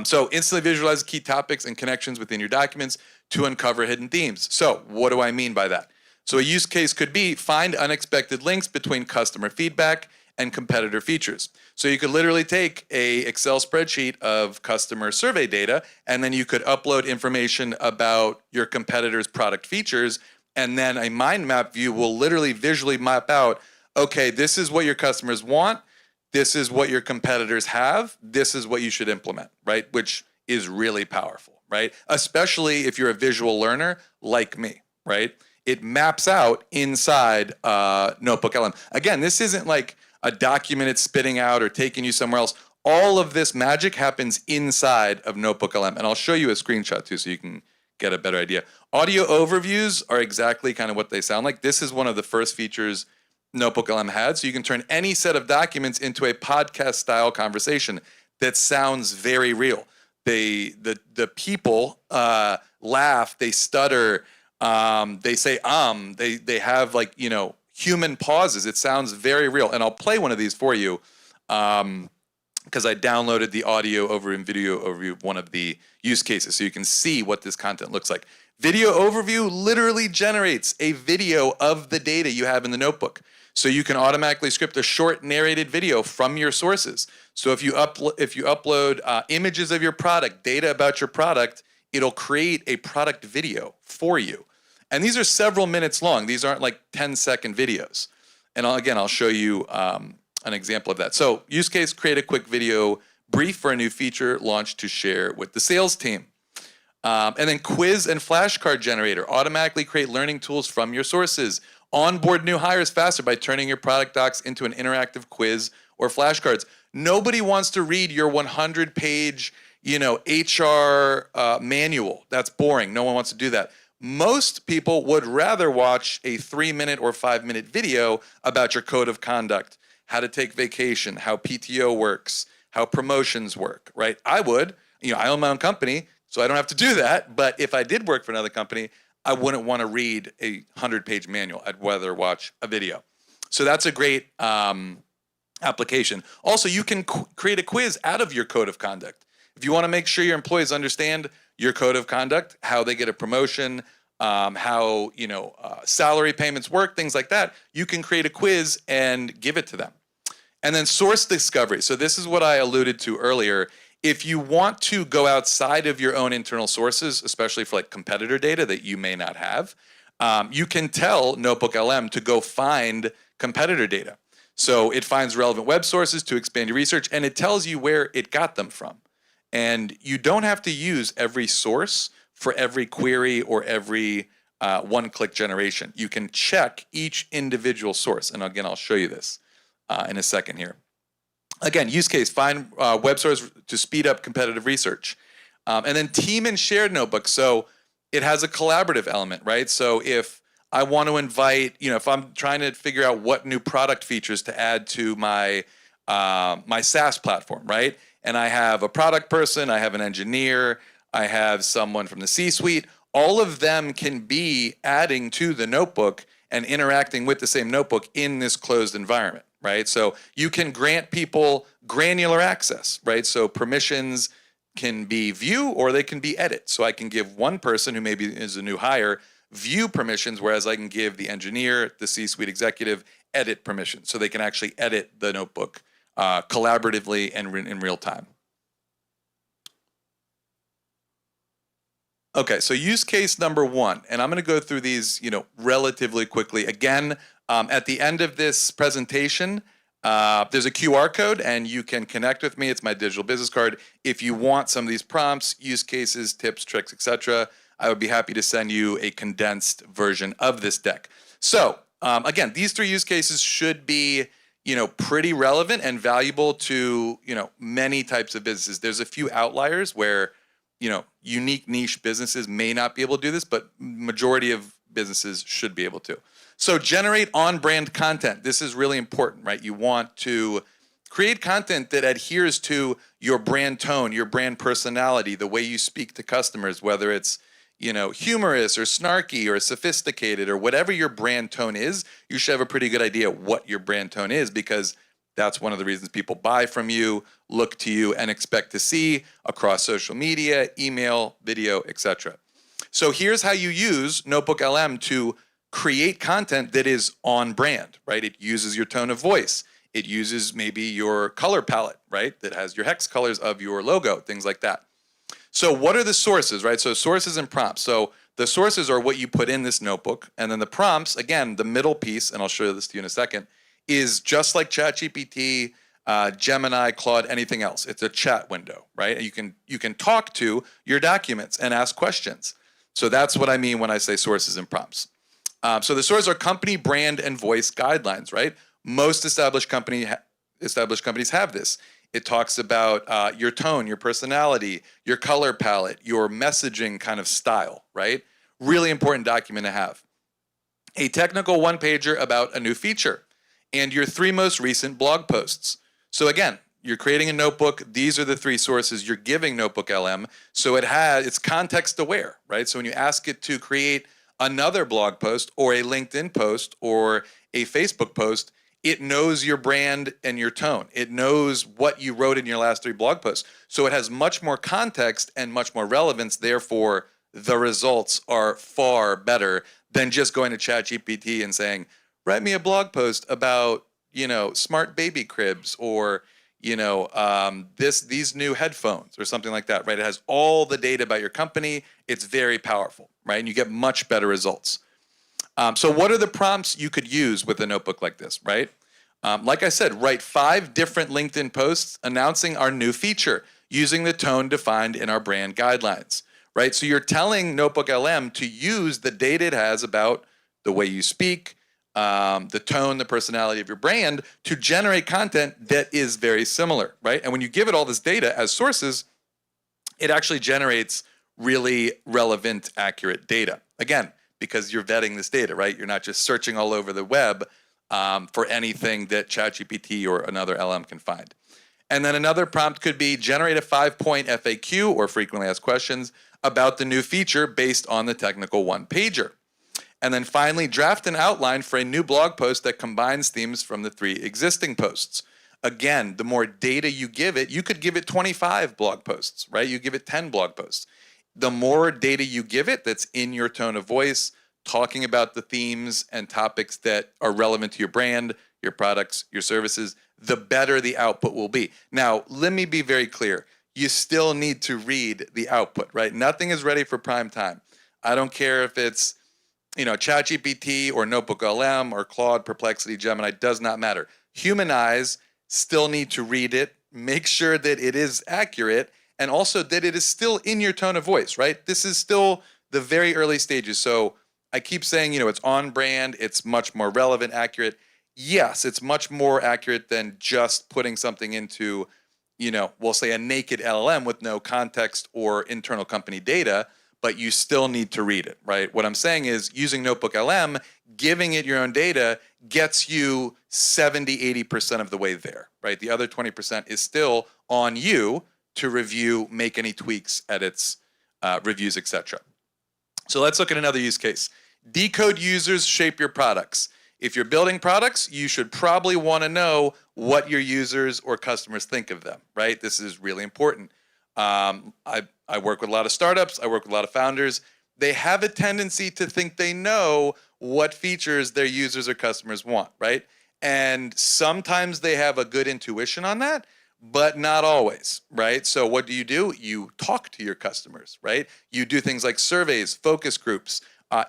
So instantly visualize key topics and connections within your documents to uncover hidden themes. So what do I mean by that? So a use case could be find unexpected links between customer feedback and competitor features. So you could literally take a Excel spreadsheet of customer survey data, and then you could upload information about your competitor's product features, and then a mind map view will literally visually map out, okay, this is what your customers want, this is what your competitors have, this is what you should implement, right? Which is really powerful, right? Especially if you're a visual learner like me, right? It maps out inside Notebook LM. Again, this isn't like a document it's spitting out or taking you somewhere else. All of this magic happens inside of Notebook LM. And I'll show you a screenshot too so you can get a better idea. Audio overviews are exactly kind of what they sound like. This is one of the first features Notebook LM had. So you can turn any set of documents into a podcast style conversation that sounds very real. The people laugh, they stutter, they say they have like, human pauses. It sounds very real. And I'll play one of these for you because I downloaded the audio over and video overview of one of the use cases so you can see what this content looks like. Video overview literally generates a video of the data you have in the notebook. So you can automatically script a short narrated video from your sources. So if you upload images of your product, data about your product, it'll create a product video for you. And these are several minutes long. These aren't like 10-second videos. And I'll show you an example of that. So use case, create a quick video brief for a new feature launched to share with the sales team. And then quiz and flashcard generator, automatically create learning tools from your sources. Onboard new hires faster by turning your product docs into an interactive quiz or flashcards. Nobody wants to read your 100-page, HR manual. That's boring. No one wants to do that. Most people would rather watch a 3-minute or 5-minute video about your code of conduct, how to take vacation, how PTO works, how promotions work, right? I would, I own my own company, so I don't have to do that. But if I did work for another company, I wouldn't want to read a 100-page manual. I'd rather watch a video. So that's a great application. Also, you can create a quiz out of your code of conduct. If you want to make sure your employees understand your code of conduct, how they get a promotion, how salary payments work, things like that, you can create a quiz and give it to them. And then source discovery. So this is what I alluded to earlier. If you want to go outside of your own internal sources, especially for like competitor data that you may not have, you can tell Notebook LM to go find competitor data. So it finds relevant web sources to expand your research, and it tells you where it got them from. And you don't have to use every source for every query or every one-click generation. You can check each individual source. And again, I'll show you this in a second here. Again, use case, find web source to speed up competitive research. And then team and shared notebooks. So it has a collaborative element, right? So if I want to invite, if I'm trying to figure out what new product features to add to my my SaaS platform, right? And I have a product person, I have an engineer, I have someone from the C-suite. All of them can be adding to the notebook and interacting with the same notebook in this closed environment, right? So you can grant people granular access, right? So permissions can be view or they can be edit. So I can give one person who maybe is a new hire view permissions, whereas I can give the engineer, the C-suite executive, edit permissions. So they can actually edit the notebook collaboratively and in real time. Okay, so use case number one, and I'm going to go through these, relatively quickly. Again, at the end of this presentation, there's a QR code, and you can connect with me. It's my digital business card. If you want some of these prompts, use cases, tips, tricks, etc., I would be happy to send you a condensed version of this deck. So, again, these 3 use cases should be, pretty relevant and valuable to, many types of businesses. There's a few outliers where, unique niche businesses may not be able to do this, but majority of businesses should be able to. So generate on-brand content. This is really important, right? You want to create content that adheres to your brand tone, your brand personality, the way you speak to customers, whether it's, humorous or snarky or sophisticated or whatever your brand tone is. You should have a pretty good idea what your brand tone is, because that's one of the reasons people buy from you, look to you, and expect to see across social media, email, video, etc. So here's how you use Notebook LM to create content that is on brand, right? It uses your tone of voice. It uses maybe your color palette, right? That has your hex colors of your logo, things like that. So what are the sources, right? So sources and prompts. So the sources are what you put in this notebook. And then the prompts, again, the middle piece, and I'll show you this to you in a second, is just like ChatGPT, Gemini, Claude, anything else. It's a chat window, right? You can talk to your documents and ask questions. So that's what I mean when I say sources and prompts. So the sources are company brand and voice guidelines, right? Most established companies have this. It talks about your tone, your personality, your color palette, your messaging kind of style, right? Really important document to have. A technical one-pager about a new feature, and your 3 most recent blog posts. So again, you're creating a notebook. These are the 3 sources you're giving Notebook LM. So it's context aware, right? So when you ask it to create another blog post or a LinkedIn post or a Facebook post, it knows your brand and your tone. It knows what you wrote in your last 3 blog posts. So it has much more context and much more relevance. Therefore, the results are far better than just going to ChatGPT and saying, write me a blog post about, smart baby cribs or, these new headphones or something like that, right? It has all the data about your company. It's very powerful, right? And you get much better results. So what are the prompts you could use with a notebook like this, right? Like I said, write 5 different LinkedIn posts announcing our new feature using the tone defined in our brand guidelines, right? So you're telling Notebook LM to use the data it has about the way you speak, the tone, the personality of your brand to generate content that is very similar, right? And when you give it all this data as sources, it actually generates really relevant, accurate data. Again, because you're vetting this data, right? You're not just searching all over the web for anything that ChatGPT or another LM can find. And then another prompt could be generate a 5-point FAQ or frequently asked questions about the new feature based on the technical one-pager. And then finally, draft an outline for a new blog post that combines themes from the 3 existing posts. Again, the more data you give it, you could give it 25 blog posts, right? You give it 10 blog posts. The more data you give it that's in your tone of voice, talking about the themes and topics that are relevant to your brand, your products, your services, the better the output will be. Now, let me be very clear. you still need to read the output, right? Nothing is ready for prime time. I don't care if it's, ChatGPT or Notebook LM or Claude, Perplexity, Gemini, does not matter. Human eyes still need to read it, make sure that it is accurate, and also that it is still in your tone of voice, right? This is still the very early stages. So I keep saying, it's on brand, it's much more relevant, accurate. Yes, it's much more accurate than just putting something into, we'll say a naked LLM with no context or internal company data, but you still need to read it, right? What I'm saying is using Notebook LM, giving it your own data gets you 70, 80% of the way there, right? The other 20% is still on you to review, make any tweaks, edits, reviews, etc. So let's look at another use case. Decode users shape your products. If you're building products, you should probably want to know what your users or customers think of them, right? This is really important. I work with a lot of startups. I work with a lot of founders. They have a tendency to think they know what features their users or customers want, right? And sometimes they have a good intuition on that, but not always, right? So what do? You talk to your customers, right? You do things like surveys, focus groups.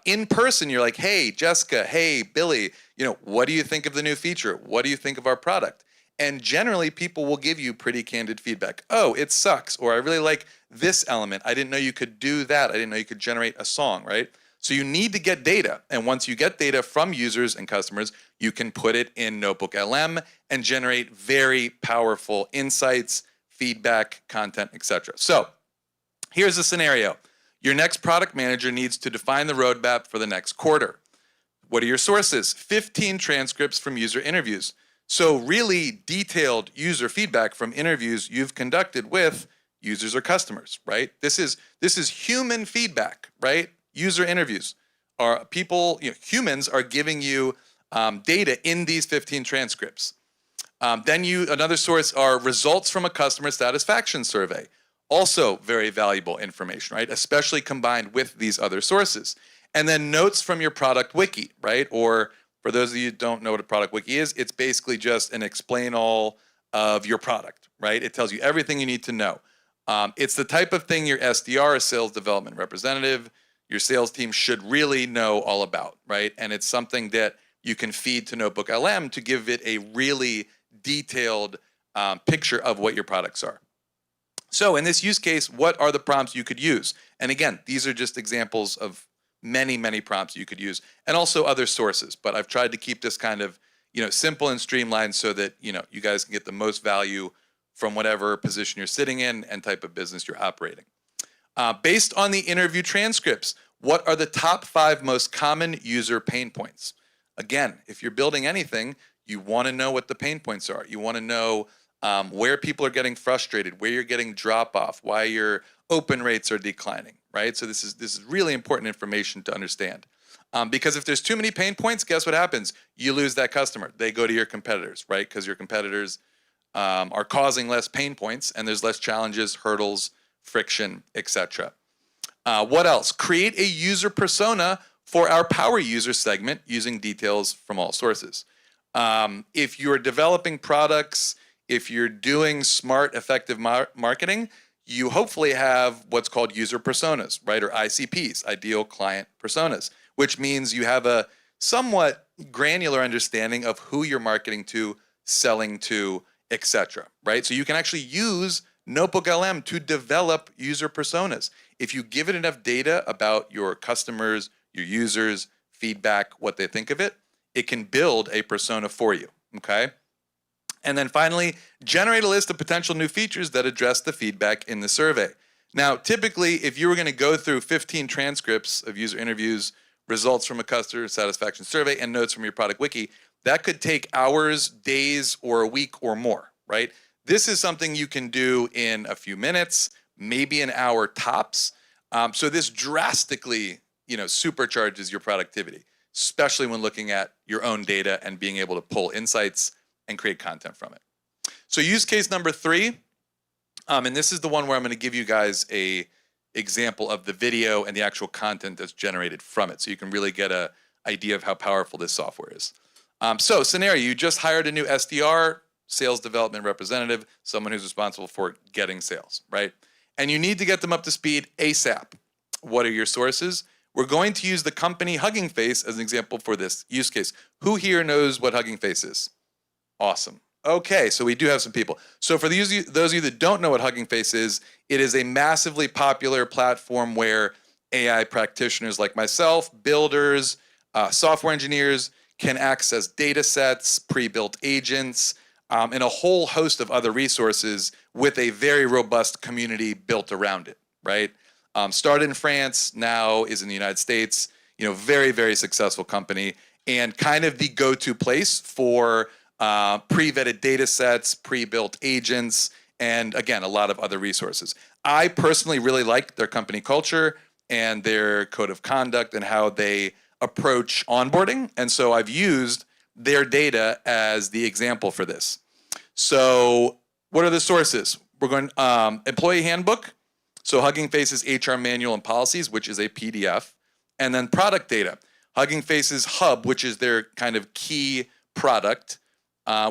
In person, you're like, hey, Jessica, hey, Billy, what do you think of the new feature? What do you think of our product? And generally, people will give you pretty candid feedback. Oh, it sucks, or I really like this element. I didn't know you could do that. I didn't know you could generate a song, right? So you need to get data. And once you get data from users and customers, you can put it in Notebook LM and generate very powerful insights, feedback, content, etc. So here's a scenario. Your next product manager needs to define the roadmap for the next quarter. What are your sources? 15 transcripts from user interviews. So really detailed user feedback from interviews you've conducted with users or customers, right? This is human feedback, right? User interviews are people, humans are giving you data in these 15 transcripts. Then another source are results from a customer satisfaction survey. Also very valuable information, right? Especially combined with these other sources. And then notes from your product wiki, right? Or for those of you who don't know what a product wiki is, it's basically just an explain all of your product, right? It tells you everything you need to know. It's the type of thing your SDR, a sales development representative, your sales team should really know all about, right? And it's something that you can feed to Notebook LM to give it a really detailed picture of what your products are. So in this use case, what are the prompts you could use? And again, these are just examples of many, many prompts you could use, and also other sources. But I've tried to keep this kind of, simple and streamlined so that, you guys can get the most value from whatever position you're sitting in and type of business you're operating. Based on the interview transcripts, what are the top 5 most common user pain points? Again, if you're building anything, you want to know what the pain points are. You want to know where people are getting frustrated, where you're getting drop off, why your open rates are declining, right? So this is really important information to understand. Because if there's too many pain points, guess what happens? You lose that customer. They go to your competitors, right? Because your competitors are causing less pain points, and there's less challenges, hurdles, friction, etc. What else? Create a user persona for our power user segment using details from all sources. If you're developing products, if you're doing smart, effective marketing, you hopefully have what's called user personas, right? Or ICPs, ideal client personas, which means you have a somewhat granular understanding of who you're marketing to, selling to, etc. Right? So you can actually use Notebook LM to develop user personas. If you give it enough data about your customers, your users, feedback, what they think of it, it can build a persona for you, okay? And then finally, generate a list of potential new features that address the feedback in the survey. Now, typically, if you were going to go through 15 transcripts of user interviews, results from a customer satisfaction survey, and notes from your product wiki, that could take hours, days, or a week or more, right? This is something you can do in a few minutes, maybe an hour tops. So this drastically, supercharges your productivity, especially when looking at your own data and being able to pull insights and create content from it. So use case number 3, and this is the one where I'm going to give you guys a example of the video and the actual content that's generated from it, so you can really get an idea of how powerful this software is. So scenario, you just hired a new SDR, sales development representative, someone who's responsible for getting sales, right? And you need to get them up to speed ASAP. What are your sources? We're going to use the company Hugging Face as an example for this use case. Who here knows what Hugging Face is? Awesome. Okay, so we do have some people. So for those of you that don't know what Hugging Face is, it is a massively popular platform where AI practitioners like myself, builders, software engineers can access data sets, pre-built agents, and a whole host of other resources with a very robust community built around it, right? Started in France, now is in the United States, very, very successful company, and kind of the go-to place for pre-vetted data sets, pre-built agents, and again, a lot of other resources. I personally really like their company culture and their code of conduct and how they approach onboarding. And so I've used their data as the example for this. So what are the sources? We're going employee handbook. So Hugging Face's HR manual and policies, which is a PDF. And then product data. Hugging Face's hub, which is their kind of key product,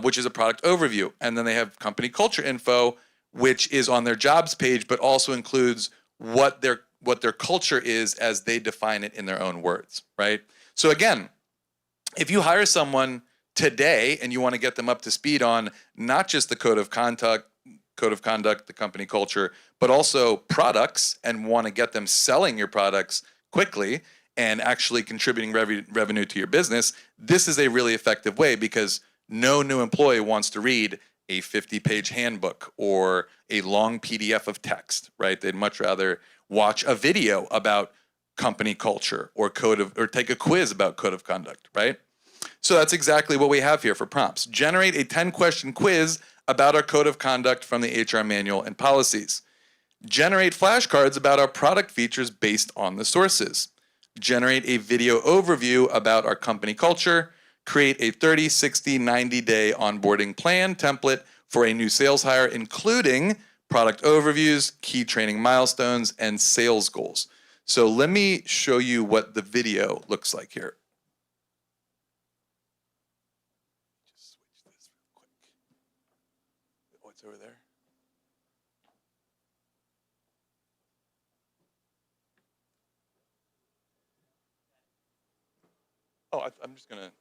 which is a product overview. And then they have company culture info, which is on their jobs page, but also includes what their culture is as they define it in their own words, right? So again, if you hire someone today and you want to get them up to speed on not just the code of conduct, the company culture, but also products and want to get them selling your products quickly and actually contributing revenue to your business, this is a really effective way because no new employee wants to read a 50-page handbook or a long PDF of text, right? They'd much rather watch a video about company culture or take a quiz about code of conduct, right? So that's exactly what we have here for prompts. Generate a 10-question quiz about our code of conduct from the HR manual and policies. Generate flashcards about our product features based on the sources. Generate a video overview about our company culture. Create a 30, 60, 90-day onboarding plan template for a new sales hire, including product overviews, key training milestones, and sales goals. So let me show you what the video looks like here. Just switch this real quick. Oh, it's over there. Oh, I'm just gonna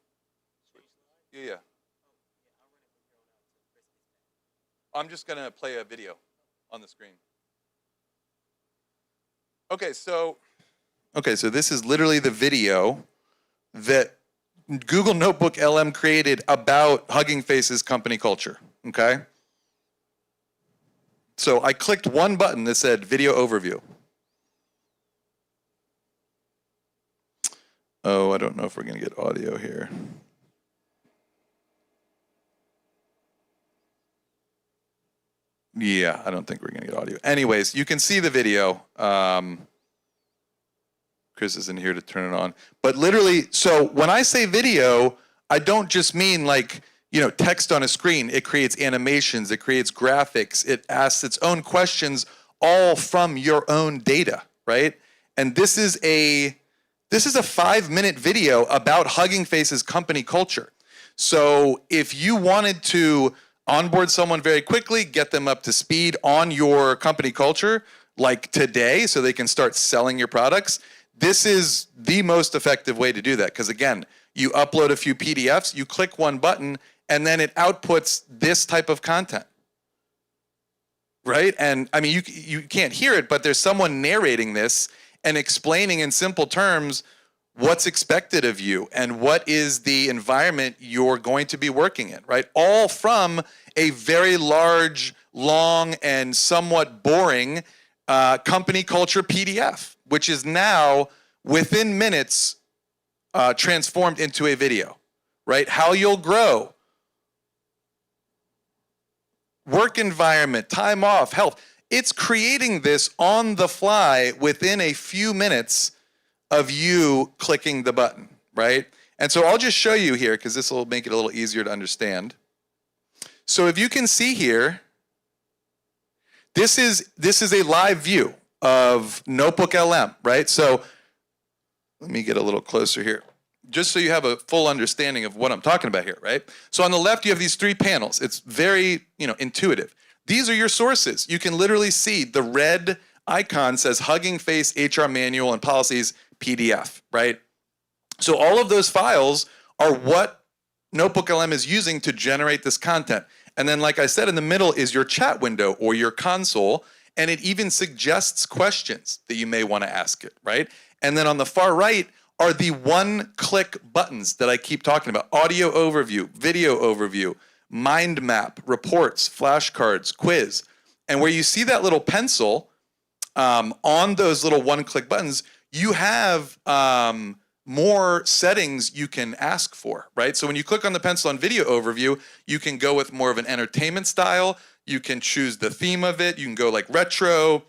switch. Yeah. I'm just gonna play a video on the screen. Okay, so this is literally the video that Google Notebook LM created about Hugging Face's company culture, okay? So I clicked one button that said video overview. Oh, I don't know if we're gonna get audio here. Yeah, I don't think we're gonna get audio. Anyways, you can see the video. Chris isn't here to turn it on. But literally, so when I say video, I don't just mean like, text on a screen. It creates animations, it creates graphics, it asks its own questions, all from your own data, right? And this is a 5-minute video about Hugging Face's company culture. So if you wanted to onboard someone very quickly, get them up to speed on your company culture, like today, so they can start selling your products, this is the most effective way to do that. Because again, you upload a few PDFs, you click one button, and then it outputs this type of content. Right? And I mean, you can't hear it, but there's someone narrating this and explaining in simple terms what's expected of you and what is the environment you're going to be working in, right? All from a very large, long, and somewhat boring company culture PDF, which is now within minutes transformed into a video, right? How you'll grow, work environment, time off, health. It's creating this on the fly within a few minutes of you clicking the button, right? And so I'll just show you here because this will make it a little easier to understand. So if you can see here, this is a live view of Notebook LM, right? So let me get a little closer here. just so you have a full understanding of what I'm talking about here, right? So on the left, you have these 3 panels. It's very, intuitive. These are your sources. You can literally see the red icon says Hugging Face, HR Manual, and Policies PDF, right? So all of those files are what Notebook LM is using to generate this content. And then, like I said, in the middle is your chat window or your console, and it even suggests questions that you may want to ask it, right? And then on the far right are the one-click buttons that I keep talking about. Audio overview, video overview, mind map, reports, flashcards, quiz. And where you see that little pencil on those little one-click buttons, you have more settings you can ask for, right? So when you click on the pencil on video overview, you can go with more of an entertainment style. You can choose the theme of it. You can go like retro,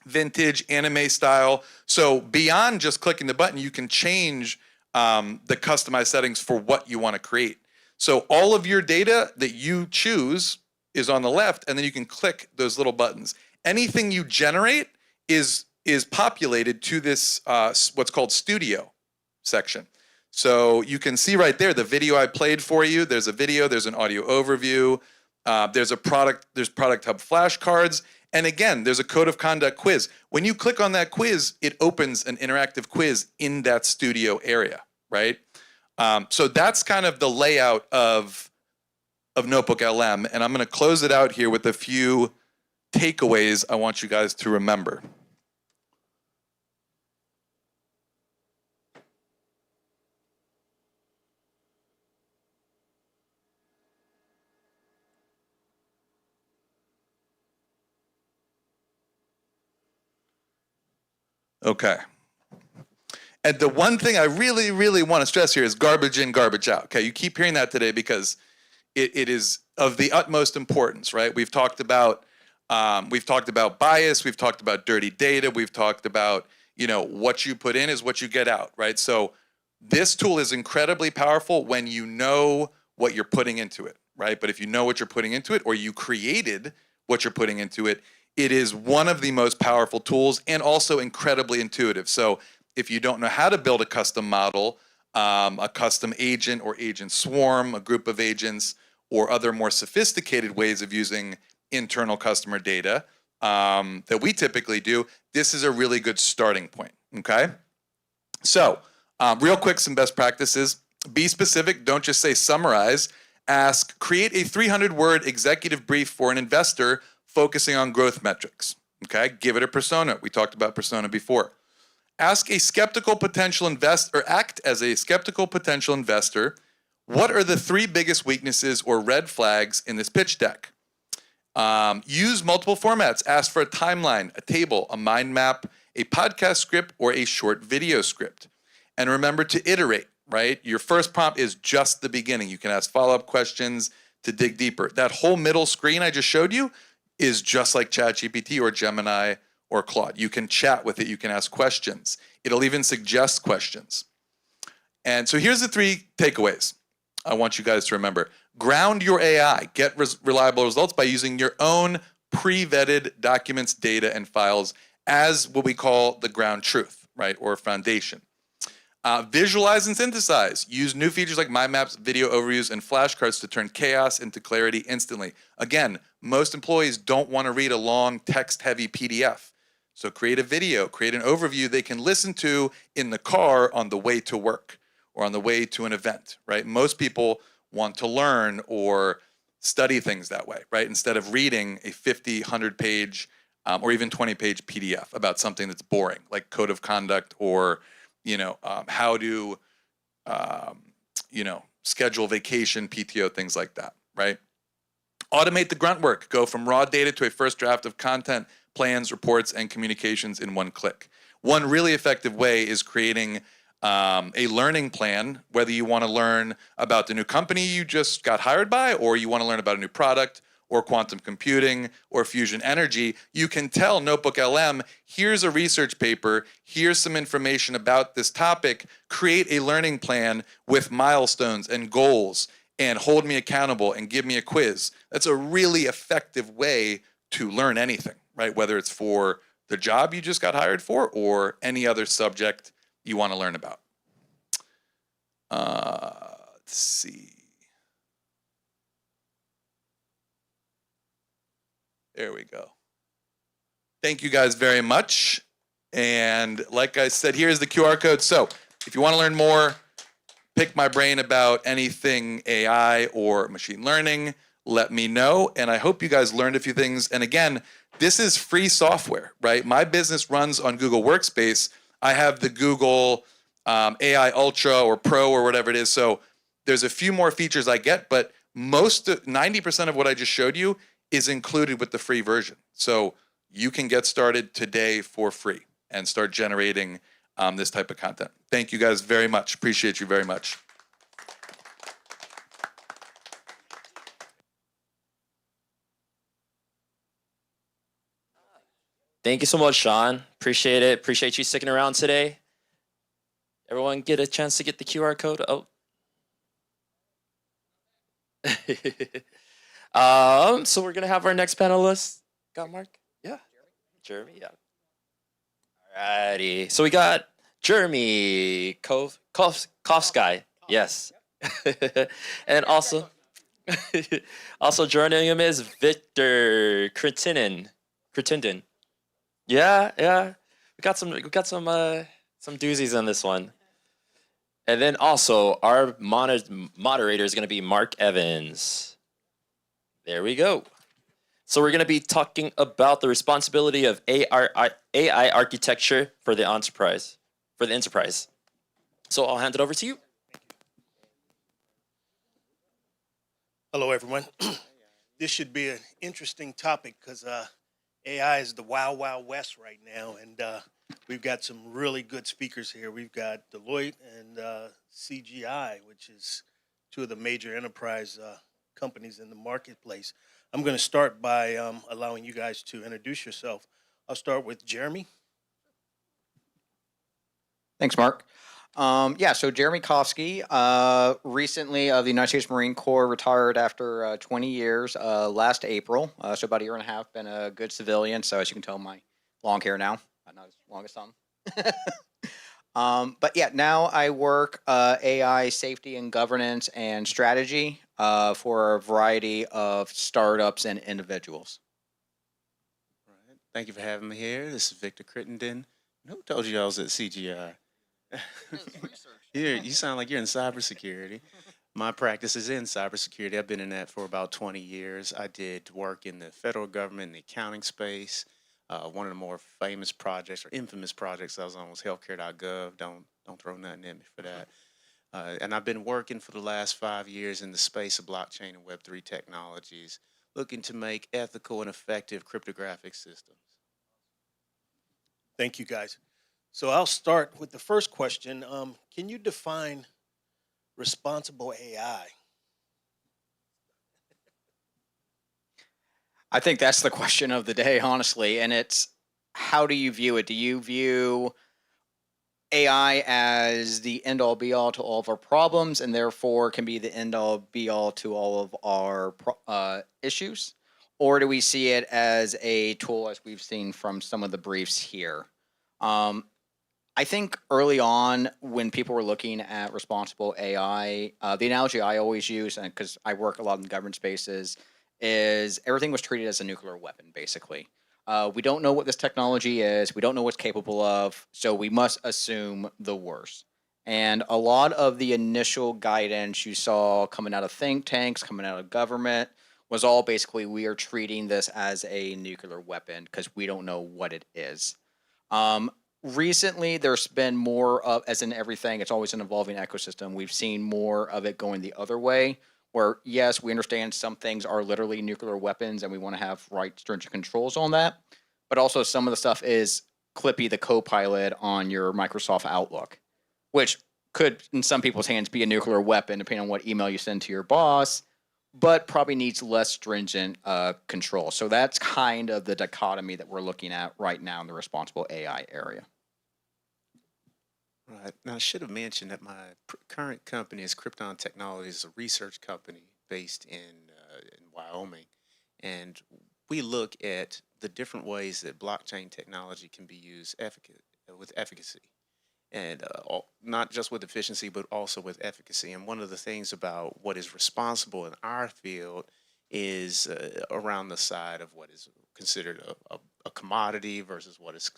vintage, anime style. So beyond just clicking the button, you can change the customized settings for what you want to create. So all of your data that you choose is on the left, and then you can click those little buttons. Anything you generate is populated to this what's called Studio section. So you can see right there the video I played for you. There's a video, there's an audio overview, there's Product Hub flashcards, and again, there's a code of conduct quiz. When you click on that quiz, it opens an interactive quiz in that studio area, right? So that's kind of the layout of Notebook LM, and I'm going to close it out here with a few takeaways I want you guys to remember. Okay. And the one thing I really, really want to stress here is garbage in, garbage out. Okay, you keep hearing that today because it is of the utmost importance, right? We've talked about bias, we've talked about dirty data, we've talked about, what you put in is what you get out, right? So this tool is incredibly powerful when you know what you're putting into it, right? But if you know what you're putting into it, or you created what you're putting into it, it is one of the most powerful tools and also incredibly intuitive. So if you don't know how to build a custom model, a custom agent or agent swarm, a group of agents, or other more sophisticated ways of using internal customer data that we typically do, this is a really good starting point, okay? So real quick, some best practices. Be specific, don't just say summarize. Ask, create a 300-word executive brief for an investor focusing on growth metrics, okay? Give it a persona. We talked about persona before. Ask a skeptical potential investor, or act as a skeptical potential investor. What are the 3 biggest weaknesses or red flags in this pitch deck? Use multiple formats. Ask for a timeline, a table, a mind map, a podcast script, or a short video script. And remember to iterate, right? Your first prompt is just the beginning. You can ask follow-up questions to dig deeper. That whole middle screen I just showed you is just like ChatGPT or Gemini or Claude. You can chat with it. You can ask questions. It'll even suggest questions. And so here's the 3 takeaways I want you guys to remember. Ground your AI. Get reliable results by using your own pre-vetted documents, data, and files as what we call the ground truth, right, or foundation. Visualize and synthesize. Use new features like mind maps, video overviews, and flashcards to turn chaos into clarity instantly. Again, most employees don't want to read a long text-heavy PDF. So create a video, create an overview they can listen to in the car on the way to work or on the way to an event, right? Most people want to learn or study things that way, right? Instead of reading a 50, 100-page or even 20-page PDF about something that's boring, like code of conduct or how to, schedule vacation, PTO, things like that, right? Automate the grunt work. Go from raw data to a first draft of content, plans, reports, and communications in one click. One really effective way is creating a learning plan, whether you want to learn about the new company you just got hired by, or you want to learn about a new product, or quantum computing, or fusion energy. You can tell Notebook LM, here's a research paper, here's some information about this topic, create a learning plan with milestones and goals, and hold me accountable and give me a quiz. That's a really effective way to learn anything, right? Whether it's for the job you just got hired for or any other subject you want to learn about. Let's see. There we go. Thank you guys very much. And like I said, here's the QR code. So if you want to learn more, pick my brain about anything AI or machine learning, let me know. And I hope you guys learned a few things. And again, this is free software, right? My business runs on Google Workspace. I have the Google AI Ultra or Pro or whatever it is. So there's a few more features I get, but 90% of what I just showed you is included with the free version. So you can get started today for free and start generating this type of content. Thank you guys very much. Appreciate you very much. Thank you so much, Sean. Appreciate it. Appreciate you sticking around today. Everyone get a chance to get the QR code? Oh. So we're gonna have our next panelist. Got Mark? Yeah. Jeremy, yeah. Alrighty. So we got Jeremy Kovsky. Yes. And also joining him is Victor Crittenden. Yeah. We got some doozies on this one. And then also our moderator is going to be Mark Evans. There we go. So we're going to be talking about the responsibility of AI architecture for the enterprise. So I'll hand it over to you. Hello, everyone. This should be an interesting topic because AI is the wild, wild west right now, and we've got some really good speakers here. We've got Deloitte and CGI, which is two of the major enterprise companies in the marketplace. I'm going to start by allowing you guys to introduce yourself. I'll start with Jeremy. Thanks, Mark. So Jeremy Kofsky, recently of the United States Marine Corps, retired after 20 years last April. So about a year and a half, been a good civilian. So as you can tell, my long hair now, not as long as some. But yeah, now I work AI safety and governance and strategy for a variety of startups and individuals. Right. Thank you for having me here. This is Victor Crittenden. Who told you I was at CGI? You sound like you're in cybersecurity. My practice is in cybersecurity. I've been in that for about 20 years. I did work in the federal government, in the accounting space. One of the more famous projects or infamous projects I was on was healthcare.gov. Don't throw nothing at me for that. And I've been working for the last 5 years in the space of blockchain and Web3 technologies, looking to make ethical and effective cryptographic systems. Thank you, guys. So I'll start with the first question. Can you define responsible AI? I think that's the question of the day, honestly. And it's, how do you view it? Do you view AI as the end all be all to all of our problems and therefore can be the end all be all to all of our issues? Or do we see it as a tool, as we've seen from some of the briefs here? I think early on when people were looking at responsible AI, the analogy I always use, and because I work a lot in government spaces, is everything was treated as a nuclear weapon, basically. We don't know what this technology is. We don't know what's capable of, so we must assume the worst. And a lot of the initial guidance you saw coming out of think tanks, coming out of government, was all basically, we are treating this as a nuclear weapon because we don't know what it is. Recently, there's been more of, as in everything, it's always an evolving ecosystem. We've seen more of it going the other way, where yes, we understand some things are literally nuclear weapons and we want to have right stringent controls on that. But also some of the stuff is Clippy the co-pilot on your Microsoft Outlook, which could, in some people's hands, be a nuclear weapon, depending on what email you send to your boss, but probably needs less stringent control. So that's kind of the dichotomy that we're looking at right now in the responsible AI area. Right. Now, I should have mentioned that my current company is Krypton Technologies, a research company based in Wyoming. And we look at the different ways that blockchain technology can be used with efficacy. and not just with efficiency, but also with efficacy. And one of the things about what is responsible in our field is around the side of what is considered a commodity versus what is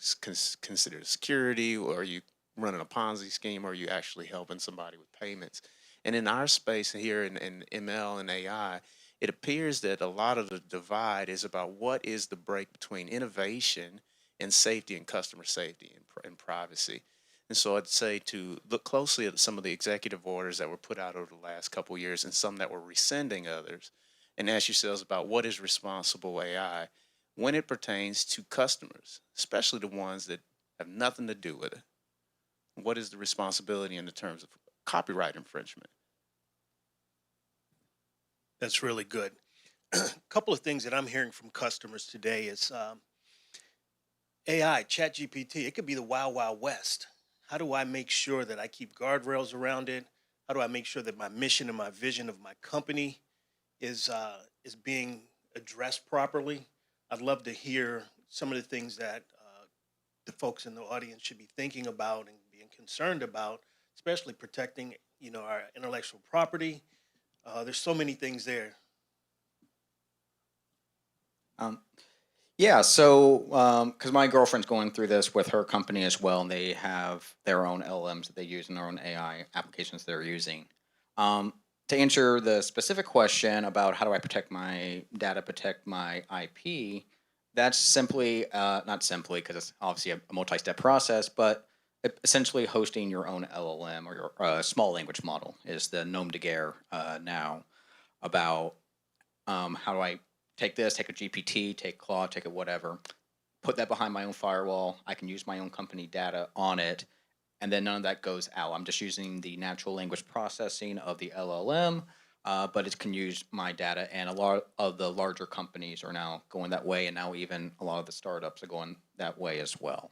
considered security, or are you running a Ponzi scheme, or are you actually helping somebody with payments? And in our space here in ML and AI, it appears that a lot of the divide is about what is the break between innovation and safety and customer safety and privacy. And so I'd say to look closely at some of the executive orders that were put out over the last couple of years and some that were rescinding others, and ask yourselves about what is responsible AI when it pertains to customers, especially the ones that have nothing to do with it. What is the responsibility in the terms of copyright infringement? That's really good. A couple of things that I'm hearing from customers today is AI, ChatGPT, it could be the wild, wild west. How do I make sure that I keep guardrails around it? How do I make sure that my mission and my vision of my company is being addressed properly? I'd love to hear some of the things that the folks in the audience should be thinking about and being concerned about, especially protecting, our intellectual property. There's so many things there. Yeah, so because my girlfriend's going through this with her company as well, and they have their own LLMs that they use and their own AI applications they're using. To answer the specific question about how do I protect my data, protect my IP, that's simply, not simply, because it's obviously a multi-step process, but essentially hosting your own LLM or your small language model is the nom de guerre now about how do I take this, take a GPT, take Claude, take a whatever, put that behind my own firewall. I can use my own company data on it, and then none of that goes out. I'm just using the natural language processing of the LLM, but it can use my data. And a lot of the larger companies are now going that way, and now even a lot of the startups are going that way as well.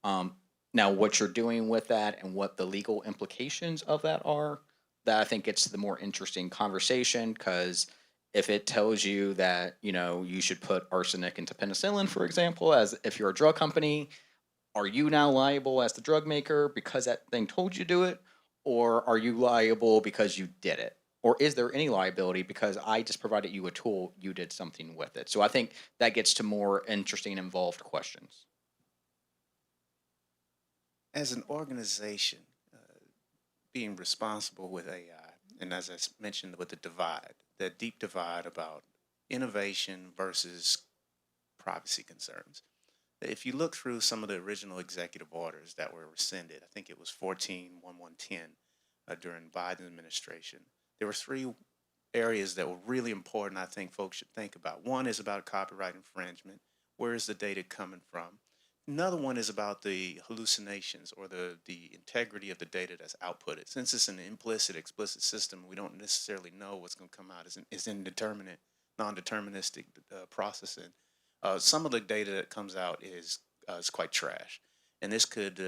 Now, what you're doing with that and what the legal implications of that are, that I think gets to the more interesting conversation, because if it tells you that, you should put arsenic into penicillin, for example, as if you're a drug company, are you now liable as the drug maker because that thing told you to do it? Or are you liable because you did it? Or is there any liability because I just provided you a tool, you did something with it? So I think that gets to more interesting, involved questions. As an organization, being responsible with AI, and as I mentioned with the divide, that deep divide about innovation versus privacy concerns. If you look through some of the original executive orders that were rescinded, I think it was 14.1110 during Biden administration, there were three areas that were really important I think folks should think about. One is about copyright infringement. Where is the data coming from? Another one is about the hallucinations or the integrity of the data that's outputted. Since it's an implicit, explicit system, we don't necessarily know what's going to come out. It's indeterminate, non-deterministic processing. Some of the data that comes out is quite trash, and this could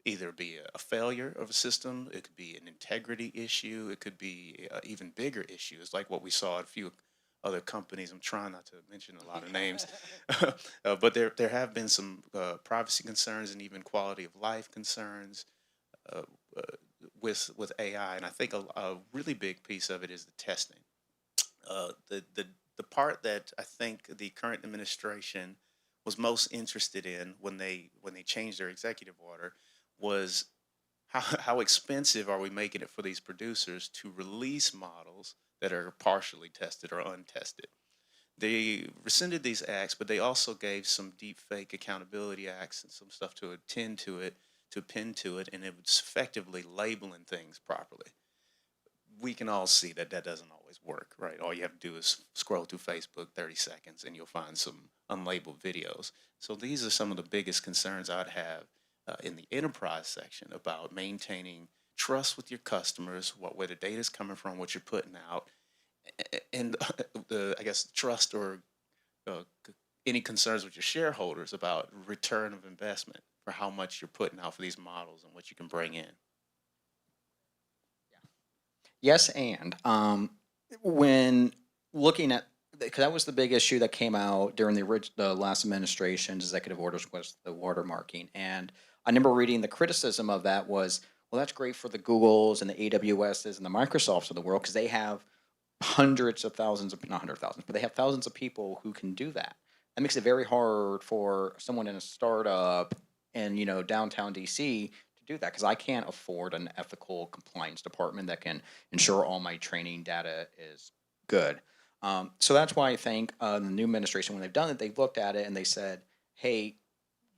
either be a failure of a system, it could be an integrity issue, it could be even bigger issues like what we saw at a few other companies. I'm trying not to mention a lot of names, but there have been some privacy concerns and even quality of life concerns with AI, and I think a really big piece of it is the testing. The part that I think the current administration was most interested in when they changed their executive order was how expensive are we making it for these producers to release models that are partially tested or untested. They rescinded these acts, but they also gave some deep fake accountability acts and some stuff to attend to it, to append to it, and it was effectively labeling things properly. We can all see that doesn't always work, right? All you have to do is scroll through Facebook 30 seconds and you'll find some unlabeled videos. So these are some of the biggest concerns I'd have in the enterprise section about maintaining trust with your customers, where the data is coming from, what you're putting out, and I guess trust or any concerns with your shareholders about return of investment for how much you're putting out for these models and what you can bring in. Yes, and when looking at, because that was the big issue that came out during the last administration's executive orders, was the watermarking. And I remember reading the criticism of that was, well, that's great for the Googles and the AWSs and the Microsofts of the world because they have hundreds of thousands of, not hundred thousands, but they have thousands of people who can do that. That makes it very hard for someone in a startup in, downtown DC to do that because I can't afford an ethical compliance department that can ensure all my training data is good. So that's why I think the new administration, when they've done it, they've looked at it and they said, hey,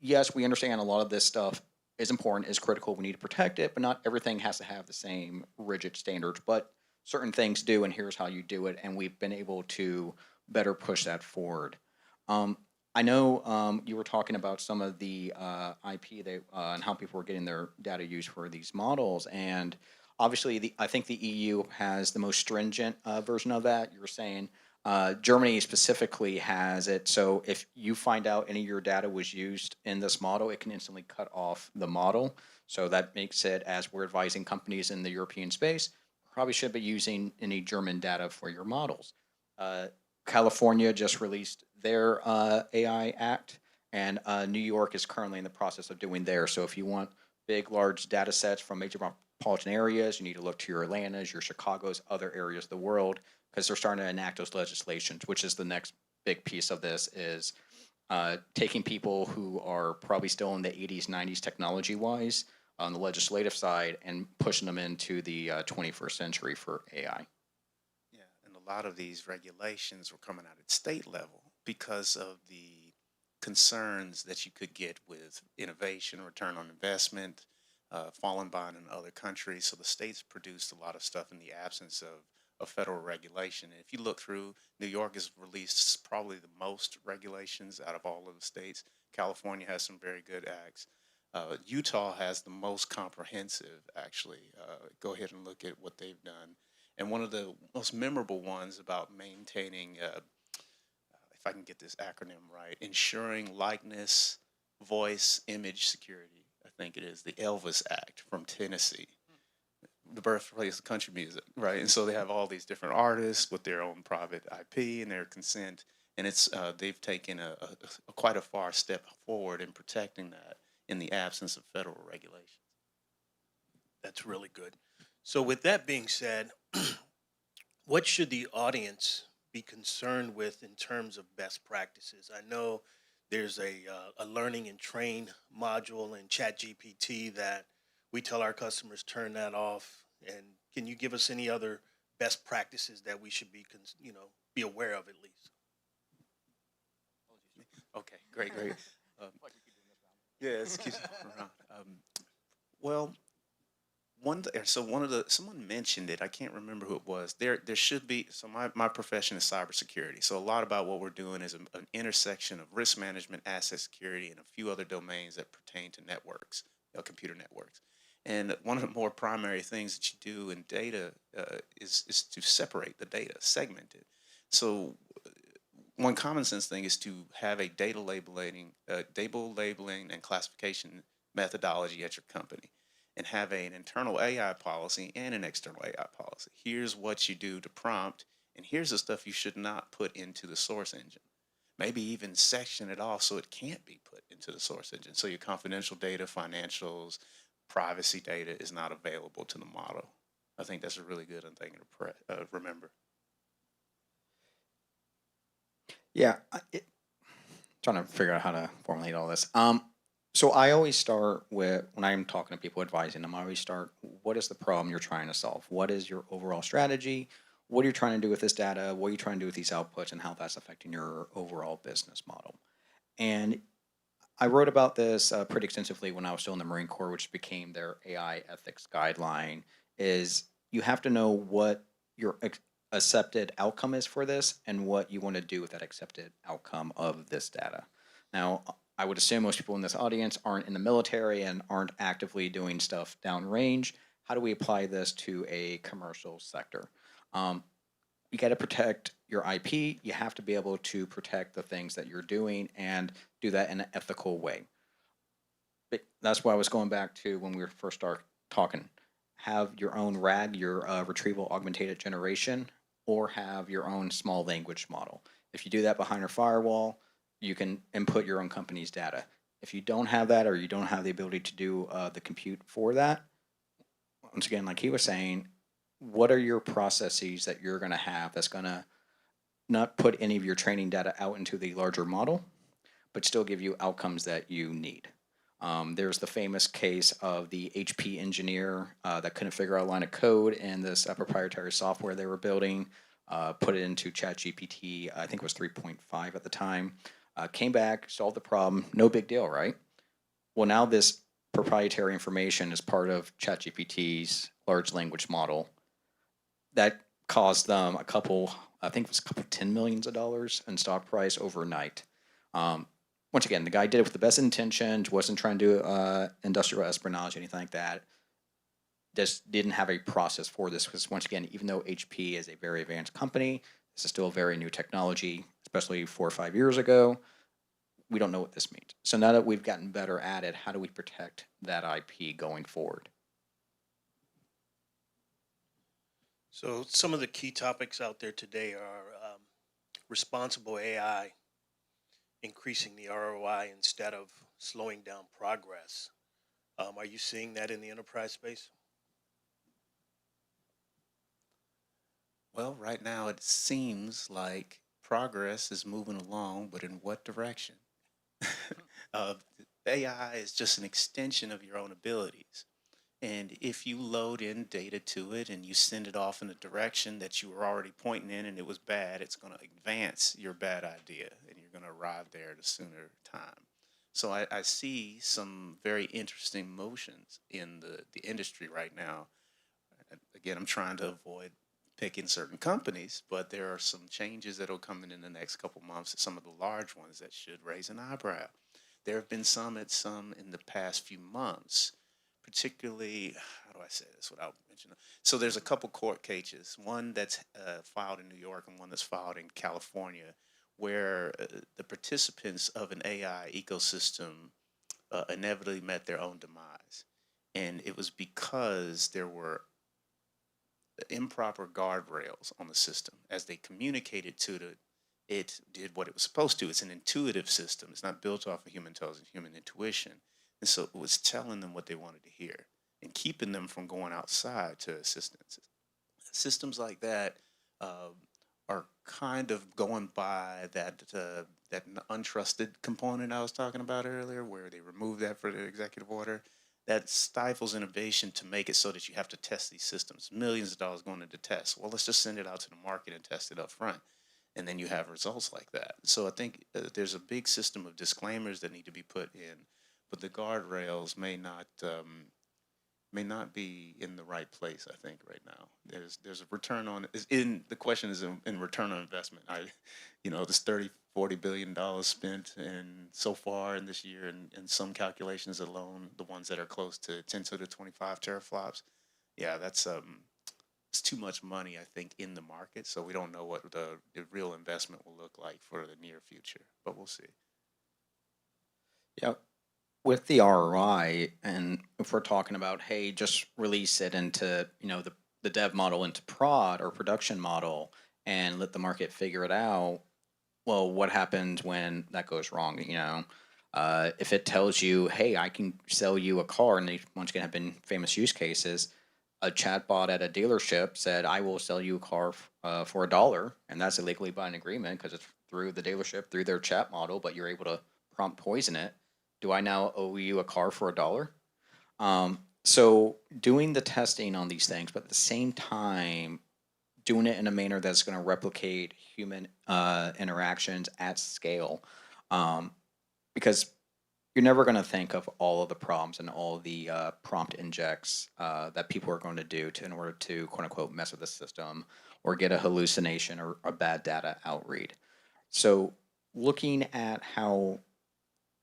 yes, we understand a lot of this stuff is important, is critical, we need to protect it, but not everything has to have the same rigid standards, but certain things do, and here's how you do it, and we've been able to better push that forward. I know you were talking about some of the IP and how people were getting their data used for these models, and obviously, I think the EU has the most stringent version of that. You were saying Germany specifically has it, so if you find out any of your data was used in this model, it can instantly cut off the model. So that makes it, as we're advising companies in the European space, probably should be using any German data for your models. California just released their AI Act, and New York is currently in the process of doing theirs. So if you want big, large data sets from major metropolitan areas, you need to look to your Atlantas, your Chicagos, other areas of the world, because they're starting to enact those legislations, which is the next big piece of this is taking people who are probably still in the 80s, 90s technology-wise on the legislative side and pushing them into the 21st century for AI. Yeah, and a lot of these regulations were coming out at state level because of the concerns that you could get with innovation, return on investment, falling behind in other countries. So the states produced a lot of stuff in the absence of federal regulation. And if you look through, New York has released probably the most regulations out of all of the states. California has some very good acts. Utah has the most comprehensive, actually. Go ahead and look at what they've done. And one of the most memorable ones about maintaining, if I can get this acronym right, ensuring likeness, voice, image security. I think it is the Elvis Act from Tennessee, the birthplace of country music, right? And so they have all these different artists with their own private IP and their consent, and it's they've taken a quite a far step forward in protecting that in the absence of federal regulations. That's really good. So, with that being said, what should the audience be concerned with in terms of best practices? I know there's a learning and train module in ChatGPT that we tell our customers turn that off. And can you give us any other best practices that we should be aware of at least? Okay, great. Yeah, excuse me. Well, someone mentioned it. I can't remember who it was. There should be. So my profession is cybersecurity. So a lot about what we're doing is an intersection of risk management, asset security, and a few other domains that pertain to networks, computer networks. And one of the more primary things that you do in data is to separate the data, segment it. So one common sense thing is to have a data labeling and classification methodology at your company, and have an internal AI policy and an external AI policy. Here's what you do to prompt, and here's the stuff you should not put into the source engine. Maybe even section it off so it can't be put into the source engine. So your confidential data, financials, privacy data is not available to the model. I think that's a really good thing to remember. Yeah, trying to figure out how to formulate all this. So I always start with, when I'm talking to people, advising them, I always start, what is the problem you're trying to solve? What is your overall strategy? What are you trying to do with this data? What are you trying to do with these outputs, and how that's affecting your overall business model? And I wrote about this pretty extensively when I was still in the Marine Corps, which became their AI ethics guideline, is you have to know what your accepted outcome is for this and what you want to do with that accepted outcome of this data. Now, I would assume most people in this audience aren't in the military and aren't actively doing stuff downrange. How do we apply this to a commercial sector? You got to protect your IP. You have to be able to protect the things that you're doing and do that in an ethical way. But that's why I was going back to when we were first talking. Have your own RAG, your retrieval augmented generation, or have your own small language model. If you do that behind your firewall, you can input your own company's data. If you don't have that, or you don't have the ability to do the compute for that, once again, like he was saying, what are your processes that you're going to have that's going to not put any of your training data out into the larger model, but still give you outcomes that you need? There's the famous case of the HP engineer that couldn't figure out a line of code in this proprietary software they were building, put it into ChatGPT, I think it was 3.5 at the time, came back, solved the problem, no big deal, right? Well, now this proprietary information is part of ChatGPT's large language model. That caused them I think it was a couple $10 million in stock price overnight. Once again, the guy did it with the best intentions, wasn't trying to do industrial espionage, anything like that. Just didn't have a process for this, because once again, even though HP is a very advanced company, this is still a very new technology, especially 4 or 5 years ago. We don't know what this means. So now that we've gotten better at it, how do we protect that IP going forward? So some of the key topics out there today are responsible AI, increasing the ROI instead of slowing down progress. Are you seeing that in the enterprise space? Well, right now it seems like progress is moving along, but in what direction? uh, AI is just an extension of your own abilities. And if you load in data to it and you send it off in a direction that you were already pointing in and it was bad, it's going to advance your bad idea and you're going to arrive there at a sooner time. So I see some very interesting motions in the industry right now. Again, I'm trying to avoid picking certain companies, but there are some changes that will come in the next couple months, some of the large ones that should raise an eyebrow. There have been some in the past few months, particularly, how do I say this without mentioning? So there's a couple court cases, one that's filed in New York and one that's filed in California, where the participants of an AI ecosystem inevitably met their own demise. And it was because there were improper guardrails on the system. As they communicated to it did what it was supposed to. It's an intuitive system. It's not built off of human intelligence, human intuition. And so it was telling them what they wanted to hear and keeping them from going outside to assistance. Systems like that are kind of going by that untrusted component I was talking about earlier, where they removed that for the executive order. That stifles innovation to make it so that you have to test these systems. Millions of dollars going into tests. Well, let's just send it out to the market and test it up front. And then you have results like that. So I think there's a big system of disclaimers that need to be put in, but the guardrails may not be in the right place. I think right now there's a return on the question is in return on investment. This $30-40 billion spent and so far in this year, and some calculations alone, the ones that are close to 10 to the 25 teraflops. Yeah, that's it's too much money, I think, in the market. So we don't know what the real investment will look like for the near future, but we'll see. Yeah. With the ROI, and if we're talking about, hey, just release it into, the dev model into prod or production model and let the market figure it out. Well, what happens when that goes wrong? If it tells you, hey, I can sell you a car, and they once again have been famous use cases. A chatbot at a dealership said, I will sell you a car for $1, and that's illegally by an agreement because it's through the dealership, through their chat model, but you're able to prompt poison it. Do I now owe you a car for $1? So doing the testing on these things, but at the same time, doing it in a manner that's going to replicate human interactions at scale, because you're never going to think of all of the problems and all the prompt injects that people are going to do in order to, quote unquote, mess with the system or get a hallucination or a bad data outread. So looking at how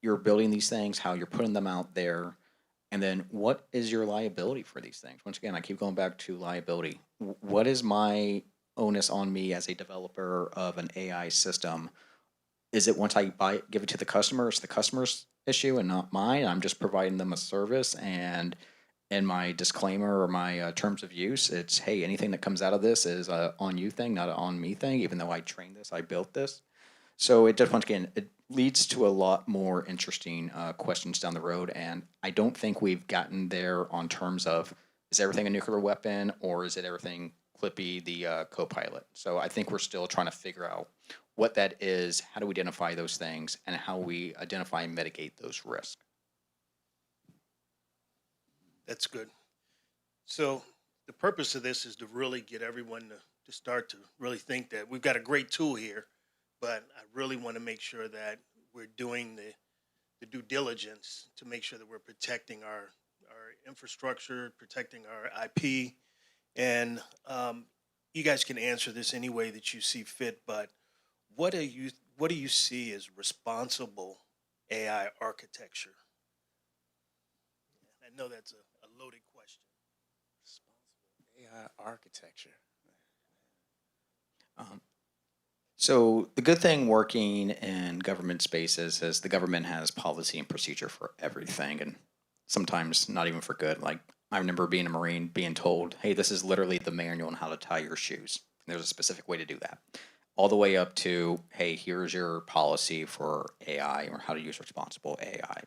you're building these things, how you're putting them out there, and then what is your liability for these things? Once again, I keep going back to liability. What is my onus on me as a developer of an AI system? Is it once I give it to the customer, it's the customer's issue and not mine? I'm just providing them a service, and in my disclaimer or my terms of use, it's, hey, anything that comes out of this is a on you thing, not an on me thing, even though I trained this, I built this. So it just, once again, it leads to a lot more interesting questions down the road, and I don't think we've gotten there on terms of, is everything a nuclear weapon or is it everything Clippy, the co-pilot? So I think we're still trying to figure out what that is, how do we identify those things, and how we identify and mitigate those risks. That's good. So the purpose of this is to really get everyone to start to really think that we've got a great tool here, but I really want to make sure that we're doing the due diligence to make sure that we're protecting our infrastructure, protecting our IP. And you guys can answer this any way that you see fit, but what do you see as responsible AI architecture? I know that's a loaded question. AI architecture. So the good thing working in government spaces is the government has policy and procedure for everything, and sometimes not even for good. Like, I remember being a Marine being told, hey, this is literally the manual on how to tie your shoes. There's a specific way to do that. All the way up to, hey, here's your policy for AI or how to use responsible AI.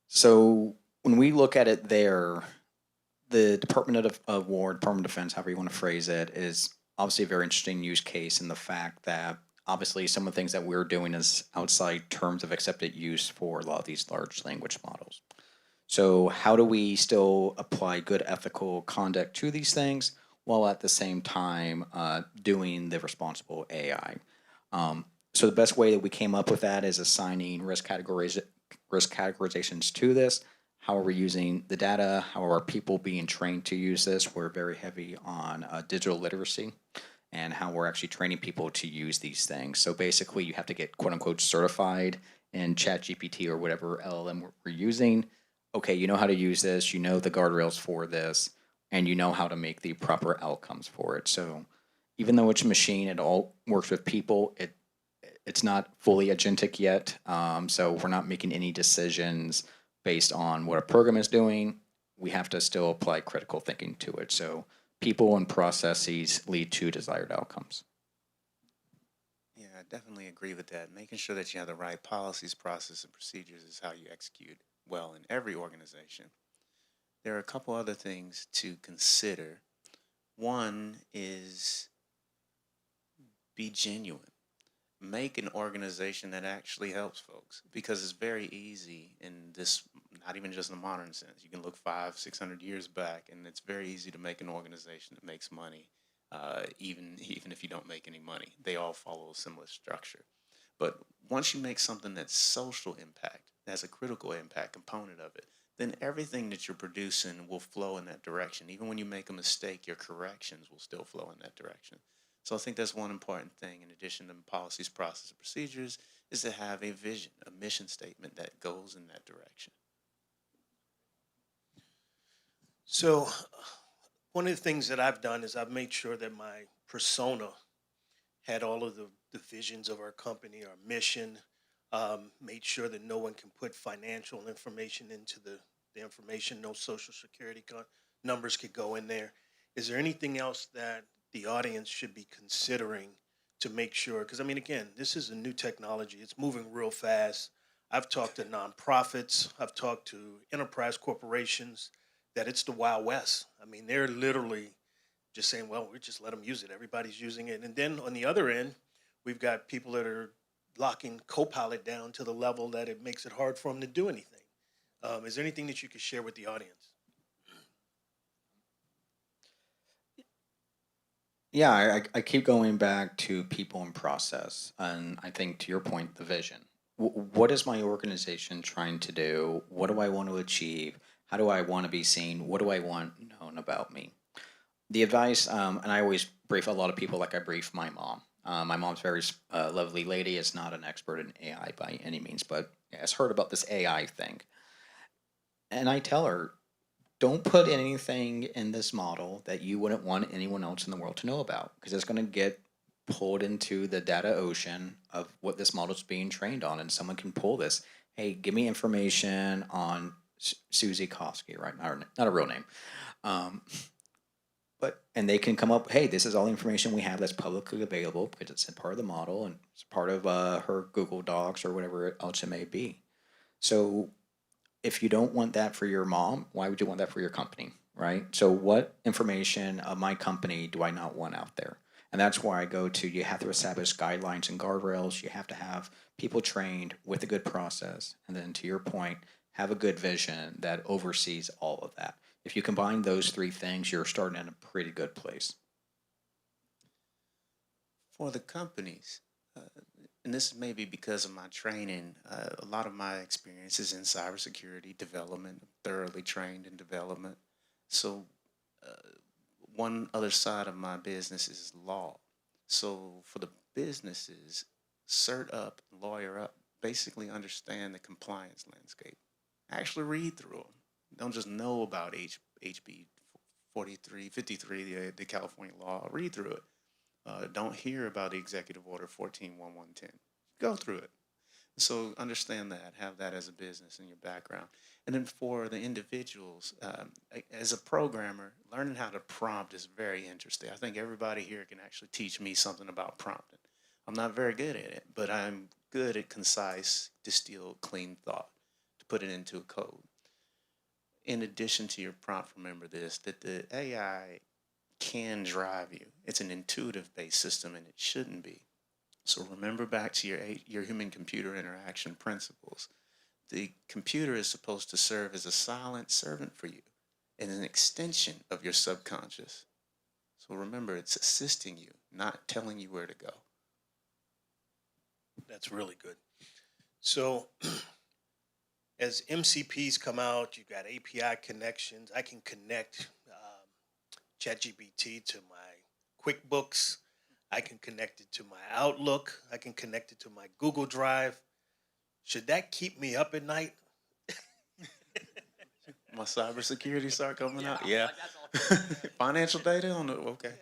So when we look at it there, the Department of War, Department of Defense, however you want to phrase it, is obviously a very interesting use case in the fact that obviously some of the things that we're doing is outside terms of accepted use for a lot of these large language models. So how do we still apply good ethical conduct to these things while at the same time doing the responsible AI? So the best way that we came up with that is assigning risk categorizations to this. How are we using the data? How are people being trained to use this? We're very heavy on digital literacy and how we're actually training people to use these things. So basically you have to get quote unquote certified in ChatGPT or whatever LLM we're using. Okay, you know how to use this, you know the guardrails for this, and you know how to make the proper outcomes for it. So even though it's a machine, it all works with people, it's not fully agentic yet. So we're not making any decisions based on what a program is doing. We have to still apply critical thinking to it. So people and processes lead to desired outcomes. Yeah, I definitely agree with that. Making sure that you have the right policies, process, and procedures is how you execute well in every organization. There are a couple other things to consider. One is be genuine. Make an organization that actually helps folks, because it's very easy in this, not even just in the modern sense. You can look 500-600 years back, and it's very easy to make an organization that makes money, even if you don't make any money. They all follow a similar structure. But once you make something that's social impact, that's a critical impact component of it, then everything that you're producing will flow in that direction. Even when you make a mistake, your corrections will still flow in that direction. So I think that's one important thing, in addition to policies, process, and procedures, is to have a vision, a mission statement that goes in that direction. So one of the things that I've done is I've made sure that my persona had all of the visions of our company, our mission, made sure that no one can put financial information into the information, no social security numbers could go in there. Is there anything else that the audience should be considering to make sure? Because I mean, again, this is a new technology. It's moving real fast. I've talked to nonprofits. I've talked to enterprise corporations that it's the Wild West. I mean, they're literally just saying, well, we just let them use it. Everybody's using it. And then on the other end, we've got people that are locking Copilot down to the level that it makes it hard for them to do anything. Is there anything that you could share with the audience? Yeah, I keep going back to people and process. And I think to your point, the vision. What is my organization trying to do? What do I want to achieve? How do I want to be seen? What do I want known about me? The advice, and I always brief a lot of people like I brief my mom. My mom's a very lovely lady, is not an expert in AI by any means, but has heard about this AI thing. And I tell her, don't put anything in this model that you wouldn't want anyone else in the world to know about, because it's going to get pulled into the data ocean of what this model is being trained on, and someone can pull this. Hey, give me information on Susie Kosky, right? Not a real name. And they can come up, hey, this is all the information we have that's publicly available because it's a part of the model and it's part of her Google Docs or whatever else it may be. So if you don't want that for your mom, why would you want that for your company, right? So what information of my company do I not want out there? And that's why I go to, you have to establish guidelines and guardrails. You have to have people trained with a good process. And then to your point, have a good vision that oversees all of that. If you combine those three things, you're starting in a pretty good place. For the companies, and this may be because of my training, a lot of my experience is in cybersecurity development, thoroughly trained in development. So one other side of my business is law. So for the businesses, cert up, lawyer up, basically understand the compliance landscape. Actually read through them. Don't just know about HB 53, the California law. Read through it. Don't hear about the Executive Order 141110. Go through it. So understand that, have that as a business in your background. And then for the individuals, as a programmer, learning how to prompt is very interesting. I think everybody here can actually teach me something about prompting. I'm not very good at it, but I'm good at concise, distilled, clean thought to put it into a code. In addition to your prompt, remember this, that the AI can drive you. It's an intuitive based system and it shouldn't be. So remember back to your human computer interaction principles. The computer is supposed to serve as a silent servant for you and an extension of your subconscious. So remember, it's assisting you, not telling you where to go. That's really good. So as MCPs come out, you've got API connections. I can connect ChatGPT to my QuickBooks. I can connect it to my Outlook. I can connect it to my Google Drive. Should that keep me up at night? My cybersecurity start coming out? Yeah. Financial data on the, okay.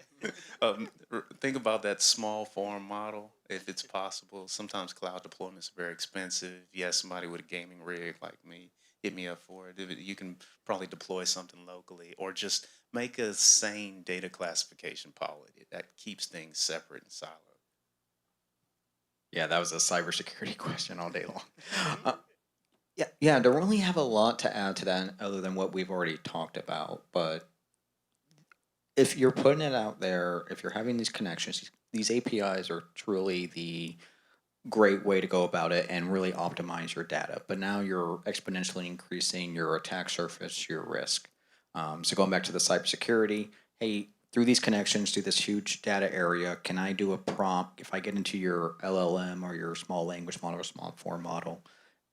Think about that small form model, if it's possible. Sometimes cloud deployments are very expensive. Yes, somebody with a gaming rig like me, hit me up for it. You can probably deploy something locally or just make a sane data classification policy that keeps things separate and siloed. Yeah, that was a cybersecurity question all day long. Yeah, I don't really have a lot to add to that other than what we've already talked about. But if you're putting it out there, if you're having these connections, these APIs are truly the great way to go about it and really optimize your data. But now you're exponentially increasing your attack surface, your risk. So going back to the cybersecurity, hey, through these connections to this huge data area, can I do a prompt? If I get into your LLM or your small language model or small form model,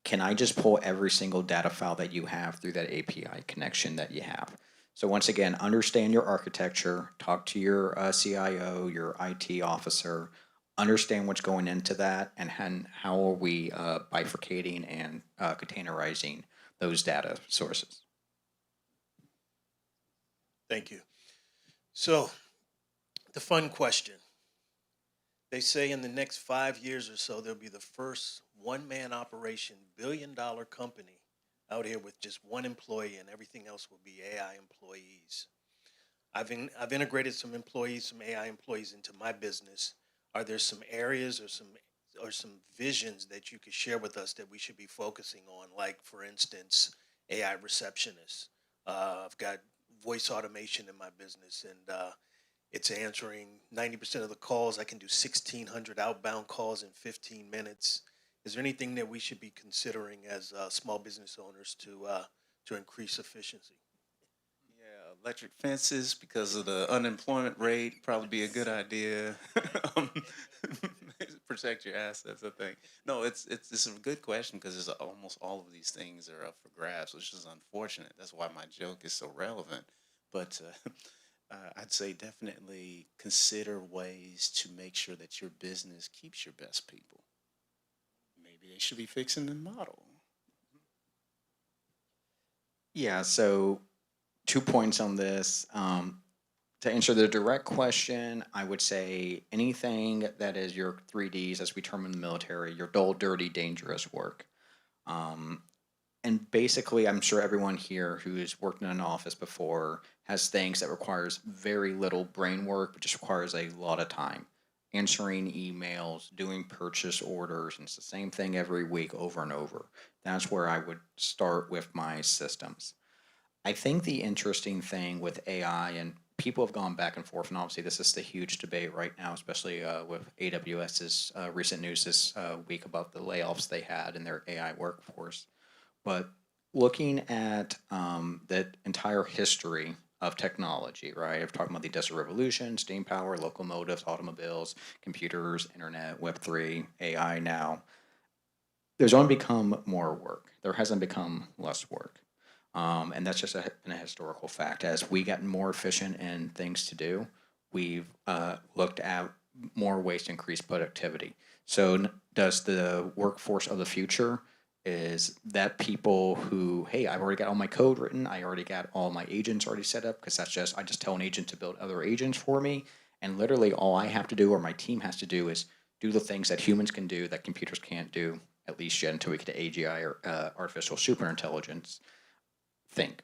can I just pull every single data file that you have through that API connection that you have? So once again, understand your architecture, talk to your CIO, your IT officer, understand what's going into that, and how are we bifurcating and containerizing those data sources. Thank you. So, the fun question. They say in the next 5 years or so, there'll be the first one-man operation, billion-dollar company out here with just one employee, and everything else will be AI employees. I've integrated some AI employees into my business. Are there some areas or some visions that you could share with us that we should be focusing on? Like, for instance, AI receptionists. I've got voice automation in my business, and it's answering 90% of the calls. I can do 1,600 outbound calls in 15 minutes. Is there anything that we should be considering as small business owners to increase efficiency? Yeah, electric fences because of the unemployment rate probably be a good idea. Protect your assets, I think. No, it's a good question because almost all of these things are up for grabs, which is unfortunate. That's why my joke is so relevant. But I'd say definitely consider ways to make sure that your business keeps your best people. Maybe they should be fixing the model. Yeah, so 2 points on this. To answer the direct question, I would say anything that is your 3Ds, as we term in the military, your dull, dirty, dangerous work. And basically, I'm sure everyone here who's worked in an office before has things that requires very little brain work, but just requires a lot of time. Answering emails, doing purchase orders, and it's the same thing every week over and over. That's where I would start with my systems. I think the interesting thing with AI, and people have gone back and forth, and obviously this is the huge debate right now, especially with AWS's recent news this week about the layoffs they had in their AI workforce. But looking at the entire history of technology, right? I'm talking about the Industrial Revolution, steam power, locomotives, automobiles, computers, internet, Web3, AI now. There's only become more work. There hasn't become less work. And that's just a historical fact. As we get more efficient in things to do, we've looked at more ways to increase productivity. So does the workforce of the future is that people who, hey, I've already got all my code written, I already got all my agents already set up, because I just tell an agent to build other agents for me, and literally all I have to do or my team has to do is do the things that humans can do that computers can't do, at least yet until we get to AGI or artificial superintelligence. Think.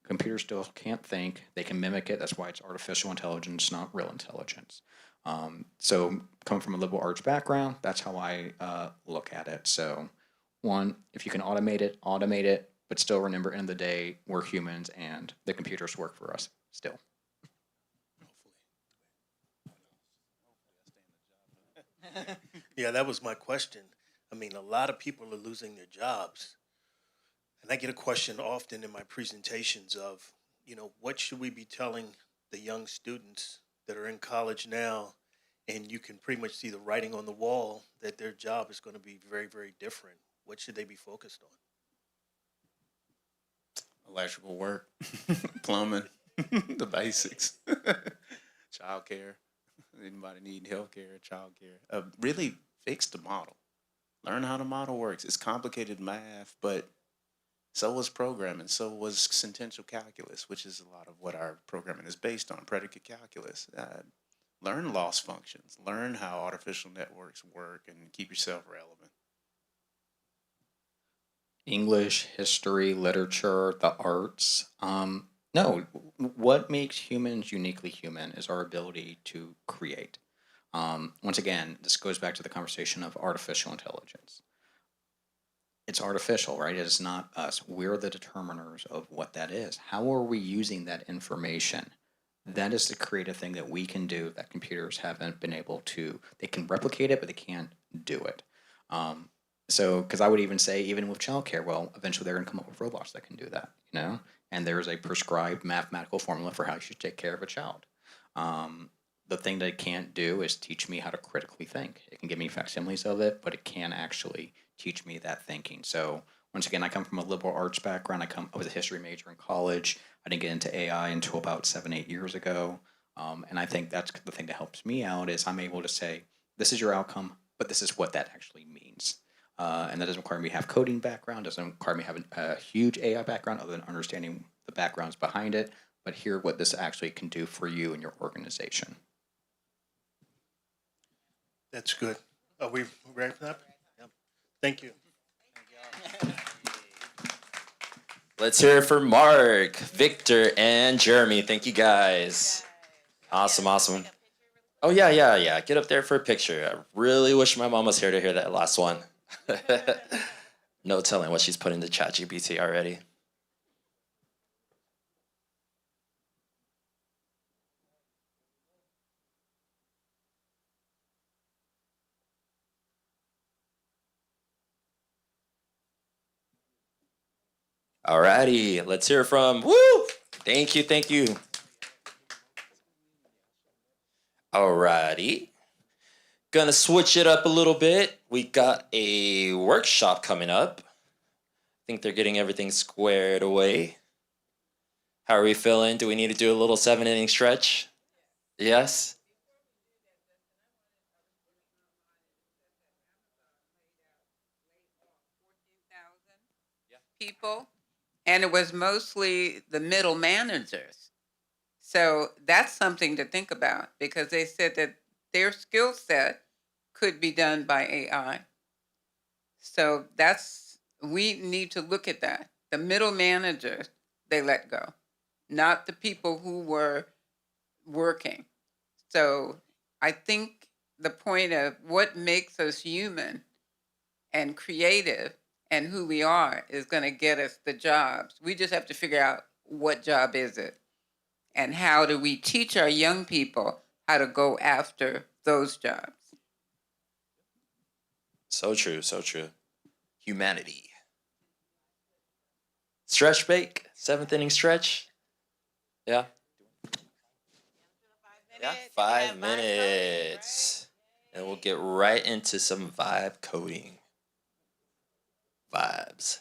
Computers still can't think. They can mimic it. That's why it's artificial intelligence, not real intelligence. So coming from a liberal arts background, that's how I look at it. So one, if you can automate it, but still remember, end of the day, we're humans and the computers work for us still. Yeah, that was my question. I mean, a lot of people are losing their jobs. And I get a question often in my presentations of, what should we be telling the young students that are in college now? And you can pretty much see the writing on the wall that their job is going to be very, very different. What should they be focused on? Electrical work, plumbing, the basics, childcare. Anybody need healthcare, childcare? Really fix the model. Learn how the model works. It's complicated math, but so was programming. So was sentential calculus, which is a lot of what our programming is based on, predicate calculus. Learn loss functions. Learn how artificial networks work and keep yourself relevant. English, history, literature, the arts. No, what makes humans uniquely human is our ability to create. Once again, this goes back to the conversation of artificial intelligence. It's artificial, right? It is not us. We're the determiners of what that is. How are we using that information? That is the creative thing that we can do that computers haven't been able to. They can replicate it, but they can't do it. So, because I would even say, even with childcare, well, eventually they're going to come up with robots that can do that, And there's a prescribed mathematical formula for how you should take care of a child. The thing that it can't do is teach me how to critically think. It can give me facsimiles of it, but it can't actually teach me that thinking. So, once again, I come from a liberal arts background. I was a history major in college. I didn't get into AI until about 7-8 years ago. And I think that's the thing that helps me out is I'm able to say, this is your outcome, but this is what that actually means. And that doesn't require me to have coding background, doesn't require me to have a huge AI background other than understanding the backgrounds behind it, but hear what this actually can do for you and your organization. That's good. Are we ready for that? Yep. Thank you. Let's hear it for Mark, Victor, and Jeremy. Thank you guys. Awesome. Oh, yeah. Get up there for a picture. I really wish my mom was here to hear that last one. No telling what she's put into ChatGPT already. Alrighty, let's hear from, Thank you. Alrighty. Gonna switch it up a little bit. We got a workshop coming up. I think they're getting everything squared away. How are we feeling? Do we need to do a little 7-inning stretch? Yes? People, and it was mostly the middle managers. So that's something to think about because they said that their skill set could be done by AI. So that's We need to look at that. The middle managers, they let go, not the people who were working. So I think the point of what makes us human and creative and who we are is going to get us the jobs. We just have to figure out what job is it and how do we teach our young people how to go after those jobs. So true, so true. Humanity. Stretch bake, 7th inning stretch. Yeah. Yeah, 5 minutes. And we'll get right into some vibe coding. Vibes.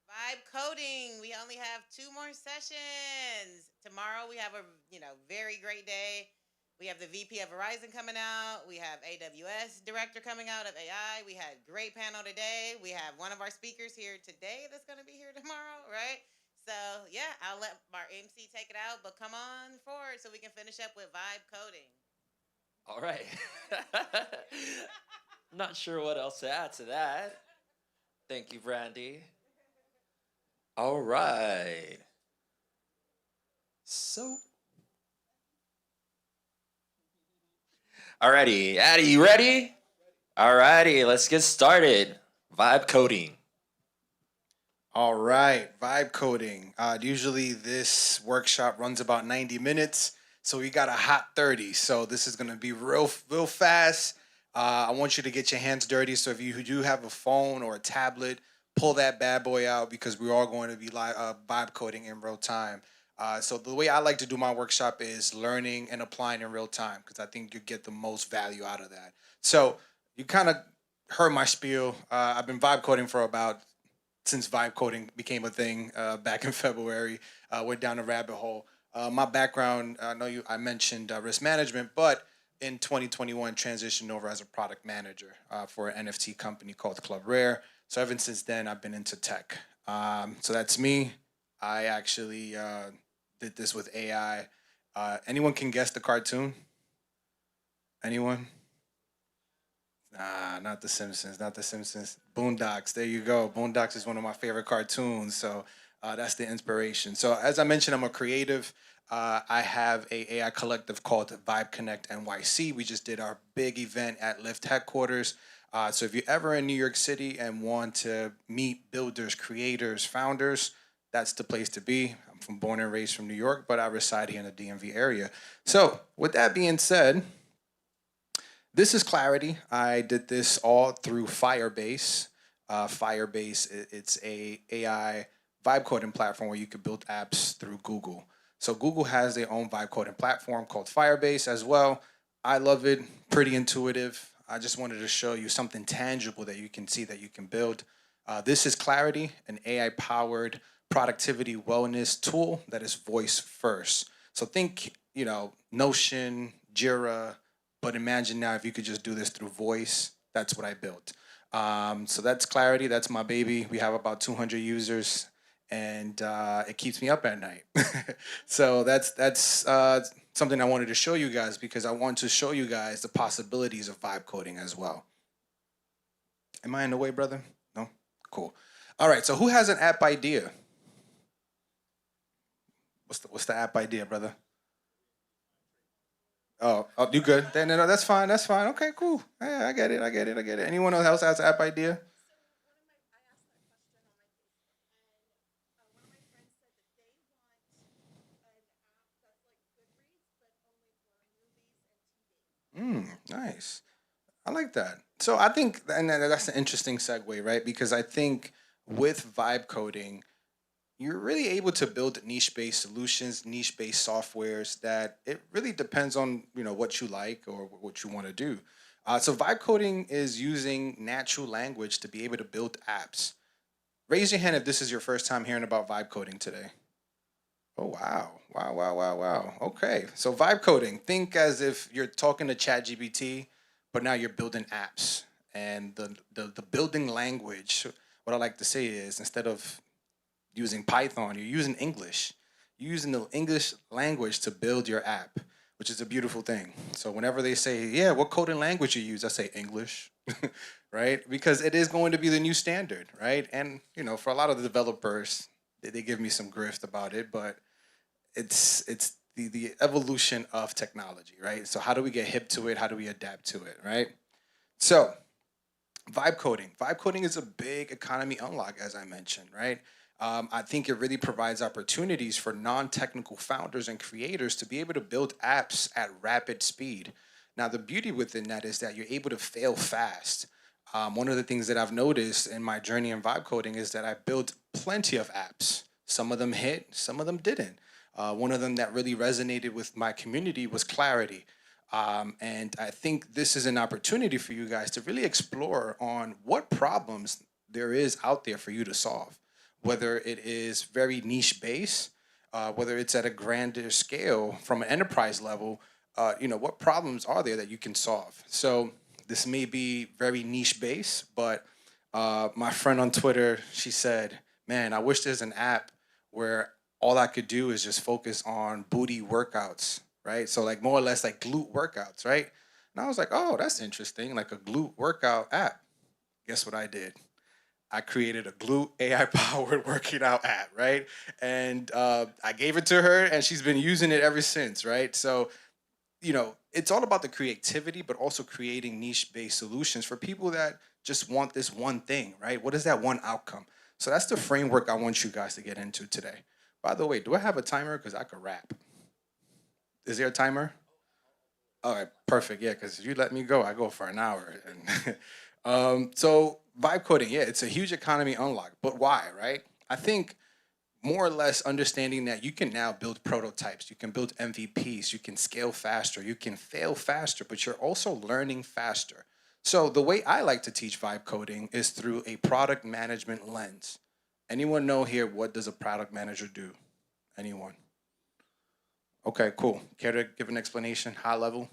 Vibe coding. We only have 2 more sessions. Tomorrow we have a very great day. We have the VP of Verizon coming out. We have AWS director coming out of AI. We had great panel today. We have one of our speakers here today that's going to be here tomorrow, right? So yeah, I'll let our MC take it out, but come on forward so we can finish up with vibe coding. All right. Not sure what else to add to that. Thank you, Brandy. All right. So. Alrighty, Addie, you ready? Alrighty, let's get started. Vibe coding. All right, vibe coding. Usually this workshop runs about 90 minutes, so we got a hot 30. So this is gonna be real fast. I want you to get your hands dirty. So if you do have a phone or a tablet, pull that bad boy out because we are going to be live vibe coding in real time. So the way I like to do my workshop is learning and applying in real time because I think you get the most value out of that. So you kind of heard my spiel. I've been vibe coding for about since vibe coding became a thing back in February. Went down a rabbit hole. My background, I know I mentioned risk management, but in 2021 transitioned over as a product manager for an NFT company called Club Rare. So ever since then, I've been into tech. So that's me. I actually did this with AI. Anyone can guess the cartoon? Anyone? Nah, not The Simpsons, not The Simpsons. Boondocks, there you go. Boondocks is one of my favorite cartoons, so that's the inspiration. So as I mentioned, I'm a creative. I have a AI collective called Vibe Connect NYC. We just did our big event at Lyft headquarters. So if you're ever in New York City and want to meet builders, creators, founders, that's the place to be. I'm born and raised from New York, but I reside here in the DMV area. So with that being said, this is Clarity. I did this all through Firebase. Firebase, it's a AI vibe coding platform where you could build apps through Google. So Google has their own vibe coding platform called Firebase as well. I love it, pretty intuitive. I just wanted to show you something tangible that you can see that you can build. This is Clarity, an AI-powered productivity wellness tool that is voice first. So think, Notion, Jira, but imagine now if you could just do this through voice. That's what I built. So that's Clarity. That's my baby. We have about 200 users, and it keeps me up at night. So that's something I wanted to show you guys because I want to show you guys the possibilities of vibe coding as well. Am I in the way, brother? No? Cool. All right, so who has an app idea? What's the app idea, brother? Oh, you good? Then no, that's fine. That's fine. Okay, cool. Yeah, I get it. Anyone else has an app idea? Nice. I like that. So I think, and that's an interesting segue, right? Because I think with vibe coding, you're really able to build niche-based solutions, niche-based softwares that it really depends on what you like or what you want to do. So vibe coding is using natural language to be able to build apps. Raise your hand if this is your first time hearing about vibe coding today. Oh wow. Wow. Okay. So vibe coding, think as if you're talking to ChatGPT, but now you're building apps. And the building language, what I like to say is instead of using Python, you're using English. You're using the English language to build your app, which is a beautiful thing. So whenever they say, yeah, what coding language you use, I say English, right? Because it is going to be the new standard, right? And for a lot of the developers, they give me some grift about it, but it's the evolution of technology, right? So how do we get hip to it? How do we adapt to it, right? So vibe coding. Vibe coding is a big economy unlock, as I mentioned, right? I think it really provides opportunities for non-technical founders and creators to be able to build apps at rapid speed. Now, the beauty within that is that you're able to fail fast. One of the things that I've noticed in my journey in vibe coding is that I built plenty of apps. Some of them hit, some of them didn't. One of them that really resonated with my community was Clarity. And I think this is an opportunity for you guys to really explore on what problems there is out there for you to solve, whether it is very niche based, whether it's at a grander scale from an enterprise level, what problems are there that you can solve? So this may be very niche based, but my friend on Twitter, she said, man, I wish there's an app where all I could do is just focus on booty workouts, right? So like more or less like glute workouts, right? And I was like, oh, that's interesting, like a glute workout app. Guess what I did? I created a glute AI-powered working out app, right? And I gave it to her, and she's been using it ever since, right? So, it's all about the creativity, but also creating niche-based solutions for people that just want this one thing, right? What is that one outcome? So that's the framework I want you guys to get into today. By the way, do I have a timer? Because I could rap. Is there a timer? All right, perfect. Yeah, because if you let me go, I go for an hour. And so vibe coding, yeah, it's a huge economy unlock. But why, right? I think more or less understanding that you can now build prototypes, you can build MVPs, you can scale faster, you can fail faster, but you're also learning faster. So the way I like to teach vibe coding is through a product management lens. Anyone know here what does a product manager do? Anyone? Okay, cool. Care to give an explanation, high level?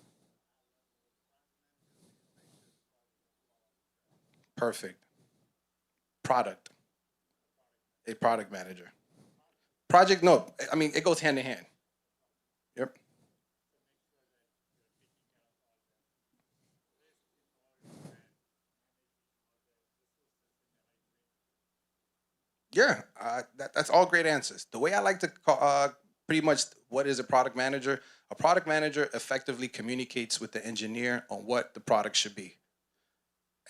Perfect. Product. A product manager. Project, no, I mean, it goes hand in hand. Yep. Yeah, that's all great answers. The way I like to call, pretty much what is a product manager? A product manager effectively communicates with the engineer on what the product should be.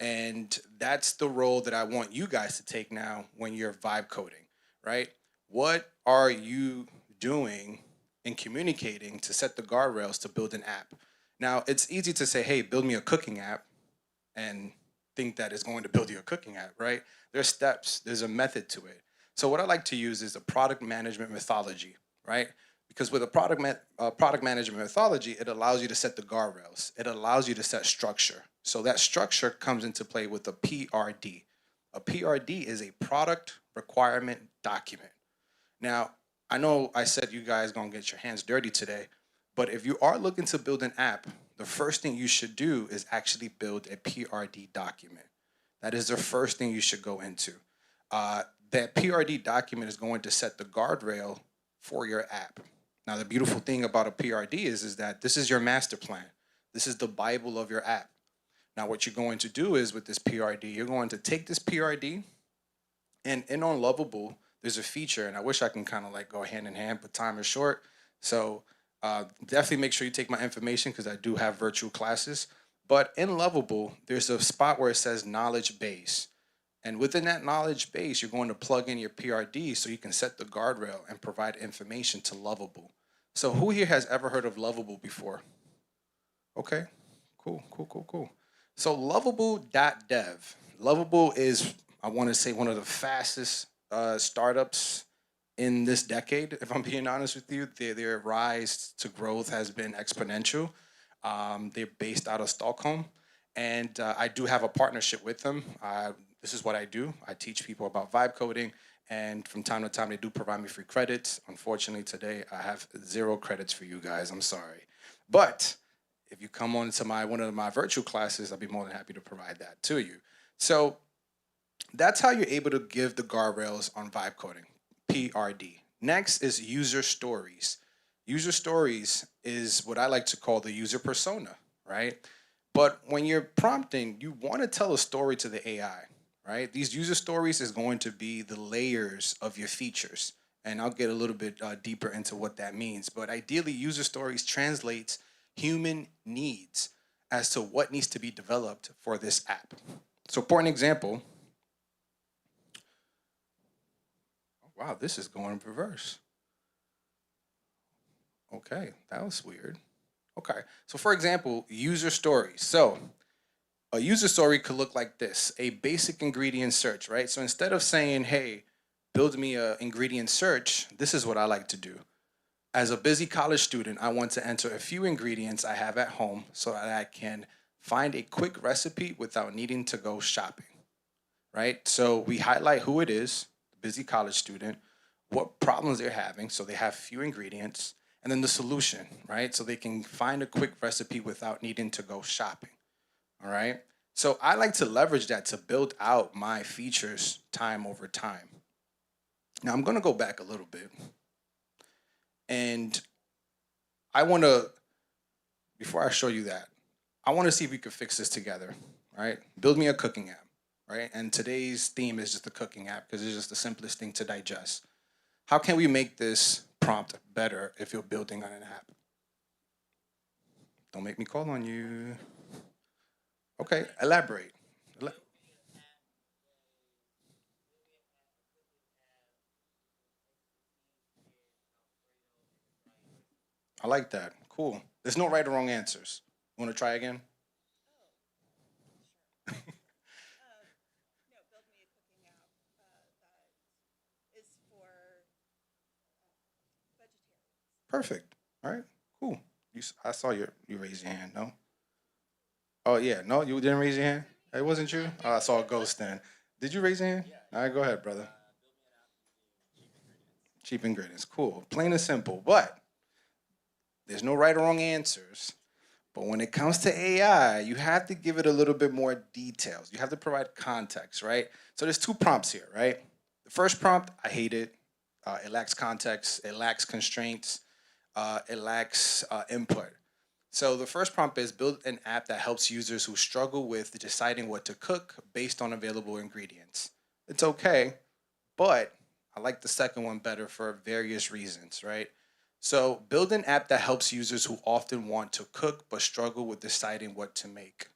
And that's the role that I want you guys to take now when you're vibe coding, right? What are you doing and communicating to set the guardrails to build an app? Now, it's easy to say, hey, build me a cooking app and think that it's going to build you a cooking app, right? There's steps, there's a method to it. So what I like to use is a product management methodology, right? Because with a product management methodology, it allows you to set the guardrails. It allows you to set structure. So that structure comes into play with a PRD. A PRD is a product requirement document. Now, I know I said you guys gonna get your hands dirty today, but if you are looking to build an app, the first thing you should do is actually build a PRD document. That is the first thing you should go into. That PRD document is going to set the guardrail for your app. Now, the beautiful thing about a PRD is that this is your master plan. This is the Bible of your app. Now, what you're going to do is with this PRD, you're going to take this PRD, and in on Lovable, there's a feature, and I wish I can kind of like go hand in hand, but time is short. So definitely make sure you take my information because I do have virtual classes. But in Lovable, there's a spot where it says knowledge base. And within that knowledge base, you're going to plug in your PRD so you can set the guardrail and provide information to Lovable. So who here has ever heard of Lovable before? Okay, cool. So lovable.dev. Lovable is, I want to say, one of the fastest startups in this decade, if I'm being honest with you. Their rise to growth has been exponential. They're based out of Stockholm, and I do have a partnership with them. This is what I do. I teach people about vibe coding, and from time to time, they do provide me free credits. Unfortunately, today, I have 0 credits for you guys. I'm sorry. But if you come on to one of my virtual classes, I'll be more than happy to provide that to you. So that's how you're able to give the guardrails on vibe coding, PRD. Next is user stories. User stories is what I like to call the user persona, right? But when you're prompting, you want to tell a story to the AI, right? These user stories is going to be the layers of your features. And I'll get a little bit deeper into what that means. But ideally, user stories translates human needs as to what needs to be developed for this app. So for an example, wow, this is going in reverse. Okay, that was weird. Okay, so for example, user stories. So a user story could look like this, a basic ingredient search, right? So instead of saying, hey, build me a ingredient search, this is what I like to do. As a busy college student, I want to enter a few ingredients I have at home so that I can find a quick recipe without needing to go shopping, right? So we highlight who it is, the busy college student, what problems they're having, so they have few ingredients, and then the solution, right? So they can find a quick recipe without needing to go shopping, all right? So I like to leverage that to build out my features time over time. Now I'm gonna go back a little bit. And I wanna, before I show you that, I wanna see if we could fix this together, right? Build me a cooking app, right? And today's theme is just the cooking app because it's just the simplest thing to digest. How can we make this prompt better if you're building on an app? Don't make me call on you. Okay, elaborate. I like that. Cool. There's no right or wrong answers. Want to try again? Perfect. All right. Cool. I saw you raise your hand. No. Oh yeah. No, you didn't raise your hand. It wasn't you. Oh, I saw a ghost then. Did you raise your hand? All right. Go ahead, brother. Cheap ingredients. Cool. Plain and simple. But there's no right or wrong answers. But when it comes to AI, you have to give it a little bit more details. You have to provide context, right? So there's 2 prompts here, right? The first prompt, I hate it. It lacks context. It lacks constraints. It lacks input. So the first prompt is build an app that helps users who struggle with deciding what to cook based on available ingredients. It's okay, but I like the second one better for various reasons, right? So build an app that helps users who often want to cook but struggle with deciding what to make.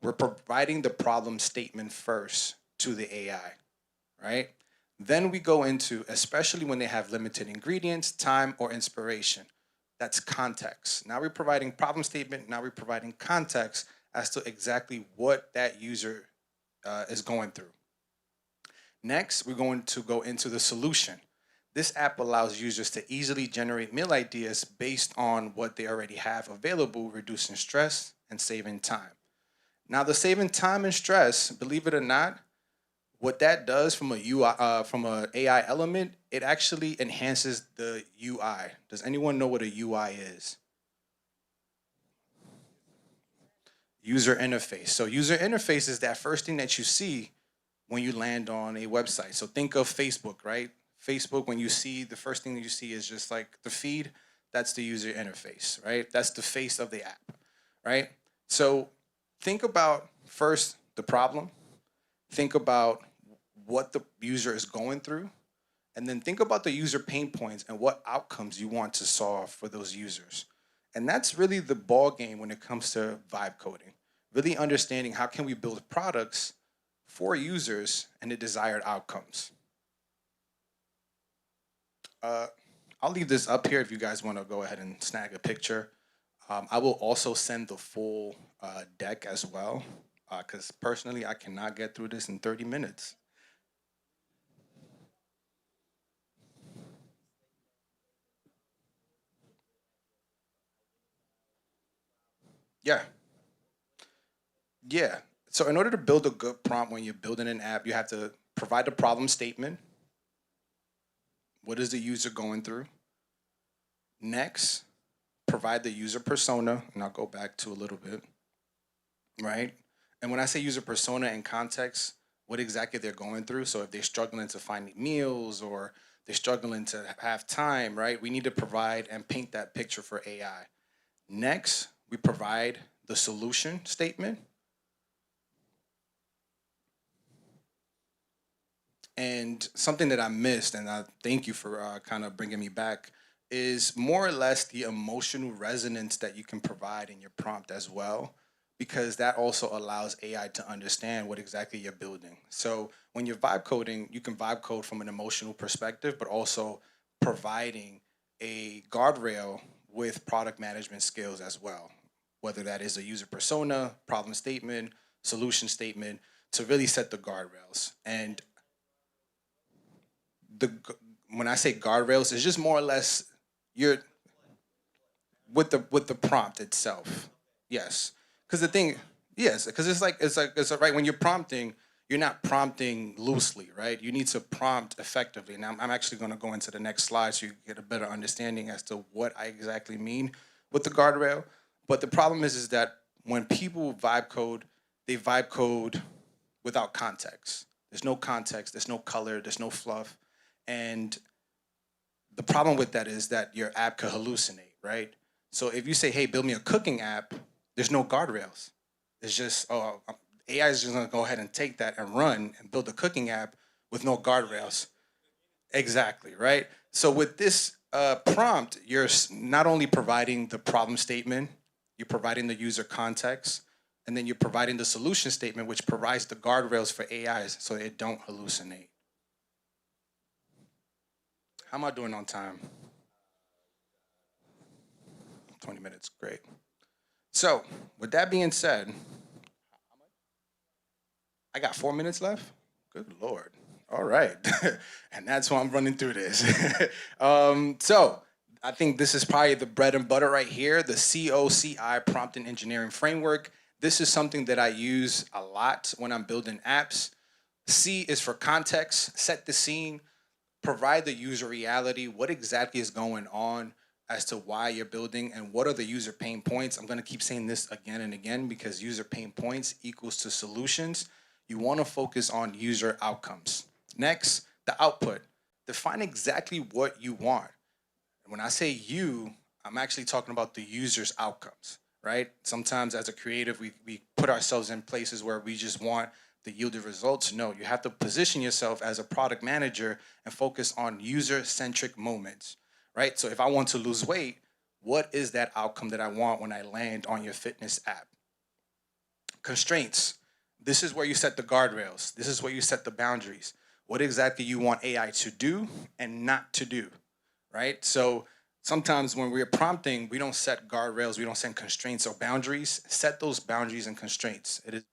We're providing the problem statement first to the AI, right? Then we go into, especially when they have limited ingredients, time, or inspiration. That's context. Now we're providing problem statement. Now we're providing context as to exactly what that user is going through. Next, we're going to go into the solution. This app allows users to easily generate meal ideas based on what they already have available, reducing stress and saving time. Now, the saving time and stress, believe it or not, what that does from a UI, from an AI element, it actually enhances the UI. Does anyone know what a UI is? User interface. So user interface is that first thing that you see when you land on a website. So think of Facebook, right? Facebook, when you see, the first thing that you see is just like the feed, that's the user interface, right? That's the face of the app, right? So think about first the problem, think about what the user is going through, and then think about the user pain points and what outcomes you want to solve for those users. And that's really the ball game when it comes to vibe coding, really understanding how can we build products for users and the desired outcomes. I'll leave this up here if you guys want to go ahead and snag a picture. I will also send the full deck as well, because personally, I cannot get through this in 30 minutes. Yeah. Yeah. So in order to build a good prompt when you're building an app, you have to provide a problem statement. What is the user going through? Next, provide the user persona, and I'll go back to a little bit, right? And when I say user persona in context, what exactly they're going through. So if they're struggling to find meals or they're struggling to have time, right? We need to provide and paint that picture for AI. Next, we provide the solution statement. And something that I missed, and I thank you for kind of bringing me back, is more or less the emotional resonance that you can provide in your prompt as well, because that also allows AI to understand what exactly you're building. So when you're vibe coding, you can vibe code from an emotional perspective, but also providing a guardrail with product management skills as well, whether that is a user persona, problem statement, solution statement, to really set the guardrails. And when I say guardrails, it's just more or less you're with the prompt itself. Yes, because the thing, yes, because it's right when you're prompting, you're not prompting loosely, right? You need to prompt effectively. Now I'm actually going to go into the next slide so you get a better understanding as to what I exactly mean with the guardrail. But the problem is that when people vibe code, they vibe code without context. There's no context. There's no color. There's no fluff. And the problem with that is that your app could hallucinate, right? So if you say, hey, build me a cooking app, there's no guardrails. It's just, AI is just gonna go ahead and take that and run and build a cooking app with no guardrails. Exactly, right? So with this prompt, you're not only providing the problem statement, you're providing the user context, and then you're providing the solution statement, which provides the guardrails for AIs so it don't hallucinate. How am I doing on time? 20 minutes, great. So, with that being said, I got 4 minutes left? Good Lord. All right. And that's why I'm running through this. So, I think this is probably the bread and butter right here, the COCI prompt and engineering framework. This is something that I use a lot when I'm building apps. C is for context, set the scene, provide the user reality, what exactly is going on as to why you're building and what are the user pain points. I'm gonna keep saying this again and again because user pain points equals to solutions. You wanna focus on user outcomes. Next, the output. Define exactly what you want. When I say you, I'm actually talking about the user's outcomes, right? Sometimes as a creative, we put ourselves in places where we just want the yielded results. No, you have to position yourself as a product manager and focus on user-centric moments, right? So if I want to lose weight, what is that outcome that I want when I land on your fitness app? Constraints. This is where you set the guardrails. This is where you set the boundaries. What exactly you want AI to do and not to do, right? So sometimes when we're prompting, we don't set guardrails, we don't set constraints or boundaries. Set those boundaries and constraints. It is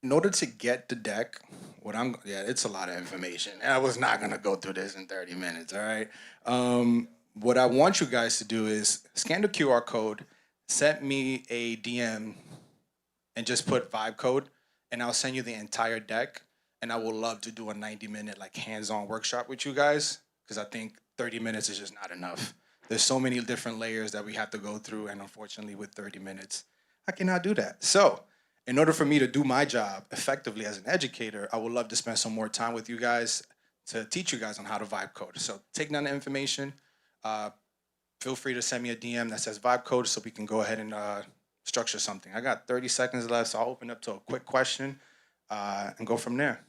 in order to get the deck, it's a lot of information. And I was not gonna go through this in 30 minutes, all right? What I want you guys to do is scan the QR code, send me a DM, and just put vibe code, and I'll send you the entire deck. And I would love to do a 90-minute like hands-on workshop with you guys, because I think 30 minutes is just not enough. There's so many different layers that we have to go through, and unfortunately with 30 minutes, I cannot do that. So in order for me to do my job effectively as an educator, I would love to spend some more time with you guys to teach you guys on how to vibe code. So take down the information. Feel free to send me a DM that says vibe code so we can go ahead and structure something. I got 30 seconds left, so I'll open up to a quick question and go from there.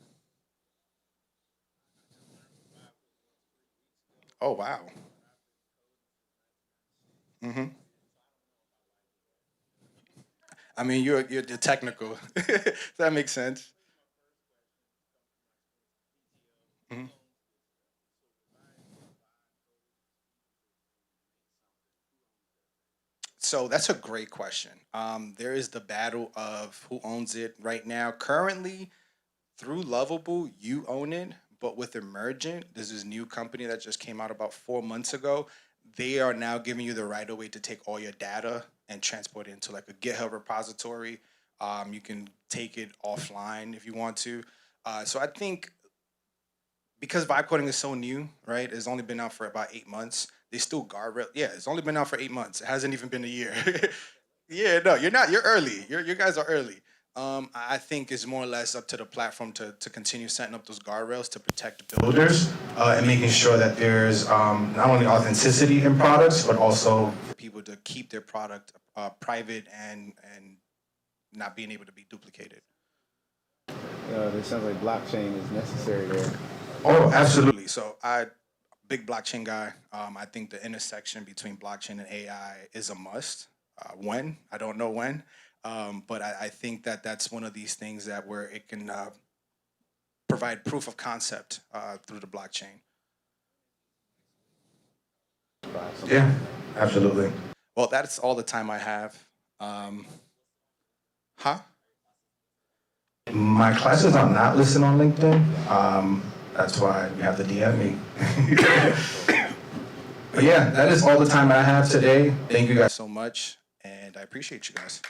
Oh, wow. hmm I mean, you're technical. That makes sense. Mhm. So that's a great question. There is the battle of who owns it right now. Currently, through Lovable, you own it, but with Emergent, there's this new company that just came out about 4 months ago. They are now giving you the right of way to take all your data and transport it into like a GitHub repository. You can take it offline if you want to. So I think because vibe coding is so new, right? It's only been out for about 8 months. They still guardrail. Yeah, it's only been out for 8 months. It hasn't even been a year. Yeah, no, you're not. You're early. You guys are early. I think it's more or less up to the platform to continue setting up those guardrails to protect the builders and making sure that there's not only authenticity in products, but also for people to keep their product private and not being able to be duplicated. It sounds like blockchain is necessary there. Oh, absolutely. So I big blockchain guy. I think the intersection between blockchain and AI is a must. When? I don't know when. But I think that that's one of these things that where it can provide proof of concept through the blockchain. Yeah, absolutely. Well, that's all the time I have. My classes are not listed on LinkedIn. That's why you have to DM me. But yeah, that is all the time I have today. Thank you guys so much, and I appreciate you guys.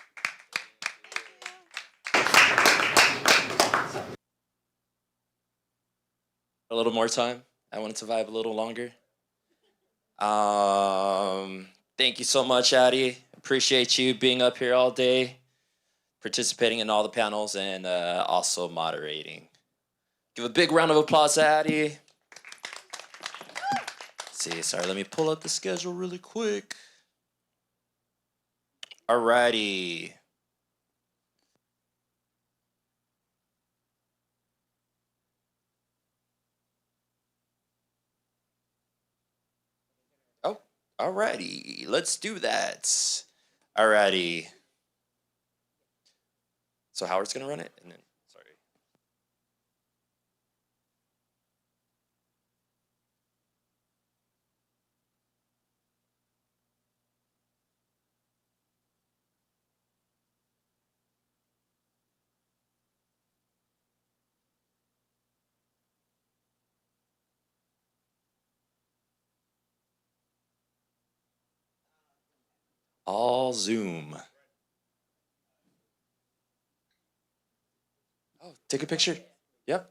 A little more time. I want to survive a little longer. Thank you so much, Addie. Appreciate you being up here all day, participating in all the panels, and also moderating. Give a big round of applause to Addie. See, sorry, let me pull up the schedule really quick. Alrighty. Oh, alrighty. Let's do that. Alrighty. So Howard's gonna run it, and then sorry. All Zoom. Oh, take a picture. Yep.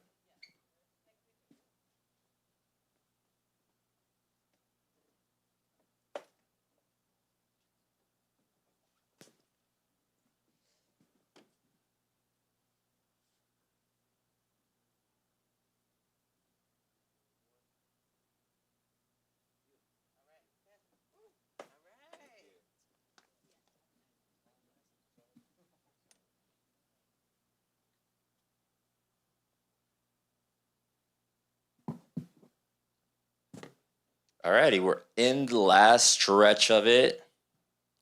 Alrighty, we're in the last stretch of it.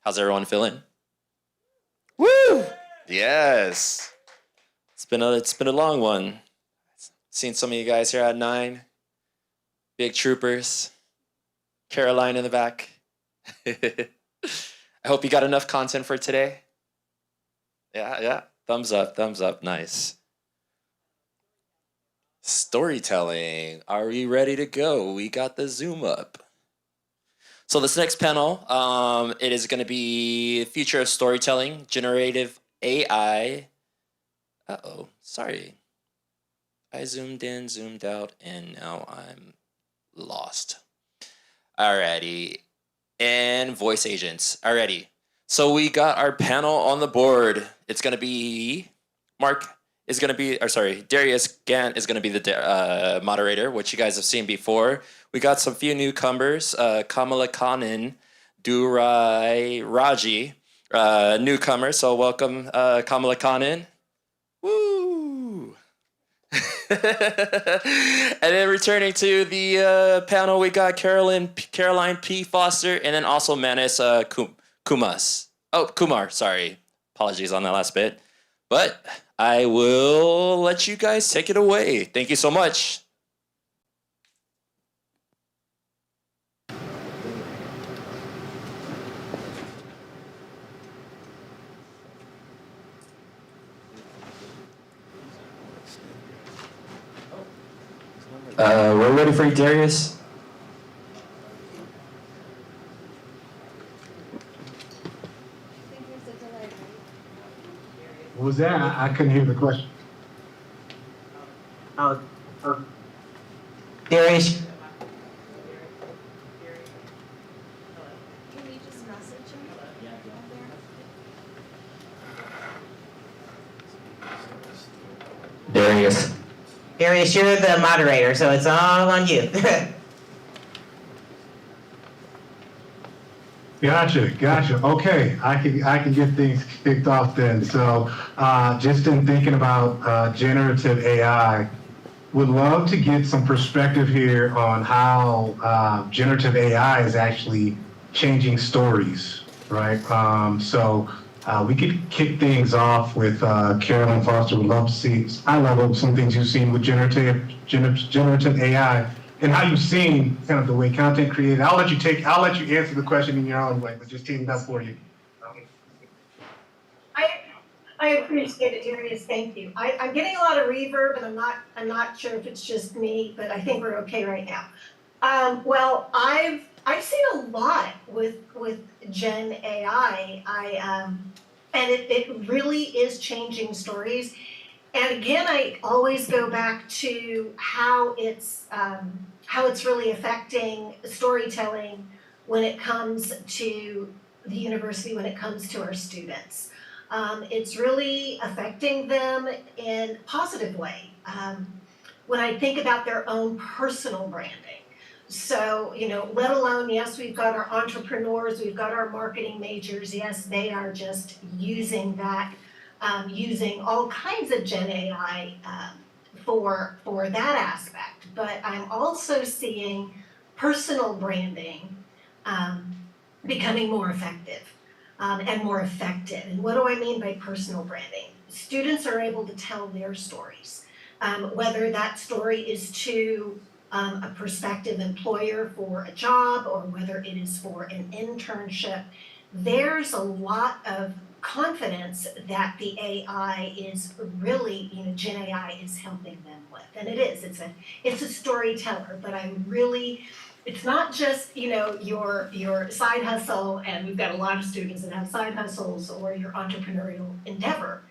How's everyone feeling? Woo! Yes. It's been a long one. Seen some of you guys here at 9. Big troopers. Caroline in the back. I hope you got enough content for today. Yeah. Thumbs up, nice. Storytelling. Are we ready to go? We got the Zoom up. So this next panel, it is going to be future of storytelling, generative AI. Uh-oh, sorry. I zoomed in, zoomed out, and now I'm lost. Alrighty. And voice agents. Alrighty. So we got our panel on the board. It's going to be Mark is going to be, Darius Gant is going to be the moderator, which you guys have seen before. We got some few newcomers, Kamala Kanan, Durai Raji, newcomer. So welcome, Kamala Kanan. Woo! And then returning to the panel, we got Caroline P. Foster, and then also Manis Kumar, sorry. Apologies on that last bit. But I will let you guys take it away. Thank you so much. We're ready for you, Darius. What was that? I couldn't hear the question. Darius. Can we just message him? Darius. Darius, you're the moderator, so it's all on you. Gotcha. Okay, I can get things kicked off then. So, just in thinking about generative AI, would love to get some perspective here on how generative AI is actually changing stories, right? We could kick things off with Carolyn Foster. Would love to see high level some things you've seen with generative AI and how you've seen kind of the way content created. I'll let you answer the question in your own way, but just teeing it up for you. I appreciate it, Darius. Thank you. I'm getting a lot of reverb, and I'm not sure if it's just me, but I think we're okay right now. Well, I've seen a lot with Gen AI. And it really is changing stories. And again, I always go back to how it's really affecting storytelling when it comes to the university, when it comes to our students. It's really affecting them in a positive way. When I think about their own personal branding. So, let alone, yes, we've got our entrepreneurs, we've got our marketing majors. Yes, they are just using that, using all kinds of Gen AI for that aspect. But I'm also seeing personal branding becoming more effective. And more effective. And what do I mean by personal branding? Students are able to tell their stories, whether that story is to a prospective employer for a job or whether it is for an internship. There's a lot of confidence that the AI is really, Gen AI is helping them with. And it is, it's a storyteller, but it's not just, your side hustle, and we've got a lot of students that have side hustles, or your entrepreneurial endeavor.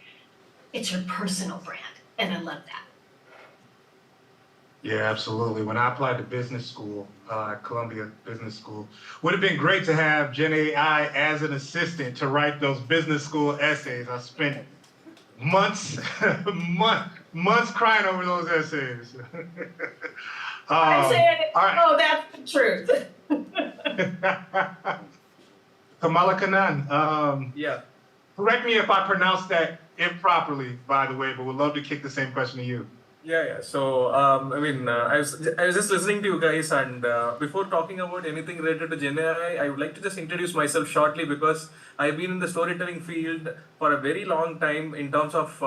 It's your personal brand, and I love that. Yeah, absolutely. When I applied to business school, Columbia Business School, would have been great to have Gen AI as an assistant to write those business school essays. I spent months crying over those essays. I'm saying, all right. Oh, that's the truth. Kamala Kanan, Yeah. correct me if I pronounced that improperly, by the way, but would love to kick the same question to you. Yeah. So, I was just listening to you guys, and before talking about anything related to Gen AI, I would like to just introduce myself shortly because I've been in the storytelling field for a very long time in terms of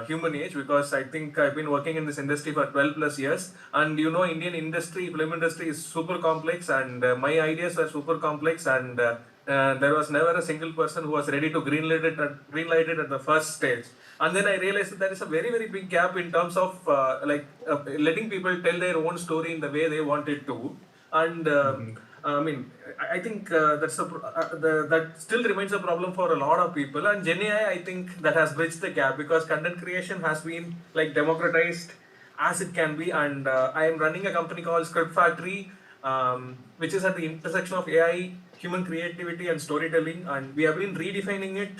human age, because I think I've been working in this industry for 12 plus years, and Indian industry, film industry is super complex, and my ideas were super complex, and there was never a single person who was ready to greenlight it at the first stage. And then I realized that there is a very, very big gap in terms of letting people tell their own story in the way they wanted to. And I think that still remains a problem for a lot of people. And Gen AI, I think that has bridged the gap because content creation has been democratized as it can be. And I am running a company called Script Factory, which is at the intersection of AI, human creativity, and storytelling. And we have been redefining it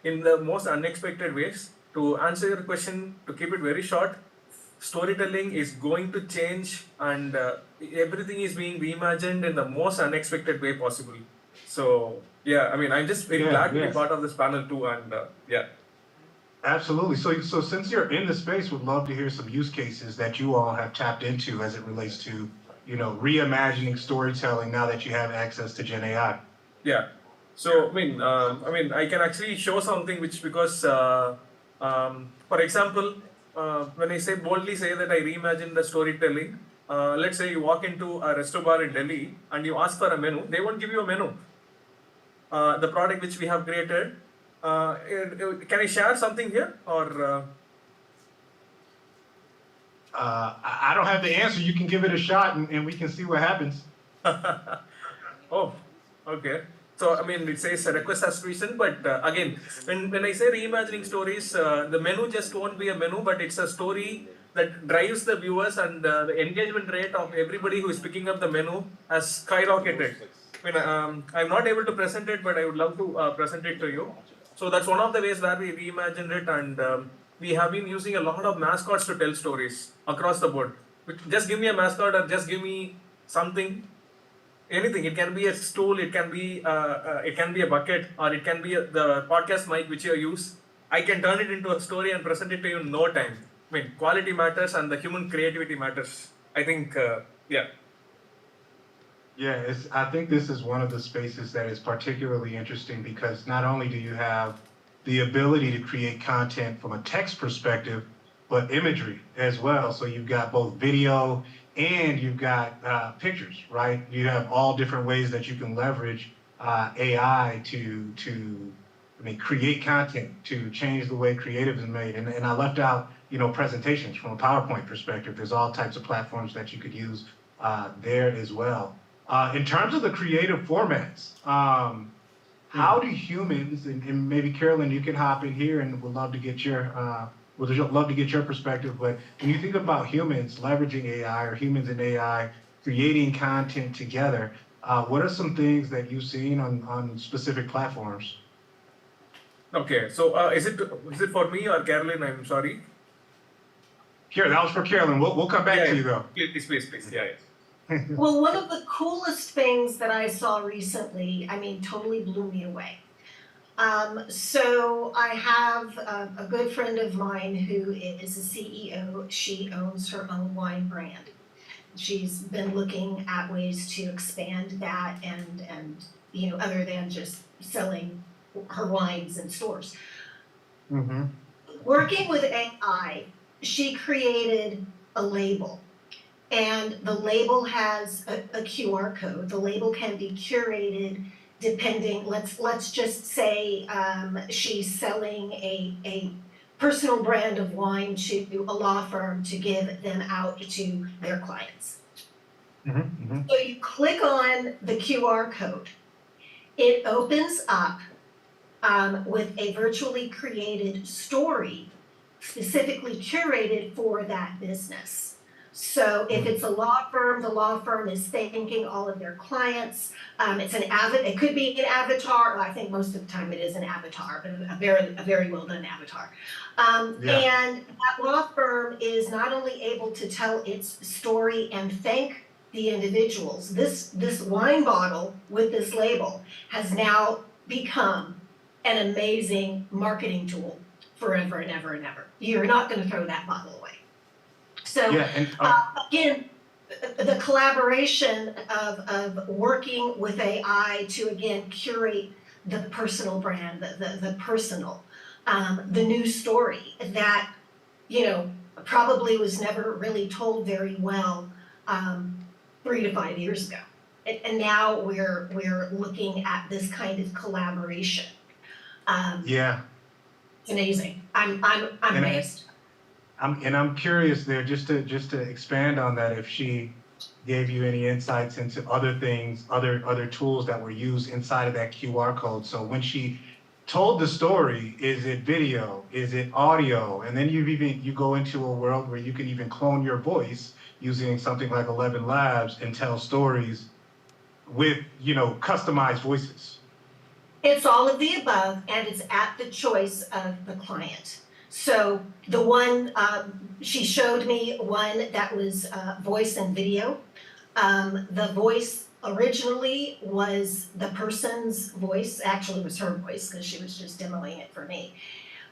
in the most unexpected ways. To answer your question, to keep it very short, storytelling is going to change, and everything is being reimagined in the most unexpected way possible. So, yeah, I'm just very glad to be part of this panel too, and yeah. Absolutely. So since you're in the space, would love to hear some use cases that you all have tapped into as it relates to, reimagining storytelling now that you have access to Gen AI. Yeah. So I can actually show something which because for example, when I boldly say that I reimagined the storytelling, let's say you walk into a resto bar in Delhi and you ask for a menu, they won't give you a menu. The product which we have created, can I share something here or? I don't have the answer. You can give it a shot and we can see what happens. Oh, okay. So, it says request as recent, but again, when I say reimagining stories, the menu just won't be a menu, but it's a story that drives the viewers, and the engagement rate of everybody who is picking up the menu has skyrocketed. I'm not able to present it, but I would love to present it to you. So that's one of the ways where we reimagined it, and we have been using a lot of mascots to tell stories across the board. Just give me a mascot or just give me something. Anything. It can be a stool, it can be a bucket, or it can be the podcast mic which you use. I can turn it into a story and present it to you in no time. I mean, quality matters and the human creativity matters. I think, yeah. Yeah, I think this is one of the spaces that is particularly interesting because not only do you have the ability to create content from a text perspective, but imagery as well. So you've got both video and you've got pictures, right? You have all different ways that you can leverage AI to create content, to change the way creative is made. And I left out, presentations from a PowerPoint perspective. There's all types of platforms that you could use there as well. In terms of the creative formats, how do humans, and maybe Carolyn, you can hop in here and would love to get your perspective, but when you think about humans leveraging AI or humans and AI creating content together, what are some things that you've seen on specific platforms? Okay, so is it for me or Caroline? I'm sorry. Here, that was for Carolyn. We'll come back to you though. Please. Yeah. Well, one of the coolest things that I saw recently, totally blew me away. So I have a good friend of mine who is a CEO. She owns her own wine brand. She's been looking at ways to expand that and other than just selling her wines in stores. Mm-hmm. Working with AI, she created a label. And the label has a QR code. The label can be curated depending, let's just say she's selling a personal brand of wine to a law firm to give them out to their clients. Mm-hmm. So you click on the QR code. It opens up with a virtually created story specifically curated for that business. So if it's a law firm, the law firm is thanking all of their clients. It could be an avatar. I think most of the time it is an avatar, but a very well done avatar. And that law firm is not only able to tell its story and thank the individuals. This wine bottle with this label has now become an amazing marketing tool forever and ever and ever. You're not going to throw that bottle away. So again, the collaboration of working with AI to again curate the personal brand, the personal, the new story that probably was never really told very well 3 to 5 years ago, and now we're looking at this kind of collaboration. It's amazing. I'm amazed. I'm curious there, just to expand on that, if she gave you any insights into other things, other tools that were used inside of that QR code. So when she told the story, is it video, is it audio, and then you go into a world where you can even clone your voice using something like 11 Labs and tell stories with customized voices. It's all of the above, and it's at the choice of the client. So the one, she showed me one that was voice and video. The voice originally was the person's voice, actually it was her voice because she was just demoing it for me.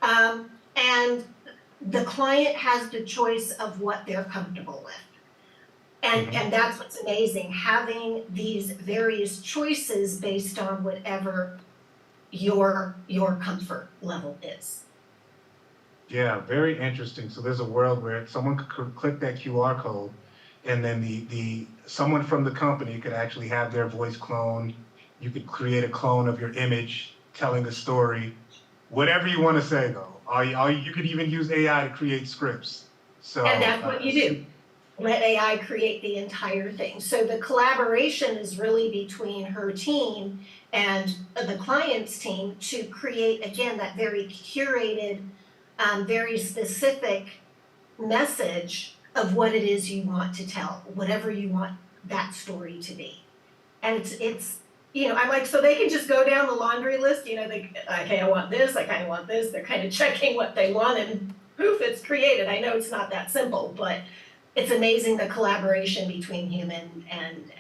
And the client has the choice of what they're comfortable with. And that's what's amazing, having these various choices based on whatever your comfort level is. Yeah, very interesting. So there's a world where someone could click that QR code, and then the someone from the company could actually have their voice cloned. You could create a clone of your image telling a story, whatever you want to say though. You could even use AI to create scripts. So and that's what you do. Let AI create the entire thing. So the collaboration is really between her team and the client's team to create, again, that very curated, very specific message of what it is you want to tell, whatever you want that story to be. And it's I'm like, so they can just go down the laundry list, they kind of want this, I kind of want this. They're kind of checking what they want and poof, it's created. I know it's not that simple, but it's amazing the collaboration between human and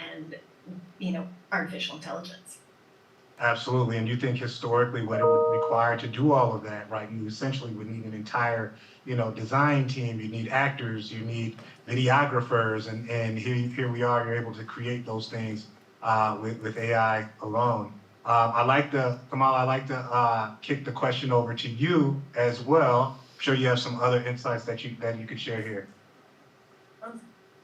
artificial intelligence. Absolutely, and you think historically what it would require to do all of that, right? You essentially would need an entire design team, you need actors, you need videographers, and here we are. You're able to create those things with AI alone. Kamal, I'd like to kick the question over to you as well. I'm sure you have some other insights that you could share here.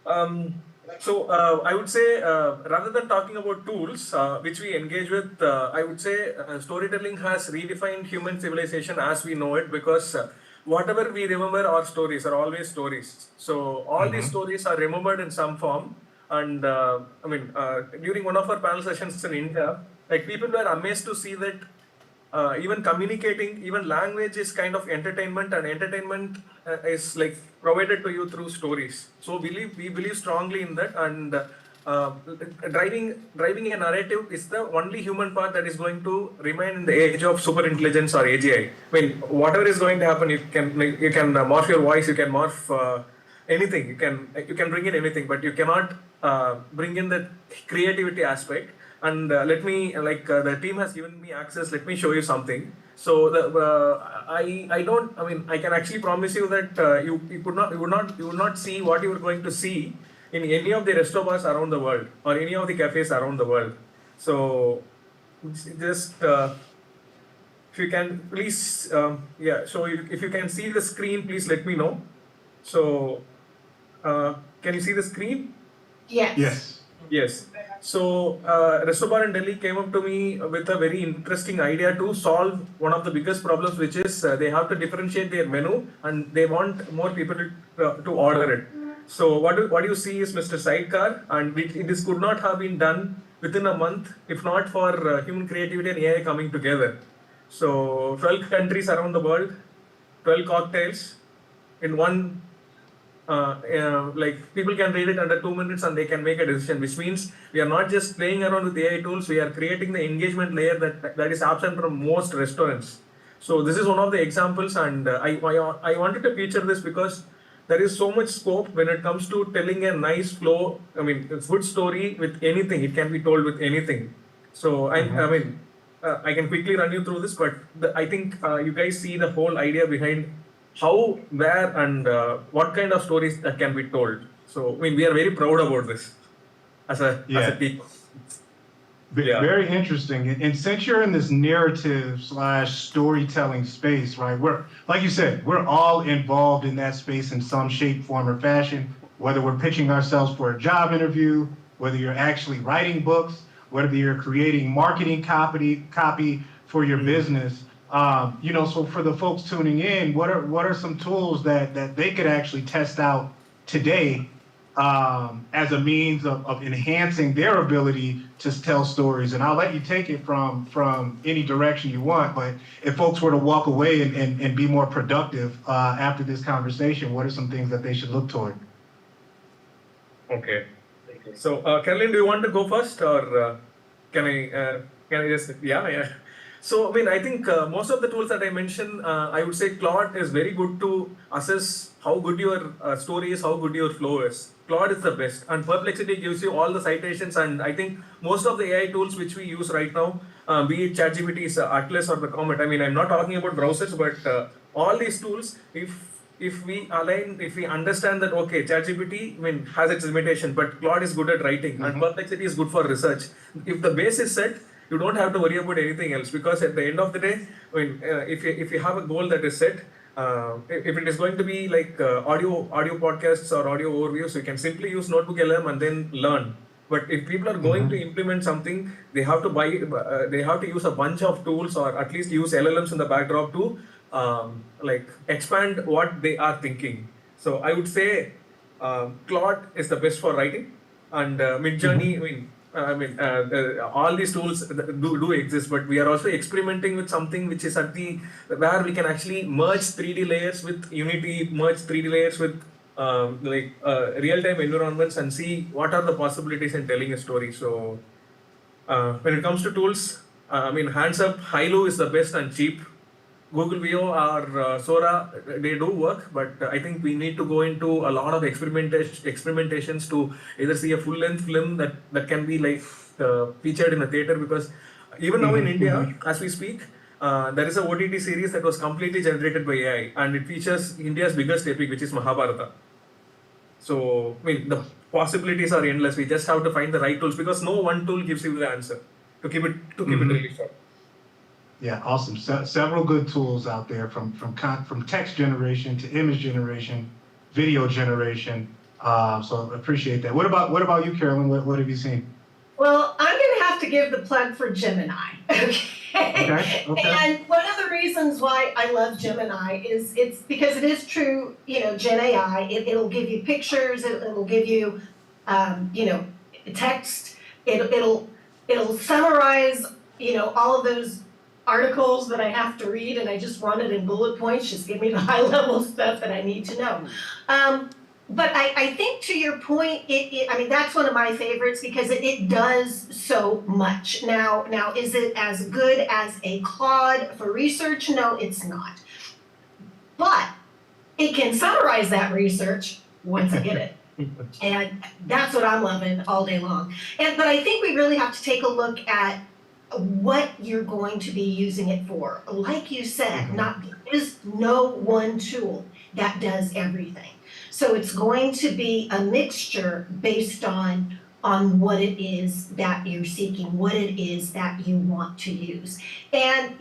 Um, I would say rather than talking about tools which we engage with, I would say storytelling has redefined human civilization as we know it, because whatever we remember, our stories are always stories. So all these stories are remembered in some form. And during one of our panel sessions in India, like people were amazed to see that even communicating, even language is kind of entertainment, and entertainment is like provided to you through stories. So we believe strongly in that, and driving a narrative is the only human part that is going to remain in the age of super intelligence or AGI. I mean, whatever is going to happen, you can morph your voice, you can morph anything, you can bring in anything, but you cannot bring in the creativity aspect. And let me, the team has given me access. Let me show you something. So I can actually promise you that you would not see what you were going to see in any of the resto bars around the world or any of the cafes around the world. So just if you can please, So if you can see the screen, please let me know. So can you see the screen? Yes. Yes. So, Restobar in Delhi came up to me with a very interesting idea to solve one of the biggest problems, which is they have to differentiate their menu and they want more people to order it. So, what you see is Mr. Sidecar, and this could not have been done within a month if not for human creativity and AI coming together. So, 12 countries around the world, 12 cocktails in one. Like people can read it under 2 minutes and they can make a decision, which means we are not just playing around with AI tools, we are creating the engagement layer that is absent from most restaurants. So this is one of the examples, and I wanted to feature this because there is so much scope when it comes to telling a nice flow. I mean, a good story with anything, it can be told with anything. So I can quickly run you through this, but I think you guys see the whole idea behind how, where, and what kind of stories that can be told. So, I mean, we are very proud about this as a team. Very interesting. And since you're in this narrative / storytelling space, right? Like you said, we're all involved in that space in some shape, form, or fashion. Whether we're pitching ourselves for a job interview, whether you're actually writing books, whether you're creating marketing copy for your business. So for the folks tuning in, what are some tools that they could actually test out today as a means of enhancing their ability to tell stories? And I'll let you take it from any direction you want, but if folks were to walk away and be more productive after this conversation, what are some things that they should look toward? Okay. So, Caroline, do you want to go first, or can I just, yeah. So, I mean, I think most of the tools that I mentioned, I would say Claude is very good to assess how good your story is, how good your flow is. Claude is the best, and Perplexity gives you all the citations, and I think most of the AI tools which we use right now, be it ChatGPT's Atlas or the Comet, I mean, I'm not talking about browsers, but all these tools, if we understand that, okay, ChatGPT, I mean, has its limitation, but Claude is good at writing, and Perplexity is good for research. If the base is set, you don't have to worry about anything else, because at the end of the day, I mean, if you have a goal that is set, if it is going to be like audio podcasts or audio overviews, you can simply use Notebook LM and then learn. But if people are going to implement something, they have to use a bunch of tools, or at least use LLMs in the backdrop to expand what they are thinking. So I would say Claude is the best for writing, and Midjourney. All these tools do exist, but we are also experimenting with something which is where we can actually merge 3D layers with Unity, merge 3D layers with real-time environments, and see what are the possibilities in telling a story. So when it comes to tools, hands up, Hilo is the best and cheap. Google Veo or Sora, they do work, but I think we need to go into a lot of experimentations to either see a full-length film that can be featured in a theater, because even now in India, as we speak, There is a OTT series that was completely generated by AI, and it features India's biggest epic, which is Mahabharata. So, I mean, the possibilities are endless. We just have to find the right tools because no one tool gives you the answer. To keep it really short. Yeah, awesome. Several good tools out there from text generation to image generation, video generation. So appreciate that. What about you, Carolyn? What have you seen? Well, I'm going to have to give the plug for Gemini. Okay. And one of the reasons why I love Gemini is it's because it is true, Gen AI. It'll give you pictures. It'll give you, text. It'll summarize, all of those articles that I have to read, and I just run it in bullet points. Just give me the high level stuff that I need to know. But I think to your point, I mean, that's one of my favorites because it does so much. Now, is it as good as a Claude for research? No, it's not. But it can summarize that research once I get it. And that's what I'm loving all day long. But I think we really have to take a look at what you're going to be using it for. Like you said, there is no one tool that does everything. So it's going to be a mixture based on what it is that you're seeking, what it is that you want to use. And,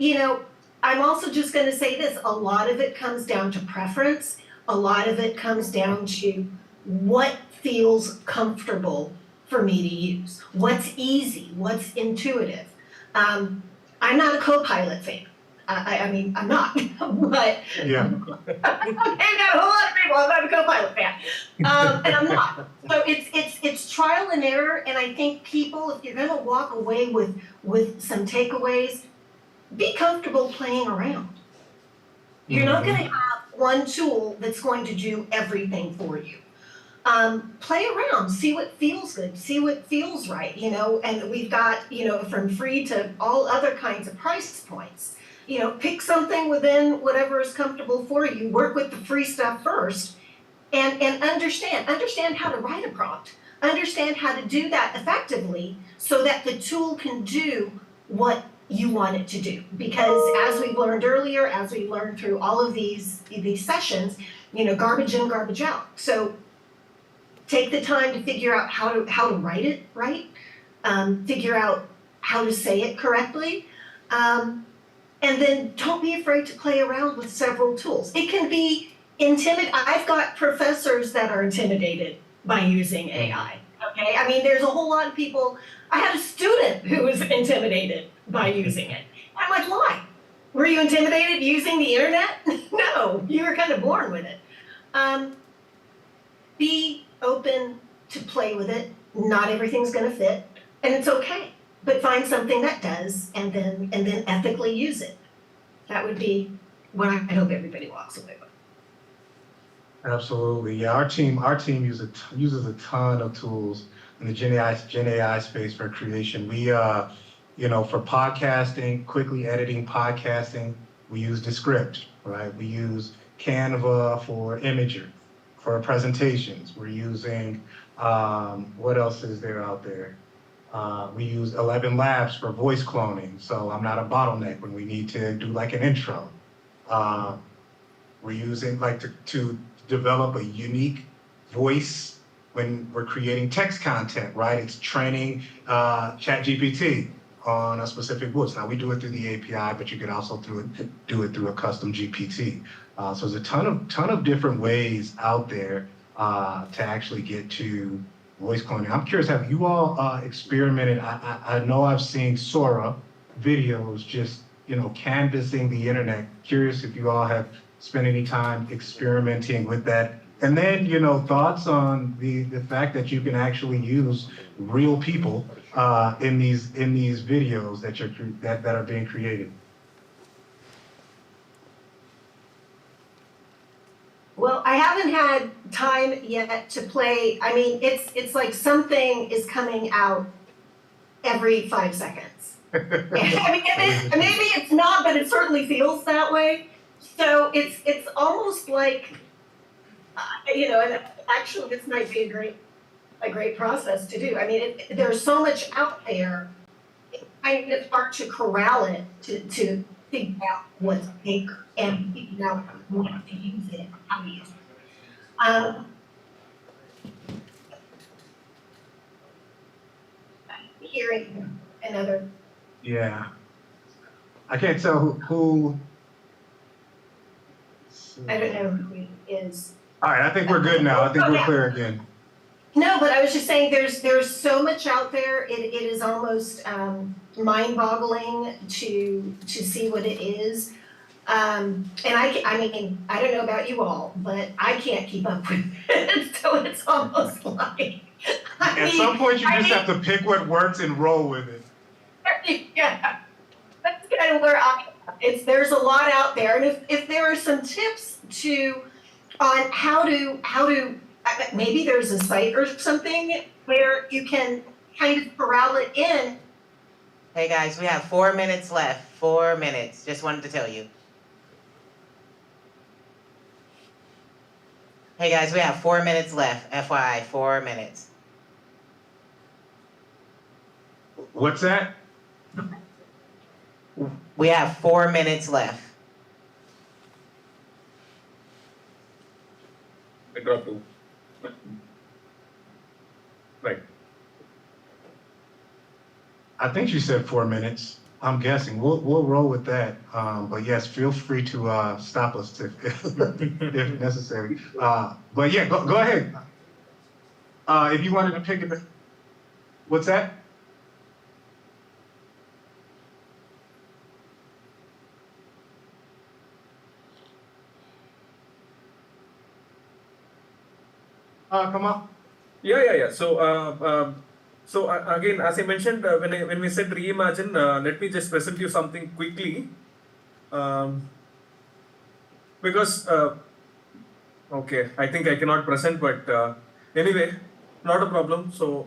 I'm also just going to say this, a lot of it comes down to preference. A lot of it comes down to what feels comfortable for me to use, what's easy, what's intuitive. I'm not a Copilot fan. I mean, I'm not, but yeah. I've got a whole lot of people. I'm not a Copilot fan, and I'm not. So it's trial and error. And I think people, if you're going to walk away with some takeaways, be comfortable playing around. You're not going to have one tool that's going to do everything for you. Play around, see what feels good, see what feels right, and we've got, from free to all other kinds of price points. Pick something within whatever is comfortable for you, work with the free stuff first, and understand how to write a prompt, understand how to do that effectively so that the tool can do what you want it to do. Because as we learned earlier, as we learned through all of these sessions, garbage in, garbage out. So take the time to figure out how to write it right, figure out how to say it correctly, and then don't be afraid to play around with several tools. It can be intimidating. I've got professors that are intimidated by using AI, okay? I mean, there's a whole lot of people. I had a student who was intimidated by using it. I'm like, why? Were you intimidated using the internet? No, you were kind of born with it. Be open to play with it. Not everything's going to fit, and it's okay. But find something that does, and then ethically use it. That would be what I hope everybody walks away with. Absolutely, yeah. Our team uses a ton of tools in the Gen AI space for creation. We, for podcasting, quickly editing podcasting, we use Descript, right? We use Canva for imagery, for presentations. We're using what else is there out there? We use 11 Labs for voice cloning, so I'm not a bottleneck when we need to do like an intro. We're using to develop a unique voice when we're creating text content, right? It's training ChatGPT on a specific voice. Now we do it through the API, but you can also do it through a custom GPT. So there's a ton of different ways out there to actually get to voice cloning. I'm curious, have you all experimented? I know I've seen Sora videos just, canvassing the internet. Curious if you all have spent any time experimenting with that. And then, thoughts on the fact that you can actually use real people in these videos that are being created. Well, I haven't had time yet to play. I mean, it's like something is coming out every 5 seconds. I mean, maybe it's not, but it certainly feels that way. So it's almost like, and actually this might be a great process to do. I mean, there's so much out there. It's hard to corral it to figure out what's there and figure out what to use it, how to use it. Hearing another. Yeah. I can't tell who. I don't know who it is. All right, I think we're good now. I think we're clear again. No, but I was just saying there's so much out there. It is almost mind-boggling to see what it is. And I mean, I don't know about you all, but I can't keep up with it. So it's almost like At some point, you just have to pick what works and roll with it. Yeah, that's kind of where there's a lot out there, and if there are some tips on how to maybe there's a site or something where you can kind of corral it in. Hey guys, we have 4 minutes left. 4 minutes. Just wanted to tell you. Hey guys, we have 4 minutes left. FYI, 4 minutes. What's that? We have 4 minutes left. I dropped 2. Right. I think she said 4 minutes. I'm guessing. We'll roll with that. But yes, feel free to stop us if necessary. But yeah, go ahead. If you wanted to pick it. What's that? Come on. Yeah. So again, as I mentioned, when we said reimagine, let me just present you something quickly, because okay, I think I cannot present, but anyway, not a problem. So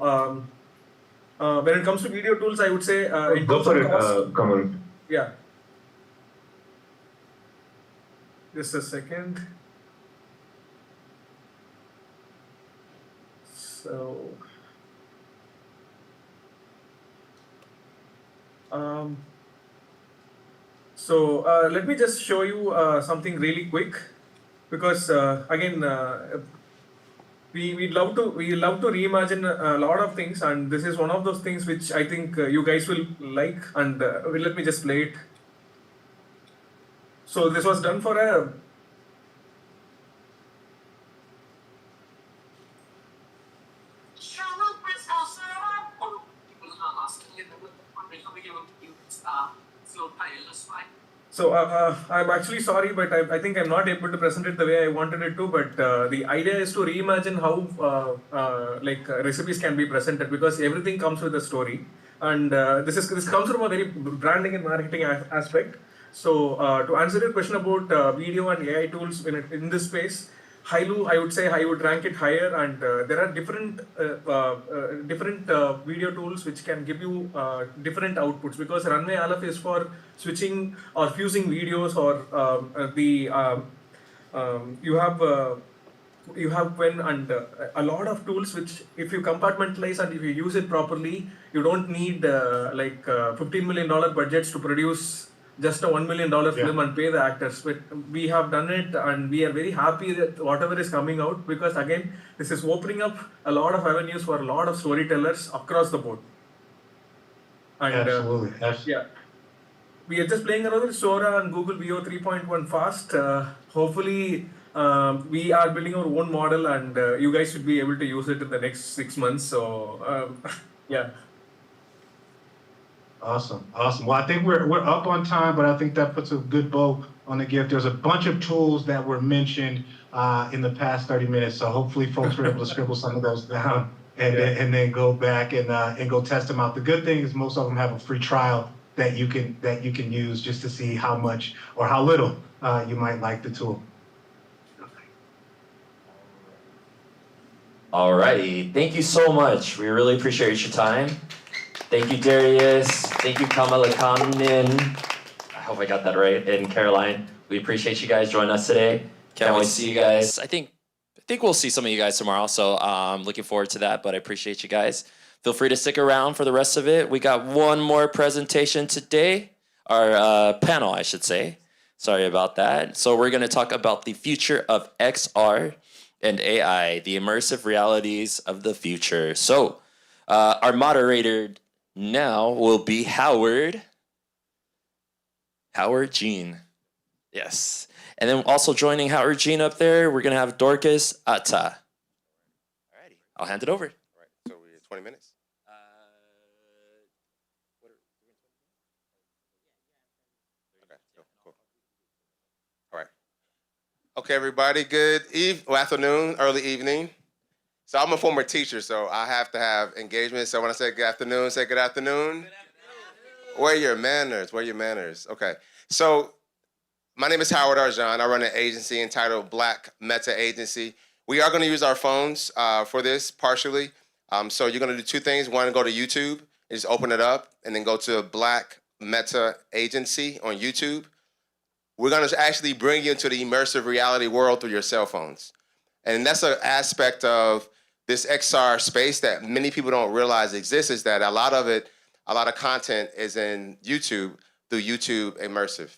when it comes to video tools, I would say in Go terms for of it, cost, Kamal. yeah. Just a second. So. Let me just show you something really quick, because again, we love to reimagine a lot of things, and this is one of those things which I think you guys will like. And let me just play it. So this was done for a. So I'm actually sorry, but I think I'm not able to present it the way I wanted it to. But the idea is to reimagine how recipes can be presented, because everything comes with a story, and this comes from a very branding and marketing aspect. So to answer your question about video and AI tools in this space, Hailu, I would say I would rank it higher, and there are different video tools which can give you different outputs, because Runway Aleph is for switching or fusing videos, or you have when and a lot of tools which, if you compartmentalize and if you use it properly, you don't need $15 million budgets to produce just a $1 million film and pay the actors. But we have done it, and we are very happy that whatever is coming out, because again, this is opening up a lot of avenues for a lot of storytellers across the board. And Absolutely. Yeah. We are just playing around with Sora and Google VO 3.1 fast. Hopefully, we are building our own model, and you guys should be able to use it in the next 6 months. So, yeah. Awesome. Well, I think we're up on time, but I think that puts a good bow on the gift. There's a bunch of tools that were mentioned in the past 30 minutes, so hopefully folks were able to scribble some of those down and then go back and go test them out. The good thing is most of them have a free trial that you can use just to see how much or how little you might like the tool. Alrighty, thank you so much. We really appreciate your time. Thank you, Darius. Thank you, Kamala Kanin. I hope I got that right. And Caroline, we appreciate you guys joining us today. Can't wait to see you guys. I think we'll see some of you guys tomorrow, so I'm looking forward to that, but I appreciate you guys. Feel free to stick around for the rest of it. We got one more presentation today. panel, I should say. Sorry about that. So we're going to talk about the future of XR and AI, the immersive realities of the future. So our moderator now will be Howard Jean. Yes. And then also joining Howard Jean up there, we're going to have Dorcas Atta. Alrighty, I'll hand it over. All right, so we're 20 minutes? Okay, cool. All right. Okay, everybody, good afternoon, early evening. So I'm a former teacher, so I have to have engagement. So when I say good afternoon, say good afternoon. Good afternoon. Where are your manners? Where are your manners? Okay, so my name is Howard Arjan. I run an agency entitled Black Meta Agency. We are going to use our phones for this partially. So you're going to do two things. One, go to YouTube, just open it up, and then go to Black Meta Agency on YouTube. We're going to actually bring you into the immersive reality world through your cell phones. And that's an aspect of this XR space that many people don't realize exists, is that a lot of content is in YouTube through YouTube Immersive.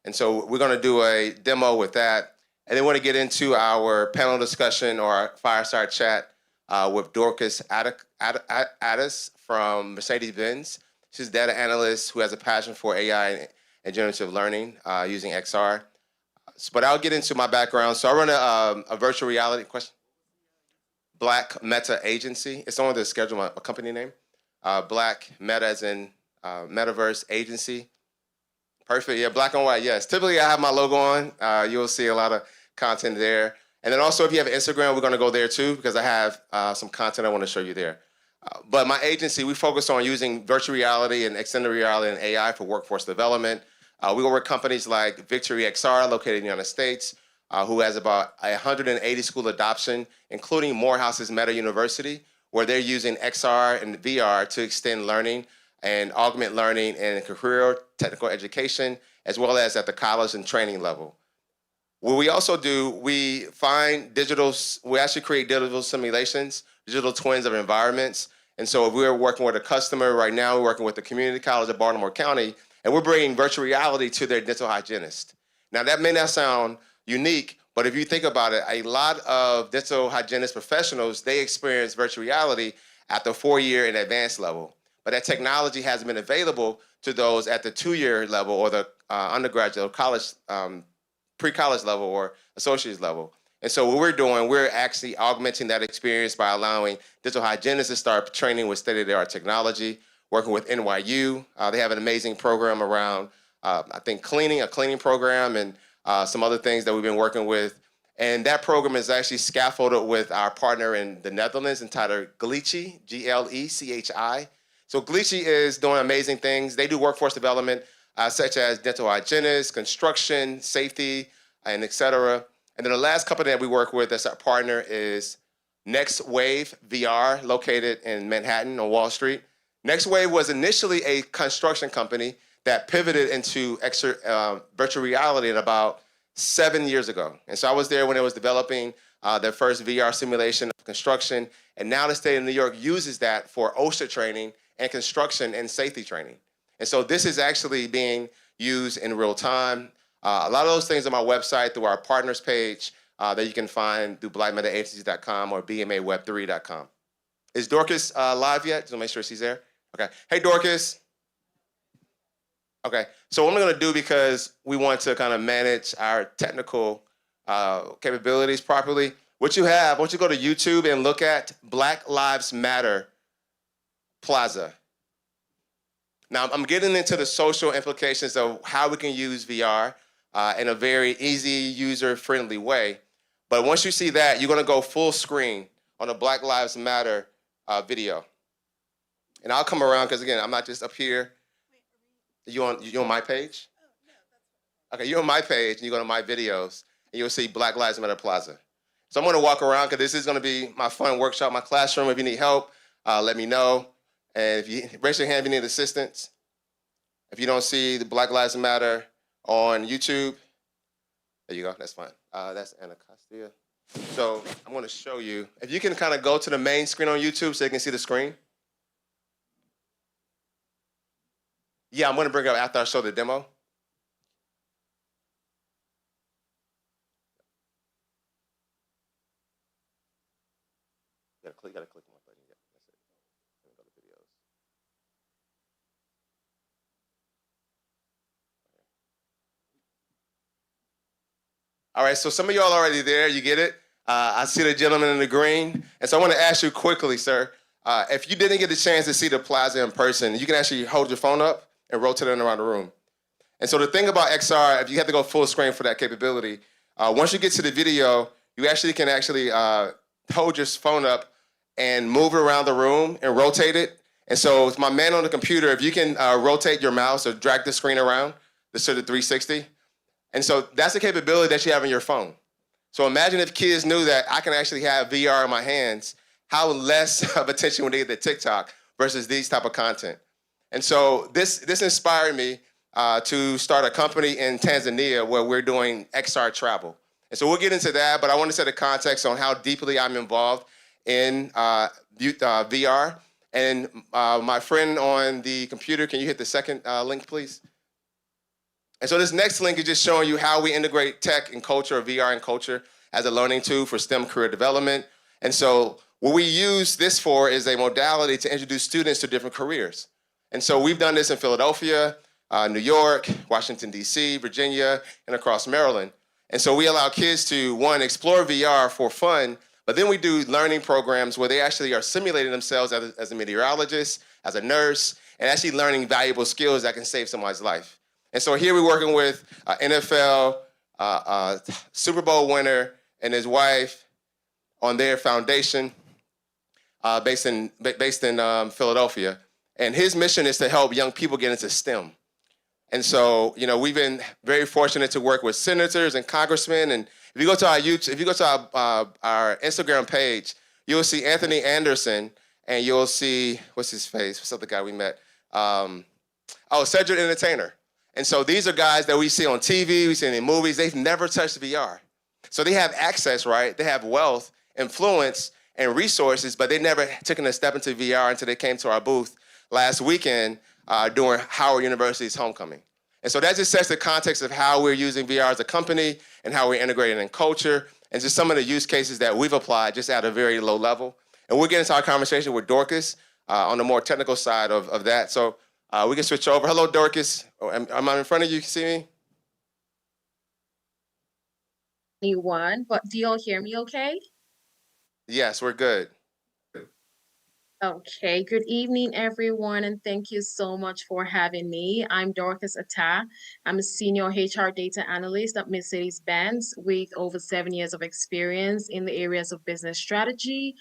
And so we're going to do a demo with that. And then we're going to get into our panel discussion or our fireside chat with Dorcas Addis from Mercedes-Benz. She's a data analyst who has a passion for AI and generative learning using XR. But I'll get into my background. So I run a virtual reality Black Meta Agency. It's on the schedule, my company name. Black Meta as in Metaverse Agency. Perfect, yeah, black and white, yes. Typically I have my logo on. You'll see a lot of content there. And then also if you have Instagram, we're gonna go there too, because I have some content I wanna show you there. But my agency, we focus on using virtual reality and extended reality and AI for workforce development. We work with companies like Victory XR, located in the United States, who has about 180 school adoption, including Morehouse's Meta University, where they're using XR and VR to extend learning and augment learning in career technical education, as well as at the college and training level. What we also do, we actually create digital simulations, digital twins of environments. And so if we're working with a customer right now, we're working with the community college of Baltimore County, and we're bringing virtual reality to their dental hygienist. Now that may not sound unique, but if you think about it, a lot of dental hygienist professionals, they experience virtual reality at the 4-year and advanced level. But that technology hasn't been available to those at the 2-year level or the undergraduate or college, pre-college level or associate's level. And so what we're doing, we're actually augmenting that experience by allowing dental hygienists to start training with state-of-the-art technology, working with NYU. They have an amazing program around, I think, a cleaning program and some other things that we've been working with. And that program is actually scaffolded with our partner in the Netherlands entitled Glitchy, G-L-E-C-H-I. So Glitchy is doing amazing things. They do workforce development, such as dental hygienists, construction, safety, and et cetera. And then the last company that we work with that's our partner is Next Wave VR, located in Manhattan on Wall Street. Next Wave was initially a construction company that pivoted into virtual reality in about 7 years ago. And so I was there when it was developing their first VR simulation of construction. And now the state of New York uses that for OSHA training and construction and safety training. And so this is actually being used in real time. A lot of those things on my website through our partners page that you can find through blackmetaagencies.com or bmaweb3.com. Is Dorcas live yet? Just want to make sure she's there. Okay. Hey, Dorcas. Okay. So what I'm going to do, because we want to kind of manage our technical capabilities properly, what you have, I want you to go to YouTube and look at Black Lives Matter Plaza. Now, I'm getting into the social implications of how we can use VR in a very easy, user-friendly way. But once you see that, you're going to go full screen on the Black Lives Matter video. And I'll come around because, again, I'm not just up here. You on my page? Okay, you're on my page, and you go to my videos, and you'll see Black Lives Matter Plaza. So I'm going to walk around because this is going to be my fun workshop, my classroom. If you need help, let me know. And if you raise your hand if you need assistance. If you don't see the Black Lives Matter on YouTube, there you go, that's fine. That's Anna Castilla. So I'm going to show you. If you can kind of go to the main screen on YouTube so you can see the screen. Yeah, I'm going to bring it up after I show the demo. You gotta click one button. Yeah, that's it. Let me go to videos. All right, so some of y'all already there. You get it? I see the gentleman in the green. And so I want to ask you quickly, sir, if you didn't get the chance to see the plaza in person, you can actually hold your phone up and rotate it around the room. And so the thing about XR, if you have to go full screen for that capability, once you get to the video, you actually can hold your phone up and move it around the room and rotate it. And so it's my man on the computer, if you can rotate your mouse or drag the screen around, this sort of 360. And so that's the capability that you have in your phone. So imagine if kids knew that I can actually have VR in my hands, how less of attention would they get to TikTok versus these type of content. And so this inspired me to start a company in Tanzania where we're doing XR travel. And so we'll get into that, but I want to set a context on how deeply I'm involved in VR. And my friend on the computer, can you hit the second link, please? And so this next link is just showing you how we integrate tech and culture, or VR and culture, as a learning tool for STEM career development. And so what we use this for is a modality to introduce students to different careers. And so we've done this in Philadelphia, New York, Washington, D.C., Virginia, and across Maryland. And so we allow kids to, one, explore VR for fun, but then we do learning programs where they actually are simulating themselves as a meteorologist, as a nurse, and actually learning valuable skills that can save somebody's life. And so here we're working with NFL Super Bowl winner and his wife on their foundation based in Philadelphia. And his mission is to help young people get into STEM. And so, you know, we've been very fortunate to work with senators and congressmen. And if you go to our our Instagram page, you'll see Anthony Anderson, and you'll see, what's his face? What's the other guy we met? Cedric Entertainer. And so these are guys that we see on TV, we see in movies. They've never touched VR. So they have access, right? They have wealth, influence, and resources, but they never taken a step into VR until they came to our booth last weekend during Howard University's homecoming. And so that just sets the context of how we're using VR as a company and how we're integrating in culture and just some of the use cases that we've applied just at a very low level. And we'll get into our conversation with Dorcas on the more technical side of that. So we can switch over. Hello, Dorcas. Am I in front of you? Can you see me? But do y'all hear me okay? Yes, we're good. Okay, good evening, everyone, and thank you so much for having me. I'm Dorcas Atta. I'm a senior HR data analyst at Mercedes-Benz with over 7 years of experience in the areas of business strategy,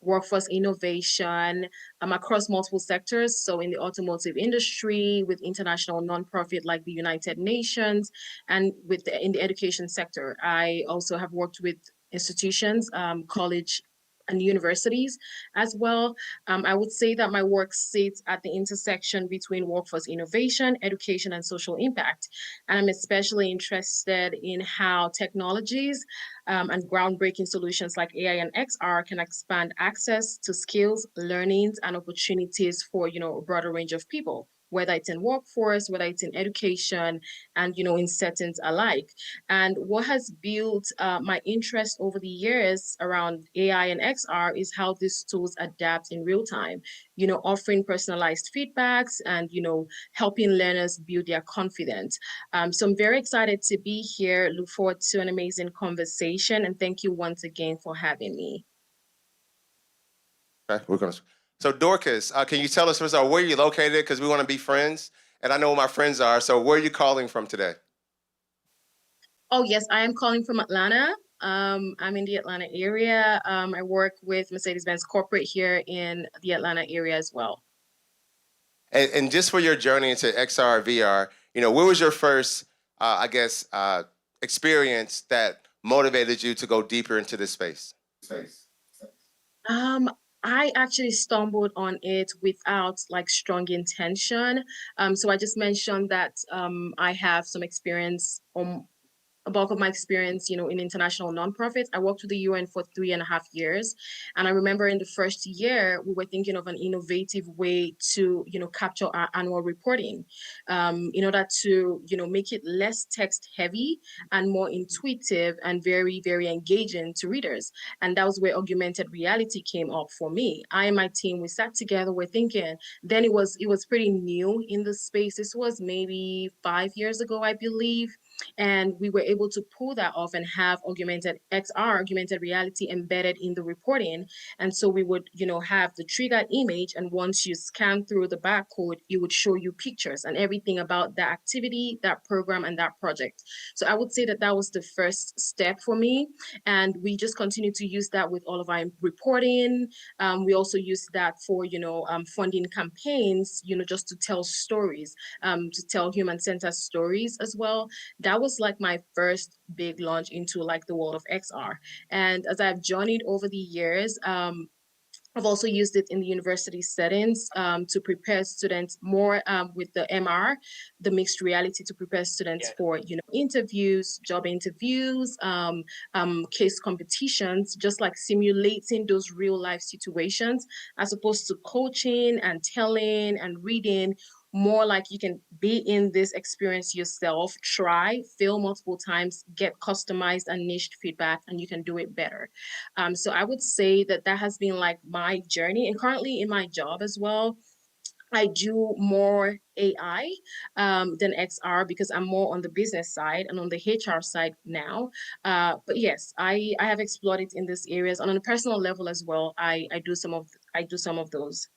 workforce innovation, across multiple sectors. So in the automotive industry, with international nonprofit like the United Nations, and in the education sector. I also have worked with institutions, college and universities as well. I would say that my work sits at the intersection between workforce innovation, education, and social impact. And I'm especially interested in how technologies and groundbreaking solutions like AI and XR can expand access to skills, learnings, and opportunities for, a broader range of people, whether it's in workforce, whether it's in education, and, in settings alike. And what has built my interest over the years around AI and XR is how these tools adapt in real time, offering personalized feedbacks and, helping learners build their confidence. So I'm very excited to be here. Look forward to an amazing conversation. And thank you once again for having me. Okay, So Dorcas, can you tell us first of all, where are you located? Because we want to be friends. And I know where my friends are. So where are you calling from today? Oh, yes, I am calling from Atlanta. I'm in the Atlanta area. I work with Mercedes-Benz Corporate here in the Atlanta area as well. And just for your journey into XR, VR, where was your first, experience that motivated you to go deeper into this space? I actually stumbled on it without strong intention. So I just mentioned that I have some experience on a bulk of my experience, in international nonprofits. I worked with the UN for 3.5 years. And I remember in the first year, we were thinking of an innovative way to, capture our annual reporting in order to, make it less text heavy and more intuitive and very, very engaging to readers. And that was where augmented reality came up for me. I and my team, we sat together, we're thinking, then it was pretty new in the space. This was maybe 5 years ago, I believe. And we were able to pull that off and have augmented XR, augmented reality embedded in the reporting. And so we would, have the triggered image. And once you scan through the barcode, it would show you pictures and everything about that activity, that program, and that project. So I would say that that was the first step for me. And we just continue to use that with all of our reporting. We also use that for, funding campaigns, just to tell stories, to tell human-centered stories as well. That was like my first big launch into like the world of XR. And as I've journeyed over the years, I've also used it in the university settings to prepare students more with the MR, the mixed reality, to prepare students for interviews, job interviews, case competitions, just like simulating those real life situations, as opposed to coaching and telling and reading. More like you can be in this experience yourself, try, fail multiple times, get customized and niched feedback, and you can do it better. So I would say that that has been like my journey. And currently in my job as well, I do more AI than XR because I'm more on the business side and on the HR side now. But yes, I have explored it in these areas, and on a personal level as well. I do some of those.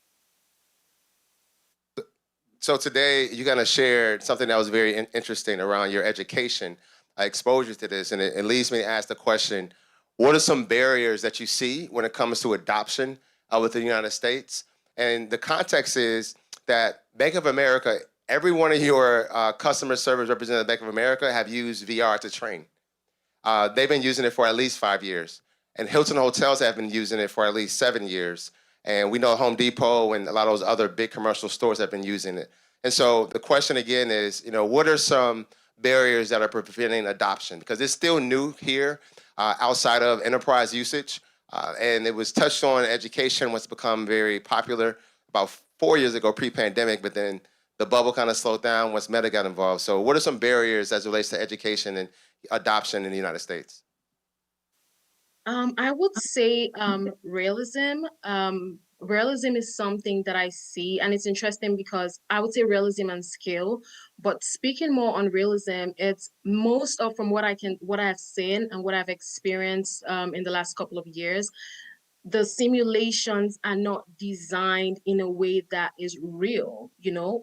So today you're going to share something that was very interesting around your education, exposure to this, and it leads me to ask the question, what are some barriers that you see when it comes to adoption within the United States? And the context is that Bank of America, every one of your customer service representatives at Bank of America have used VR to train. They've been using it for at least 5 years. And Hilton Hotels have been using it for at least 7 years. And we know Home Depot and a lot of those other big commercial stores have been using it. And so the question again is, what are some barriers that are preventing adoption? Because it's still new here outside of enterprise usage. And it was touched on education, what's become very popular about 4 years ago pre-pandemic, but then the bubble kind of slowed down once Meta got involved. So what are some barriers as it relates to education and adoption in the United States? I would say realism. Realism is something that I see, and it's interesting because I would say realism and skill. But speaking more on realism, it's most of from what I've seen and what I've experienced in the last couple of years. The simulations are not designed in a way that is real.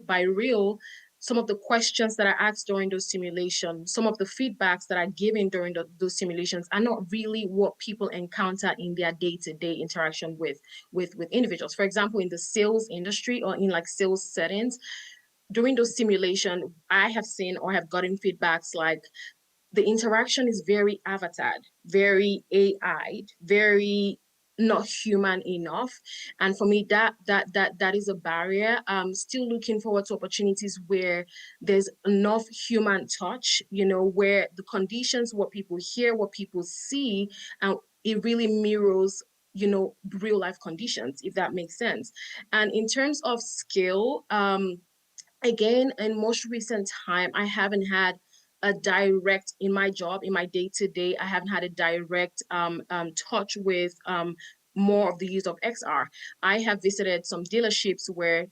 By real, some of the questions that are asked during those simulations, some of the feedbacks that are given during those simulations are not really what people encounter in their day-to-day interaction with individuals. For example, in the sales industry or in like sales settings, during those simulations, I have seen or have gotten feedbacks like the interaction is very avatared, very AI, very not human enough. And for me, that is a barrier. I'm still looking forward to opportunities where there's enough human touch, where the conditions, what people hear, what people see, and it really mirrors real life conditions, if that makes sense. And in terms of skill, again, in most recent time, I haven't had a direct in my job, in my day-to-day, I haven't had a direct touch with more of the use of XR. I have visited some dealerships where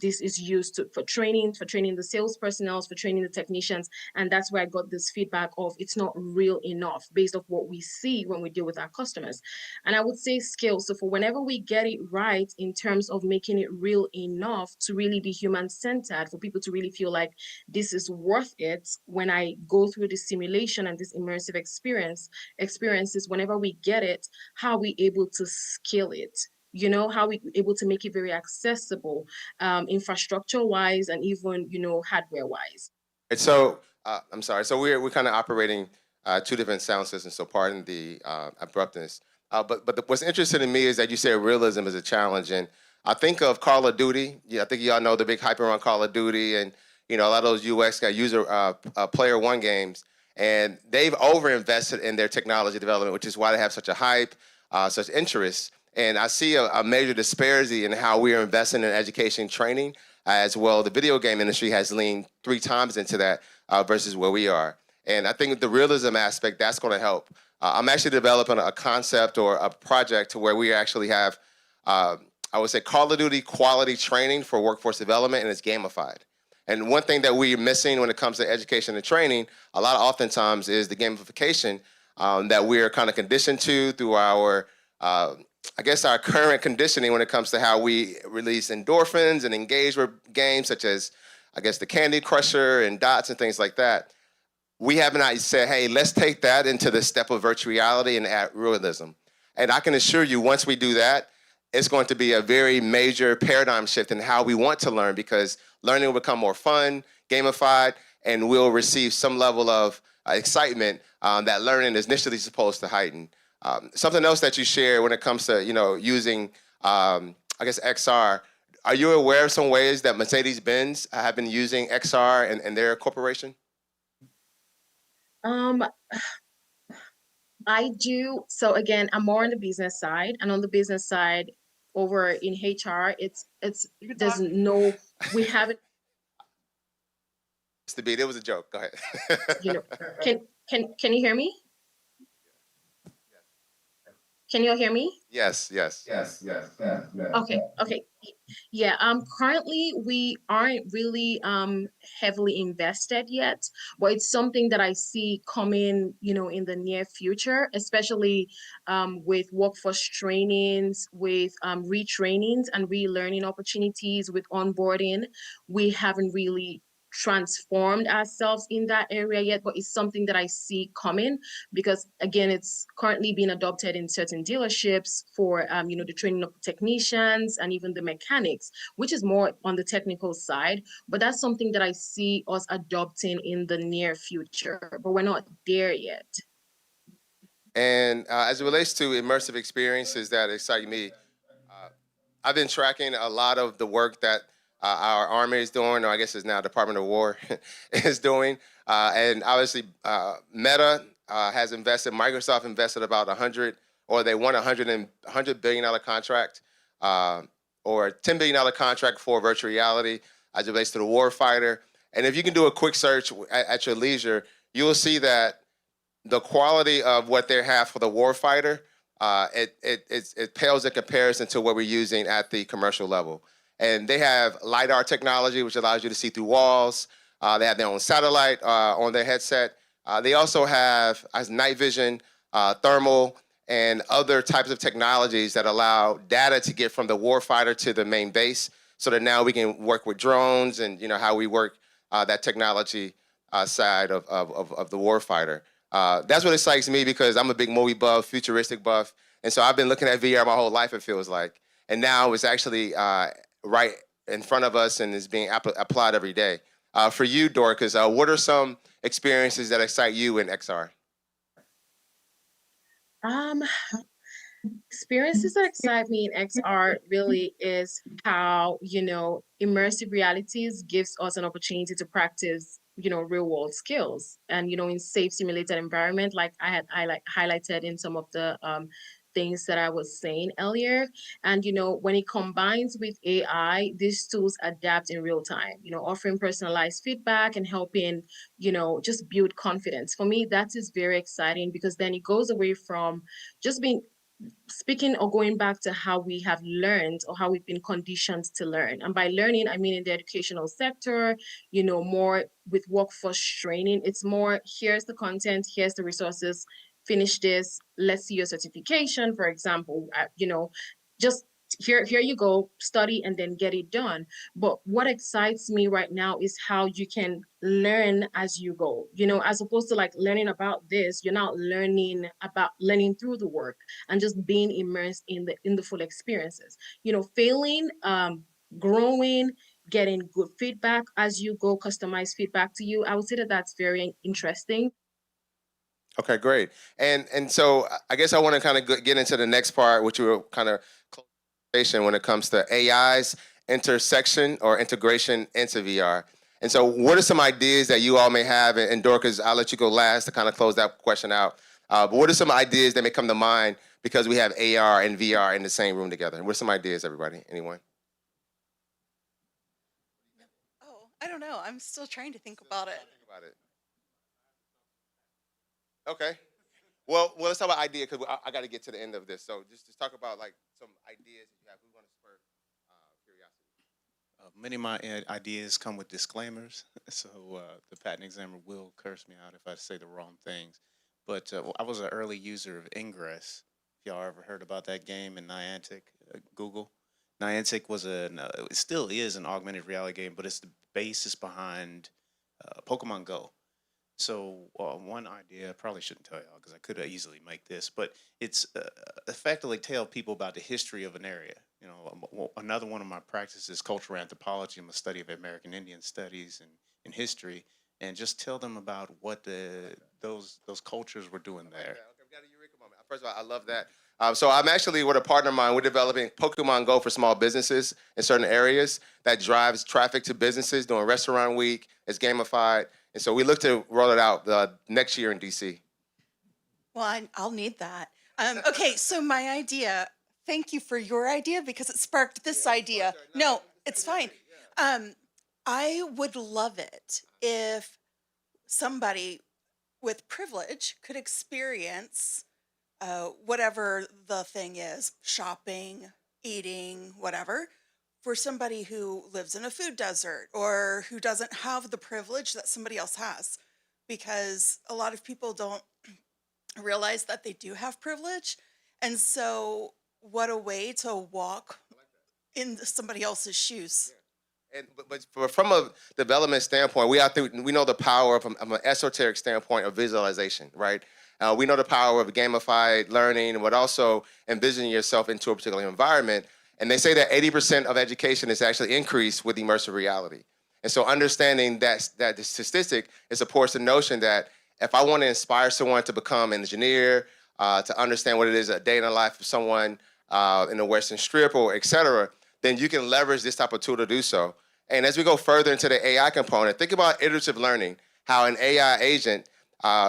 this is used for training the sales personnel, for training the technicians. And that's where I got this feedback of it's not real enough based off what we see when we deal with our customers. And I would say skill. So for whenever we get it right in terms of making it real enough to really be human-centered, for people to really feel like this is worth it when I go through this simulation and this immersive experiences, whenever we get it, how are we able to scale it? How we able to make it very accessible, infrastructure wise and even, hardware wise. And so, I'm sorry. So we're kind of operating two different sound systems. So pardon the abruptness. But what's interesting to me is that you say realism is a challenge, and I think of Call of Duty. Yeah, I think y'all know the big hype around Call of Duty, and a lot of those UX got user player one games. And they've overinvested in their technology development, which is why they have such a hype, such interest. And I see a major disparity in how we are investing in education and training as well. The video game industry has leaned 3 times into that versus where we are. And I think with the realism aspect, that's going to help. I'm actually developing a concept or a project to where we actually have, I would say, Call of Duty quality training for workforce development, and it's gamified. And one thing that we're missing when it comes to education and training, a lot of oftentimes is the gamification that we're kind of conditioned to through our, I guess, our current conditioning when it comes to how we release endorphins and engage with games such as, I guess, the Candy Crusher and Dots and things like that. We have not said, hey, let's take that into the step of virtual reality and add realism. And I can assure you, once we do that, it's going to be a very major paradigm shift in how we want to learn, because learning will become more fun, gamified, and we'll receive some level of excitement that learning is initially supposed to heighten. Something else that you share when it comes to using, I guess, XR. Are you aware of some ways that Mercedes-Benz have been using XR in their corporation? I do. So again, I'm more on the business side, and on the business side, over in HR, there's no, we haven't, Mr. B, it was a joke. Go ahead. can you hear me? Can you all hear me? Yes. Okay. Yeah, currently we aren't really heavily invested yet, but it's something that I see coming, in the near future, especially with workforce trainings, with retrainings and relearning opportunities, with onboarding. We haven't really transformed ourselves in that area yet, but it's something that I see coming, because again, it's currently being adopted in certain dealerships for the training of technicians and even the mechanics, which is more on the technical side. But that's something that I see us adopting in the near future, but we're not there yet. And as it relates to immersive experiences that excite me, I've been tracking a lot of the work that our Army is doing, or I guess it's now Department of War is doing. And obviously, Meta has invested, Microsoft invested about 100, or they won $100 billion contract, or $10 billion contract for virtual reality as it relates to the war fighter. And if you can do a quick search at your leisure, you will see that the quality of what they have for the warfighter, it pales in comparison to what we're using at the commercial level. And they have LiDAR technology, which allows you to see through walls. They have their own satellite on their headset. They also have night vision, thermal, and other types of technologies that allow data to get from the warfighter to the main base, so that now we can work with drones and how we work that technology side of the warfighter. That's what excites me, because I'm a big movie buff, futuristic buff. And so I've been looking at VR my whole life, it feels like. And now it's actually right in front of us and is being applied every day. For you, Dorcas, what are some experiences that excite you in XR? Experiences that excite me in XR really is how, immersive realities gives us an opportunity to practice, real world skills. And, in safe simulated environment, like I had highlighted in some of the things that I was saying earlier. And, when it combines with AI, these tools adapt in real time, offering personalized feedback and helping, just build confidence. For me, that is very exciting, because then it goes away from just speaking or going back to how we have learned or how we've been conditioned to learn. And by learning, I mean in the educational sector, more with workforce training. It's more, here's the content, here's the resources, finish this, let's see your certification, for example, just here you go, study and then get it done. But what excites me right now is how you can learn as you go, as opposed to like learning about this, you're not learning through the work and just being immersed in the full experiences, failing, growing, getting good feedback as you go, customized feedback to you. I would say that that's very interesting. Okay, great. And so I guess I want to kind of get into the next part, which we were kind of when it comes to AI's intersection or integration into VR. And so what are some ideas that you all may have? And Dorcas, I'll let you go last to kind of close that question out. But what are some ideas that may come to mind because we have AR and VR in the same room together? What are some ideas, everybody? Anyone? Oh, I don't know. I'm still trying to think about it. Okay. Well, let's talk about idea because I got to get to the end of this. So just talk about like some ideas that you have. Who's going to spur curiosity? Many of my ideas come with disclaimers, so the patent examiner will curse me out if I say the wrong things. But I was an early user of Ingress. If y'all ever heard about that game in Niantic, Google. Niantic was it still is an augmented reality game, but it's the basis behind Pokemon Go. So one idea, I probably shouldn't tell y'all because I could easily make this, but it's effectively tell people about the history of an area. You know, another one of my practices is cultural anthropology. I'm a study of American Indian studies and history, and just tell them about what those cultures were doing there. Okay, we got a Eureka moment. First of all, I love that. So I'm actually with a partner of mine. We're developing Pokemon Go for small businesses in certain areas that drives traffic to businesses during Restaurant Week. It's gamified. And so we look to roll it out next year in DC. Well, I'll need that. Okay, so my idea, thank you for your idea because it sparked this idea. No, it's fine. I would love it if somebody with privilege could experience whatever the thing is, shopping, eating, whatever, for somebody who lives in a food desert or who doesn't have the privilege that somebody else has. Because a lot of people don't realize that they do have privilege. And so, what a way to walk in somebody else's shoes. But from a development standpoint, we know the power of an esoteric standpoint of visualization, right? We know the power of gamified learning, but also envisioning yourself into a particular environment. And they say that 80% of education is actually increased with immersive reality. And so understanding that the statistic, it supports the notion that if I want to inspire someone to become an engineer, to understand what it is a day in the life of someone in the Western Strip or et cetera, then you can leverage this type of tool to do so. And as we go further into the AI component, think about iterative learning, how an AI agent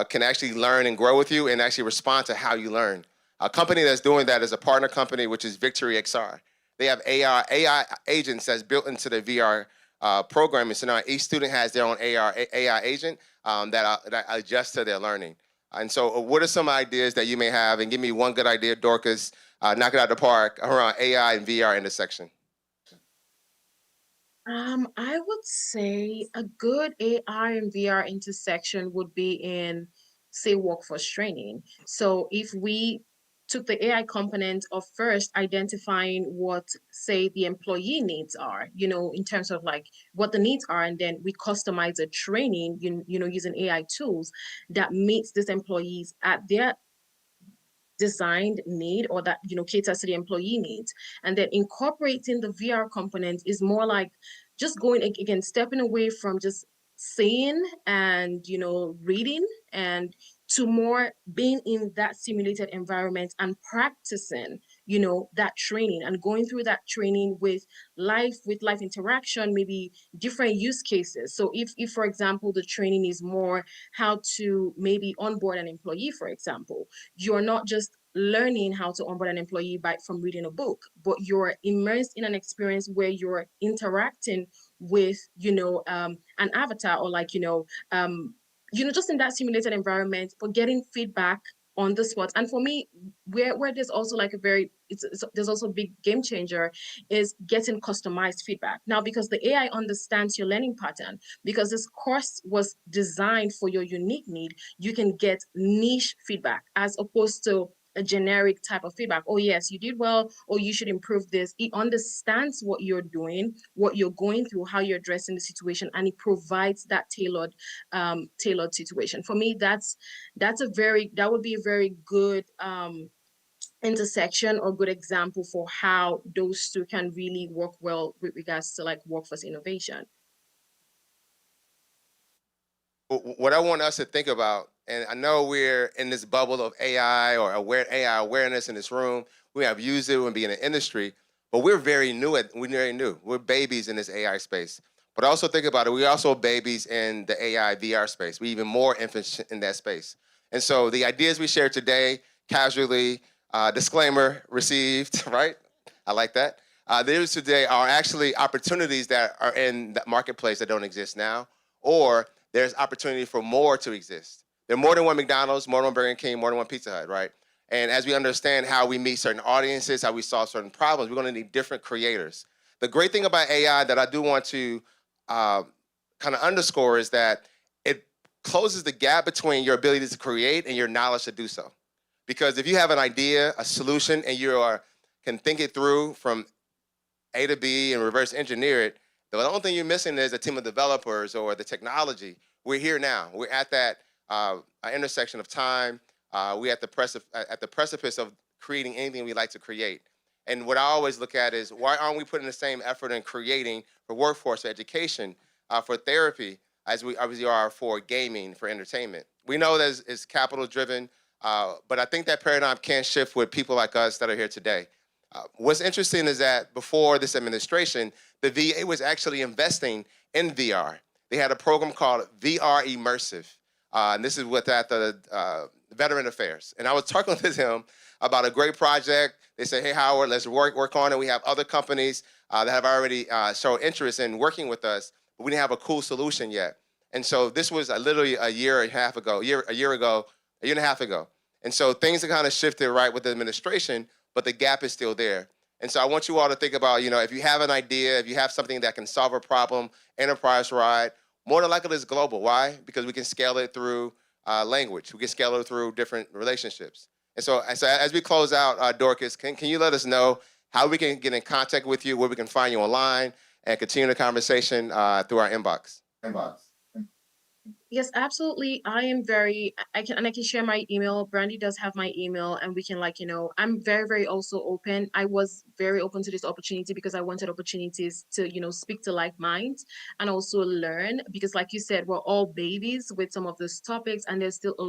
can actually learn and grow with you and actually respond to how you learn. A company that's doing that is a partner company, which is Victory XR. They have AI agents that's built into the VR programming. So now each student has their own AI agent that adjusts to their learning. And so what are some ideas that you may have? And give me one good idea, Dorcas, knock it out of the park, around AI and VR intersection. I would say a good AR and VR intersection would be in, say, workforce training. So if we took the AI component of first identifying what, say, the employee needs are, in terms of like what the needs are, and then we customize a training, using AI tools that meets these employees at their designed need, or that caters to the employee needs. And then incorporating the VR component is more like just going again, stepping away from just seeing and reading, and to more being in that simulated environment and practicing that training and going through that training with life interaction, maybe different use cases. So if for example the training is more how to maybe onboard an employee, for example, you're not just learning how to onboard an employee from reading a book, but you're immersed in an experience where you're interacting with an avatar, or like just in that simulated environment, but getting feedback on the spot. And for me, where there's also like there's also a big game changer is getting customized feedback. Now, because the AI understands your learning pattern, because this course was designed for your unique need, you can get niche feedback as opposed to a generic type of feedback. Oh yes, you did well, or you should improve this. It understands what you're doing, what you're going through, how you're addressing the situation, and it provides that tailored situation. For me, that would be a very good intersection or good example for how those two can really work well with regards to like workforce innovation. What I want us to think about, and I know we're in this bubble of AI or AI awareness in this room. We have used it and be in the industry, but we're very new. We're very new. We're babies in this AI space. But also think about it, we also babies in the AI VR space. We even more infants in that space. And so the ideas we share today, casually, disclaimer received, right? I like that. These today are actually opportunities that are in the marketplace that don't exist now, or there's opportunity for more to exist. There are more than one McDonald's, more than one Burger King, more than one Pizza Hut, right? And as we understand how we meet certain audiences, how we solve certain problems, we're going to need different creators. The great thing about AI that I do want to kind of underscore is that it closes the gap between your ability to create and your knowledge to do so. Because if you have an idea, a solution, and can think it through from A to B and reverse engineer it, the only thing you're missing is a team of developers or the technology. We're here now. We're at that intersection of time. We're at the precipice of creating anything we like to create. And what I always look at is, why aren't we putting the same effort in creating for workforce, for education, for therapy, as we are for gaming, for entertainment? We know that it's capital driven, but I think that paradigm can shift with people like us that are here today. What's interesting is that before this administration, the VA was actually investing in VR. They had a program called VR Immersive, and this is with at the Veteran Affairs. And I was talking with him about a great project. They said, hey, Howard, let's work on it. We have other companies that have already shown interest in working with us, but we didn't have a cool solution yet. And so this was literally a year and a half ago. And a half ago. And so things have kind of shifted right with the administration, but the gap is still there. And so I want you all to think about, if you have an idea, if you have something that can solve a problem, enterprise-wide, more than likely it's global. Why? Because we can scale it through language. We can scale it through different relationships. And so as we close out, Dorcas, can you let us know how we can get in contact with you, where we can find you online, and continue the conversation through our inbox? Yes, absolutely. I can share my email. Brandy does have my email, and we can, I'm very, very also open. I was very open to this opportunity because I wanted opportunities to, speak to like minds and also learn, because like you said, we're all babies with some of these topics, and there's still a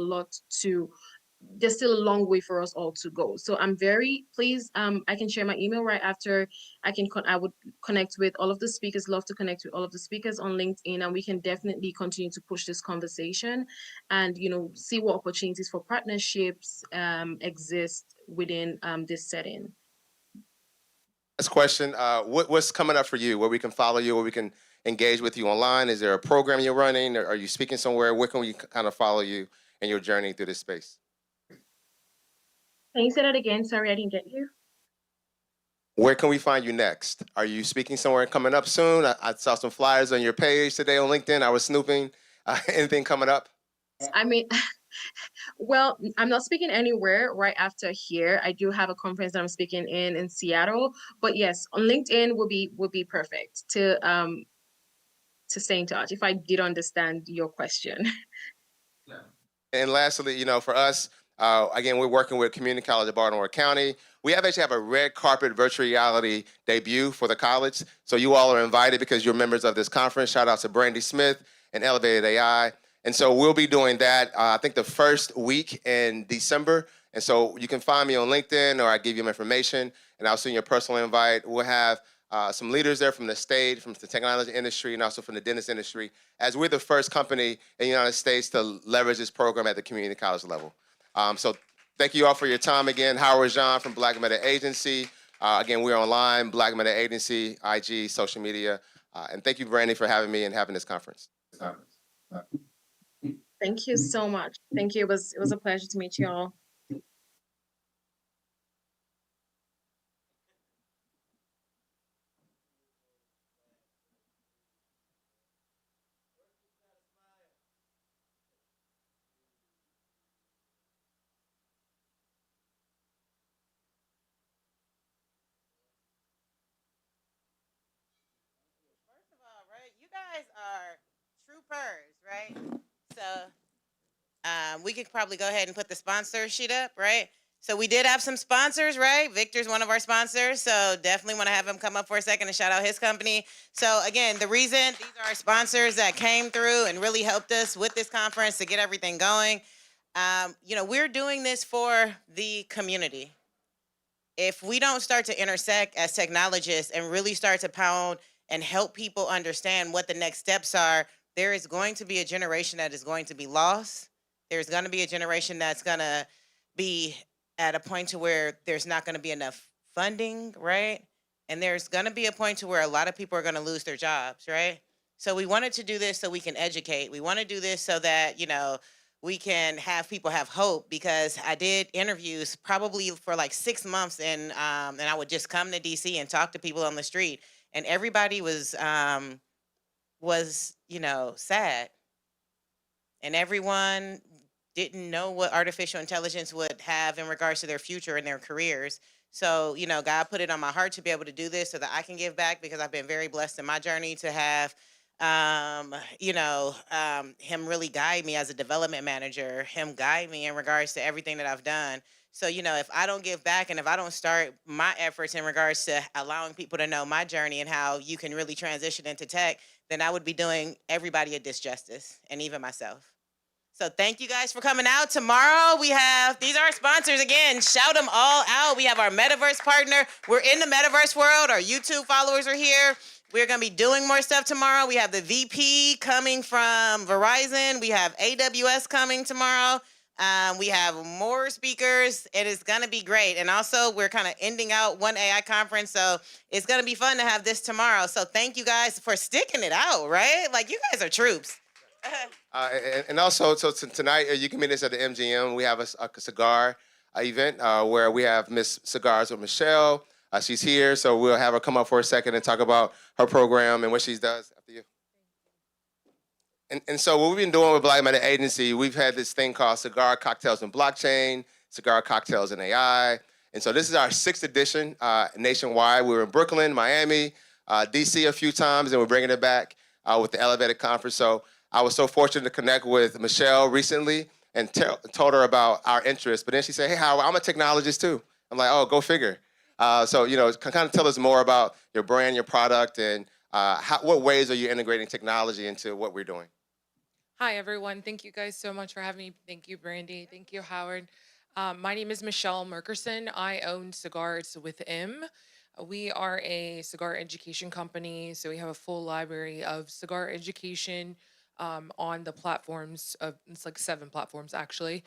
long way for us all to go. So I'm very pleased. I can share my email right after. I would connect with all of the speakers. Love to connect with all of the speakers on LinkedIn, and we can definitely continue to push this conversation, and see what opportunities for partnerships exist within this setting. Last question: what's coming up for you? Where we can follow you? Where we can engage with you online? Is there a program you're running? Or are you speaking somewhere? Where can we kind of follow you in your journey through this space? Can you say that again? Sorry, I didn't get you. Where can we find you next? Are you speaking somewhere coming up soon? I saw some flyers on your page today on LinkedIn. I was snooping. Anything coming up? I mean, well, I'm not speaking anywhere right after here. I do have a conference that I'm speaking in Seattle, but yes, on LinkedIn would be perfect to stay in touch, if I did understand your question. And lastly, for us, again, we're working with Community College of Baltimore County. We actually have a red carpet virtual reality debut for the college. So you all are invited because you're members of this conference. Shout out to Brandy Smith and Elevated AI. And so we'll be doing that, I think, the first week in December. And so you can find me on LinkedIn, or I give you my information, and I'll send you a personal invite. We'll have some leaders there from the state, from the technology industry, and also from the dentist industry, as we're the first company in the United States to leverage this program at the community college level. So thank you all for your time again. Howard Jean from Black Meta Agency. Again, we're online, Black Meta Agency, IG, social media. And thank you, Brandy, for having me and having this conference. Thank you so much. Thank you. It was a pleasure to meet you all. First of all, right, you guys are troopers, right? So we could probably go ahead and put the sponsor sheet up, right? So we did have some sponsors, right? Victor's one of our sponsors, so definitely want to have him come up for a second and shout out his company. So again, the reason these are our sponsors that came through and really helped us with this conference to get everything going. We're doing this for the community. If we don't start to intersect as technologists and really start to pound and help people understand what the next steps are, there is going to be a generation that is going to be lost. There's going to be a generation that's going to be at a point to where there's not going to be enough funding, right? And there's going to be a point to where a lot of people are going to lose their jobs, right? So we wanted to do this so we can educate. We want to do this so that, we can have people have hope, because I did interviews probably for like 6 months, and I would just come to DC and talk to people on the street, and everybody was sad, and everyone didn't know what artificial intelligence would have in regards to their future and their careers. So, God put it on my heart to be able to do this so that I can give back, because I've been very blessed in my journey to have, him really guide me as a development manager, him guide me in regards to everything that I've done. So, if I don't give back and if I don't start my efforts in regards to allowing people to know my journey and how you can really transition into tech, then I would be doing everybody a disjustice, and even myself. So thank you guys for coming out. Tomorrow these are our sponsors again. Shout them all out. We have our metaverse partner. We're in the metaverse world. Our YouTube followers are here. We're going to be doing more stuff tomorrow. We have the VP coming from Verizon. We have AWS coming tomorrow. We have more speakers. It is going to be great. And also, we're kind of ending out one AI conference. So it's going to be fun to have this tomorrow. So thank you guys for sticking it out, right? Like, you guys are troops. And also, so tonight you can meet us at the MGM. We have a cigar event where we have Miss Cigars with Michelle. She's here, so we'll have her come up for a second and talk about her program and what she does after you. And so what we've been doing with Black Metal Agency, we've had this thing called Cigar Cocktails and Blockchain, Cigar Cocktails and AI. And so this is our 6th edition nationwide. We were in Brooklyn, Miami, DC a few times, and we're bringing it back with the Elevated Conference. So I was so fortunate to connect with Michelle recently and told her about our interests. But then she said, hey, Howard, I'm a technologist too. I'm like, oh, go figure. So, kind of tell us more about your brand, your product, and what ways are you integrating technology into what we're doing? Hi, everyone. Thank you guys so much for having me. Thank you, Brandy. Thank you, Howard. My name is Michelle Merkerson. I own Cigars with M. We are a cigar education company, so we have a full library of cigar education on the platforms. It's like 7 platforms, actually.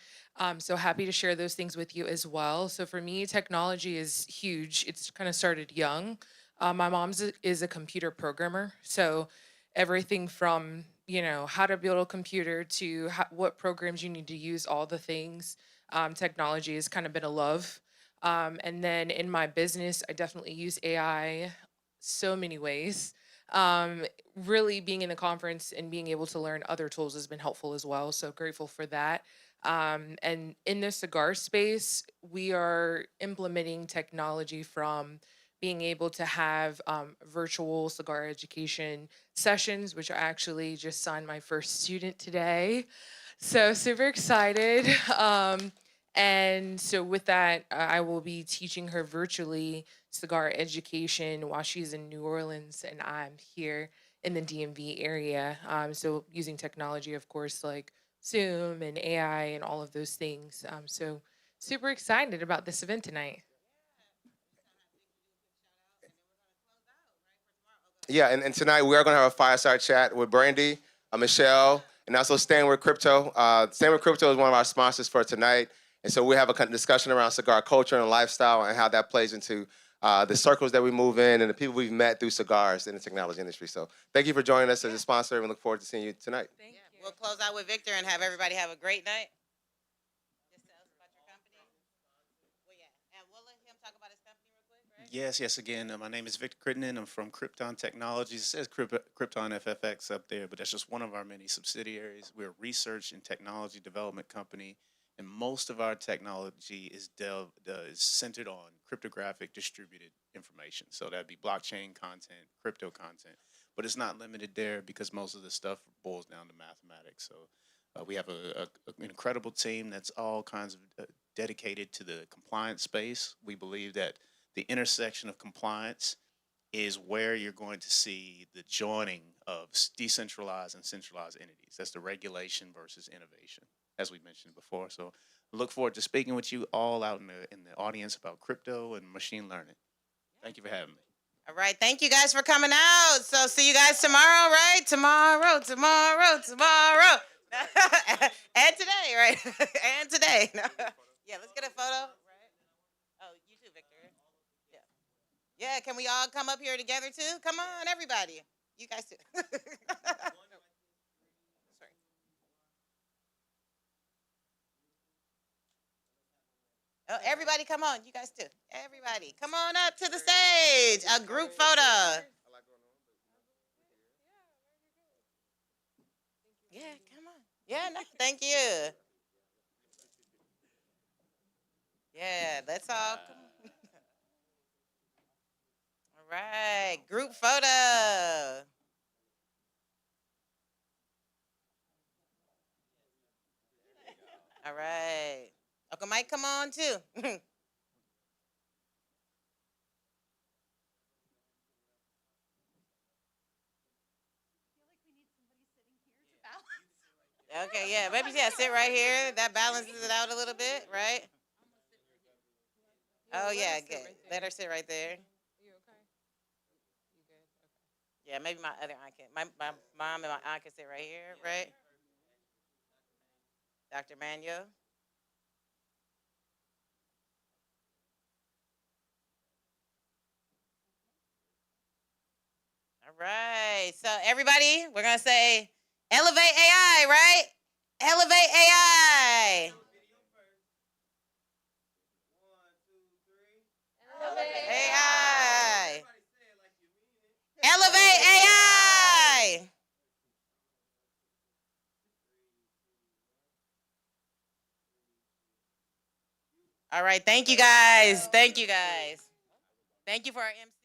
So happy to share those things with you as well. So for me, technology is huge. It's kind of started young. My mom is a computer programmer, so everything from how to build a computer to what programs you need to use, all the things. Technology has kind of been a love. And then in my business, I definitely use AI so many ways. Really being in the conference and being able to learn other tools has been helpful as well. So grateful for that. And in the cigar space, we are implementing technology from being able to have virtual cigar education sessions, which I actually just signed my first student today. So super excited. And so with that, I will be teaching her virtually cigar education while she's in New Orleans and I'm here in the DMV area. So using technology, of course, like Zoom and AI and all of those things. So super excited about this event tonight. Yeah, and tonight we are going to have a fireside chat with Brandy, Michelle, and also Stand With Crypto. Stand With Crypto is one of our sponsors for tonight. And so we have a discussion around cigar culture and lifestyle and how that plays into the circles that we move in and the people we've met through cigars in the technology industry. So thank you for joining us as a sponsor, and we look forward to seeing you tonight. Thank you. We'll close out with Victor and have everybody have a great night. Just tell us about your company. Well, yeah. And we'll let him talk about his company real quick, right? Yes. Again, my name is Victor Crittenden. I'm from Krypton Technologies. It says Krypton FFX up there, but that's just one of our many subsidiaries. We're a research and technology development company, and most of our technology is centered on cryptographic distributed information. So that'd be blockchain content, crypto content, but it's not limited there because most of the stuff boils down to mathematics. So we have an incredible team that's all kinds of dedicated to the compliance space. We believe that the intersection of compliance is where you're going to see the joining of decentralized and centralized entities. That's the regulation versus innovation, as we mentioned before. So I look forward to speaking with you all out in the audience about crypto and machine learning. Thank you for having me. All right, thank you guys for coming out. So see you guys tomorrow, right? Tomorrow. And today, right? And today. Yeah, let's get a photo. Right? Oh, you too, Victor. Yeah. Yeah, can we all come up here together too? Come on, everybody. You guys too. Sorry. Oh, everybody come on. You guys too. Everybody. Come on up to the stage. A group photo. Yeah, come on. Yeah, no, thank you. Yeah, let's all come on. All right, group photo. All right. Uncle Mike, come on too. Okay, yeah, maybe yeah, sit right here. That balances it out a little bit, right? Oh yeah, good. Let her sit right there. You okay? You good? Okay. Yeah, maybe my other aunt can. My mom and my aunt can sit right here, right? Dr. Manuel. All right. So everybody, we're gonna say elevate AI, right? Elevate AI. AI. Elevate AI. All right. Thank you guys. Thank you guys. Thank you for our MC.